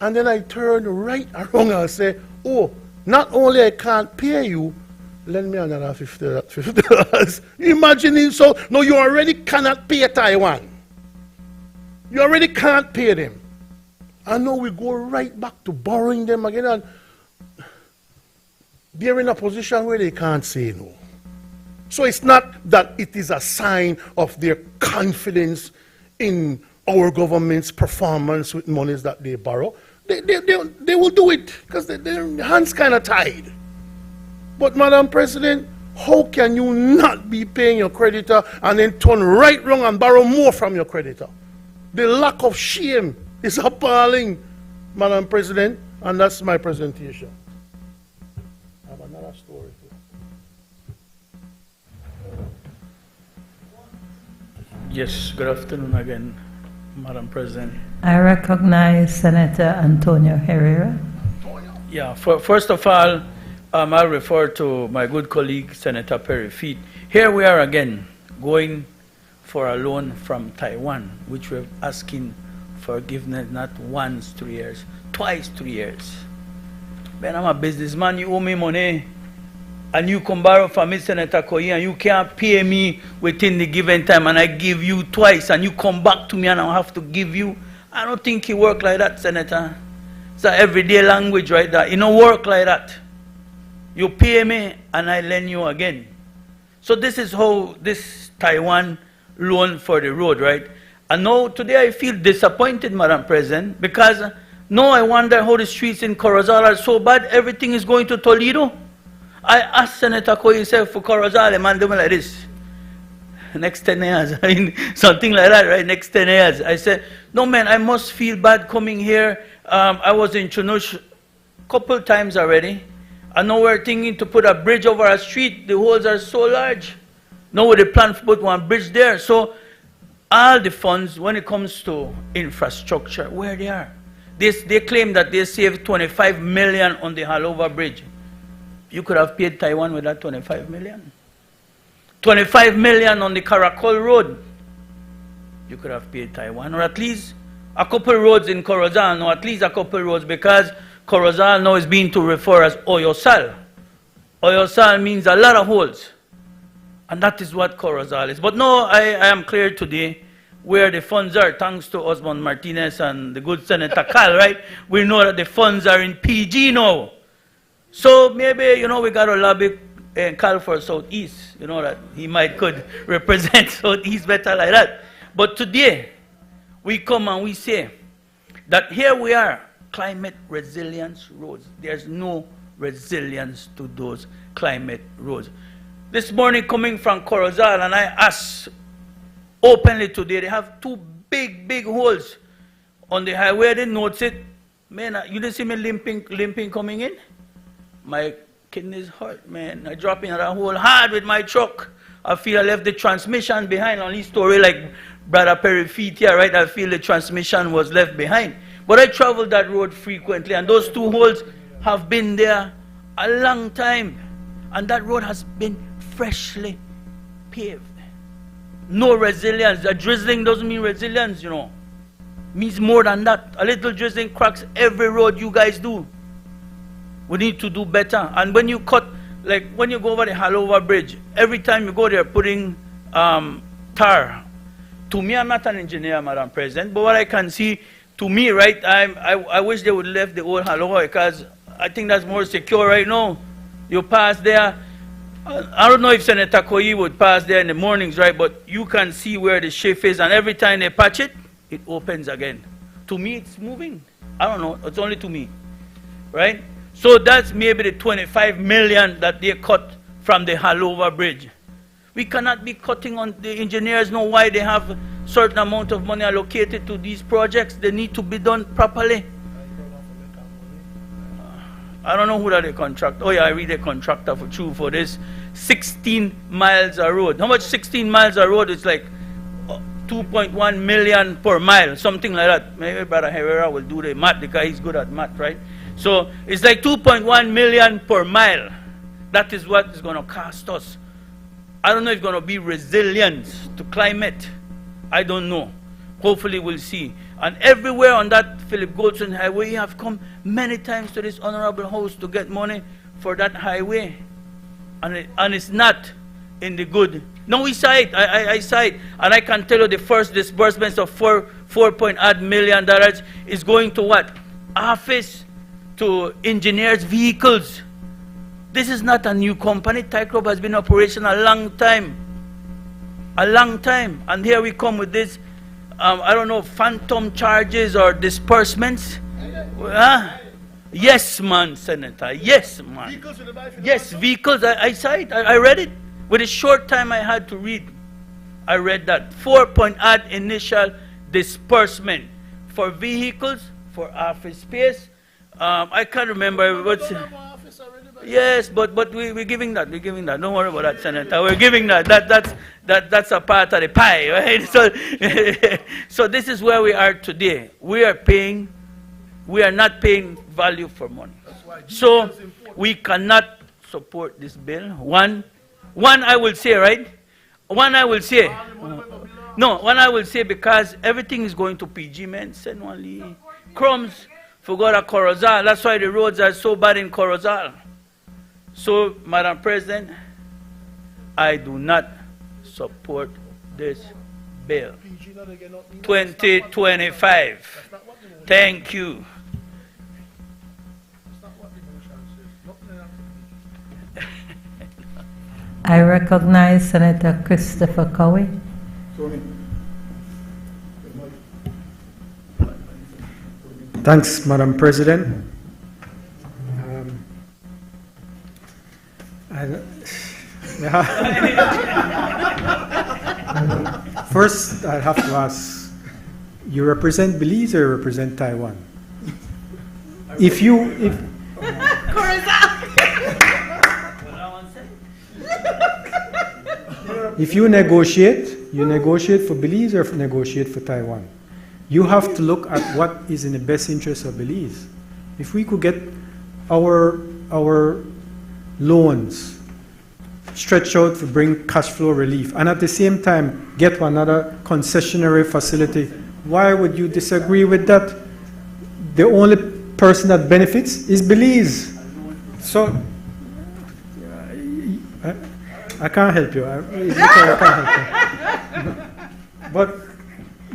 And then I turn right around and I say, oh, not only I can't pay you, lend me another $50. Imagine it. So, no, you already cannot pay Taiwan. You already can't pay them. And now we go right back to borrowing them again, and they're in a position where they can't say no. So it's not that it is a sign of their confidence in our government's performance with monies that they borrow. They will do it because their hands kind of tied. But Madam President, how can you not be paying your creditor and then turn right round and borrow more from your creditor? The lack of shame is appalling, Madam President, and that's my presentation. I have another story too. Yes, good afternoon again, Madam President. I recognize Senator Antonio Herrera. Yeah, first of all, I'll refer to my good colleague, Senator Perry Feet. Here we are again, going for a loan from Taiwan, which we're asking forgiveness not once 3 years, twice 3 years. Man, I'm a businessman, you owe me money, and you come borrow from me, Senator Koyi, and you can't pay me within the given time, and I give you twice, and you come back to me and I have to give you. I don't think it work like that, Senator. It's an everyday language right there. It don't work like that. You pay me and I lend you again. So this is how this Taiwan loan for the road, right? And now today I feel disappointed, Madam President, because now I wonder how the streets in Corozal are so bad, everything is going to Toledo. I asked Senator Koyi himself for Corozal, a man doing like this. Next 10 years, I mean, something like that, right? Next 10 years. I said, no man, I must feel bad coming here. I was in Chunush a couple times already. And now we're thinking to put a bridge over a street. The holes are so large. Now they plan to put one bridge there. So all the funds, when it comes to infrastructure, where they are. They claim that they saved 25 million on the Halover Bridge. You could have paid Taiwan with that 25 million. 25 million on the Caracol Road. You could have paid Taiwan, or at least a couple roads in Corozal, or at least a couple roads, because Corozal now is being to refer as Oyosal. Oyosal means a lot of holes. And that is what Corozal is. But no, I am clear today where the funds are, thanks to Osmond Martinez and the good Senator Cal, right? We know that the funds are in PG now. So maybe, you know, we got to lobby Cal for Southeast, you know, that he might could represent Southeast better like that. But today, we come and we say that here we are, climate resilience roads. There's no resilience to those climate roads. This morning coming from Corozal, and I asked openly today, they have two big holes on the highway. I didn't notice it. Man, you didn't see me limping coming in? My kidneys hurt, man. I drop in that hole hard with my truck. I feel I left the transmission behind on this story like Brother Perry Feet here, right? I feel the transmission was left behind. But I travel that road frequently, and those two holes have been there a long time. And that road has been freshly paved. No resilience. A drizzling doesn't mean resilience, you know. It means more than that. A little drizzling cracks every road you guys do. We need to do better. And when you cut like when you go over the Halover Bridge, every time you go there putting tar. To me, I'm not an engineer, Madam President, but what I can see, to me, right, I wish they would left the old Halover because I think that's more secure right now. You pass there. I don't know if Senator Koyi would pass there in the mornings, right, but you can see where the shift is, and every time they patch it, it opens again. To me, it's moving. I don't know. It's only to me, right? So that's maybe the 25 million that they cut from the Halover Bridge. We cannot be cutting on the engineers. Know why they have a certain amount of money allocated to these projects. They need to be done properly. I don't know who that they contract. Oh yeah, I read a contractor for this 16 miles of road. How much 16 miles of road? It's like 2.1 million per mile, something like that. Maybe Brother Herrera will do the math because he's good at math, right? So it's like 2.1 million per mile. That is what it's going to cost us. I don't know if it's going to be resilient to climate. I don't know. Hopefully we'll see. And everywhere on that Philip Goldson Highway, you have come many times to this honorable house to get money for that highway. And it's not in the good. No, we saw it. I saw it. And I can tell you the first disbursements of $4 million is going to what? Office, to engineers' vehicles. This is not a new company. Thai Club has been in operation a long time. A long time. And here we come with this, I don't know, phantom charges or disbursements. Yes, man, Senator. Yes, man. Yes, vehicles. I saw it. I read it. With a short time I had to read, I read that. 4 initial disbursement for vehicles, for office space. I can't remember what's... Yes, but we're giving that. We're giving that. Don't worry about that, Senator. We're giving that. That's a part of the pie, right? So, so this is where we are today. We are not paying value for money. So we cannot support this bill. One I will say, right? One I will say. No, one I will say because everything is going to PG, man. Send only crumbs for God at Corozal. That's why the roads are so bad in Corozal. So, Madam President, I do not support this bill. 2025. Thank you. I recognize Senator Christopher Cowie. Thanks, Madam President. First, I have to ask, you represent Belize or you represent Taiwan? If you negotiate for Belize or negotiate for Taiwan. You have to look at what is in the best interest of Belize. If we could get our loans stretched out to bring cash flow relief and at the same time get another concessionary facility, why would you disagree with that? The only person that benefits is Belize. So I can't help you. I can't help you. But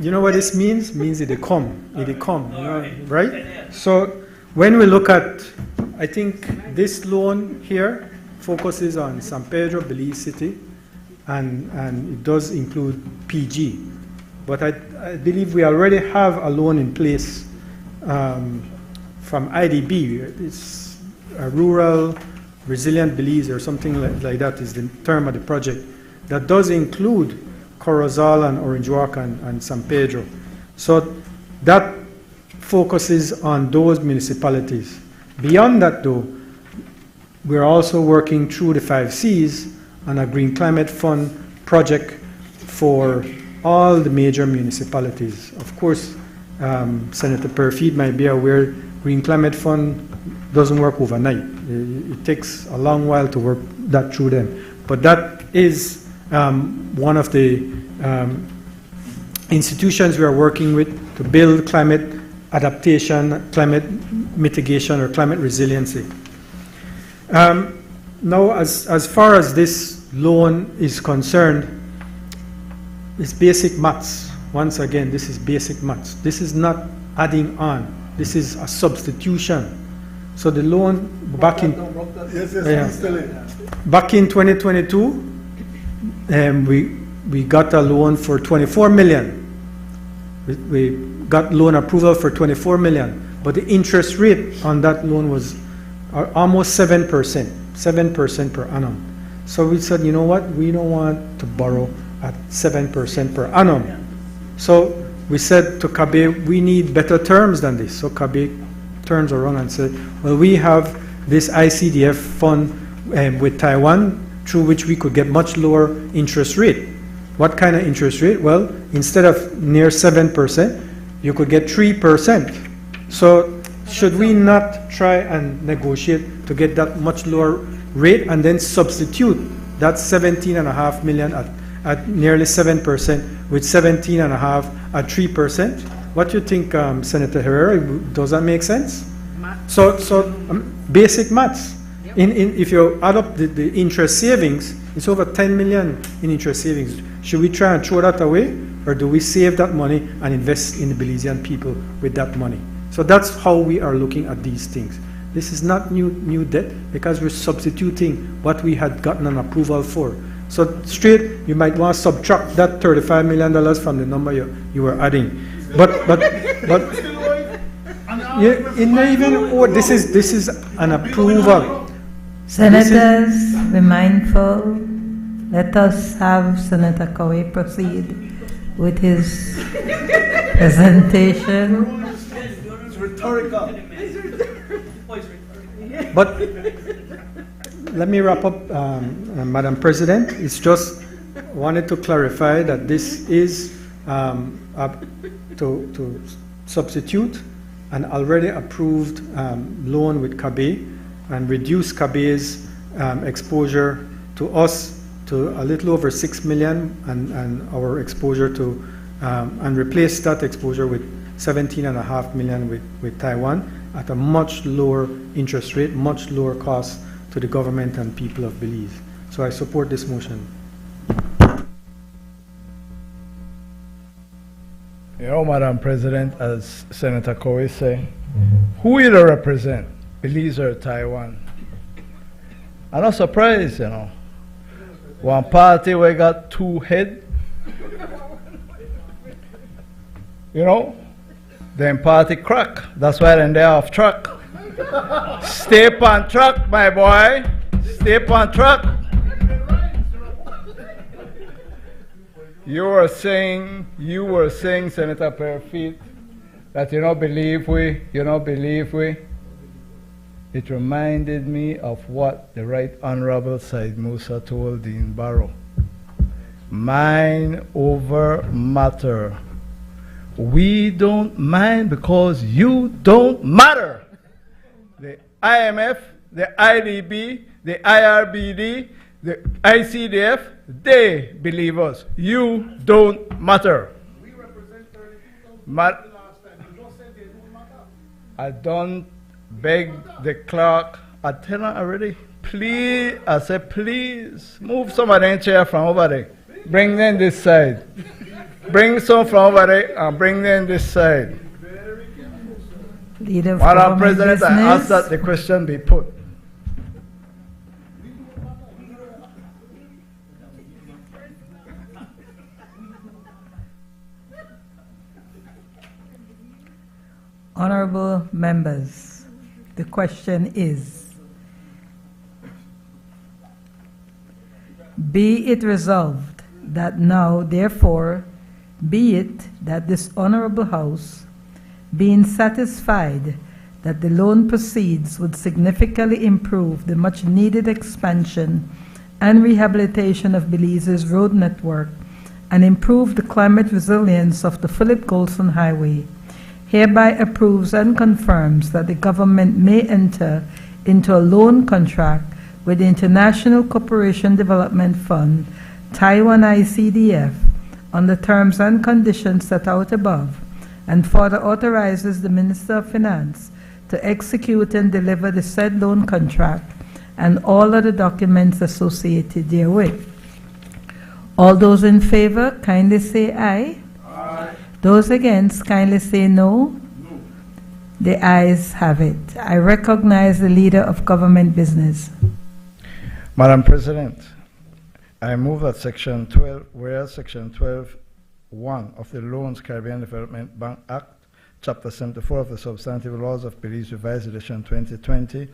you know what this means? It means it'll come. It'll come, you know, right? So when we look at, I think this loan here focuses on San Pedro, Belize City, and it does include PG. But I believe we already have a loan in place from IDB. It's a rural resilient Belize or something like that is the term of the project that does include Corozal and Orange Walk and San Pedro. So that focuses on those municipalities. Beyond that though, we're also working through the 5 Cs on a Green Climate Fund project for all the major municipalities. Of course, Senator Perfeed might be aware, Green Climate Fund doesn't work overnight. It takes a long while to work that through them. But that is one of the institutions we are working with to build climate adaptation, climate mitigation, or climate resiliency. Now, as far as this loan is concerned, it's basic maths. Once again, this is basic maths. This is not adding on. This is a substitution. So the loan back in back in 2022, we got a loan for 24 million. We got loan approval for 24 million, but the interest rate on that loan was almost 7% per annum. So we said, you know what, we don't want to borrow at 7% per annum. So we said to Kabe, we need better terms than this. So Kabe turns around and said, well, we have this ICDF fund with Taiwan through which we could get much lower interest rate. What kind of interest rate? Well, instead of near 7%, you could get 3%. So should we not try and negotiate to get that much lower rate and then substitute that 17.5 million at nearly 7% with 17.5 at 3%? What do you think, Senator Herrera? Does that make sense? So basic maths. If you add up the interest savings, it's over 10 million in interest savings. Should we try and throw that away, or do we save that money and invest in the Belizean people with that money? So that's how we are looking at these things. This is not new debt, because we're substituting what we had gotten an approval for. So straight, you might want to subtract that $35 million from the number you were adding. But yeah, it may even, or this is an approval. Senators, be mindful. Let us have Senator Cowie proceed with his presentation. It's rhetorical. But let me wrap up, Madam President. It's just wanted to clarify that this is to substitute an already approved loan with Kabe and reduce Kabe's exposure to us to a little over 6 million and our exposure to and replace that exposure with 17.5 million with Taiwan at a much lower interest rate, much lower cost to the government and people of Belize. So I support this motion. You know, Madam President, as Senator Cowie say, who will it represent, Belize or Taiwan? I'm not surprised, you know. One party we got two heads, you know, then party crack. That's why then they're off track. Stay on track, my boy. Stay on track. You were saying, Senator Perfit, that you don't believe we. It reminded me of what the Right Honorable Said Musa told Dean Barrow. Mind over matter. We don't mind because you don't matter. The IMF, the IDB, the IRBD, the ICDF, they believe us. You don't matter. We represent 32,000 last time. You just said they don't matter. I don't beg the clerk. I tell her already, please, I said, please, move some of them chair from over there. Bring them this side. Bring some from over there and bring them this side. Madam President, business. I ask that the question be put. Honorable members, the question is, be it resolved that now, therefore, be it that this honorable House, being satisfied that the loan proceeds would significantly improve the much-needed expansion and rehabilitation of Belize's road network and improve the climate resilience of the Philip Golson Highway, hereby approves and confirms that the government may enter into a loan contract with the International Cooperation Development Fund, Taiwan ICDF, on the terms and conditions set out above, and further authorizes the Minister of Finance to execute and deliver the said loan contract and all other documents associated therewith. All those in favor, kindly say aye. Aye. Those against, kindly say no. No. The ayes have it. I recognize the Leader of Government Business. Madam President, I move that Section 12, whereas Section 12(1) of the Loans Caribbean Development Bank Act, Chapter 74 of the Substantive Laws of Belize, Revised Edition 2020,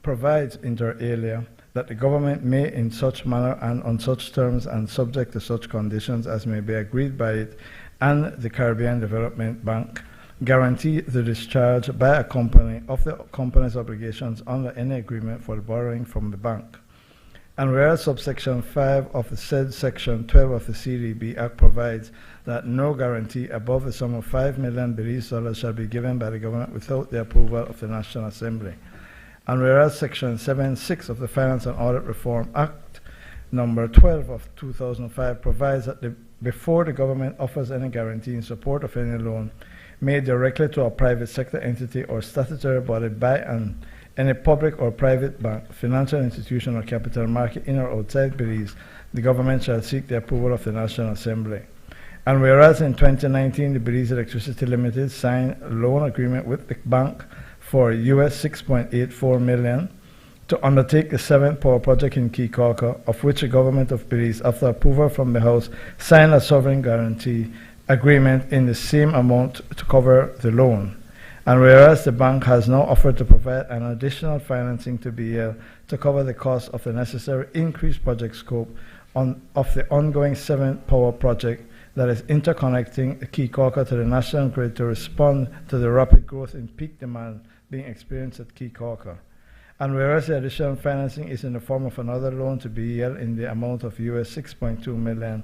provides inter alia that the government may, in such manner and on such terms and subject to such conditions as may be agreed by it and the Caribbean Development Bank, guarantee the discharge by a company of the company's obligations under any agreement for borrowing from the bank. And whereas subsection 5 of the said section 12 of the CDB Act provides that no guarantee above the sum of $5 million Belize dollars shall be given by the government without the approval of the National Assembly. And whereas section 7(6) of the Finance and Audit Reform Act, number 12 of 2005, provides that before the government offers any guarantee in support of any loan made directly to a private sector entity or statutory body by any public or private bank, financial institution, or capital market in or outside Belize, the government shall seek the approval of the National Assembly. And whereas in 2019, the Belize Electricity Limited signed a loan agreement with the bank for US $6.84 million to undertake the 7th power project in Kikauka, of which the government of Belize, after approval from the House, signed a sovereign guarantee agreement in the same amount to cover the loan. And whereas the bank has now offered to provide an additional financing to BL to cover the cost of the necessary increased project scope of the ongoing 7th power project that is interconnecting Kikauka to the national grid to respond to the rapid growth in peak demand being experienced at Kikauka. And whereas the additional financing is in the form of another loan to BEL in the amount of US $6.2 million,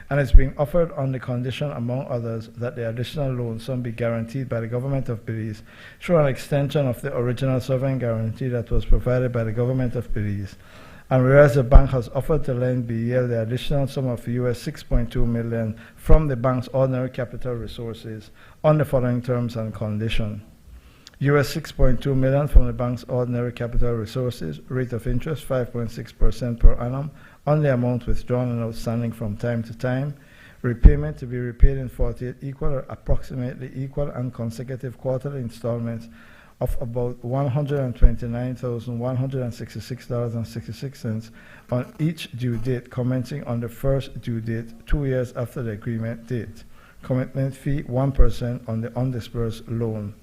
and it's being offered on the condition, among others, that the additional loan sum be guaranteed by the government of Belize through an extension of the original sovereign guarantee that was provided by the government of Belize. And whereas the bank has offered to lend BEL the additional sum of US $6.2 million from the bank's ordinary capital resources on the following terms and conditions. US $6.2 million from the bank's ordinary capital resources, rate of interest 5.6% per annum on the amount withdrawn and outstanding from time to time, repayment to be repaid in 48 equal or approximately equal and consecutive quarterly installments of about $129,166.66 on each due date commencing on the first due date 2 years after the agreement date. Commitment fee 1% on the undisbursed loan.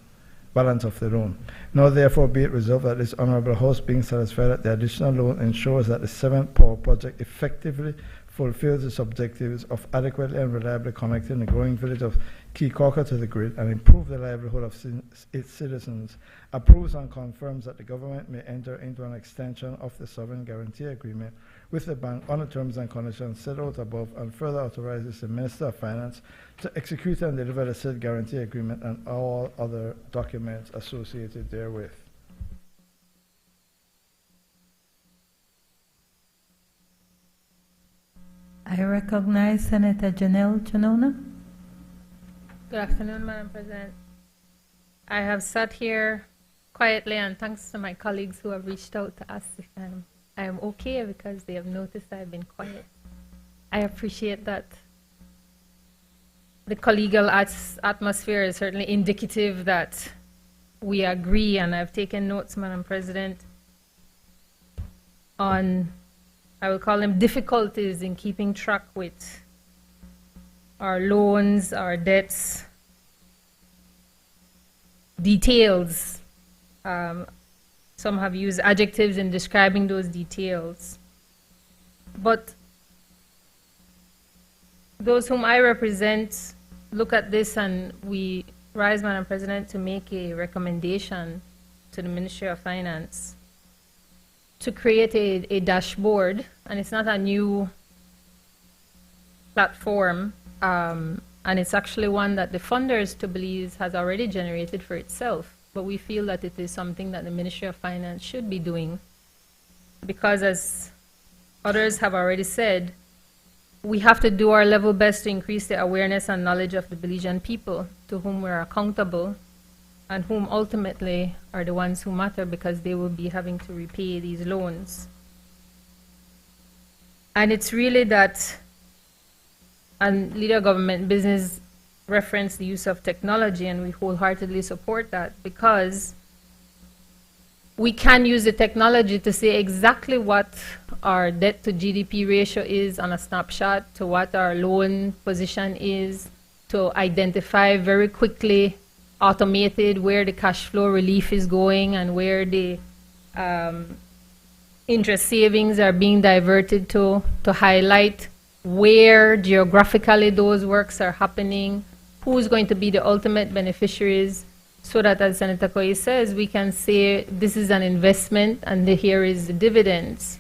Balance of the loan. Now therefore be it resolved that this Honorable House, being satisfied that the additional loan ensures that the 7th power project effectively fulfills its objectives of adequately and reliably connecting the growing village of Kikauka to the grid and improve the livelihood of its citizens, approves and confirms that the government may enter into an extension of the sovereign guarantee agreement with the bank on the terms and conditions set out above, and further authorizes the Minister of Finance to execute and deliver the said guarantee agreement and all other documents associated therewith. I recognize Senator Janelle Janona. Good afternoon, Madam President. I have sat here quietly, and thanks to my colleagues who have reached out to ask if I am okay, because they have noticed I've been quiet. I appreciate that. The collegial atmosphere is certainly indicative that we agree, and I've taken notes, Madam President, on, I will call them difficulties in keeping track with our loans, our debts, details. Some have used adjectives in describing those details. But those whom I represent look at this, and we rise, Madam President, to make a recommendation to the Ministry of Finance to create a dashboard, and it's not a new platform, and it's actually one that the funders to Belize has already generated for itself. But we feel that it is something that the Ministry of Finance should be doing, because as others have already said, we have to do our level best to increase the awareness and knowledge of the Belizean people to whom we're accountable, and whom ultimately are the ones who matter because they will be having to repay these loans. And it's really that, and Leader of Government Business referenced the use of technology, and we wholeheartedly support that, because we can use the technology to say exactly what our debt to GDP ratio is on a snapshot, to what our loan position is, to identify very quickly, automated, where the cash flow relief is going and where the interest savings are being diverted to highlight where geographically those works are happening, who's going to be the ultimate beneficiaries, so that, as Senator Koyi says, we can say this is an investment and here is the dividends.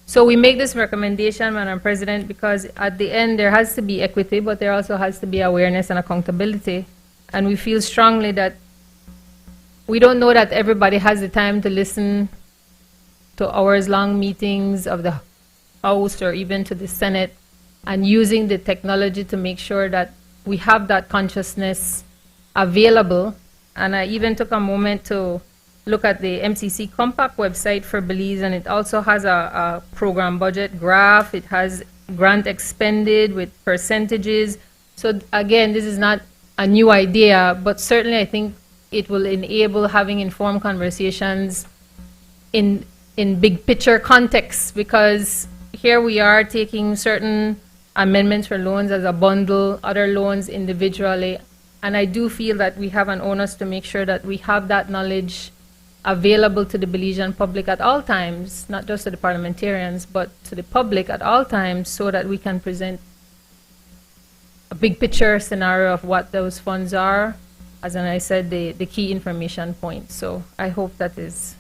So we make this recommendation, Madam President, because at the end there has to be equity, but there also has to be awareness and accountability. And we feel strongly that we don't know that everybody has the time to listen to hours-long meetings of the House or even to the Senate, and using the technology to make sure that we have that consciousness available. And I even took a moment to look at the MCC Compact website for Belize, and it also has a program budget graph. It has grant expended with percentages. So again, this is not a new idea, but certainly I think it will enable having informed conversations in big picture context, because here we are taking certain amendments for loans as a bundle, other loans individually. And I do feel that we have an onus to make sure that we have that knowledge available to the Belizean public at all times, not just to the parliamentarians, but to the public at all times, so that we can present a big picture scenario of what those funds are, as I said, the key information points. So I hope that is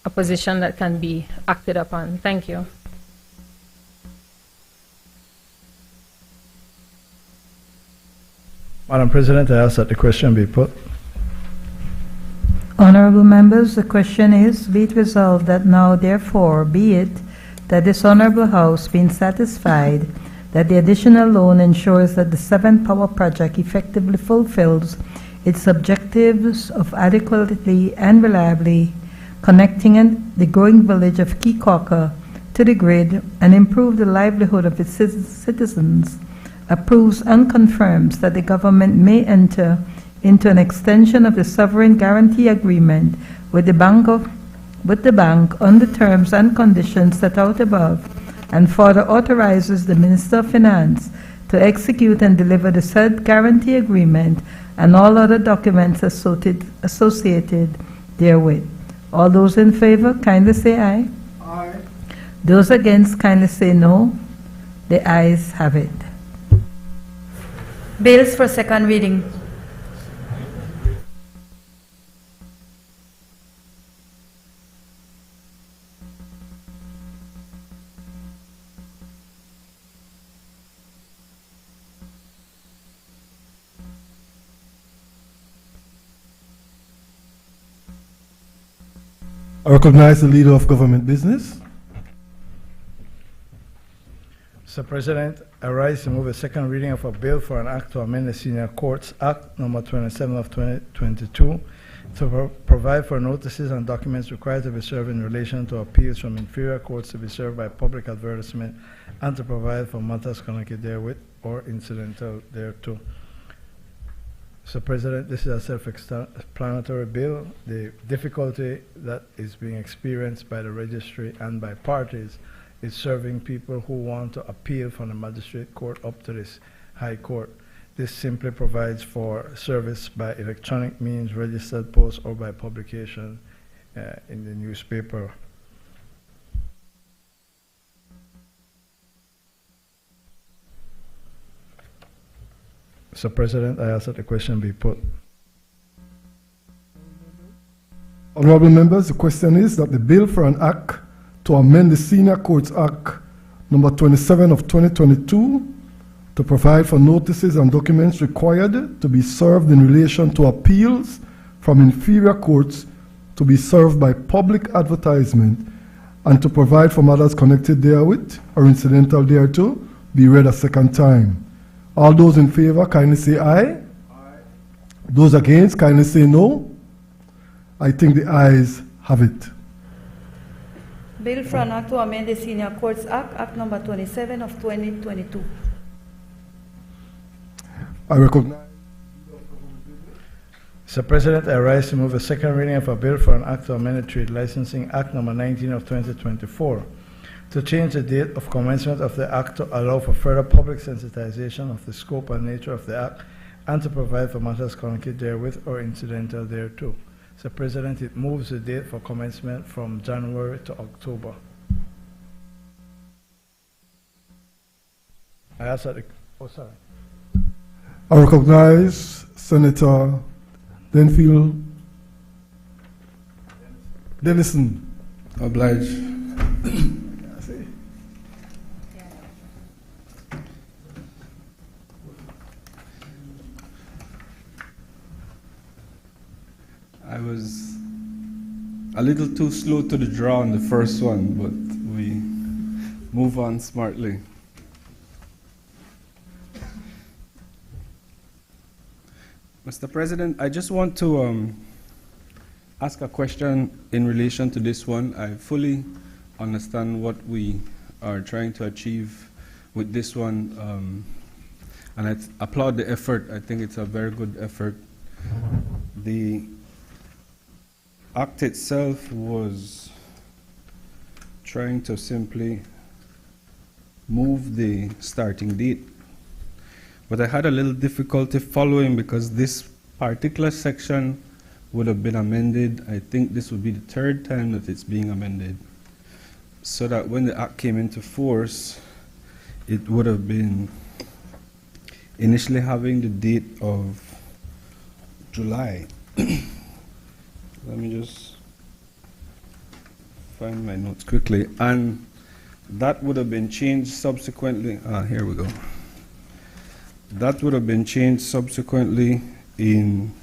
a position that can be acted upon. Thank you. Madam President, I ask that the question be put. Honorable members, the question is, be it resolved that now therefore be it that this honorable House being satisfied that the additional loan ensures that the 7th Power Project effectively fulfills its objectives of adequately and reliably connecting the growing village of Kikoka to the grid and improve the livelihood of its citizens, approves and confirms that the government may enter into an extension of the sovereign guarantee agreement with the bank on the terms and conditions set out above, and further authorizes the Minister of Finance to execute and deliver the said guarantee agreement and all other documents associated therewith. All those in favor, kindly say aye. Aye. Those against, kindly say no. The ayes have it. Bills for second reading. I recognize the Leader of Government Business. Mr. President, I rise to move a second reading of a bill for an act to amend the Senior Courts Act number 27 of 2022 to provide for notices and documents required to be served in relation to appeals from inferior courts to be served by public advertisement, and to provide for matters connected therewith or incidental thereto. Mr. President, this is a self-explanatory bill. The difficulty that is being experienced by the registry and by parties is serving people who want to appeal from the magistrate court up to this high court. This simply provides for service by electronic means, registered post, or by publication in the newspaper. Mr. President, I ask that the question be put. Honorable members, the question is that the bill for an act to amend the Senior Courts Act number 27 of 2022 to provide for notices and documents required to be served in relation to appeals from inferior courts to be served by public advertisement, and to provide for matters connected therewith or incidental thereto be read a second time. All those in favor, kindly say aye. Aye. Those against, kindly say no. I think the ayes have it. Bill for an act to amend the Senior Courts Act, Act number 27 of 2022. I recognize. Mr. President, I rise to move a second reading of a bill for an act to amend the Trade Licensing Act number 19 of 2024 to change the date of commencement of the act to allow for further public sensitization of the scope and nature of the act and to provide for matters connected therewith or incidental thereto. Mr. President, it moves the date for commencement from January to October. I ask that I recognize Senator Denfield Dennison. Oblige. I was a little too slow to the draw on the first one, but we move on smartly. Mr. President, I just want to ask a question in relation to this one. I fully understand what we are trying to achieve with this one, and I applaud the effort. I think it's a very good effort. The act itself was trying to simply move the starting date. But I had a little difficulty following because this particular section would have been amended. I think this would be the third time that it's being amended. So that when the act came into force, it would have been initially having the date of July. Let me just find my notes quickly. And that would have been changed subsequently. Here we go. That would have been changed subsequently in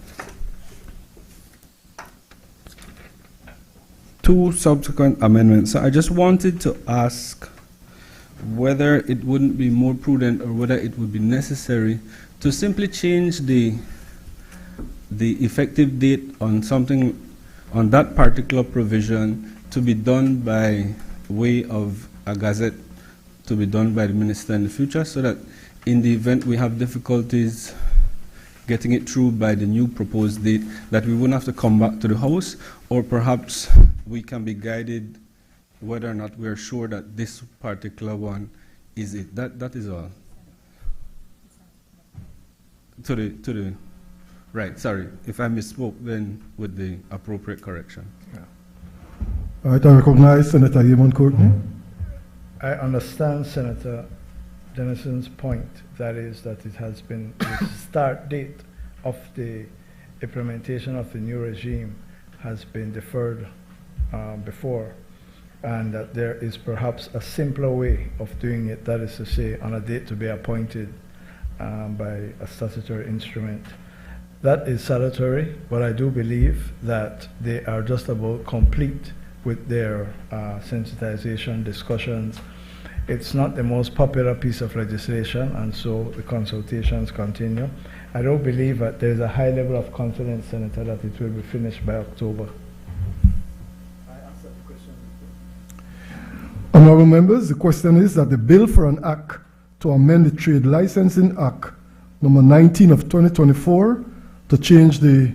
2 subsequent amendments. So I just wanted to ask whether it wouldn't be more prudent or whether it would be necessary to simply change the effective date on something, on that particular provision, to be done by way of a gazette, to be done by the minister in the future, so that in the event we have difficulties getting it through by the new proposed date, that we wouldn't have to come back to the House, or perhaps we can be guided whether or not we're sure that this particular one is it. That is all. To the right, sorry. If I misspoke, then with the appropriate correction. Yeah. All right, I recognize Senator Yvonne Courtney. I understand Senator Dennison's point, that is that it has been the start date of the implementation of the new regime has been deferred before, and that there is perhaps a simpler way of doing it, that is to say, on a date to be appointed by a statutory instrument. That is salutary, but I do believe that they are just about complete with their sensitization discussions. It's not the most popular piece of legislation, and so the consultations continue. I don't believe that there's a high level of confidence, Senator, that it will be finished by October. Honorable members, the question is that the bill for an act to amend the Trade Licensing Act number 19 of 2024 to change the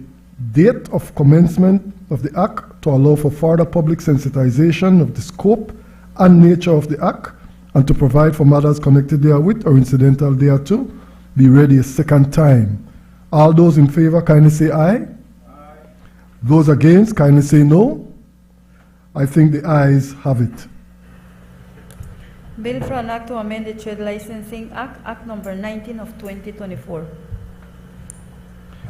date of commencement of the act to allow for further public sensitization of the scope and nature of the act and to provide for matters connected therewith or incidental thereto be read a second time. All those in favor kindly say aye. Aye. Those against kindly say no. I think the ayes have it. Bill for an act to amend the Trade Licensing Act, Act number 19 of 2024.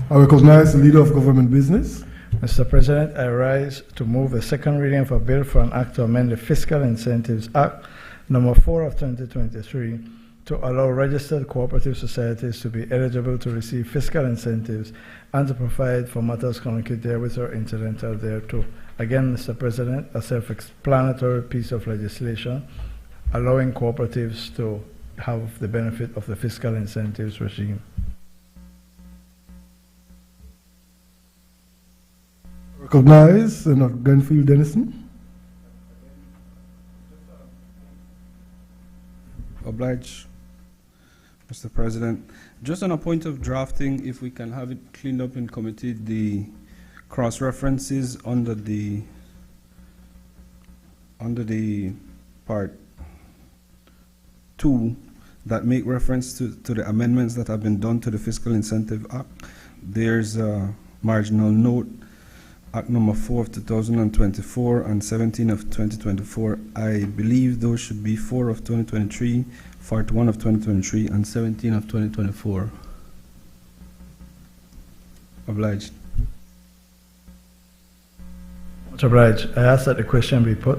I recognize the Leader of Government Business. Mr. President, I rise to move a second reading of a bill for an act to amend the Fiscal Incentives Act number 4 of 2023 to allow registered cooperative societies to be eligible to receive fiscal incentives and to provide for matters connected therewith or incidental thereto. Again, Mr. President, a self-explanatory piece of legislation allowing cooperatives to have the benefit of the fiscal incentives regime. Recognize Senator Grenfield Dennison. Oblige, Mr. President. Just on a point of drafting, if we can have it cleaned up in committee, the cross-references under the part 2 that make reference to the amendments that have been done to the Fiscal Incentive Act. There's a marginal note, Act number 4 of 2024 and 17 of 2024. I believe those should be 4 of 2023, Part 1 of 2023, and 17 of 2024. Obliged. Much obliged. I ask that the question be put.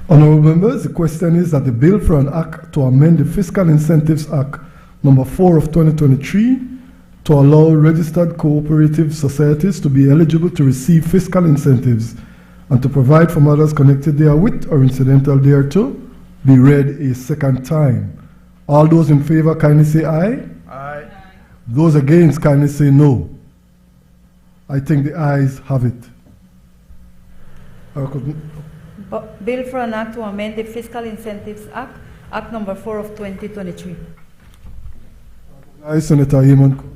Honorable members, the question is that the bill for an act to amend the Fiscal Incentives Act number 4 of 2023 to allow registered cooperative societies to be eligible to receive fiscal incentives and to provide for matters connected therewith or incidental thereto be read a second time. All those in favor kindly say aye. Aye. Those against kindly say no. I think the ayes have it. Bill for an act to amend the Fiscal Incentives Act, Act number 4 of 2023. Senator Yeaman.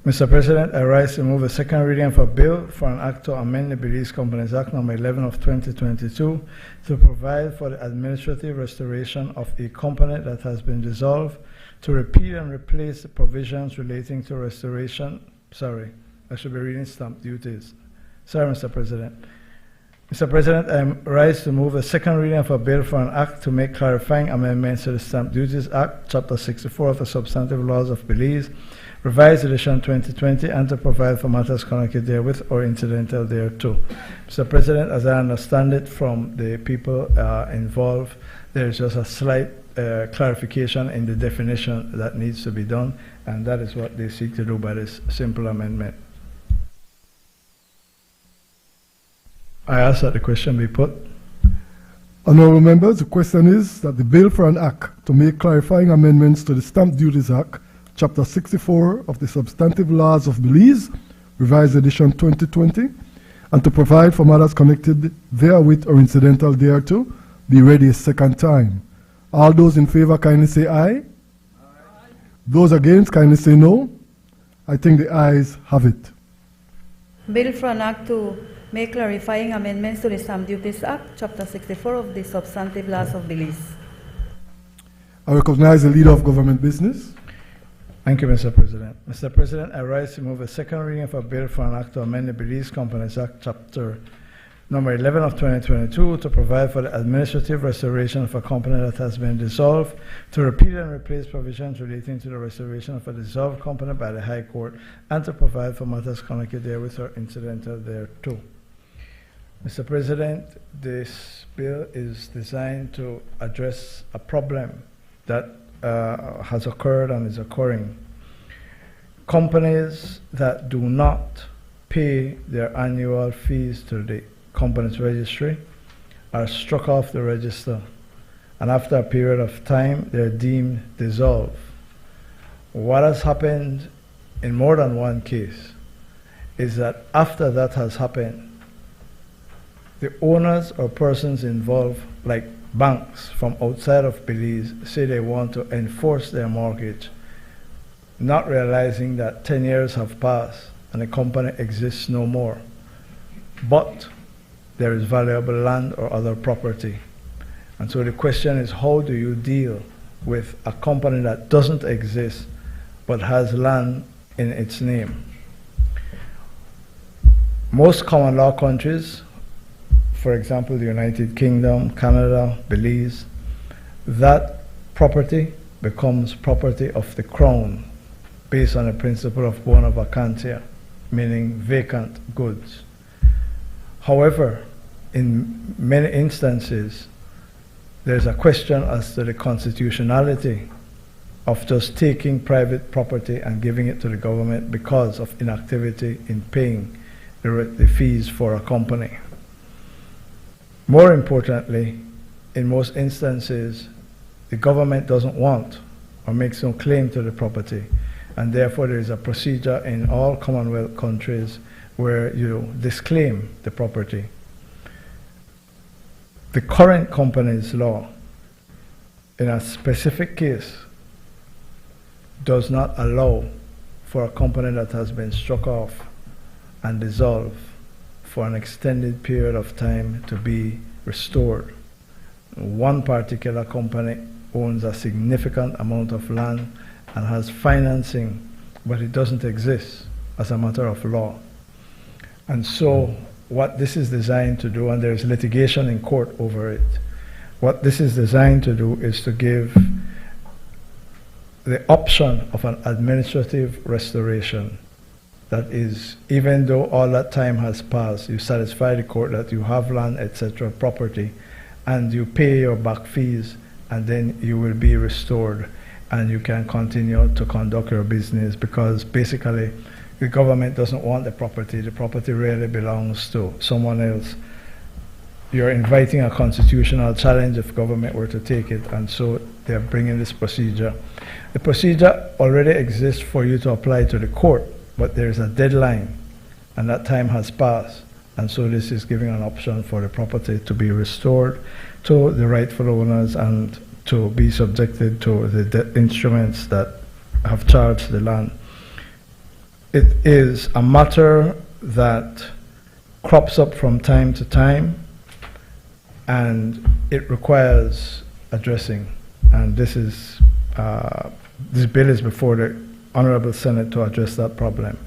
Mr. President, I rise to move a second reading of a bill for an act to amend the Belize Companies Act number 11 of 2022 to provide for the administrative restoration of a company that has been dissolved, to repeal and replace the provisions relating to restoration. Sorry, I should be reading stamp duties. Sorry, Mr. President. Mr. President, I rise to move a second reading of a bill for an act to make clarifying amendments to the Stamp Duties Act, Chapter 64 of the Substantive Laws of Belize, Revised Edition 2020, and to provide for matters connected therewith or incidental thereto. Mr. President, as I understand it from the people involved, there is just a slight clarification in the definition that needs to be done, and that is what they seek to do by this simple amendment. I ask that the question be put. Honorable members, the question is that the bill for an act to make clarifying amendments to the Stamp Duties Act, Chapter 64 of the Substantive Laws of Belize, Revised Edition 2020, and to provide for matters connected therewith or incidental thereto, be read a second time. All those in favor kindly say aye. Aye. Those against kindly say no. I think the ayes have it. Bill for an act to make clarifying amendments to the Stamp Duties Act, Chapter 64 of the Substantive Laws of Belize. I recognize the Leader of Government Business. Thank you, Mr. President. Mr. President, I rise to move a second reading of a bill for an act to amend the Belize Companies Act, Chapter number 11 of 2022, to provide for the administrative restoration of a company that has been dissolved, to repeal and replace provisions relating to the restoration of a dissolved company by the High Court, and to provide for matters connected therewith or incidental thereto. Mr. President, this bill is designed to address a problem that has occurred and is occurring. Companies that do not pay their annual fees to the company's registry are struck off the register, and after a period of time they're deemed dissolved. What has happened in more than one case is that after that has happened, the owners or persons involved, like banks from outside of Belize, say they want to enforce their mortgage, not realizing that 10 years have passed and the company exists no more. But there is valuable land or other property. And so the question is, how do you deal with a company that doesn't exist but has land in its name? Most common law countries, for example, the United Kingdom, Canada, Belize, that property becomes property of the Crown based on the principle of bona vacantia, meaning vacant goods. However, in many instances, there's a question as to the constitutionality of just taking private property and giving it to the government because of inactivity in paying the fees for a company. More importantly, in most instances, the government doesn't want or makes no claim to the property, and therefore there is a procedure in all Commonwealth countries where you disclaim the property. The current company's law, in a specific case, does not allow for a company that has been struck off and dissolved for an extended period of time to be restored. One particular company owns a significant amount of land and has financing, but it doesn't exist as a matter of law. And so what this is designed to do, and there is litigation in court over it, what this is designed to do is to give the option of an administrative restoration. That is, even though all that time has passed, you satisfy the court that you have land, etc., property, and you pay your back fees, and then you will be restored, and you can continue to conduct your business, because basically the government doesn't want the property. The property really belongs to someone else. You're inviting a constitutional challenge if government were to take it, and so they're bringing this procedure. The procedure already exists for you to apply to the court, but there's a deadline, and that time has passed, and so this is giving an option for the property to be restored to the rightful owners and to be subjected to the instruments that have charged the land. It is a matter that crops up from time to time, and it requires addressing. And this bill is before the Honorable Senate to address that problem.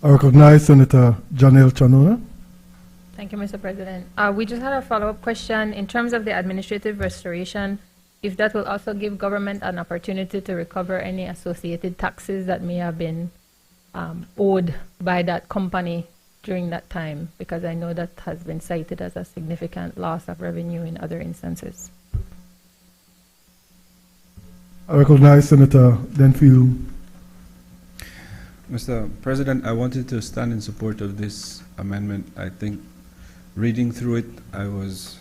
I recognize Senator Janelle Chanona. Thank you, Mr. President. We just had a follow-up question. In terms of the administrative restoration, if that will also give government an opportunity to recover any associated taxes that may have been owed by that company during that time, because I know that has been cited as a significant loss of revenue in other instances. I recognize Senator Denfield. Mr. President, I wanted to stand in support of this amendment. I think reading through it, I was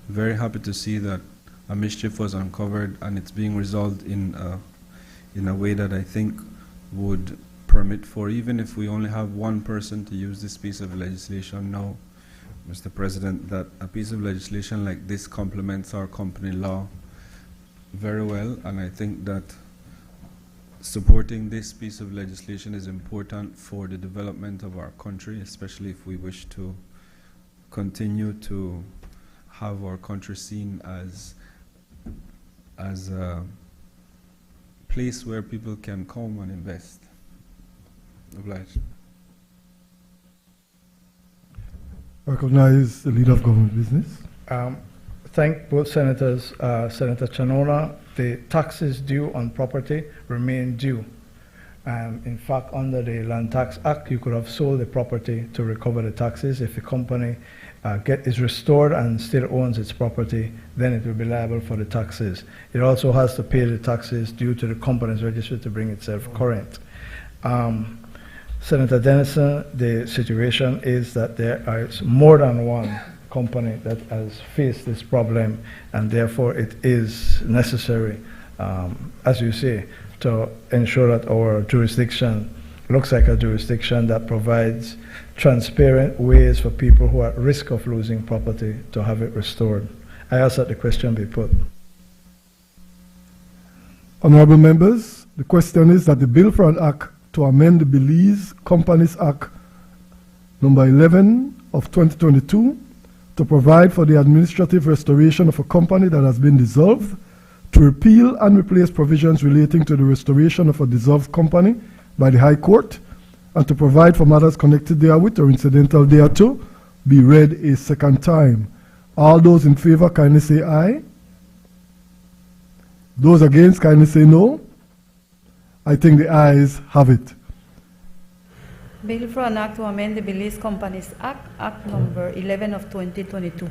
very happy to see that a mischief was uncovered and it's being resolved in a way that I think would permit for, even if we only have one person to use this piece of legislation now, Mr. President, that a piece of legislation like this complements our company law very well, and I think that supporting this piece of legislation is important for the development of our country, especially if we wish to continue to have our country seen as a place where people can come and invest. Obliged. Recognize the Leader of Government Business. Thank both senators. Senator Chanona, the taxes due on property remain due. In fact, under the Land Tax Act, you could have sold the property to recover the taxes. If the company is restored and still owns its property, then it will be liable for the taxes. It also has to pay the taxes due to the company's registry to bring itself current. Senator Dennison, the situation is that there is more than one company that has faced this problem, and therefore it is necessary, as you say, to ensure that our jurisdiction looks like a jurisdiction that provides transparent ways for people who are at risk of losing property to have it restored. I ask that the question be put. Honorable members, the question is that the bill for an act to amend the Belize Companies Act number 11 of 2022 to provide for the administrative restoration of a company that has been dissolved, to repeal and replace provisions relating to the restoration of a dissolved company by the High Court, and to provide for matters connected therewith or incidental thereto, be read a second time. All those in favor kindly say aye. Those against kindly say no. I think the ayes have it. Bill for an act to amend the Belize Companies Act, Act number 11 of 2022.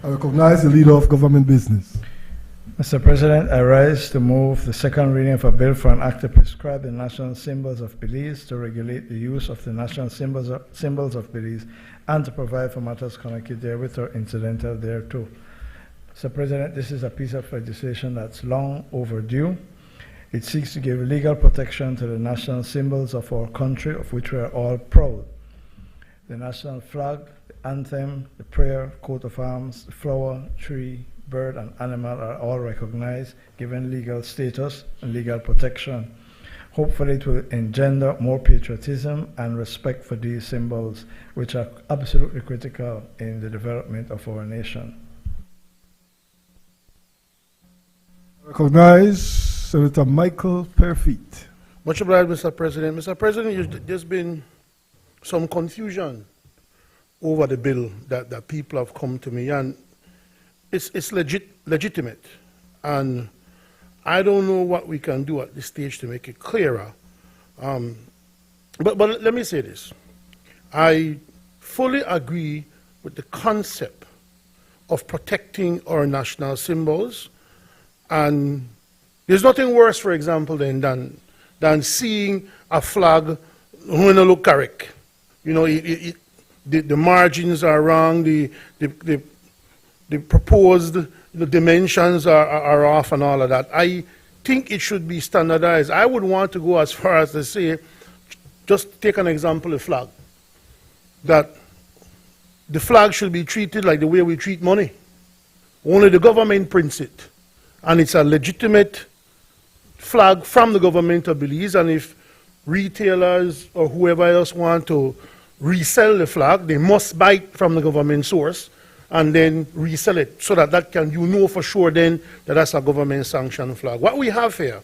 I recognize the Leader of Government Business. Mr. President, I rise to move the second reading of a bill for an act to prescribe the national symbols of Belize, to regulate the use of the national symbols of Belize, and to provide for matters connected therewith or incidental thereto. Mr. President, this is a piece of legislation that's long overdue. It seeks to give legal protection to the national symbols of our country, of which we are all proud. The national flag, the anthem, the prayer, coat of arms, the flower, tree, bird, and animal are all recognized, given legal status and legal protection. Hopefully it will engender more patriotism and respect for these symbols, which are absolutely critical in the development of our nation. Recognize Senator Michael Perfeet. Much obliged, Mr. President. Mr. President, there's been some confusion over the bill that people have come to me, and it's legitimate. And I don't know what we can do at this stage to make it clearer. But let me say this. I fully agree with the concept of protecting our national symbols. And there's nothing worse, for example, than seeing a flag when it look correct. You know, the margins are wrong, the proposed dimensions are off and all of that. I think it should be standardized. I would want to go as far as to say, just take an example of flag, that the flag should be treated like the way we treat money. Only the government prints it. And it's a legitimate flag from the government of Belize, and if retailers or whoever else want to resell the flag, they must buy it from the government source and then resell it, so that you know for sure then that that's a government sanctioned flag. What we have here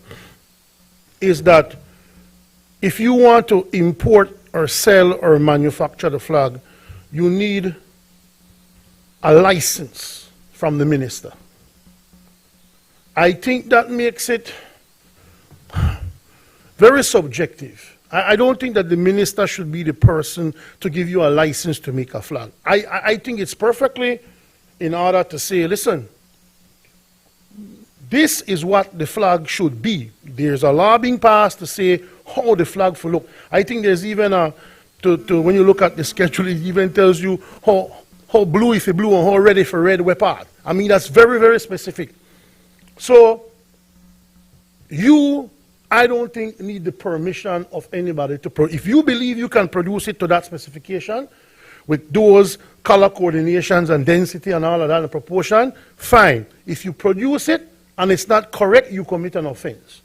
is that if you want to import or sell or manufacture the flag, you need a license from the minister. I think that makes it very subjective. I don't think that the minister should be the person to give you a license to make a flag. I think it's perfectly in order to say, listen, this is what the flag should be. There's a law being passed to say how the flag will look. I think there's even when you look at the schedule, it even tells you how blue if you blue and how red if you red, what part. I mean, that's very, very specific. So, I don't think need the permission of anybody to if you believe you can produce it to that specification with those color coordinations and density and all of that and proportion, fine. If you produce it and it's not correct, you commit an offense.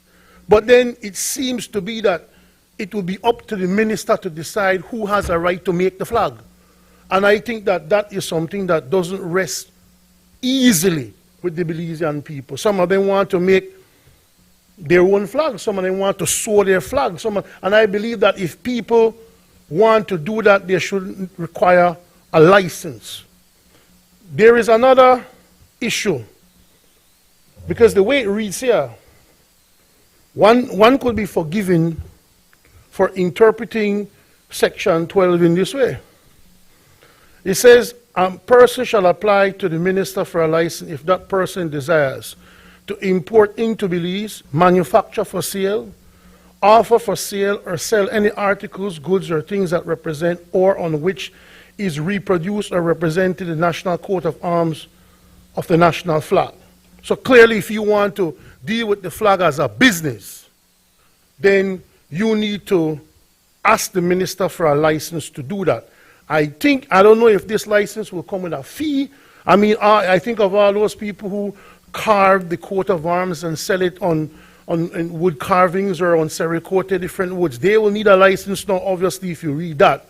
But then it seems to be that it will be up to the minister to decide who has a right to make the flag. And I think that that is something that doesn't rest easily with the Belizean people. Some of them want to make their own flag. Some of them want to sew their flag. And I believe that if people want to do that, they should require a license. There is another issue, because the way it reads here, one could be forgiven for interpreting Section 12 in this way. It says, a person shall apply to the minister for a license if that person desires to import into Belize, manufacture for sale, offer for sale, or sell any articles, goods, or things that represent or on which is reproduced or represented the national coat of arms of the national flag. So clearly, if you want to deal with the flag as a business, then you need to ask the minister for a license to do that. I don't know if this license will come with a fee. I mean, I think of all those people who carve the coat of arms and sell it on wood carvings or on serracotta, different woods. They will need a license now, obviously, if you read that,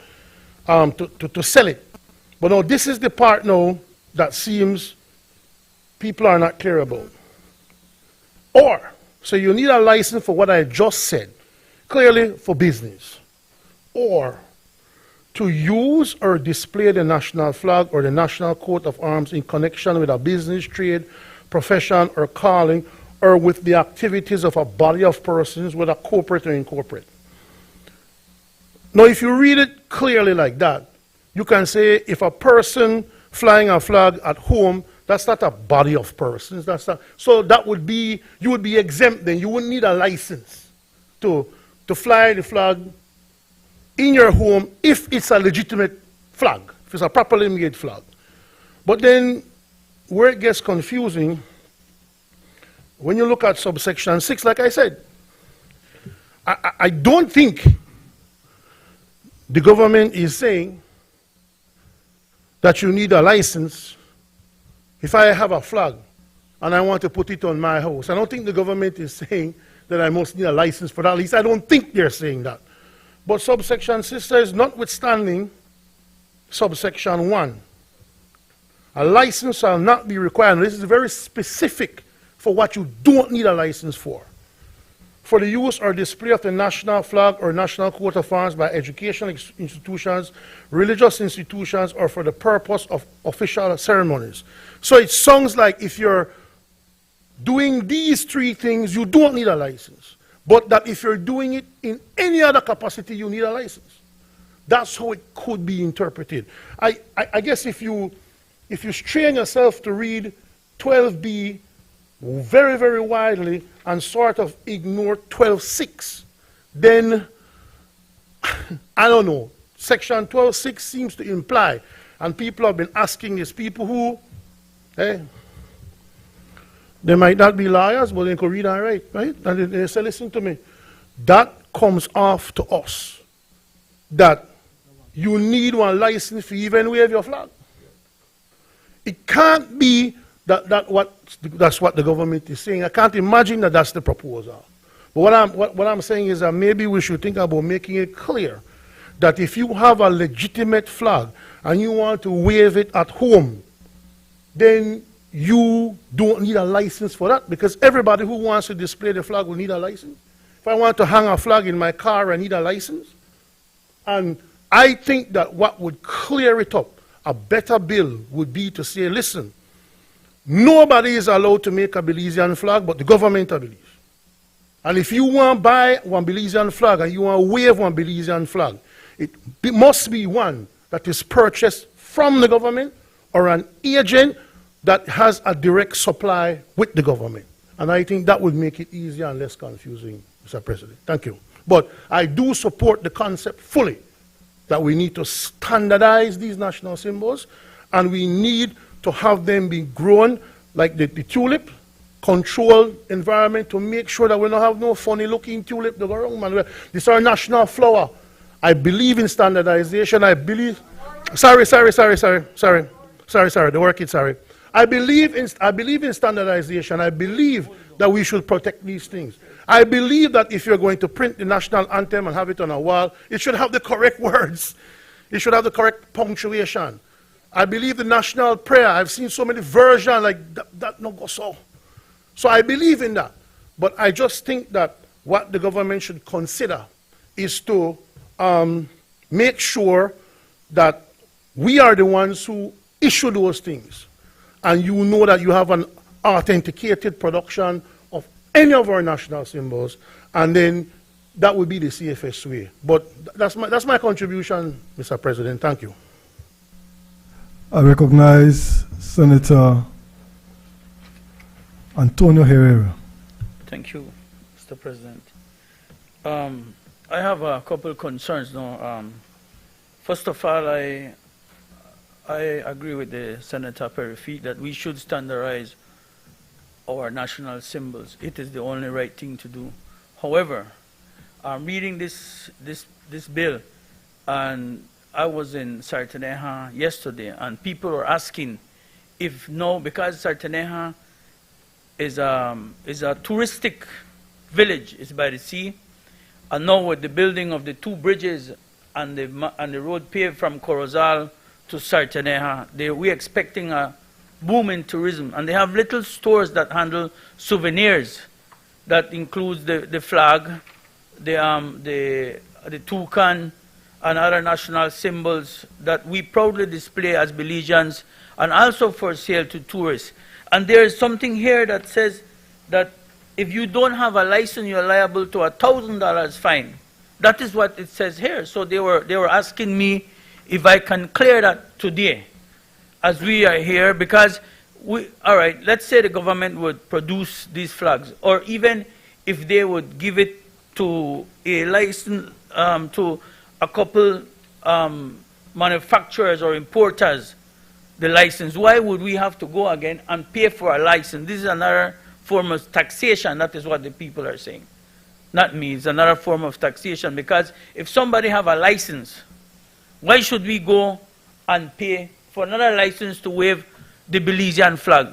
to sell it. But now, this is the part now that seems people are not clear about. So you need a license for what I just said, clearly for business. Or to use or display the national flag or the national coat of arms in connection with a business, trade, profession, or calling, or with the activities of a body of persons, whether corporate or incorporate. Now, if you read it clearly like that, you can say if a person flying a flag at home, that's not a body of persons. So that would be, you would be exempt then. You wouldn't need a license to fly the flag in your home if it's a legitimate flag, if it's a properly made flag. But then, where it gets confusing, when you look at subsection 6, like I said, I don't think the government is saying that you need a license if I have a flag and I want to put it on my house. I don't think the government is saying that I must need a license for that. At least I don't think they're saying that. But subsection 6 says, notwithstanding subsection 1, a license shall not be required. And this is very specific for what you don't need a license for the use or display of the national flag or national coat of arms by educational institutions, religious institutions, or for the purpose of official ceremonies. So it sounds like if you're doing these 3 things, you don't need a license. But that if you're doing it in any other capacity, you need a license. That's how it could be interpreted. I guess if you strain yourself to read 12b very, very widely and sort of ignore 12.6, then, I don't know, section 12.6 seems to imply, and people have been asking this, people who, they might not be lawyers, but they can read and write, right? And they say, listen to me, that comes off to us, that you need one license to even wave your flag. It can't be that's what the government is saying. I can't imagine that that's the proposal. But what I'm saying is that maybe we should think about making it clear that if you have a legitimate flag and you want to wave it at home, then you don't need a license for that, because everybody who wants to display the flag will need a license. If I want to hang a flag in my car, I need a license. And I think that what would clear it up, a better bill, would be to say, listen, nobody is allowed to make a Belizean flag but the government of Belize. And if you want to buy one Belizean flag and you want to wave one Belizean flag, it must be one that is purchased from the government or an agent that has a direct supply with the government. And I think that would make it easier and less confusing, Mr. President. Thank you. But I do support the concept fully that we need to standardize these national symbols, and we need to have them be grown like the tulip, controlled environment to make sure that we don't have no funny looking tulip to go around, man. This is our national flower. I believe in standardization. I believe, sorry, the work it, sorry. I believe in standardization. I believe that we should protect these things. I believe that if you're going to print the national anthem and have it on a wall, it should have the correct words. It should have the correct punctuation. I believe the national prayer. I've seen so many versions like that no go so. So I believe in that. But I just think that what the government should consider is to make sure that we are the ones who issue those things. And you know that you have an authenticated production of any of our national symbols, and then that would be the safest way. But that's my contribution, Mr. President. Thank you. I recognize Senator Antonio Herrera. Thank you, Mr. President. I have a couple of concerns now. First of all, I agree with the Senator Perry that we should standardize our national symbols. It is the only right thing to do. However, I'm reading this bill, and I was in Sartaneja yesterday, and people were asking if no, because Sartaneja is a touristic village, it's by the sea, and now with the building of the 2 bridges and the road paved from Corozal to Sartaneja, we're expecting a boom in tourism, and they have little stores that handle souvenirs that includes the flag, the toucan, and other national symbols that we proudly display as Belizeans, and also for sale to tourists. And there is something here that says that if you don't have a license, you're liable to a $1,000 fine. That is what it says here. So they were asking me if I can clear that today, as we are here, because all right, let's say the government would produce these flags, or even if they would give it to a license, to a couple manufacturers or importers, the license, why would we have to go again and pay for a license? This is another form of taxation. That is what the people are saying. not me, it's another form of taxation, because if somebody have a license, why should we go and pay for another license to wave the Belizean flag?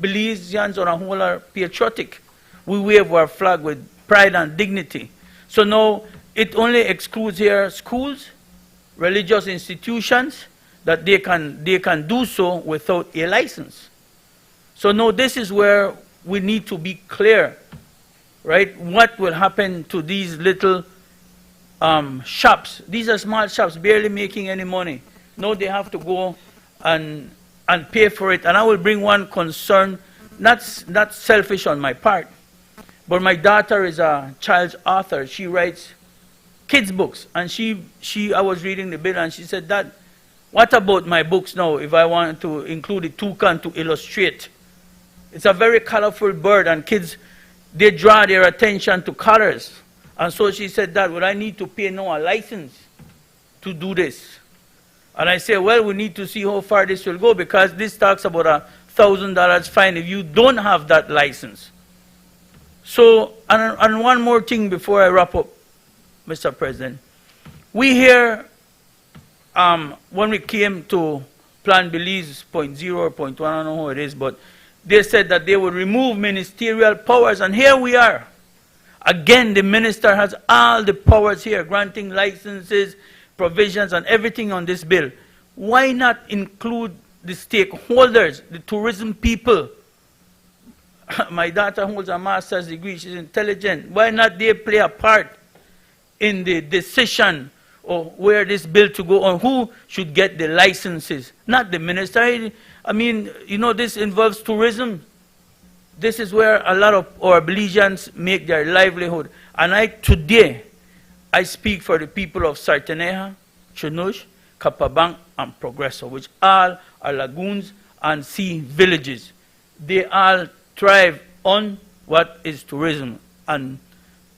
Belizeans on a whole are patriotic. We wave our flag with pride and dignity. So now it only excludes here schools, religious institutions, that they can do so without a license. So now this is where we need to be clear, right? What will happen to these little shops? These are small shops, barely making any money. Now they have to go and pay for it. And I will bring one concern, not selfish on my part, but my daughter is a child's author. She writes kids' books. And I was reading the bill and she said, "Dad, what about my books now if I want to include a toucan to illustrate?" It's a very colorful bird, and kids, they draw their attention to colors. And so she said, "Dad, would I need to pay now a license to do this?" And I said, "Well, we need to see how far this will go, because this talks about a $1,000 fine if you don't have that license." So, and one more thing before I wrap up, Mr. President. We hear, when we came to Plan Belize 0.0 or 0.1, I don't know how it is, but they said that they would remove ministerial powers, and here we are. Again, the minister has all the powers here, granting licenses, provisions, and everything on this bill. Why not include the stakeholders, the tourism people? My daughter holds a master's degree, she's intelligent. Why not they play a part in the decision of where this bill to go, or who should get the licenses? Not the minister. I mean, you know, this involves tourism. This is where a lot of our Belizeans make their livelihood. And today, I speak for the people of Sarteneja, Chunush, Kapabang, and Progreso, which all are lagoons and sea villages. They all thrive on what is tourism. And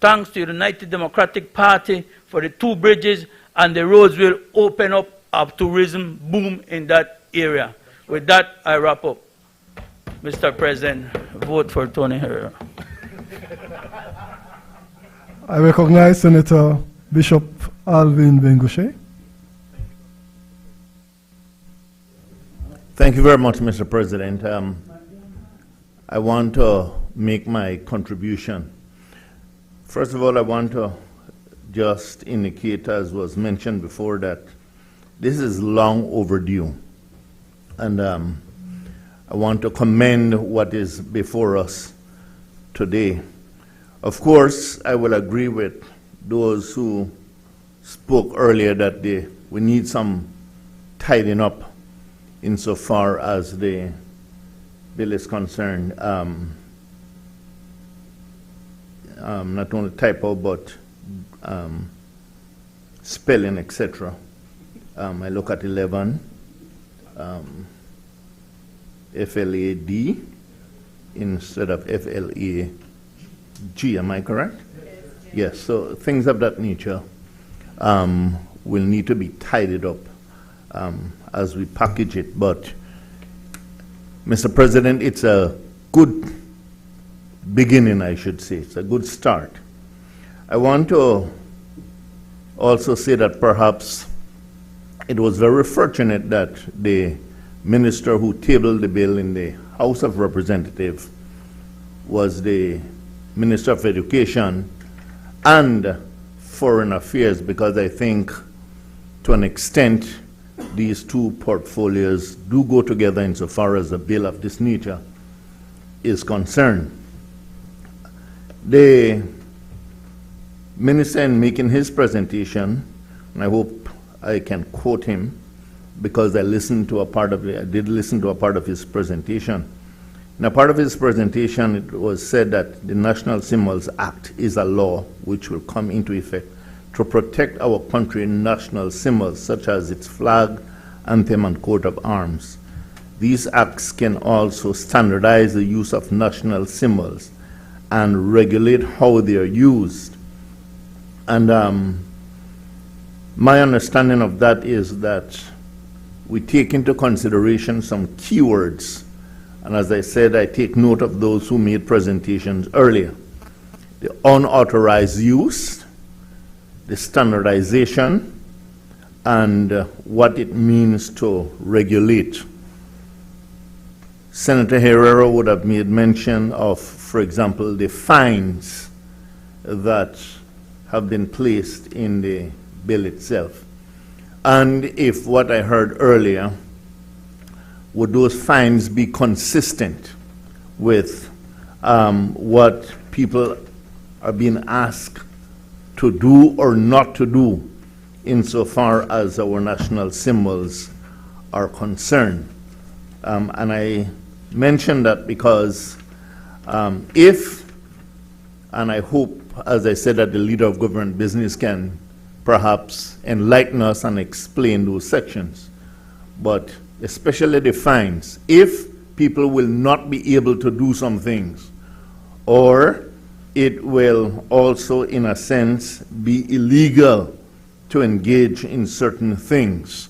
thanks to the United Democratic Party for the 2 bridges, and the roads will open up a tourism boom in that area. With that, I wrap up. Mr. President, vote for Tony Herrera. I recognize Senator Bishop Alvin Bengushe. Thank you very much, Mr. President. I want to make my contribution. First of all, I want to just indicate, as was mentioned before, that this is long overdue. And I want to commend what is before us today. Of course, I will agree with those who spoke earlier that we need some tidying up insofar as the bill is concerned. Not only typo, but spelling, etc. I look at 11. FLAD instead of FLAG. Am I correct? Yes, so things of that nature will need to be tidied up as we package it. But, Mr. President, it's a good beginning, I should say. It's a good start. I want to also say that perhaps it was very fortunate that the minister who tabled the bill in the House of Representatives was the Minister of Education and Foreign Affairs, because I think to an extent these two portfolios do go together insofar as a bill of this nature is concerned. The minister, in making his presentation, and I hope I can quote him, because I did listen to a part of his presentation. In a part of his presentation, it was said that the National Symbols Act is a law which will come into effect to protect our country's national symbols, such as its flag, anthem, and coat of arms. These acts can also standardize the use of national symbols and regulate how they are used. And my understanding of that is that we take into consideration some keywords. And as I said, I take note of those who made presentations earlier. the unauthorized use, the standardization, and what it means to regulate. Senator Herrera would have made mention of, for example, the fines that have been placed in the bill itself. And if what I heard earlier, would those fines be consistent with what people are being asked to do or not to do insofar as our national symbols are concerned? And I mention that because if, and I hope, as I said, that the leader of government business can perhaps enlighten us and explain those sections, but especially the fines, if people will not be able to do some things, or it will also, in a sense, be illegal to engage in certain things,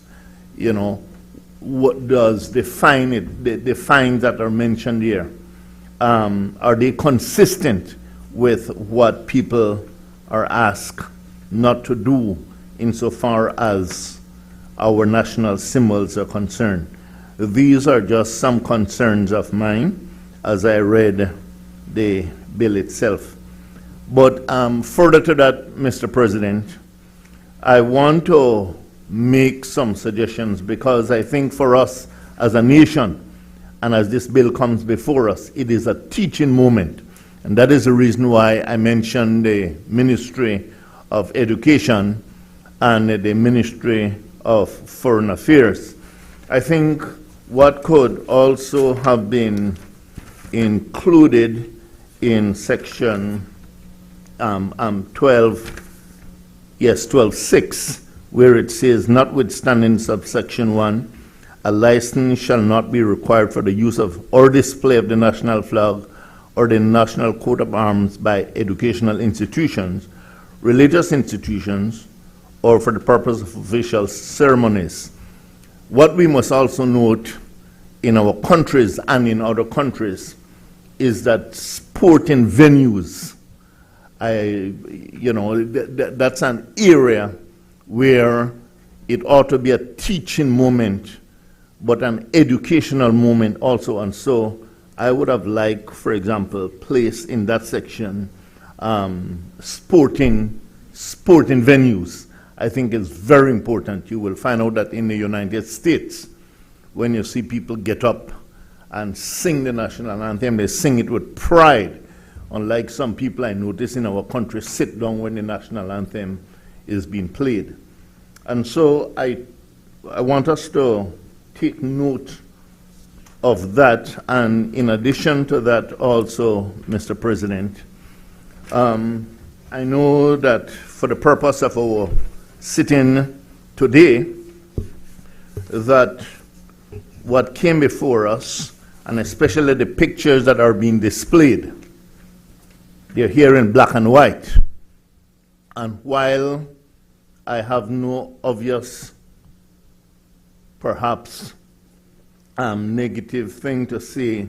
you know, what does define it, the fines that are mentioned here? Are they consistent with what people are asked not to do insofar as our national symbols are concerned? These are just some concerns of mine as I read the bill itself. But further to that, Mr. President, I want to make some suggestions, because I think for us as a nation, and as this bill comes before us, it is a teaching moment. And that is the reason why I mentioned the Ministry of Education and the Ministry of Foreign Affairs. I think what could also have been included in section 12.6, where it says, notwithstanding subsection 1, a license shall not be required for the use of or display of the national flag or the national coat of arms by educational institutions, religious institutions, or for the purpose of official ceremonies. What we must also note in our countries and in other countries is that sporting venues, that's an area where it ought to be a teaching moment, but an educational moment also. And so I would have liked, for example, place in that section sporting venues. I think it's very important. You will find out that in the United States, when you see people get up and sing the national anthem, they sing it with pride. Unlike some people I notice in our country sit down when the national anthem is being played. And so I want us to take note of that. And in addition to that also, Mr. President, I know that for the purpose of our sitting today, that what came before us, and especially the pictures that are being displayed, they're here in black and white. And while I have no obvious, perhaps, negative thing to say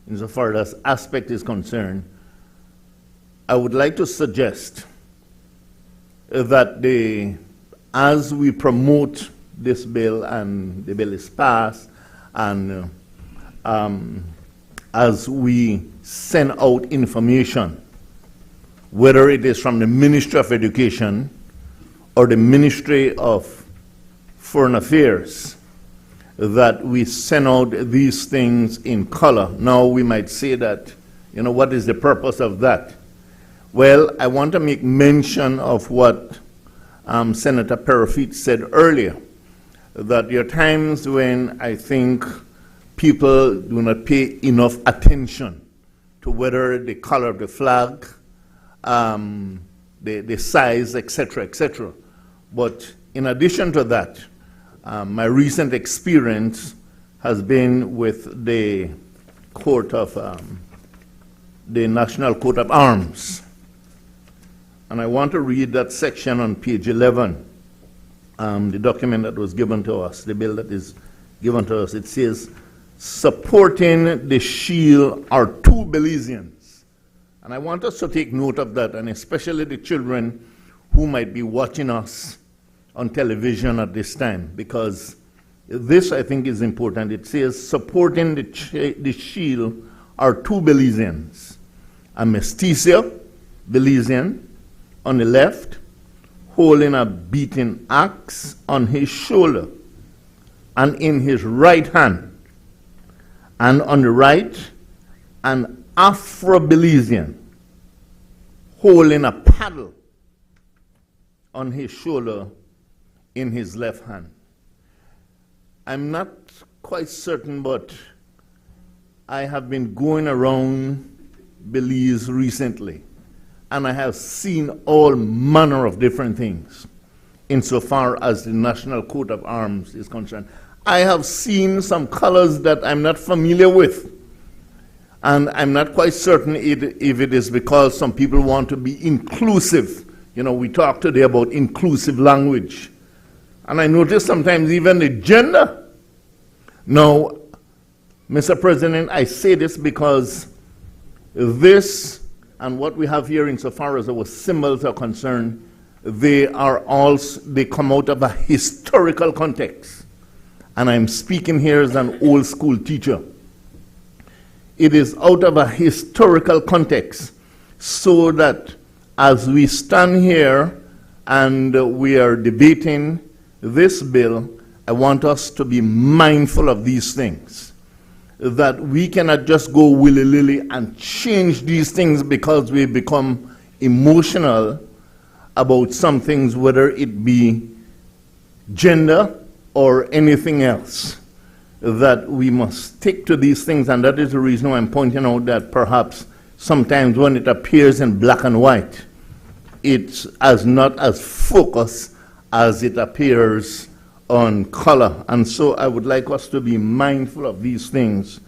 insofar as aspect is concerned, I would like to suggest that as we promote this bill and the bill is passed, and as we send out information, whether it is from the Ministry of Education or the Ministry of Foreign Affairs, that we send out these things in color. Now we might say that, what is the purpose of that? Well, I want to make mention of what Senator Perofit said earlier, that there are times when I think people do not pay enough attention to whether the color of the flag, the size, etc., etc. But in addition to that, my recent experience has been with the National Coat of Arms. And I want to read that section on page 11, the document that was given to us, the bill that is given to us. It says, supporting the shield are two Belizeans. And I want us to take note of that, and especially the children who might be watching us on television at this time, because this, I think, is important. It says, supporting the shield are two Belizeans, a mestizo Belizean on the left, holding a beating axe on his shoulder and in his right hand, and on the right, an Afro-Belizean holding a paddle on his shoulder in his left hand. I'm not quite certain, but I have been going around Belize recently, and I have seen all manner of different things insofar as the national coat of arms is concerned. I have seen some colors that I'm not familiar with, and I'm not quite certain if it is because some people want to be inclusive. You know, we talk today about inclusive language, and I notice sometimes even the gender. Now, Mr. President, I say this because this and what we have here insofar as our symbols are concerned, they come out of a historical context. And I'm speaking here as an old school teacher. It is out of a historical context, so that as we stand here and we are debating this bill, I want us to be mindful of these things, that we cannot just go willy-nilly and change these things because we become emotional about some things, whether it be gender or anything else, that we must stick to these things. And that is the reason why I'm pointing out that perhaps sometimes when it appears in black and white, it's not as focused as it appears on color. And so I would like us to be mindful of these things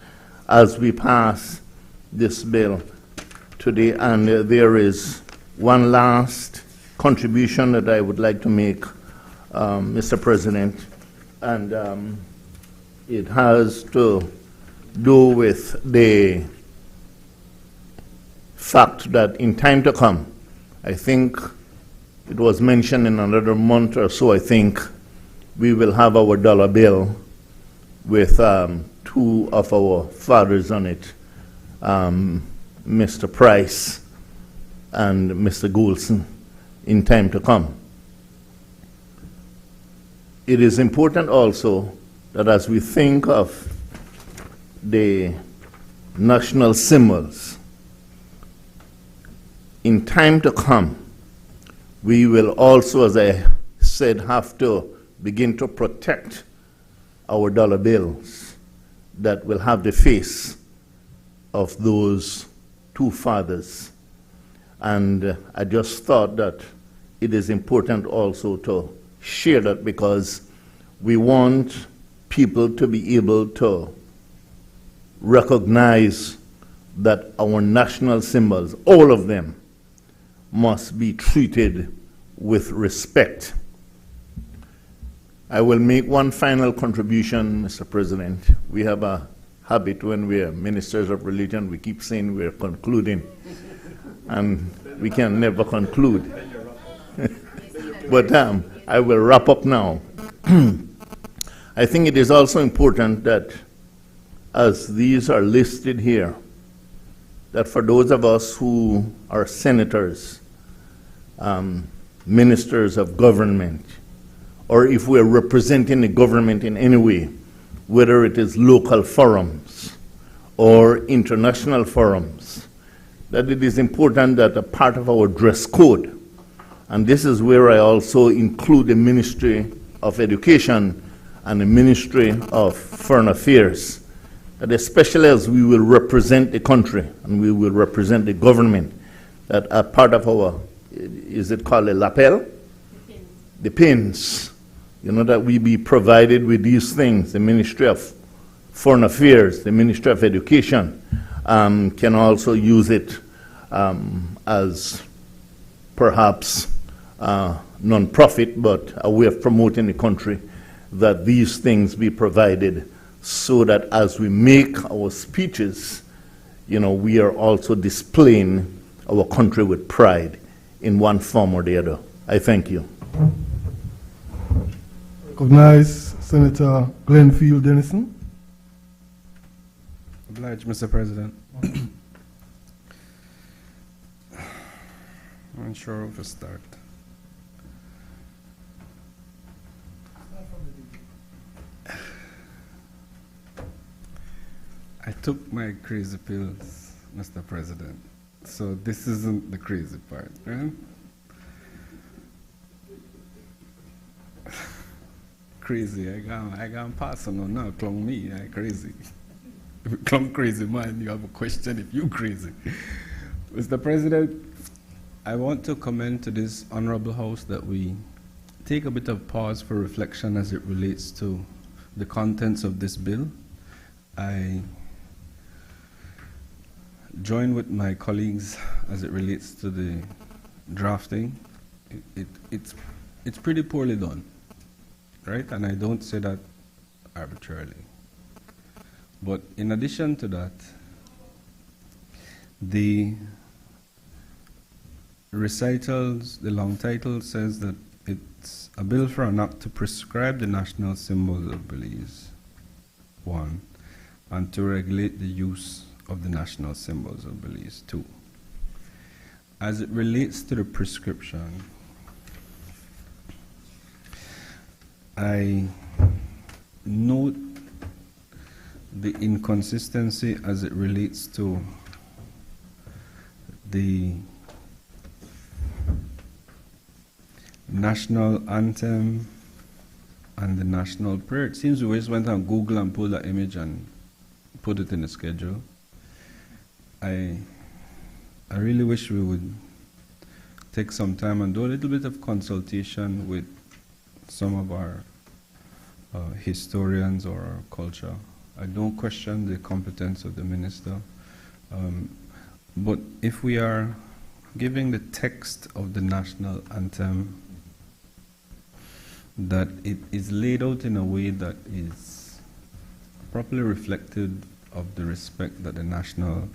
as we pass this bill today. And there is one last contribution that I would like to make, Mr. President, and it has to do with the fact that in time to come, I think it was mentioned in another month or so, I think, we will have our dollar bill with two of our fathers on it, Mr. Price and Mr. Goulson, in time to come. It is important also that as we think of the national symbols, in time to come, we will also, as I said, have to begin to protect our dollar bills that will have the face of those two fathers. And I just thought that it is important also to share that, because we want people to be able to recognize that our national symbols, all of them, must be treated with respect. I will make one final contribution, Mr. President. We have a habit when we are ministers of religion, we keep saying we're concluding, and we can never conclude. But I will wrap up now. I think it is also important that, as these are listed here, that for those of us who are senators, ministers of government, or if we're representing the government in any way, whether it is local forums or international forums, that it is important that a part of our dress code, and this is where I also include the Ministry of Education and the Ministry of Foreign Affairs, that especially as we will represent the country and we will represent the government, that a part of our, is it called a lapel? The pins. You know, that we be provided with these things. The Ministry of Foreign Affairs, the Ministry of Education can also use it as perhaps non-profit, but a way of promoting the country, that these things be provided so that as we make our speeches, you know, we are also displaying our country with pride in one form or the other. I thank you. Recognize Senator Glenfield Dennison. Obliged, Mr. President. I'm not sure where to start. I took my crazy pills, Mr. President, so this isn't the crazy part, right? Crazy, I can't pass on now, clung me, I crazy. If you clung crazy man, you have a question if you crazy. Mr. President, I want to commend to this honorable house that we take a bit of pause for reflection as it relates to the contents of this bill. I join with my colleagues as it relates to the drafting. It's pretty poorly done, right? And I don't say that arbitrarily. But in addition to that, the recitals, the long title says that it's a bill for an act to prescribe the national symbols of Belize, 1, and to regulate the use of the national symbols of Belize, 2. As it relates to the prescription, I note the inconsistency as it relates to the national anthem and the national prayer. It seems we always went on Google and pulled that image and put it in the schedule. I really wish we would take some time and do a little bit of consultation with some of our historians or our culture. I don't question the competence of the minister, but if we are giving the text of the national anthem, that it is laid out in a way that is properly reflective of the respect that the national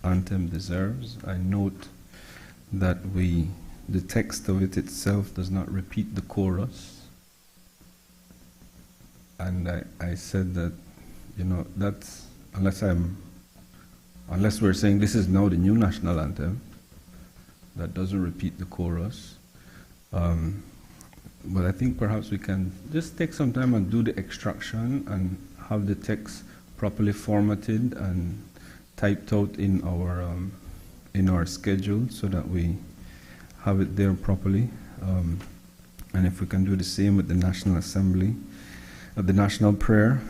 anthem deserves. I note that the text of it itself does not repeat the chorus. And I said that, you know, that's, unless we're saying this is now the new national anthem, that doesn't repeat the chorus. But I think perhaps we can just take some time and do the extraction and have the text properly formatted and typed out in our schedule so that we have it there properly. And if we can do the same with the National Assembly, the National Prayer,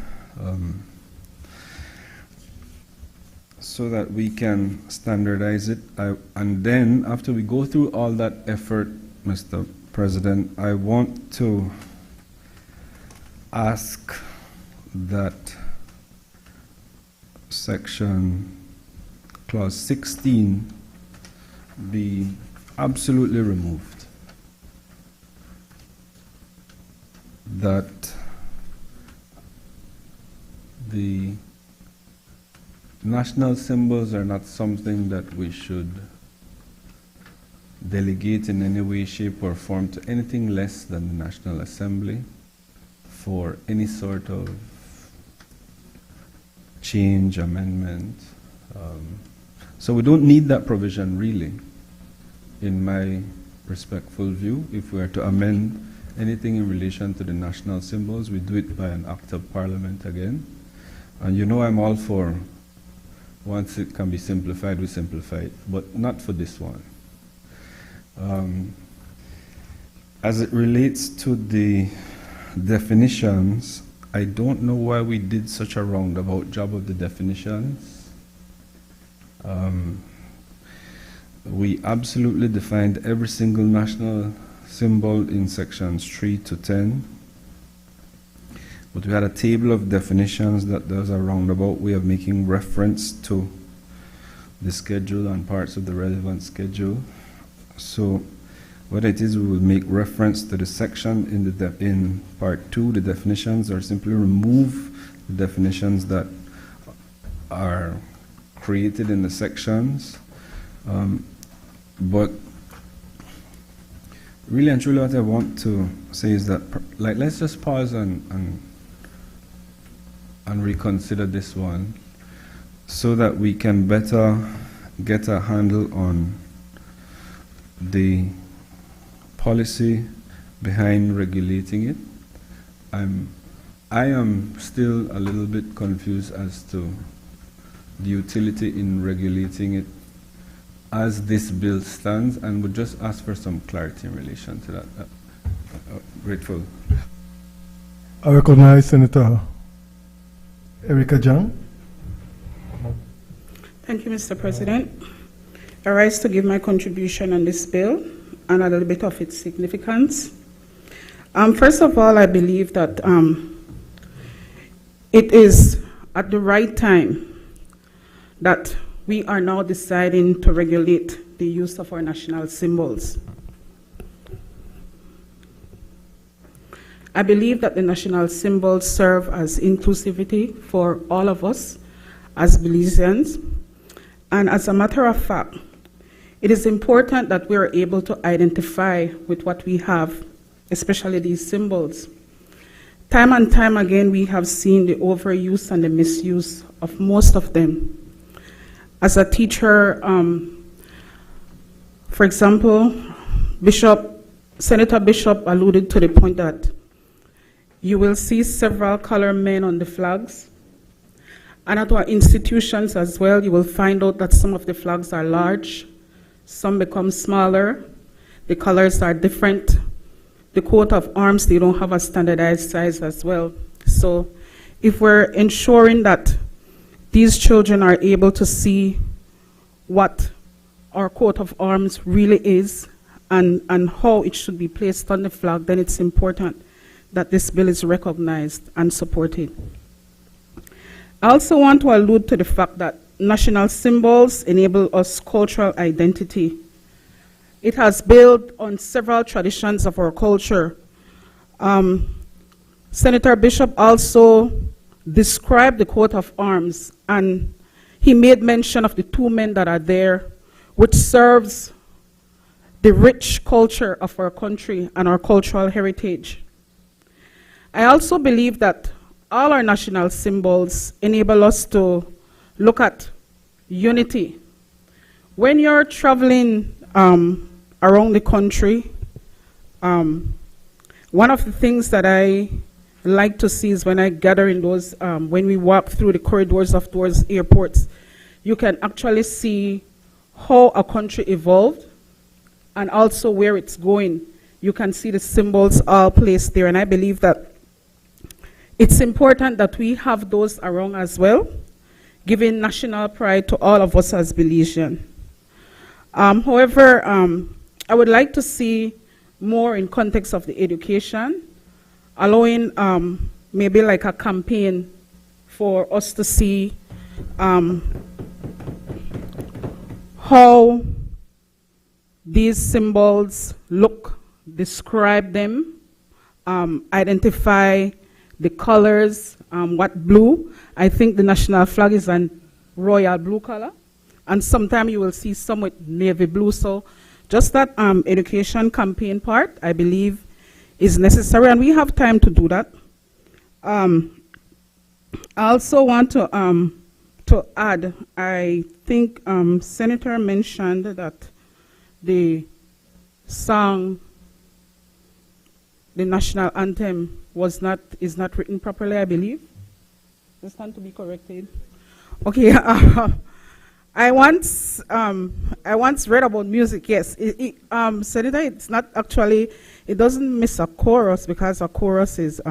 so that we can standardize it. And then after we go through all that effort, Mr. President, I want to ask that section clause 16 be absolutely removed. That the national symbols are not something that we should delegate in any way, shape, or form to anything less than the National Assembly for any sort of change, amendment. So we don't need that provision really, in my respectful view. If we are to amend anything in relation to the national symbols, we do it by an act of parliament again. And you know I'm all for, once it can be simplified, we simplify it, but not for this one. As it relates to the definitions, I don't know why we did such a roundabout job of the definitions. We absolutely defined every single national symbol in sections 3 to 10. But we had a table of definitions that does a roundabout way of making reference to the schedule and parts of the relevant schedule. So what it is, we will make reference to the section in part 2, the definitions, or simply remove the definitions that are created in the sections. But really and truly what I want to say is that, like, let's just pause and reconsider this one so that we can better get a handle on the policy behind regulating it. I am still a little bit confused as to the utility in regulating it as this bill stands, and would just ask for some clarity in relation to that. Grateful. I recognize Senator Erica Jang. Thank you, Mr. President. I rise to give my contribution on this bill and a little bit of its significance. First of all, I believe that it is at the right time that we are now deciding to regulate the use of our national symbols. I believe that the national symbols serve as inclusivity for all of us as Belizeans. And as a matter of fact, it is important that we are able to identify with what we have, especially these symbols. Time and time again, we have seen the overuse and the misuse of most of them. As a teacher, for example, Senator Bishop alluded to the point that you will see several color men on the flags. And at our institutions as well, you will find out that some of the flags are large, some become smaller, the colors are different. The coat of arms, they don't have a standardized size as well. So if we're ensuring that these children are able to see what our coat of arms really is and how it should be placed on the flag, then it's important that this bill is recognized and supported. I also want to allude to the fact that national symbols enable us cultural identity. It has built on several traditions of our culture. Senator Bishop also described the coat of arms, and he made mention of the two men that are there, which serves the rich culture of our country and our cultural heritage. I also believe that all our national symbols enable us to look at unity. When you're traveling around the country, one of the things that I like to see is when I gather in those, when we walk through the corridors of those airports, you can actually see how a country evolved and also where it's going. You can see the symbols all placed there, and I believe that it's important that we have those around as well, giving national pride to all of us as Belizean. However, I would like to see more in context of the education, allowing maybe like a campaign for us to see how these symbols look, describe them, identify the colors, what blue. I think the national flag is a royal blue color, and sometimes you will see some with navy blue. So just that education campaign part, I believe, is necessary, and we have time to do that. I also want to add, I think Senator mentioned that the song, the national anthem, is not written properly, I believe. This one to be corrected. Okay. I once read about music. Yes, Senator, it's not actually. It doesn't miss a chorus, because a chorus is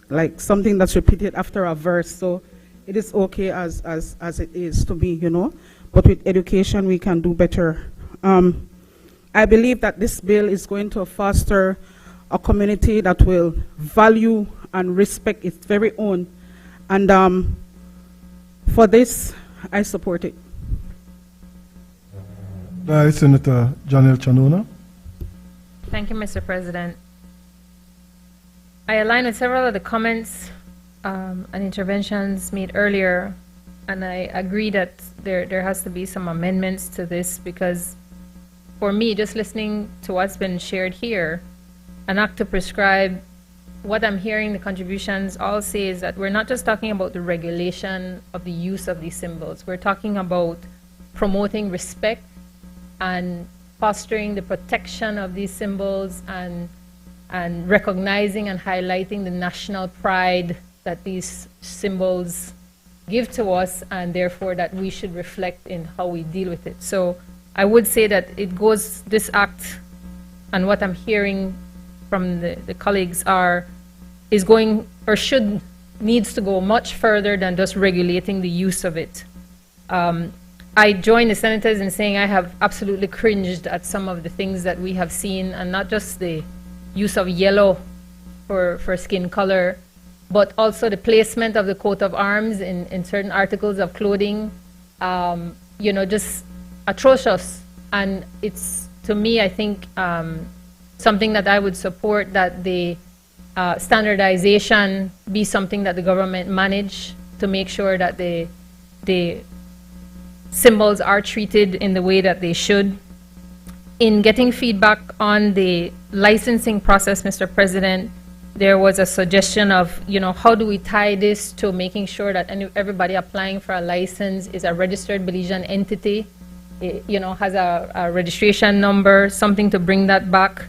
like something that's repeated after a verse. So it is okay as it is to be, you know. But with education, we can do better. I believe that this bill is going to foster a community that will value and respect its very own. And for this, I support it. Senator Janelle Chanona. Thank you, Mr. President. I align with several of the comments and interventions made earlier, and I agree that there has to be some amendments to this, because for me, just listening to what's been shared here, an act to prescribe, what I'm hearing the contributions all say is that we're not just talking about the regulation of the use of these symbols. We're talking about promoting respect and fostering the protection of these symbols and recognizing and highlighting the national pride that these symbols give to us, and therefore that we should reflect in how we deal with it. So I would say that it goes, this act and what I'm hearing from the colleagues is going, or needs to go much further than just regulating the use of it. I join the senators in saying I have absolutely cringed at some of the things that we have seen, and not just the use of yellow for skin color, but also the placement of the coat of arms in certain articles of clothing, you know, just atrocious. And it's, to me, I think, something that I would support, that the standardization be something that the government manage to make sure that the symbols are treated in the way that they should. In getting feedback on the licensing process, Mr. President, there was a suggestion of, you know, how do we tie this to making sure that everybody applying for a license is a registered Belizean entity, you know, has a registration number, something to bring that back.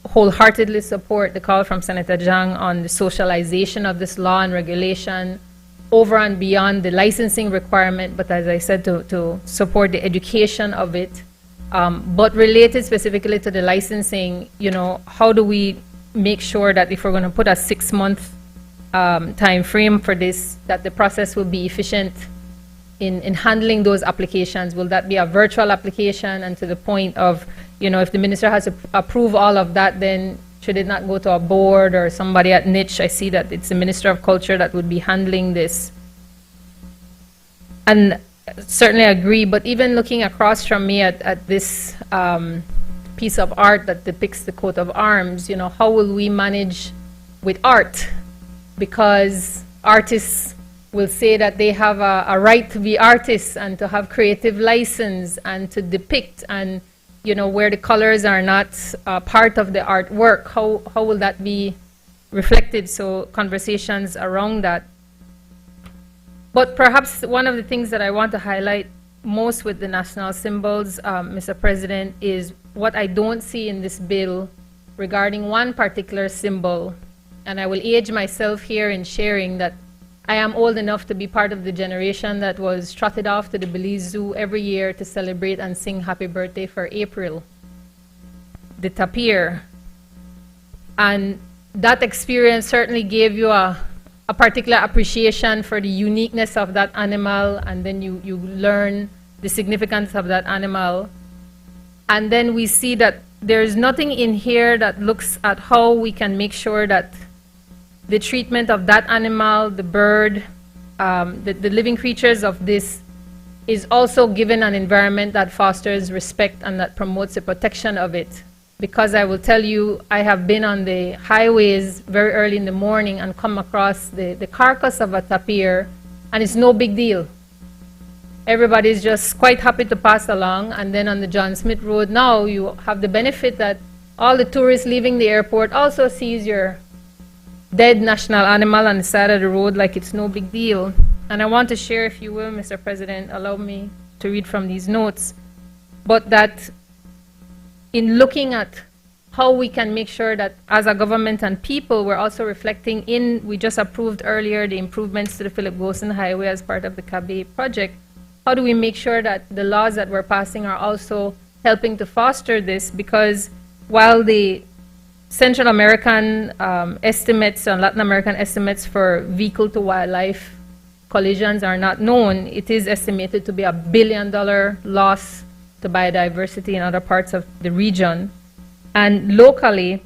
Wholeheartedly support the call from Senator Zhang on the socialization of this law and regulation over and beyond the licensing requirement, but as I said, to support the education of it. But related specifically to the licensing, you know, how do we make sure that if we're going to put a 6-month time frame for this, that the process will be efficient in handling those applications? Will that be a virtual application? And to the point of, you know, if the minister has to approve all of that, then should it not go to a board or somebody at niche? I see that it's the Minister of Culture that would be handling this. And certainly agree, but even looking across from me at this piece of art that depicts the coat of arms, you know, how will we manage with art? Because artists will say that they have a right to be artists and to have creative license and to depict, and, you know, where the colors are not part of the artwork, how will that be reflected? So conversations around that. But perhaps one of the things that I want to highlight most with the national symbols, Mr. President, is what I don't see in this bill regarding one particular symbol. And I will age myself here in sharing that I am old enough to be part of the generation that was trotted off to the Belize Zoo every year to celebrate and sing happy birthday for April, the tapir. And that experience certainly gave you a particular appreciation for the uniqueness of that animal, and then you learn the significance of that animal. And then we see that there's nothing in here that looks at how we can make sure that the treatment of that animal, the bird, the living creatures of this is also given an environment that fosters respect and that promotes the protection of it. Because I will tell you, I have been on the highways very early in the morning and come across the carcass of a tapir, and it's no big deal. Everybody's just quite happy to pass along. And then on the John Smith Road now, you have the benefit that all the tourists leaving the airport also sees your dead national animal on the side of the road like it's no big deal. And I want to share, if you will, Mr. President, allow me to read from these notes, but that in looking at how we can make sure that as a government and people, we're also reflecting we just approved earlier the improvements to the Philip Gosen Highway as part of the Kabe project. How do we make sure that the laws that we're passing are also helping to foster this? Because while the Central American estimates and Latin American estimates for vehicle to wildlife collisions are not known, it is estimated to be $1 billion loss to biodiversity in other parts of the region. And locally,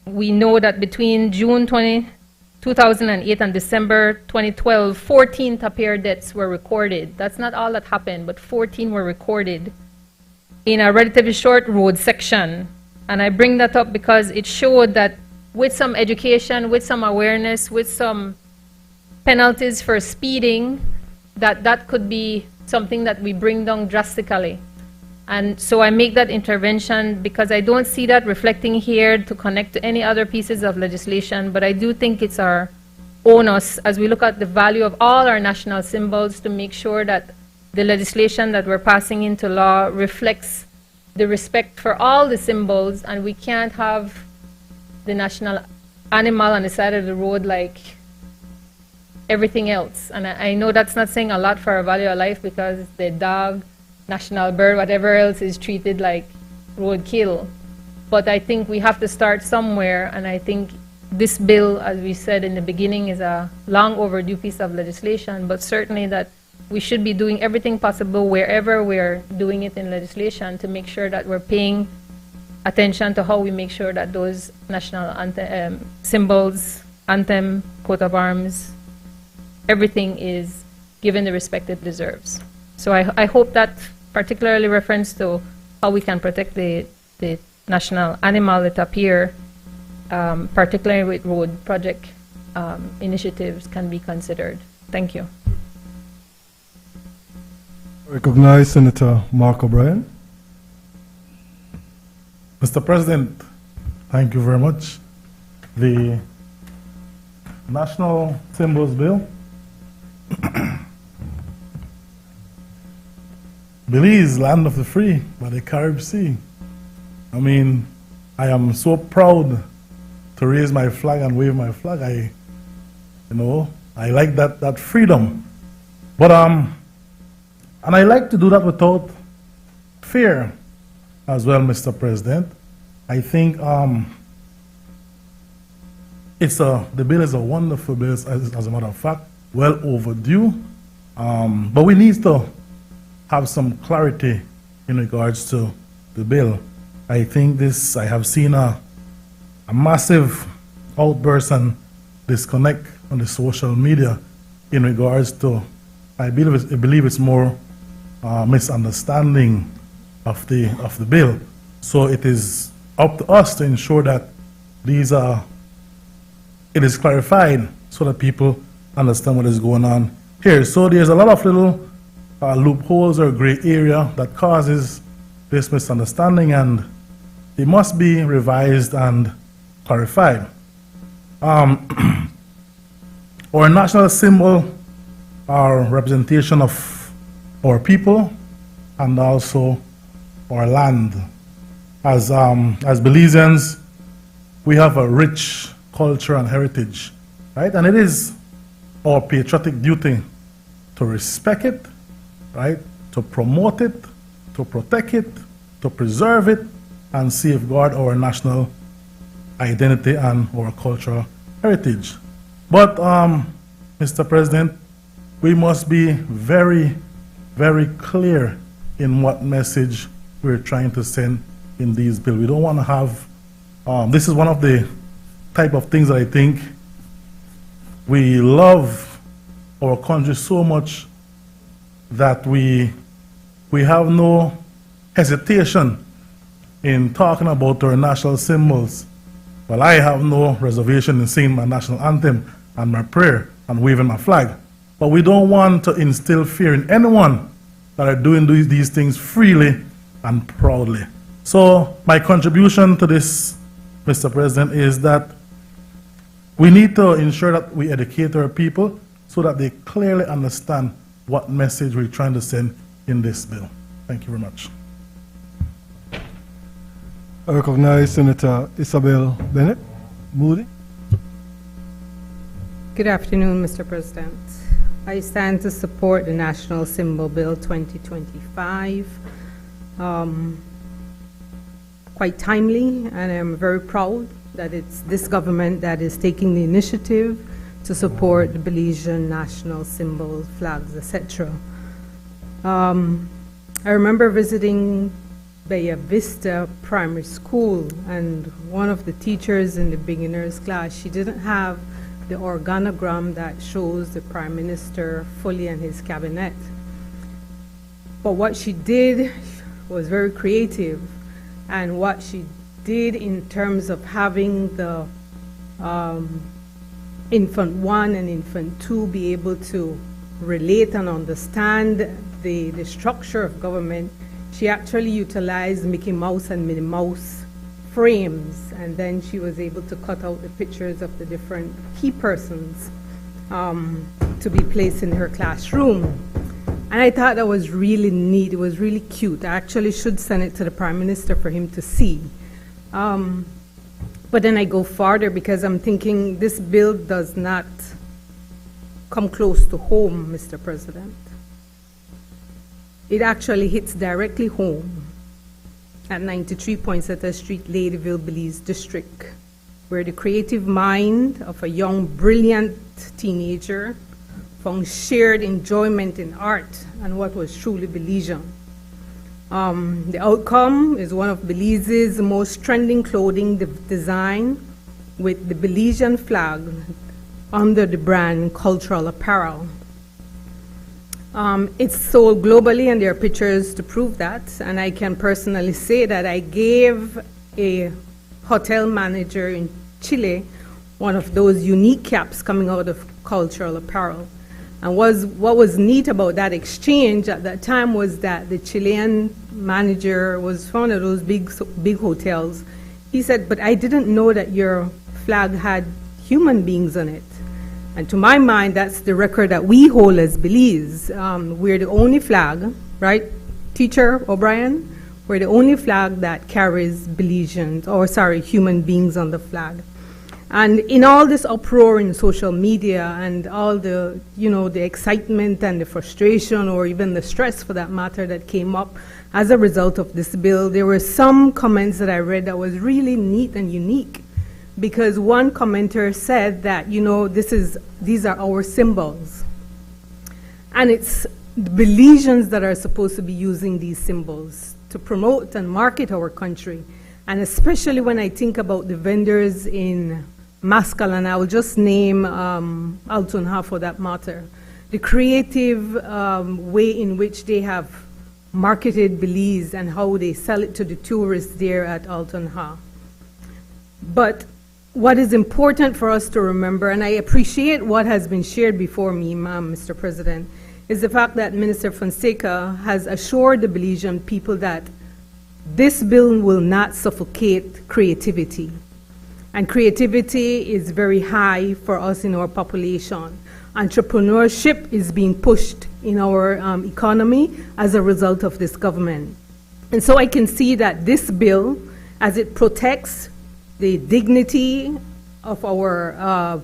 we know that between June 2008 and December 2012, 14 tapir deaths were recorded. That's not all that happened, but 14 were recorded in a relatively short road section. And I bring that up because it showed that with some education, with some awareness, with some penalties for speeding, that could be something that we bring down drastically. And so I make that intervention because I don't see that reflecting here to connect to any other pieces of legislation, but I do think it's our onus as we look at the value of all our national symbols to make sure that the legislation that we're passing into law reflects the respect for all the symbols, and we can't have the national animal on the side of the road like everything else. And I know that's not saying a lot for our value of life because the dog, national bird, whatever else is treated like roadkill. But I think we have to start somewhere, and I think this bill, as we said in the beginning, is a long overdue piece of legislation, but certainly that we should be doing everything possible wherever we're doing it in legislation to make sure that we're paying attention to how we make sure that those national symbols, anthem, coat of arms, everything is given the respect it deserves. So I hope that particularly reference to how we can protect the national animal that appear, particularly with road project initiatives, can be considered. Thank you. Recognize Senator Mark O'Brien. Mr. President, thank you very much. The National Symbols Bill Belize, land of the free by the Caribbean Sea. I mean, I am so proud to raise my flag and wave my flag. I like that freedom. But and I like to do that without fear as well, Mr. President. I think the bill is a wonderful bill, as a matter of fact, well overdue. But we need to have some clarity in regards to the bill. I think I have seen a massive outburst and disconnect on the social media in regards to, I believe it's more misunderstanding of the bill. So it is up to us to ensure that it is clarified so that people understand what is going on here. So there's a lot of little loopholes or gray area that causes this misunderstanding, and it must be revised and clarified. Our national symbol, our representation of our people, and also our land. As Belizeans, we have a rich culture and heritage, right? And it is our patriotic duty to respect it, right? To promote it, to protect it, to preserve it, and safeguard our national identity and our cultural heritage. But, Mr. President, we must be very, very clear in what message we're trying to send in these bills. We don't want to have, this is one of the type of things that I think we love our country so much that we have no hesitation in talking about our national symbols. Well, I have no reservation in singing my national anthem and my prayer and waving my flag. But we don't want to instill fear in anyone that are doing these things freely and proudly. So my contribution to this, Mr. President, is that we need to ensure that we educate our people so that they clearly understand what message we're trying to send in this bill. Thank you very much. I recognize Senator Isabel Bennett Moody. Good afternoon, Mr. President. I stand to support the National Symbol Bill 2025. Quite timely, and I'm very proud that it's this government that is taking the initiative to support the Belizean national symbols, flags, etc. I remember visiting Bella Vista Primary School, and one of the teachers in the beginners class, she didn't have the organogram that shows the Prime Minister fully and his cabinet. But what she did was very creative, and what she did in terms of having the infant 1 and infant 2 be able to relate and understand the structure of government she actually utilized Mickey Mouse and Minnie Mouse frames, and then she was able to cut out the pictures of the different key persons to be placed in her classroom. And I thought that was really neat. It was really cute. I actually should send it to the Prime Minister for him to see. But then I go farther because I'm thinking this bill does not come close to home, Mr. President. It actually hits directly home at 93 Poinsettia Street, Ladyville, Belize District, where the creative mind of a young, brilliant teenager found shared enjoyment in art and what was truly Belizean. The outcome is one of Belize's most trending clothing design with the Belizean flag under the brand Cultural Apparel. It's sold globally, and there are pictures to prove that. And I can personally say that I gave a hotel manager in Chile one of those unique caps coming out of Cultural Apparel. And what was neat about that exchange at that time was that the Chilean manager was one of those big hotels. He said, "But I didn't know that your flag had human beings on it." And to my mind, that's the record that we hold as Belize. We're the only flag, right, Teacher O'Brien? We're the only flag that carries human beings on the flag. And in all this uproar in social media and all the, the excitement and the frustration, or even the stress for that matter, that came up as a result of this bill, there were some comments that I read that was really neat and unique. Because one commenter said that, these are our symbols. And it's the Belizeans that are supposed to be using these symbols to promote and market our country. And especially when I think about the vendors in Mascal, and I will just name Alton Ha for that matter. The creative way in which they have marketed Belize and how they sell it to the tourists there at Alton Ha. But what is important for us to remember, and I appreciate what has been shared before me, Mr. President, is the fact that Minister Fonseca has assured the Belizean people that this bill will not suffocate creativity. And creativity is very high for us in our population. Entrepreneurship is being pushed in our economy as a result of this government. And so I can see that this bill, as it protects the dignity of our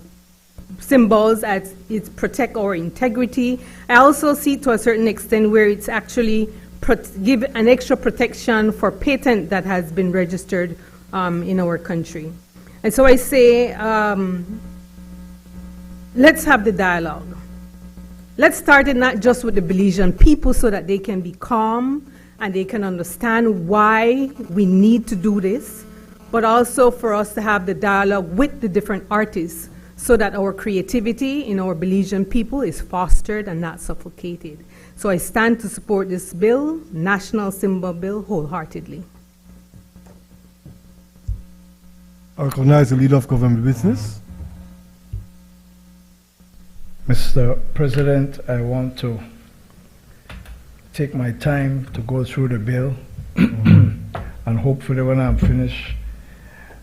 symbols, as it protects our integrity, I also see to a certain extent where it's actually give an extra protection for patent that has been registered in our country. And so I say, let's have the dialogue. Let's start it not just with the Belizean people so that they can be calm and they can understand why we need to do this, but also for us to have the dialogue with the different artists so that our creativity in our Belizean people is fostered and not suffocated. So I stand to support this bill, National Symbol Bill, wholeheartedly. I recognize the Leader of Government Business. Mr. President, I want to take my time to go through the bill, and hopefully when I'm finished,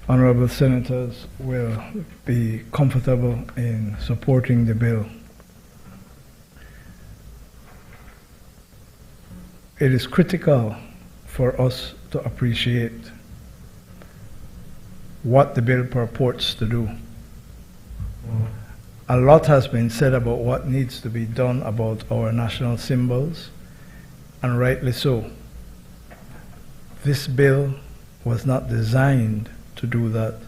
honorable senators will be comfortable in supporting the bill. It is critical for us to appreciate what the bill purports to do. A lot has been said about what needs to be done about our national symbols, and rightly so. This bill was not designed to do that,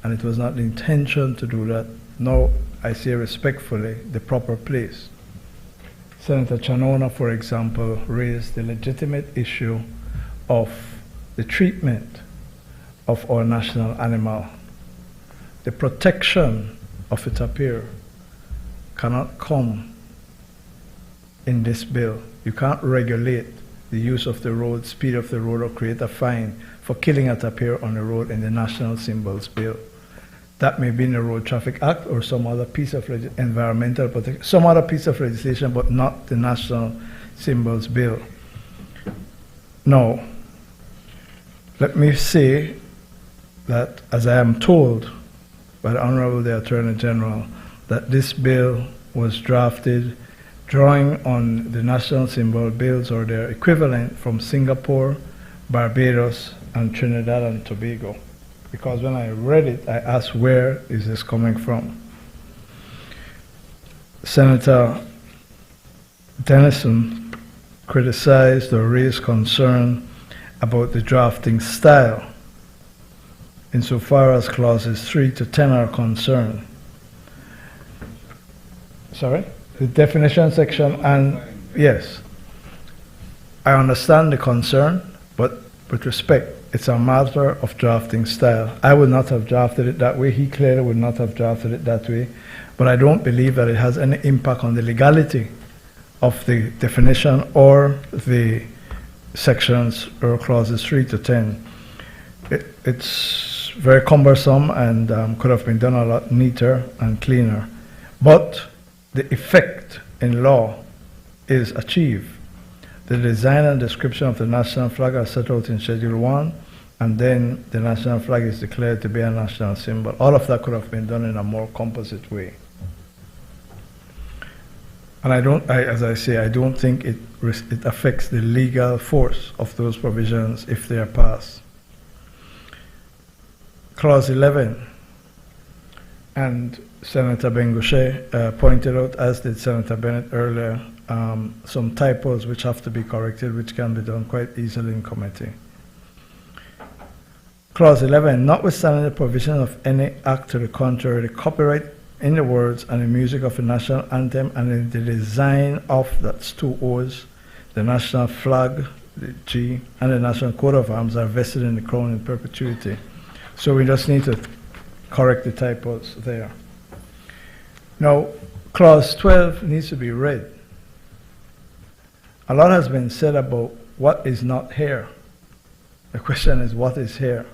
and it was not the intention to do that, nor, I say respectfully, the proper place. Senator Chanona, for example, raised the legitimate issue of the treatment of our national animal. The protection of its appear cannot come in this bill. You can't regulate the use of the road, speed of the road, or create a fine for killing a tapir on the road in the National Symbols Bill. That may be in the Road Traffic Act or some other piece of environmental protection, some other piece of legislation, but not the National Symbols Bill. Now, let me say that, as I am told by the Honorable the Attorney General, that this bill was drafted drawing on the national symbol bills or their equivalent from Singapore, Barbados, and Trinidad and Tobago. Because when I read it, I asked, where is this coming from? Senator Dennison criticized or raised concern about the drafting style insofar as clauses 3 to 10 are concerned. Sorry? The definition section, and yes, I understand the concern, but with respect, it's a matter of drafting style. I would not have drafted it that way. He clearly would not have drafted it that way. But I don't believe that it has any impact on the legality of the definition or the sections or clauses 3 to 10. It's very cumbersome and could have been done a lot neater and cleaner. But the effect in law is achieved. The design and description of the national flag are set out in Schedule 1, and then the national flag is declared to be a national symbol. All of that could have been done in a more composite way. And as I say, I don't think it affects the legal force of those provisions if they are passed. Clause 11, and Senator Bengushe pointed out, as did Senator Bennett earlier, some typos which have to be corrected, which can be done quite easily in committee. Clause 11, notwithstanding the provision of any act to the contrary, the copyright in the words and the music of the national anthem and in the design of, that's 2 O's, the national flag, the G, and the national coat of arms are vested in the crown in perpetuity. So we just need to correct the typos there. Now, clause 12 needs to be read. A lot has been said about what is not here. The question is, what is here?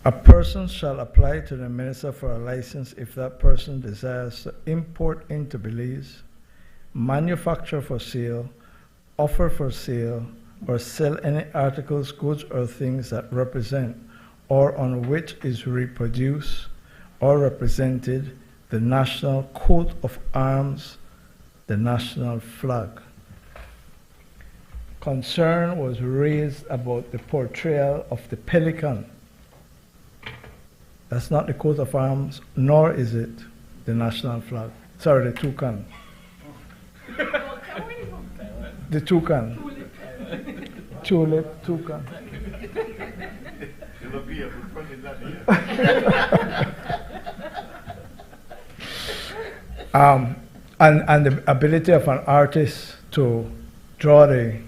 A person shall apply to the minister for a license if that person desires to import into Belize, manufacture for sale, offer for sale, or sell any articles, goods, or things that represent or on which is reproduced or represented the national coat of arms, the national flag. Concern was raised about the portrayal of the pelican. That's not the coat of arms, nor is it the national flag. Sorry, the toucan. The toucan. Tulip, toucan. And the ability of an artist to draw the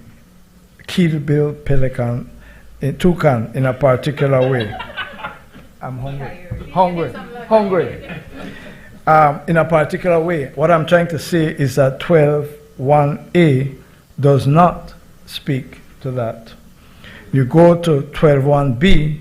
keel-bill pelican, toucan in a particular way. I'm hungry. In a particular way. What I'm trying to say is that 12.1a does not speak to that. You go to 12.1b,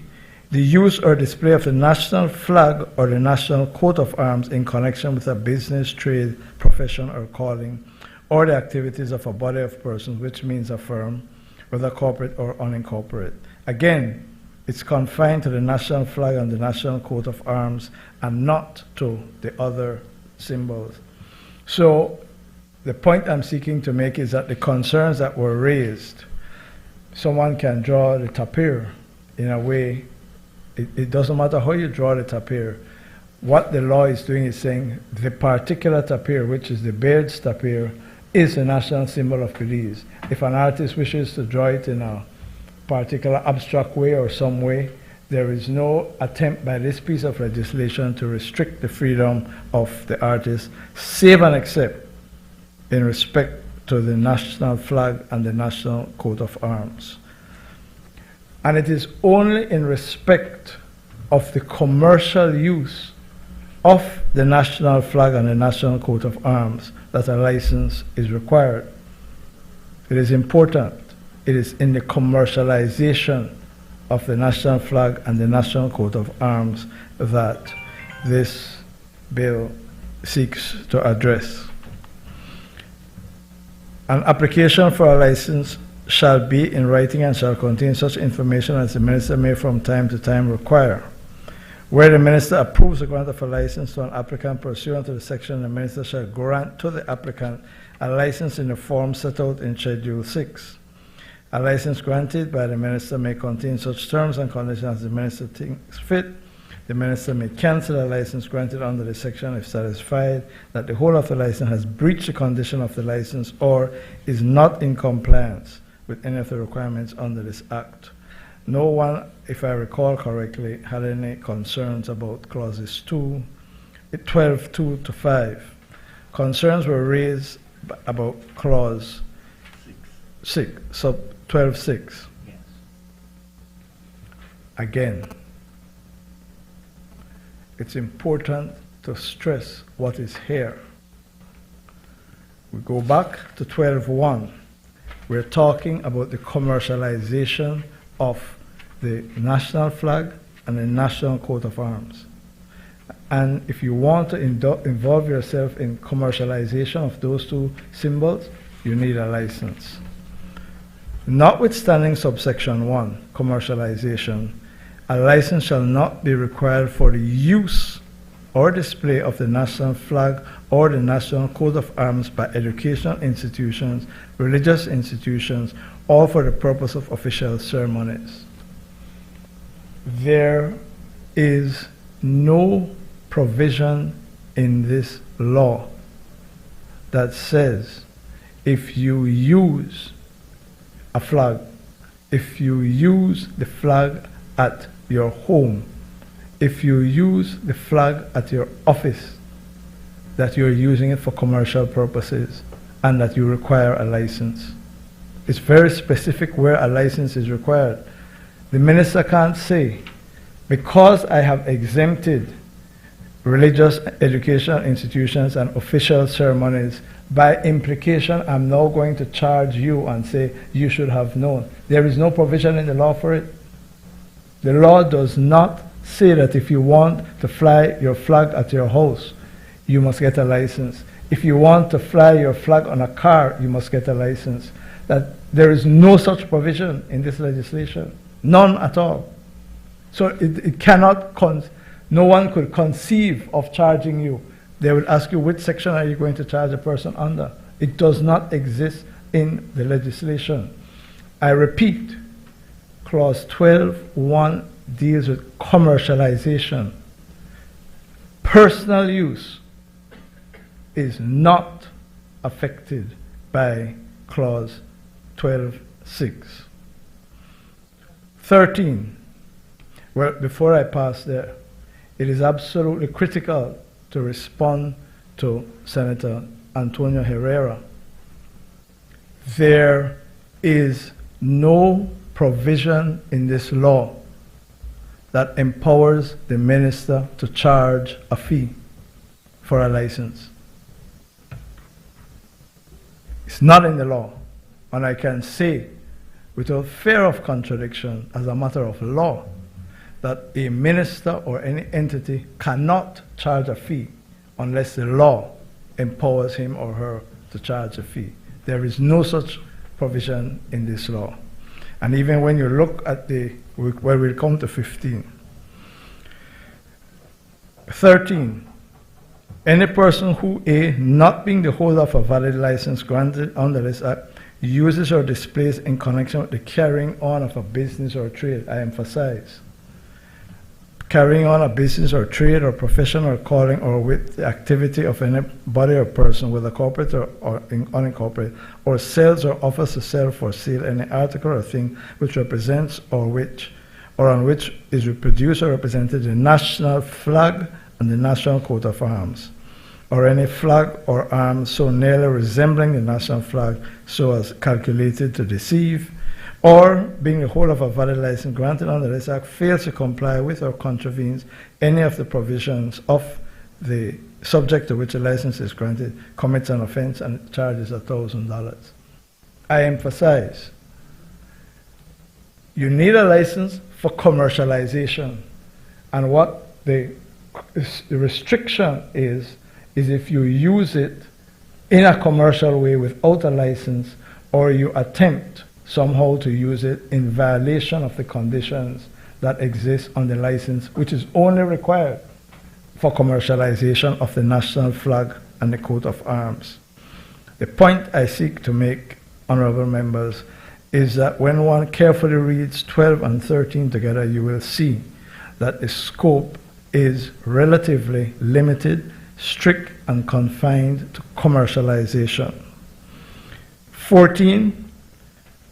the use or display of the national flag or the national coat of arms in connection with a business, trade, profession, or calling, or the activities of a body of persons, which means a firm, whether corporate or unincorporated. Again, it's confined to the national flag and the national coat of arms and not to the other symbols. So the point I'm seeking to make is that the concerns that were raised, someone can draw the tapir in a way, it doesn't matter how you draw the tapir. What the law is doing is saying the particular tapir, which is the Baird's tapir, is the national symbol of Belize. If an artist wishes to draw it in a particular abstract way or some way, there is no attempt by this piece of legislation to restrict the freedom of the artist, save and except in respect to the national flag and the national coat of arms. And it is only in respect of the commercial use of the national flag and the national coat of arms that a license is required. It is important. It is in the commercialization of the national flag and the national coat of arms that this bill seeks to address. An application for a license shall be in writing and shall contain such information as the minister may from time to time require. Where the minister approves the grant of a license to an applicant pursuant to the section, the minister shall grant to the applicant a license in the form set out in Schedule 6. A license granted by the minister may contain such terms and conditions as the minister thinks fit. The minister may cancel a license granted under this section if satisfied that the holder of the license has breached the condition of the license or is not in compliance with any of the requirements under this act. No one, if I recall correctly, had any concerns about clauses 12, 2 to 5. Concerns were raised about clause 6, sub 12.6. Yes. Again, it's important to stress what is here. We go back to 12.1. We're talking about the commercialization of the national flag and the national coat of arms. And if you want to involve yourself in commercialization of those two symbols, you need a license. Notwithstanding subsection 1, commercialization, a license shall not be required for the use or display of the national flag or the national coat of arms by educational institutions, religious institutions, or for the purpose of official ceremonies. There is no provision in this law that says if you use a flag, if you use the flag at your home, if you use the flag at your office, that you're using it for commercial purposes and that you require a license. It's very specific where a license is required. The minister can't say, because I have exempted religious educational institutions and official ceremonies, by implication, I'm now going to charge you and say you should have known. There is no provision in the law for it. The law does not say that if you want to fly your flag at your house, you must get a license. If you want to fly your flag on a car, you must get a license. That there is no such provision in this legislation. None at all. So it cannot, no one could conceive of charging you. They will ask you, which section are you going to charge a person under? It does not exist in the legislation. I repeat, clause 12.1 deals with commercialization. Personal use is not affected by clause 12.6. 13. Well, before I pass there, it is absolutely critical to respond to Senator Antonio Herrera. There is no provision in this law that empowers the minister to charge a fee for a license. It's not in the law. And I can say, without fear of contradiction, as a matter of law, that a minister or any entity cannot charge a fee unless the law empowers him or her to charge a fee. There is no such provision in this law. And even when you look at well, we'll come to 15. 13. Any person who, A, not being the holder of a valid license granted under this act, uses or displays in connection with the carrying on of a business or trade, I emphasize, carrying on a business or trade or profession or calling or with the activity of any body or person, whether corporate or unincorporated, or sells or offers to sell for sale any article or thing which represents or on which is reproduced or represented the national flag and the national coat of arms, or any flag or arms so nearly resembling the national flag so as calculated to deceive, or being the holder of a valid license granted under this act fails to comply with or contravenes any of the provisions of the subject to which a license is granted, commits an offense and charges $1,000. I emphasize, you need a license for commercialization, and what the restriction is if you use it in a commercial way without a license, or you attempt somehow to use it in violation of the conditions that exist on the license, which is only required for commercialization of the national flag and the coat of arms. The point I seek to make, honorable members, is that when one carefully reads 12 and 13 together, you will see that the scope is relatively limited, strict, and confined to commercialization. 14,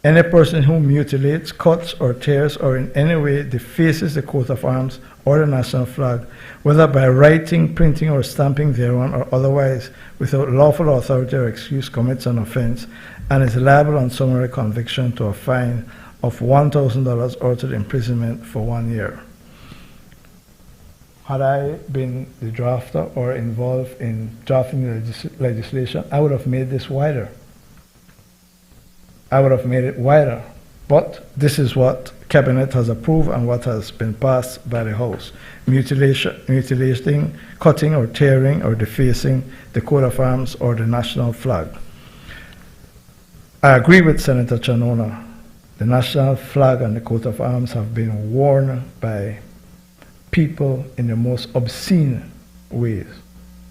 any person who mutilates, cuts, or tears, or in any way defaces the coat of arms or the national flag, whether by writing, printing, or stamping thereon, or otherwise, without lawful authority or excuse, commits an offense, and is liable on summary conviction to a fine of $1,000 or to the imprisonment for 1 year. Had I been the drafter or involved in drafting the legislation, I would have made this wider. I would have made it wider. But this is what Cabinet has approved and what has been passed by the House. Mutilating, cutting or tearing or defacing the coat of arms or the national flag. I agree with Senator Chanona. The national flag and the coat of arms have been worn by people in the most obscene ways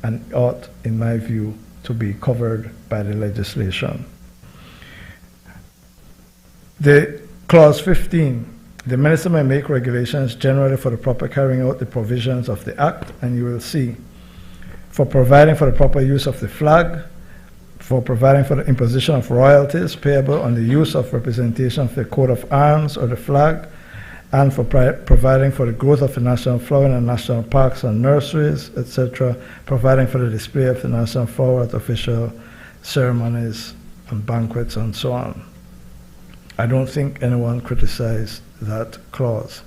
and ought, in my view, to be covered by the legislation. The clause 15, the minister may make regulations generally for the proper carrying out the provisions of the act, and you will see, for providing for the proper use of the flag, for providing for the imposition of royalties payable on the use of representation of the coat of arms or the flag, and for providing for the growth of the national flower in the national parks and nurseries, etc., providing for the display of the national flower at official ceremonies and banquets and so on. I don't think anyone criticized that clause.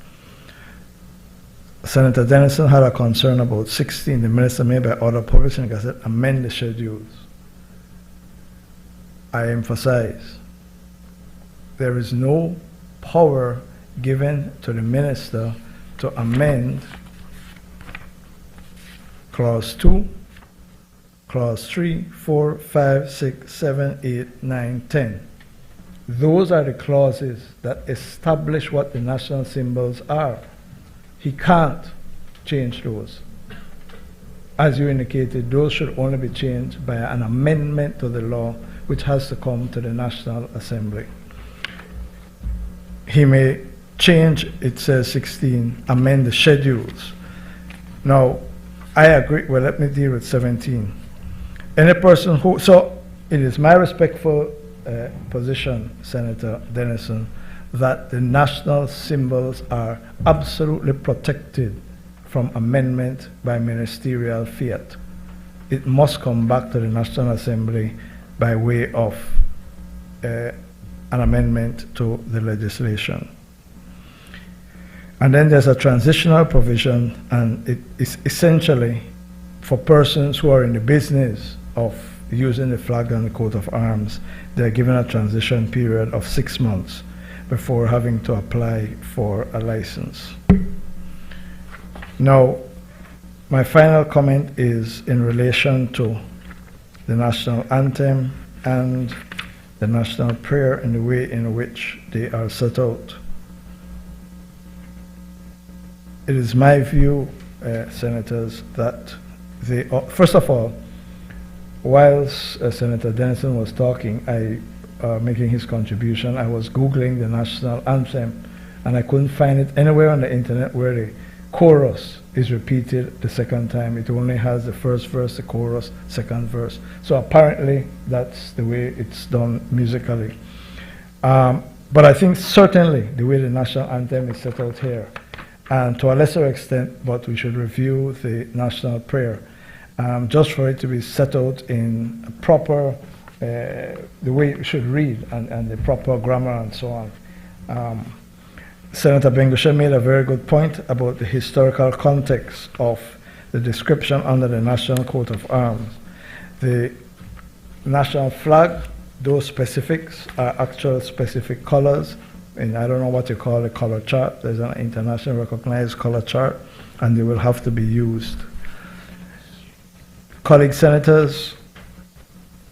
Senator Dennison had a concern about 16. The minister may by order published in the Gazette amend the schedules. I emphasize, there is no power given to the minister to amend clause 2, clause 3, 4, 5, 6, 7, 8, 9, 10. Those are the clauses that establish what the national symbols are. He can't change those. As you indicated, those should only be changed by an amendment to the law, which has to come to the National Assembly. He may change, it says 16, amend the schedules. Now, I agree, well, let me deal with 17. Any person who, so it is my respectful position, Senator Dennison, that the national symbols are absolutely protected from amendment by ministerial fiat. It must come back to the National Assembly by way of an amendment to the legislation. And then there's a transitional provision, and it is essentially for persons who are in the business of using the flag and the coat of arms. They're given a transition period of 6 months before having to apply for a license. Now, my final comment is in relation to the national anthem and the national prayer in the way in which they are set out. It is my view, senators, that they, first of all, whilst Senator Dennison was talking, making his contribution, I was Googling the national anthem, and I couldn't find it anywhere on the internet where the chorus is repeated the second time. It only has the first verse, the chorus, second verse. So apparently that's the way it's done musically. But I think certainly the way the national anthem is set out here, and to a lesser extent, but we should review the national prayer, just for it to be set out in a proper, the way it should read, and the proper grammar and so on. Senator Bengusha made a very good point about the historical context of the description under the National Coat of Arms. The national flag, those specifics are actual specific colors, and I don't know what you call a color chart. There's an internationally recognized color chart, and they will have to be used. Colleague senators,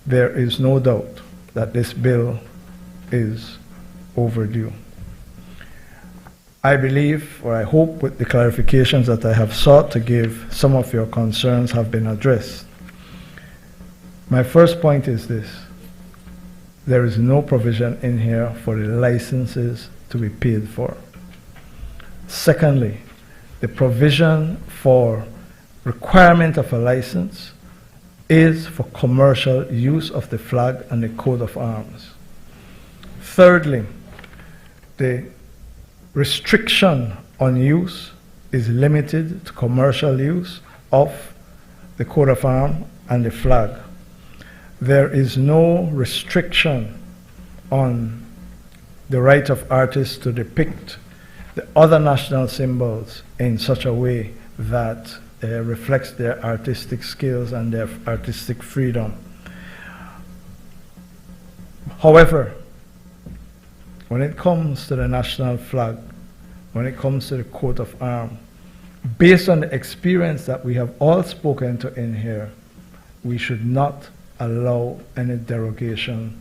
there is no doubt that this bill is overdue. I believe, or I hope, with the clarifications that I have sought to give, some of your concerns have been addressed. My first point is this: there is no provision in here for the licenses to be paid for. Secondly, the provision for requirement of a license is for commercial use of the flag and the coat of arms. Thirdly, the restriction on use is limited to commercial use of the coat of arms and the flag. There is no restriction on the right of artists to depict the other national symbols in such a way that reflects their artistic skills and their artistic freedom. However, when it comes to the national flag, when it comes to the coat of arms, based on the experience that we have all spoken to in here, we should not allow any derogation,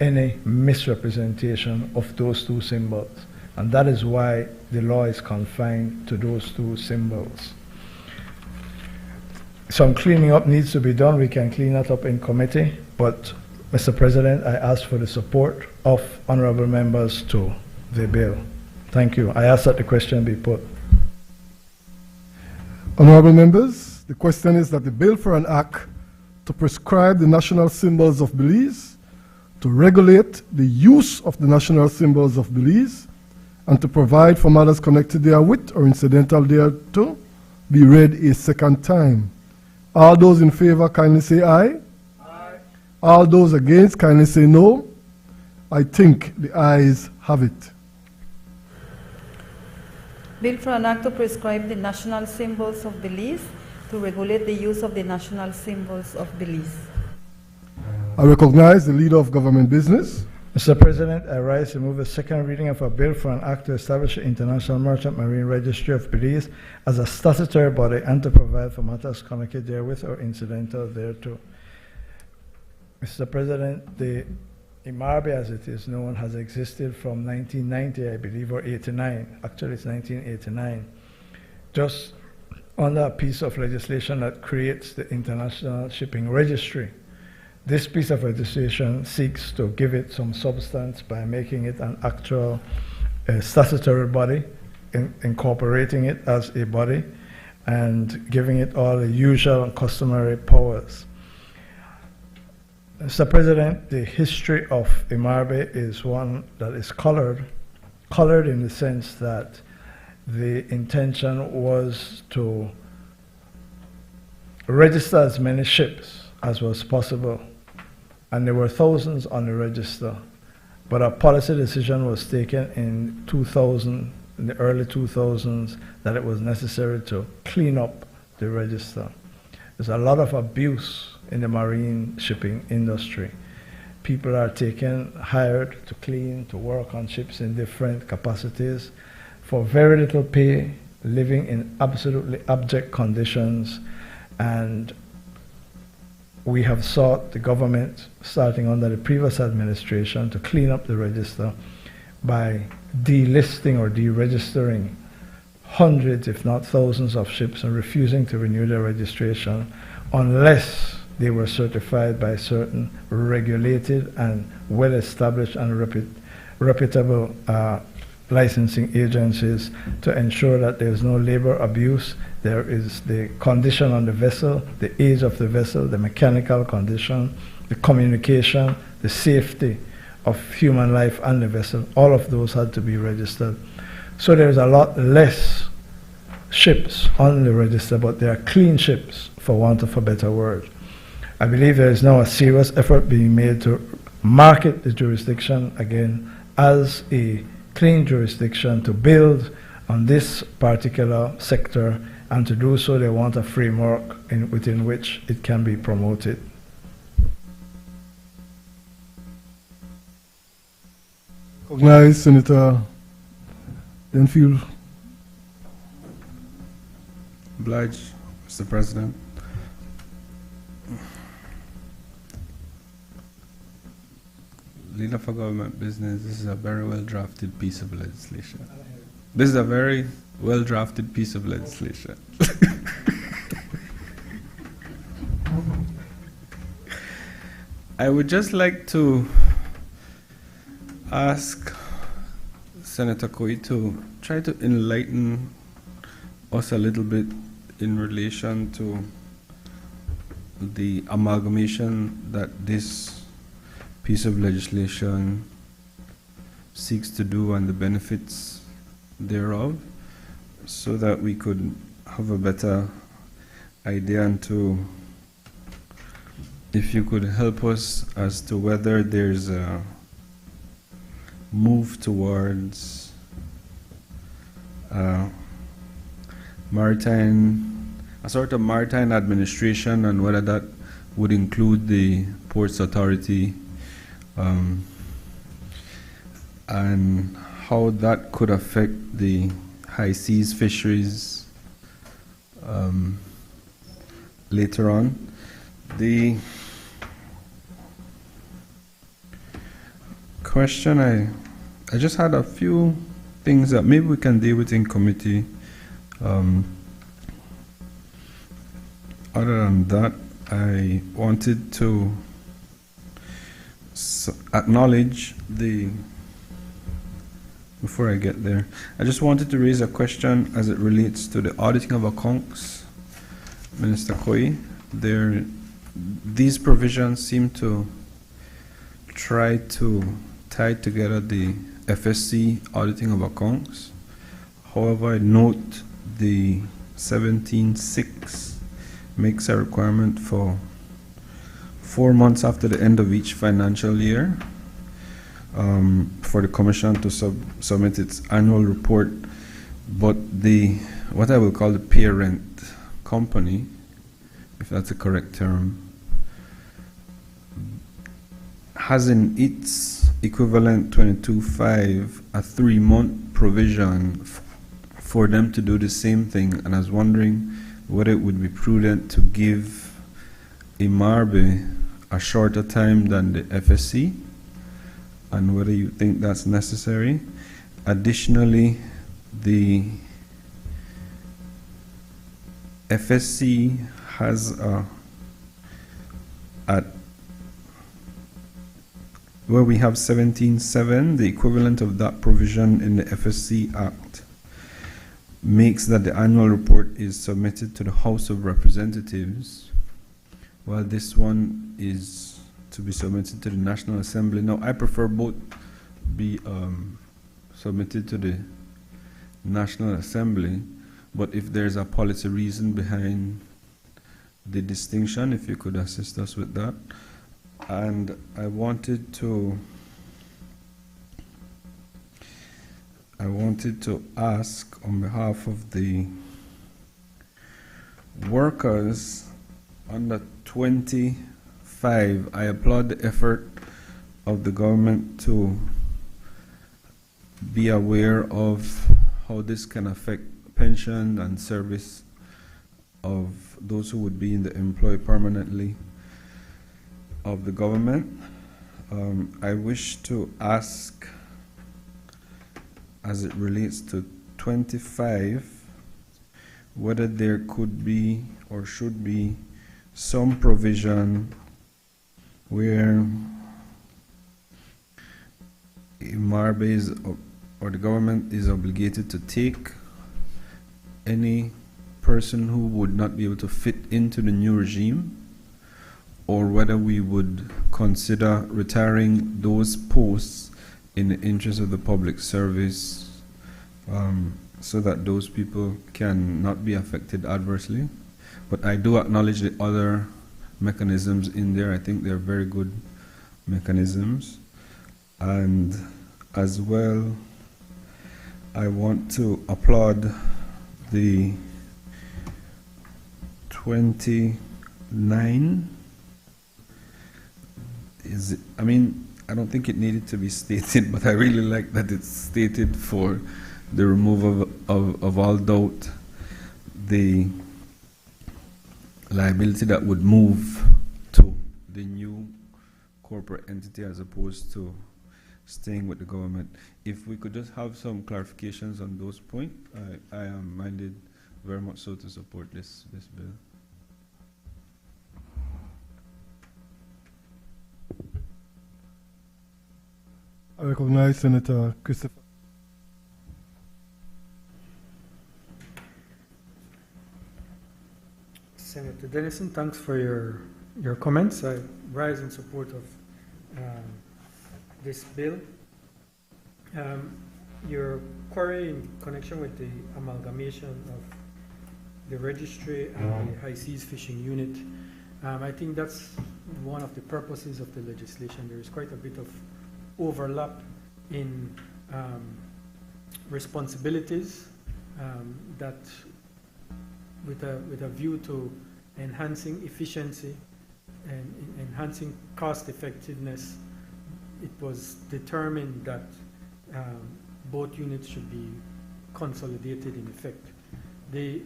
any misrepresentation of those two symbols. And that is why the law is confined to those two symbols. Some cleaning up needs to be done. We can clean that up in committee. But, Mr. President, I ask for the support of honorable members to the bill. Thank you. I ask that the question be put. Honorable members, the question is that the bill for an act to prescribe the national symbols of Belize, to regulate the use of the national symbols of Belize, and to provide for matters connected therewith or incidental thereto, be read a second time. All those in favor kindly say aye. Aye. All those against kindly say no. I think the ayes have it. Bill for an act to prescribe the national symbols of Belize, to regulate the use of the national symbols of Belize. I recognize the leader of government business. Mr. President, I rise to move a second reading of a bill for an act to establish the International Merchant Marine Registry of Belize as a statutory body and to provide for matters connected therewith or incidental thereto. Mr. President, the IMARBE, as it is known, has existed from 1990, I believe, or 89. Actually, it's 1989. Just under a piece of legislation that creates the International Shipping Registry. This piece of legislation seeks to give it some substance by making it an actual statutory body, incorporating it as a body, and giving it all the usual and customary powers. Mr. President, the history of IMARBE is one that is colored in the sense that the intention was to register as many ships as was possible. And there were thousands on the register. But a policy decision was taken in 2000, in the early 2000s, that it was necessary to clean up the register. There's a lot of abuse in the marine shipping industry. People are hired to clean, to work on ships in different capacities for very little pay, living in absolutely abject conditions, and we have sought the government, starting under the previous administration, to clean up the register by delisting or deregistering hundreds, if not thousands, of ships and refusing to renew their registration unless they were certified by certain regulated and well-established and reputable licensing agencies to ensure that there is no labor abuse. There is the condition on the vessel, the age of the vessel, the mechanical condition, the communication, the safety of human life and the vessel. All of those had to be registered. So there's a lot less ships on the register, but they are clean ships, for want of a better word. I believe there is now a serious effort being made to market the jurisdiction again as a clean jurisdiction, to build on this particular sector, and to do so they want a framework within which it can be promoted. Recognize Senator Denfield. Obliged, Mr. President. Leader for Government Business, this is a very well-drafted piece of legislation. This is a very well-drafted piece of legislation. I would just like to ask Senator Koi to try to enlighten us a little bit in relation to the amalgamation that this piece of legislation seeks to do and the benefits thereof, so that we could have a better idea, and to, if you could help us as to whether there's a move towards a sort of maritime administration, and whether that would include the Ports Authority, and how that could affect the high seas fisheries later on. The question, I just had a few things that maybe we can deal with in committee. Other than that, I wanted to acknowledge before I get there, I just wanted to raise a question as it relates to the auditing of accounts. Minister Koi, these provisions seem to try to tie together the FSC auditing of accounts. However, I note the 17.6 makes a requirement for 4 months after the end of each financial year for the Commission to submit its annual report, but what I will call the parent company, if that's a correct term, has in its equivalent 22.5 a 3-month provision for them to do the same thing, and I was wondering whether it would be prudent to give IMARBE a shorter time than the FSC, and whether you think that's necessary. Additionally, the FSC has where we have 17.7, the equivalent of that provision in the FSC Act makes that the annual report is submitted to the House of Representatives, while this one is to be submitted to the National Assembly. Now, I prefer both be submitted to the National Assembly, but if there's a policy reason behind the distinction, if you could assist us with that. And I wanted to ask on behalf of the workers under 25, I applaud the effort of the government to be aware of how this can affect pension and service of those who would be in the employ permanently of the government. I wish to ask, as it relates to 25, whether there could be or should be some provision where IMARBE or the government is obligated to take any person who would not be able to fit into the new regime, or whether we would consider retiring those posts in the interest of the public service, so that those people can not be affected adversely. But I do acknowledge the other mechanisms in there. I think they're very good mechanisms. And as well, I want to applaud the 29. I don't think it needed to be stated, but I really like that it's stated for the removal of all doubt, the liability that would move to the new corporate entity as opposed to staying with the government. If we could just have some clarifications on those points, I am minded very much so to support this bill. I recognize Senator Christopher. Senator Dennison, thanks for your comments. I rise in support of this bill. Your query in connection with the amalgamation of the registry and the high seas fishing unit, I think that's one of the purposes of the legislation. There is quite a bit of overlap in responsibilities that with a view to enhancing efficiency and enhancing cost effectiveness, it was determined that both units should be consolidated in effect. The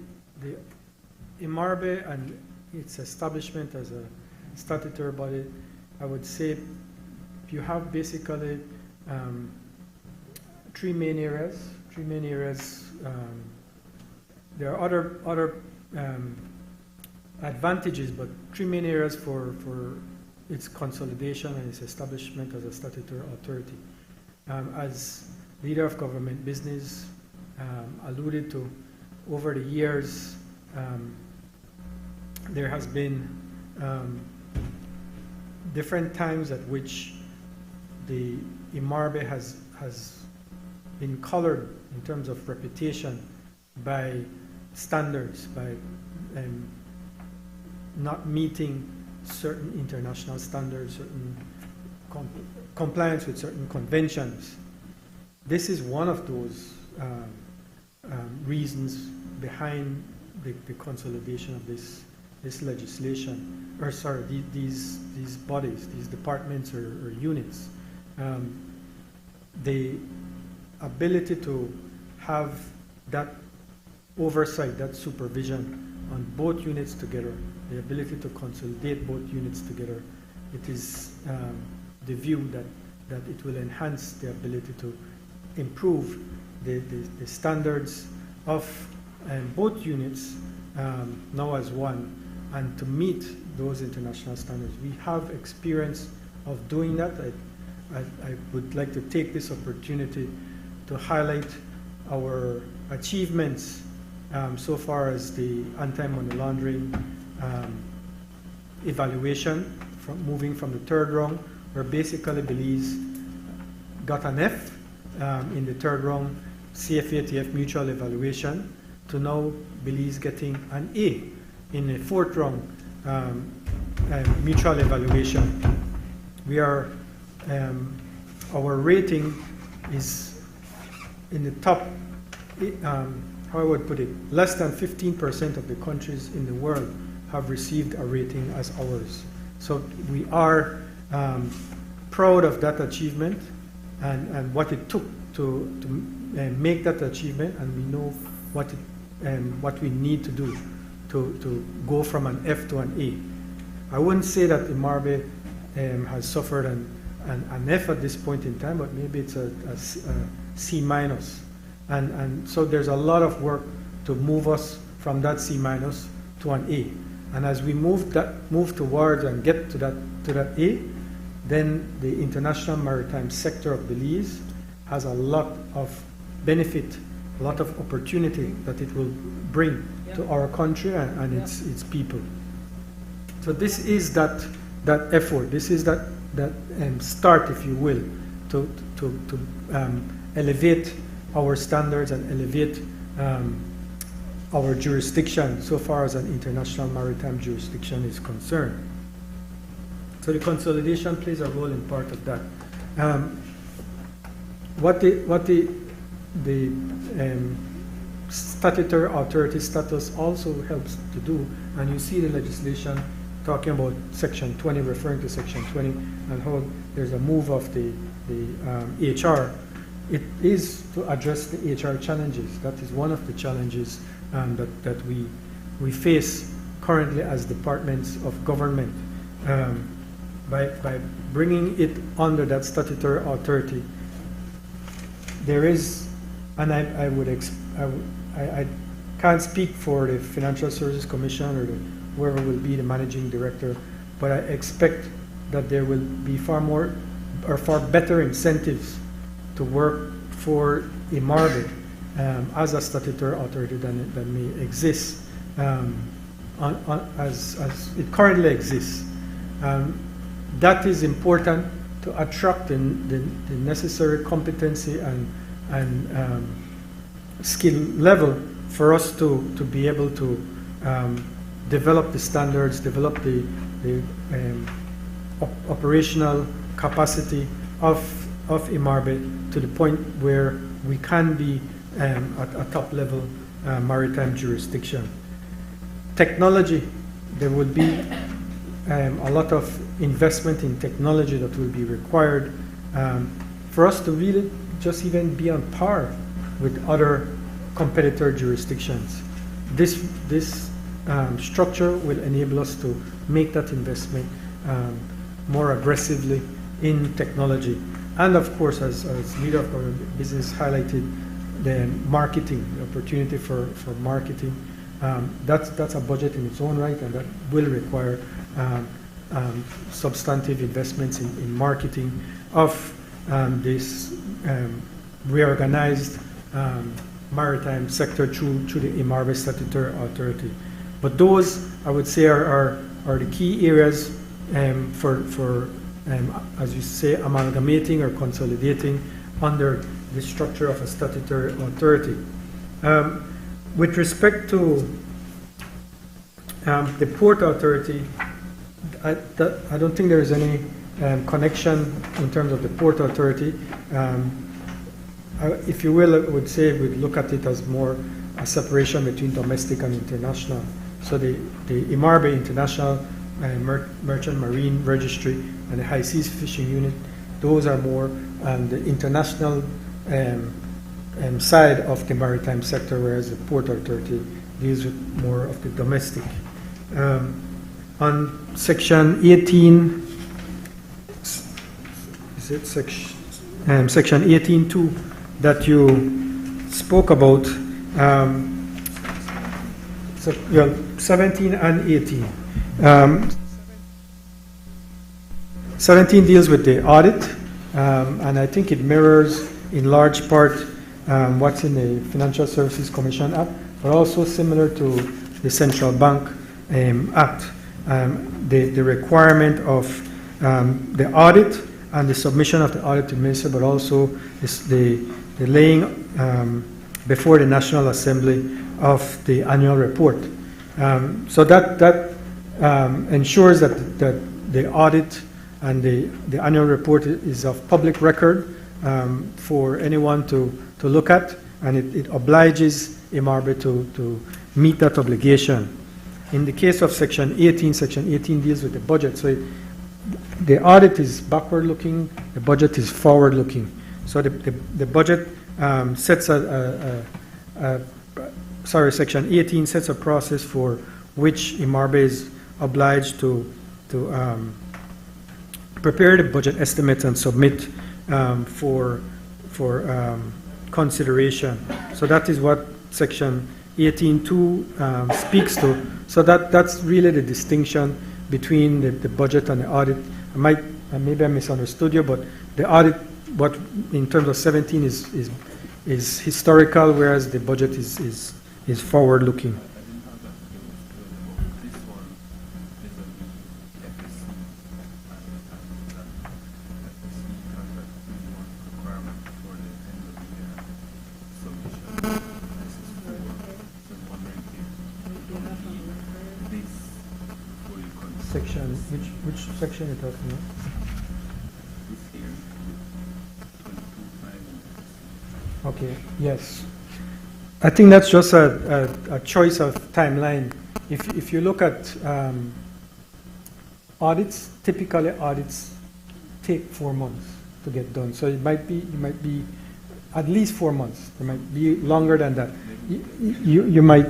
IMARBE and its establishment as a statutory body, I would say you have basically three main areas. There are other advantages, but three main areas for its consolidation and its establishment as a statutory authority. As leader of government business alluded to, over the years there has been different times at which the IMARBE has been colored in terms of reputation by standards, by not meeting certain international standards, certain compliance with certain conventions. This is one of those reasons behind the consolidation of this legislation, or sorry, these bodies, these departments or units. The ability to have that oversight, that supervision on both units together, the ability to consolidate both units together, it is the view that it will enhance the ability to improve the standards of both units now as one, and to meet those international standards. We have experience of doing that. I would like to take this opportunity to highlight our achievements so far as the anti-money laundering evaluation, moving from the third round, where basically Belize got an F in the third round CFATF mutual evaluation, to now Belize getting an A in the fourth round mutual evaluation. We are, our rating is in the top, how I would put it, less than 15% of the countries in the world have received a rating as ours. So we are proud of that achievement and what it took to make that achievement, and we know what we need to do to go from an F to an A. I wouldn't say that IMARBE has suffered an F at this point in time, but maybe it's a C minus. And so there's a lot of work to move us from that C minus to an A. And as we move towards and get to that A, then the international maritime sector of Belize has a lot of benefit, a lot of opportunity that it will bring to our country and its people. So this is that effort. This is that start, if you will, to elevate our standards and elevate our jurisdiction so far as an international maritime jurisdiction is concerned. So the consolidation plays a role in part of that. What the statutory authority status also helps to do, and you see the legislation talking about Section 20, referring to Section 20, and how there's a move of the HR. It is to address the HR challenges. That is one of the challenges that we face currently as departments of government. by bringing it under that statutory authority, there is, and I can't speak for the Financial Services Commission or whoever will be the managing director, but I expect that there will be far better incentives to work for IMARBE as a statutory authority than may exist as it currently exists. That is important to attract the necessary competency and skill level for us to be able to develop the standards, develop the operational capacity of IMARBE to the point where we can be at a top level maritime jurisdiction. Technology, there will be a lot of investment in technology that will be required for us to really just even be on par with other competitor jurisdictions. This structure will enable us to make that investment more aggressively in technology. And of course, as leader of government business highlighted, the marketing, the opportunity for marketing, that's a budget in its own right, and that will require substantive investments in marketing of this reorganized maritime sector through the IMARBE statutory authority. But those, I would say, are the key areas for as you say, amalgamating or consolidating under the structure of a statutory authority. With respect to the Port Authority, I don't think there is any connection in terms of the Port Authority. If you will, I would say we'd look at it as more a separation between domestic and international. So the IMARBE International Merchant Marine Registry and the High Seas Fishing Unit, those are more the international side of the maritime sector, whereas the Port Authority deals with more of the domestic. On Section 18, is it Section 18.2 that you spoke about, so, 17 and 18. 17 deals with the audit, and I think it mirrors in large part what's in the Financial Services Commission Act, but also similar to the Central Bank Act. The requirement of the audit and the submission of the audit to the minister, but also the laying before the National Assembly of the annual report. So that ensures that the audit and the annual report is of public record for anyone to look at, and it obliges IMARBE to meet that obligation. In the case of Section 18 deals with the budget. So the audit is backward-looking, the budget is forward-looking. So the budget sets Section 18 sets a process for which IMARBE is obliged to prepare the budget estimates and submit for consideration. So that is what Section 18.2 speaks to. So that's really the distinction between the budget and the audit. Maybe I misunderstood you, but the audit, what in terms of 17 is historical, whereas the budget is forward-looking. Section, which section are you talking about? Okay, yes. I think that's just a choice of timeline. If you look at audits, typically audits take 4 months to get done. So it might be at least 4 months. It might be longer than that. You might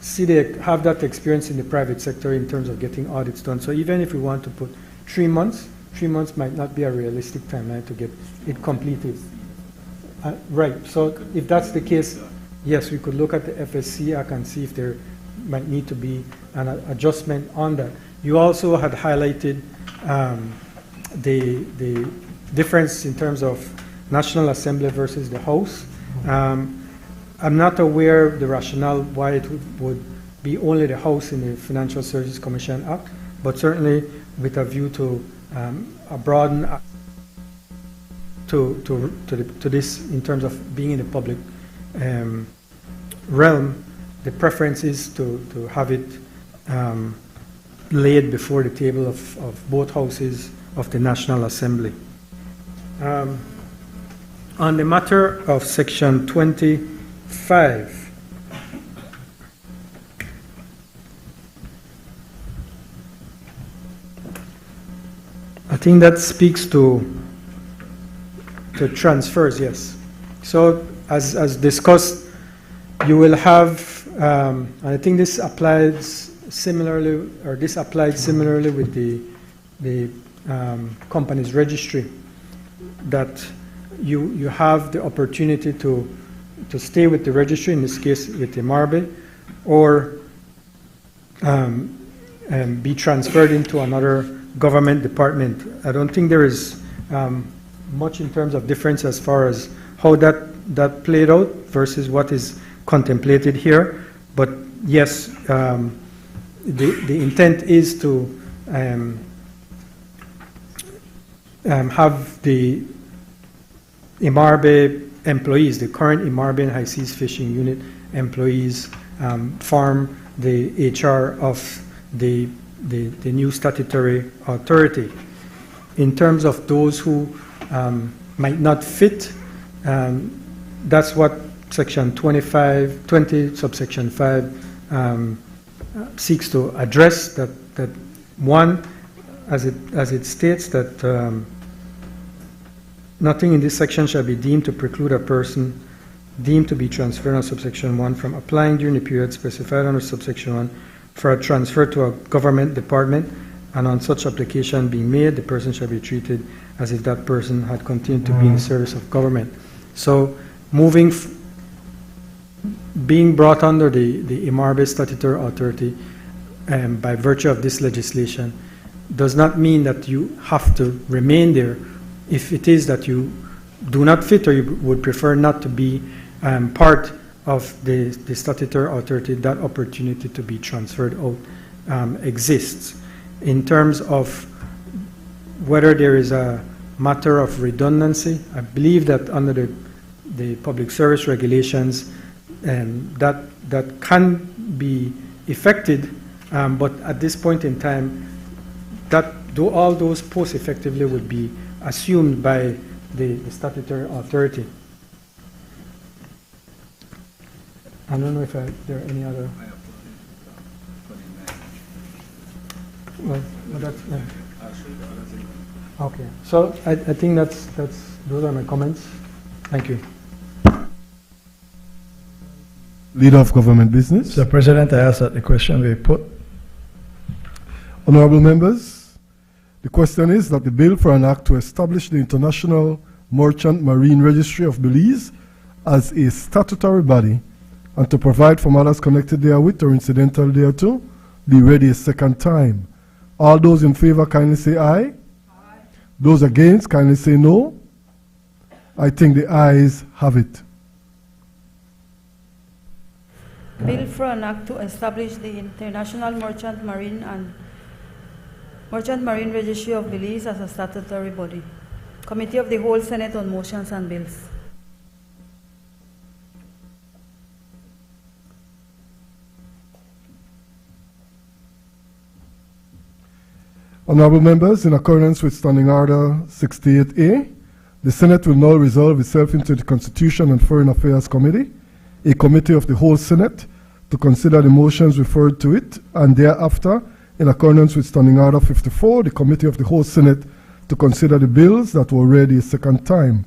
see they have that experience in the private sector in terms of getting audits done. So even if we want to put 3 months, 3 months might not be a realistic timeline to get it completed. Right, so if that's the case, yes, we could look at the FSC Act and see if there might need to be an adjustment on that. You also had highlighted the difference in terms of National Assembly versus the House. I'm not aware of the rationale why it would be only the House in the Financial Services Commission Act, but certainly with a view to a broaden to this in terms of being in the public realm, the preference is to have it laid before the table of both houses of the National Assembly. On the matter of Section 25, I think that speaks to transfers, yes. So as discussed, you will have, and I think this applies similarly, or this applied similarly with the company's registry, that you have the opportunity to stay with the registry, in this case with the MARBE, or be transferred into another government department. I don't think there is much in terms of difference as far as how that played out versus what is contemplated here. But yes, the intent is to have the IMARBE employees, the current IMARBE and High Seas Fishing Unit employees, form the HR of the new statutory authority. In terms of those who might not fit, that's what Section 20, subsection 5 seeks to address, that one, as it states that nothing in this section shall be deemed to preclude a person deemed to be transferred under subsection 1 from applying during the period specified under subsection 1 for a transfer to a government department, and on such application being made, the person shall be treated as if that person had continued to be in the service of government. So being brought under the IMARBE statutory authority by virtue of this legislation does not mean that you have to remain there. If it is that you do not fit or you would prefer not to be part of the statutory authority, that opportunity to be transferred out exists. In terms of whether there is a matter of redundancy, I believe that under the public service regulations, that can be effected, but at this point in time, all those posts effectively would be assumed by the statutory authority. I don't know if there are any other. Well, that's, yeah. Okay, so I think those are my comments. Thank you. Leader of Government Business. Mr. President, I ask that the question be put. Honorable members, the question is that the bill for an act to establish the International Merchant Marine Registry of Belize as a statutory body and to provide for matters connected therewith or incidental thereto be read a second time. All those in favor kindly say aye. Aye. Those against kindly say no. I think the ayes have it. Bill for an act to establish the International Merchant Marine Registry of Belize as a statutory body. Committee of the Whole Senate on Motions and Bills. Honorable members, in accordance with Standing Order 68A, the Senate will now resolve itself into the Constitution and Foreign Affairs Committee, a committee of the whole Senate, to consider the motions referred to it, and thereafter, in accordance with Standing Order 54, the committee of the whole Senate to consider the bills that were read a second time.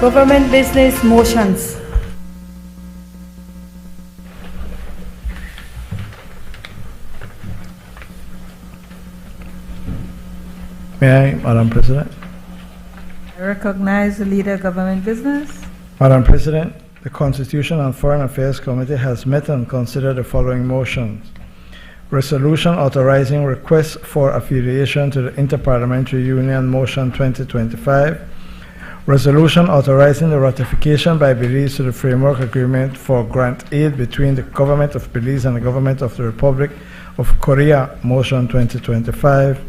Government business motions. May I, Madam President? I recognize the leader of government business. Madam President, the Constitution and Foreign Affairs Committee has met and considered the following motions. Resolution authorizing requests for affiliation to the Interparliamentary Union, Motion 2025. Resolution authorizing the ratification by Belize to the Framework Agreement for Grant Aid between the Government of Belize and the Government of the Republic of Korea, Motion 2025.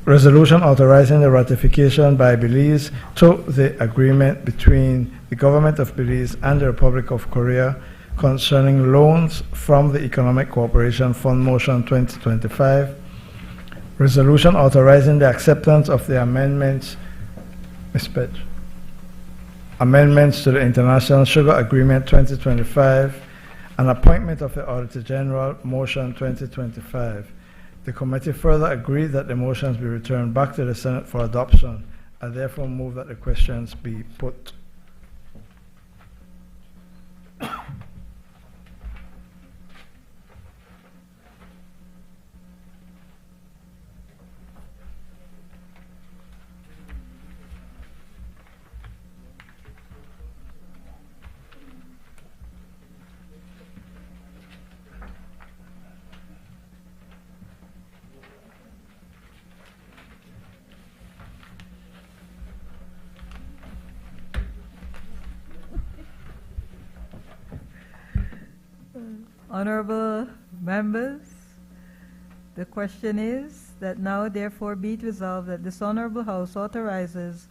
Resolution authorizing the ratification by Belize to the agreement between the Government of Belize and the Republic of Korea concerning loans from the Economic Cooperation Fund, Motion 2025. Resolution authorizing the acceptance of the amendments to the International Sugar Agreement 2025 and appointment of the Auditor General, Motion 2025. The committee further agreed that the motions be returned back to the Senate for adoption. I therefore move that the questions be put. Honorable members, the question is that now therefore be it resolved that this Honorable House authorizes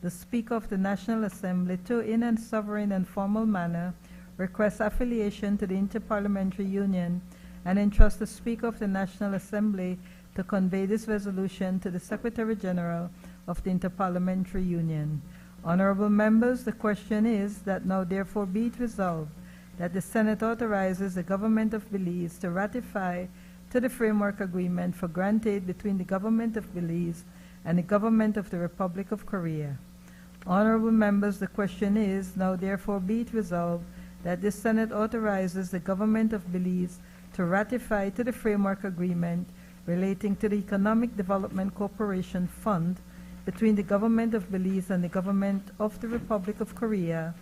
the Speaker of the National Assembly to, in a sovereign and formal manner, request affiliation to the Interparliamentary Union and entrust the Speaker of the National Assembly to convey this resolution to the Secretary General of the Interparliamentary Union. Honorable members, the question is that now therefore be it resolved that the Senate authorizes the Government of Belize to ratify to the Framework Agreement for grant aid between the Government of Belize and the Government of the Republic of Korea. Honorable members, the question is now therefore be it resolved that the Senate authorizes the Government of Belize to ratify to the Framework Agreement relating to the Economic Development Cooperation Fund between the Government of Belize and the Government of the Republic of Korea.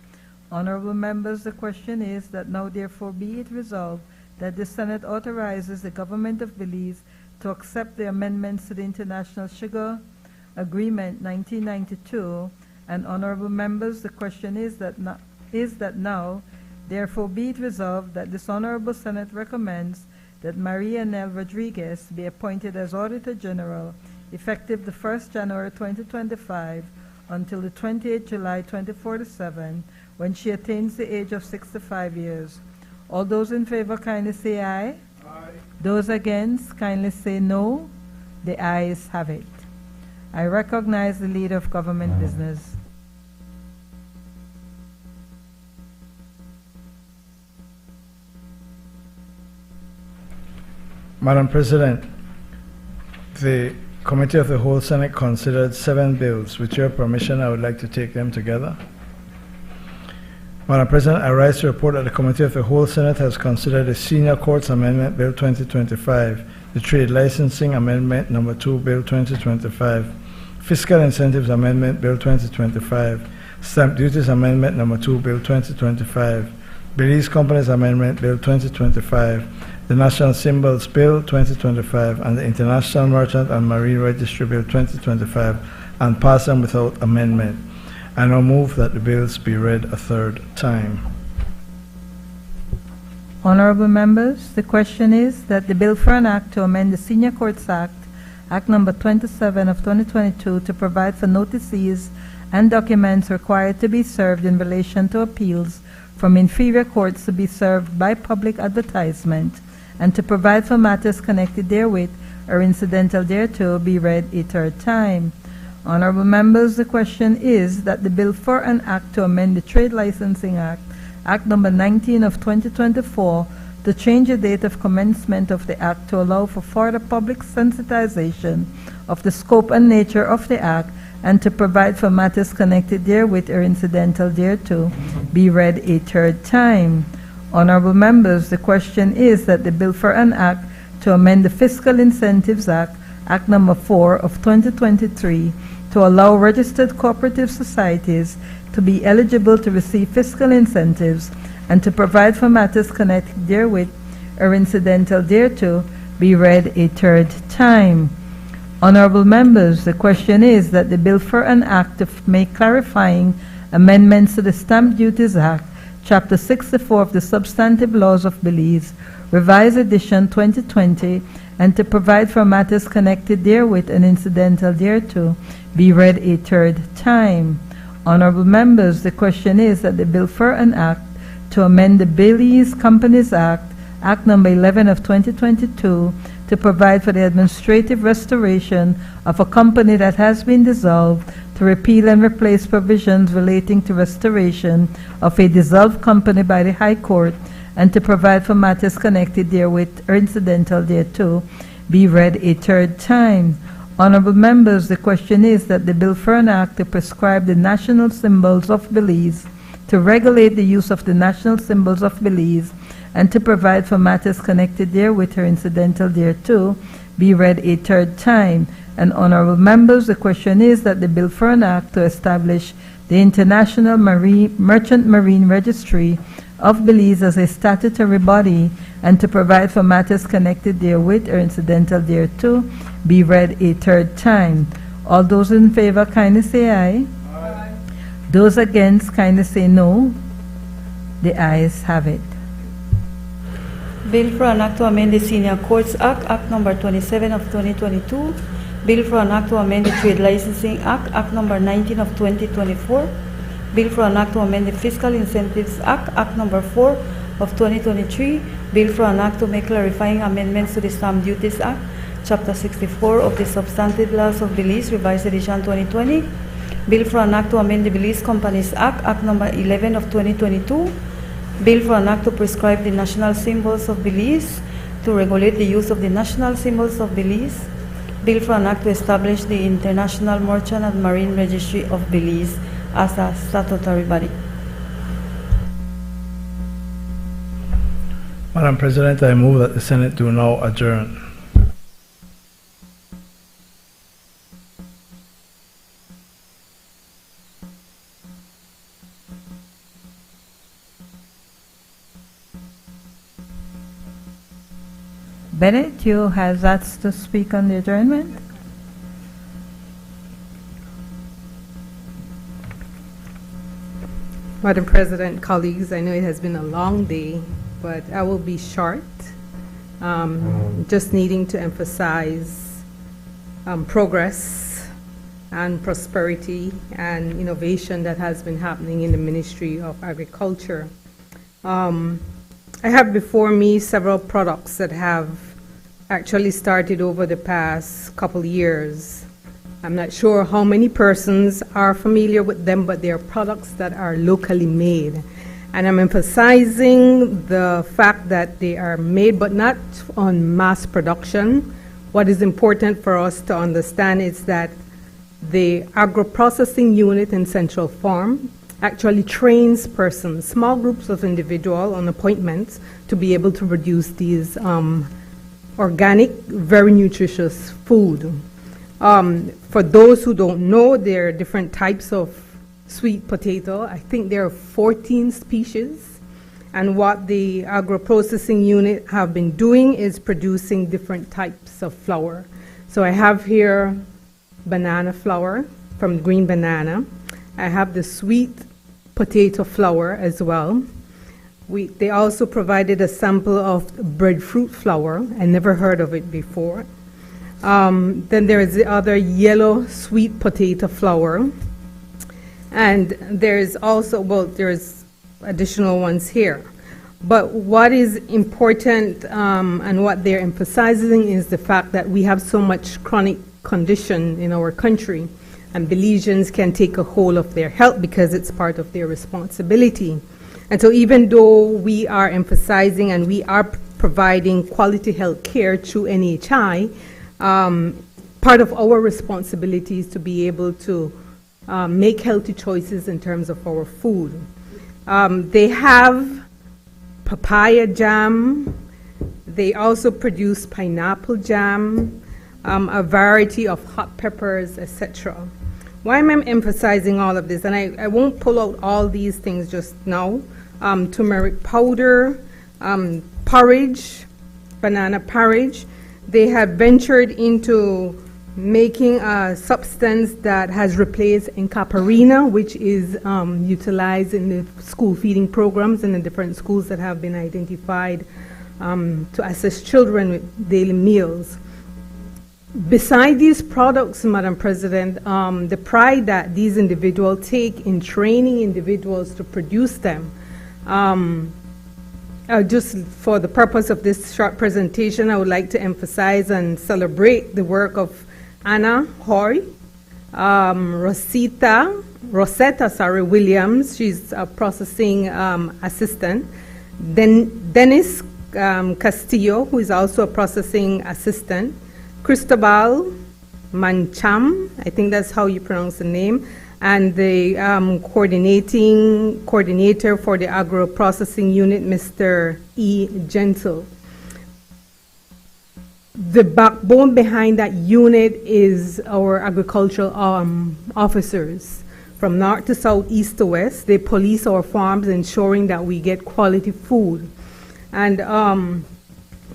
Honorable members, the question is that now therefore be it resolved that the Senate authorizes the Government of Belize to accept the amendments to the International Sugar Agreement 1992. And honorable members, the question is that now therefore be it resolved that this Honorable Senate recommends that Maria Nel Rodriguez be appointed as Auditor General effective the 1st January 2025 until the 28th July 2047, when she attains the age of 65 years. All those in favor kindly say aye. Aye. Those against kindly say no. The ayes have it. I recognize the leader of government business. Madam President, the Committee of the Whole Senate considered 7 bills. With your permission, I would like to take them together. Madam President, I rise to report that the Committee of the Whole Senate has considered the Senior Courts Amendment Bill 2025, the Trade Licensing Amendment Number 2 Bill 2025, Fiscal Incentives Amendment Bill 2025, Stamp Duties Amendment Number 2 Bill 2025, Belize Companies Amendment Bill 2025, the National Symbols Bill 2025, and the International Merchant and Marine Registry Bill 2025, and pass them without amendment. I now move that the bills be read a third time. Honorable members, the question is that the bill for an act to amend the Senior Courts Act, Act Number 27 of 2022, to provide for notices and documents required to be served in relation to appeals from inferior courts to be served by public advertisement, and to provide for matters connected therewith or incidental thereto, be read a third time. Honorable members, the question is that the bill for an act to amend the Trade Licensing Act, Act Number 19 of 2024, to change the date of commencement of the act to allow for further public sensitization of the scope and nature of the act and to provide for matters connected therewith or incidental thereto, be read a third time. Honorable members, the question is that the bill for an act to amend the Fiscal Incentives Act, Act Number 4 of 2023, to allow registered cooperative societies to be eligible to receive fiscal incentives and to provide for matters connected therewith or incidental thereto, be read a third time. Honorable members, the question is that the bill for an act to make clarifying amendments to the Stamp Duties Act, Chapter 64 of the Substantive Laws of Belize, Revised Edition 2020, and to provide for matters connected therewith and incidental thereto, be read a third time. Honorable members, the question is that the bill for an act to amend the Belize Companies Act, Act Number 11 of 2022, to provide for the administrative restoration of a company that has been dissolved, to repeal and replace provisions relating to restoration of a dissolved company by the High Court, and to provide for matters connected therewith or incidental thereto, be read a third time. Honorable members, the question is that the bill for an act to prescribe the national symbols of Belize, to regulate the use of the national symbols of Belize, and to provide for matters connected therewith or incidental thereto, be read a third time. And honorable members, the question is that the bill for an act to establish the International Merchant Marine Registry of Belize as a statutory body and to provide for matters connected therewith or incidental thereto, be read a third time. All those in favor kindly say aye. Aye. Those against kindly say no. The ayes have it. Bill for an act to amend the Senior Courts Act, Act Number 27 of 2022. Bill for an act to amend the Trade Licensing Act, Act Number 19 of 2024. Bill for an act to amend the Fiscal Incentives Act, Act Number 4 of 2023. Bill for an act to make clarifying amendments to the Stamp Duties Act, Chapter 64 of the Substantive Laws of Belize, Revised Edition 2020. Bill for an act to amend the Belize Companies Act, Act Number 11 of 2022. Bill for an act to prescribe the national symbols of Belize, to regulate the use of the national symbols of Belize. Bill for an act to establish the International Merchant and Marine Registry of Belize as a statutory body. Madam President, I move that the Senate do now adjourn. Bennett, you have asked to speak on the adjournment? Madam President, colleagues, I know it has been a long day, but I will be short. Just needing to emphasize progress and prosperity and innovation that has been happening in the Ministry of Agriculture. I have before me several products that have actually started over the past couple years. I'm not sure how many persons are familiar with them, but they are products that are locally made. And I'm emphasizing the fact that they are made, but not on mass production. What is important for us to understand is that the agro-processing unit in Central Farm actually trains persons, small groups of individuals on appointments, to be able to produce these organic, very nutritious food. For those who don't know, there are different types of sweet potato. I think there are 14 species. And what the agro-processing unit have been doing is producing different types of flour. So I have here banana flour from green banana. I have the sweet potato flour as well. They also provided a sample of breadfruit flour. I never heard of it before. Then there is the other yellow sweet potato flour. And there's also, well, there's additional ones here. But what is important and what they're emphasizing is the fact that we have so much chronic condition in our country, and Belizeans can take a hold of their health because it's part of their responsibility. And so even though we are emphasizing and we are providing quality health care through NHI, part of our responsibilities to be able to make healthy choices in terms of our food. They have papaya jam. They also produce pineapple jam, a variety of hot peppers, etc. Why am I emphasizing all of this? And I won't pull out all these things just now. Turmeric powder, porridge, banana porridge. They have ventured into making a substance that has replaced encaparina, which is utilized in the school feeding programs in the different schools that have been identified to assist children with daily meals. Beside these products, Madam President, the pride that these individuals take in training individuals to produce them, just for the purpose of this short presentation, I would like to emphasize and celebrate the work of Anna Hoy, Rosetta Williams, she's a processing assistant, then Dennis Castillo, who is also a processing assistant, Cristobal Mancham, I think that's how you pronounce the name, and the coordinator for the agro-processing unit, Mr. E. Gentle. The backbone behind that unit is our agricultural officers. From north to south, east to west, they police our farms, ensuring that we get quality food. And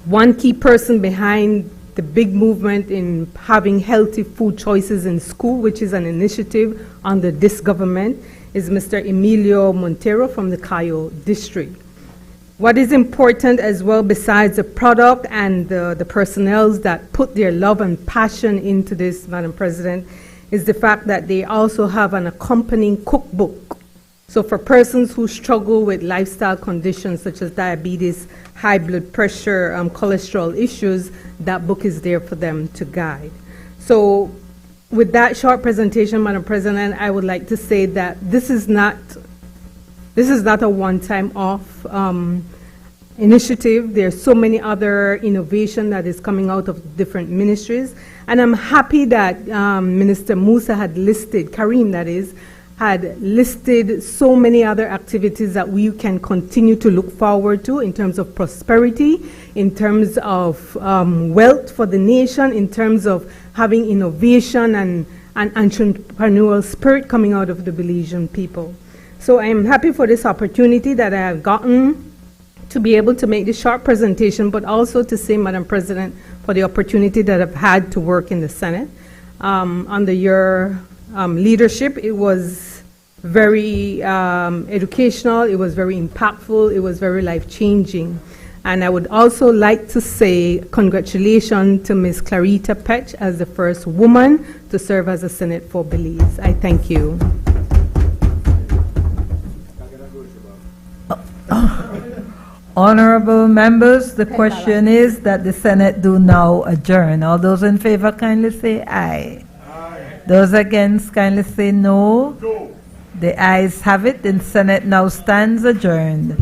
one key person behind the big movement in having healthy food choices in school, which is an initiative under this government, is Mr. Emilio Montero from the Cayo district. What is important as well, besides the product and the personnel that put their love and passion into this, Madam President, is the fact that they also have an accompanying cookbook. So for persons who struggle with lifestyle conditions such as diabetes, high blood pressure, cholesterol issues, that book is there for them to guide. So with that short presentation, Madam President, I would like to say that this is not a one-time off initiative. There's so many other innovation that is coming out of different ministries. And I'm happy that Minister Musa had listed, Karim that is, had listed so many other activities that we can continue to look forward to in terms of prosperity, in terms of wealth for the nation, in terms of having innovation and entrepreneurial spirit coming out of the Belizean people. So I am happy for this opportunity that I have gotten to be able to make this short presentation, but also to say, Madam President, for the opportunity that I've had to work in the Senate. Under your leadership, it was very educational, it was very impactful, it was very life-changing. And I would also like to say congratulations to Ms. Clarita Petch as the first woman to serve as a Senate for Belize. I thank you. Honorable members, the question is that the Senate do now adjourn. All those in favor kindly say aye. Aye. Those against kindly say no. No. The ayes have it, and Senate now stands adjourned.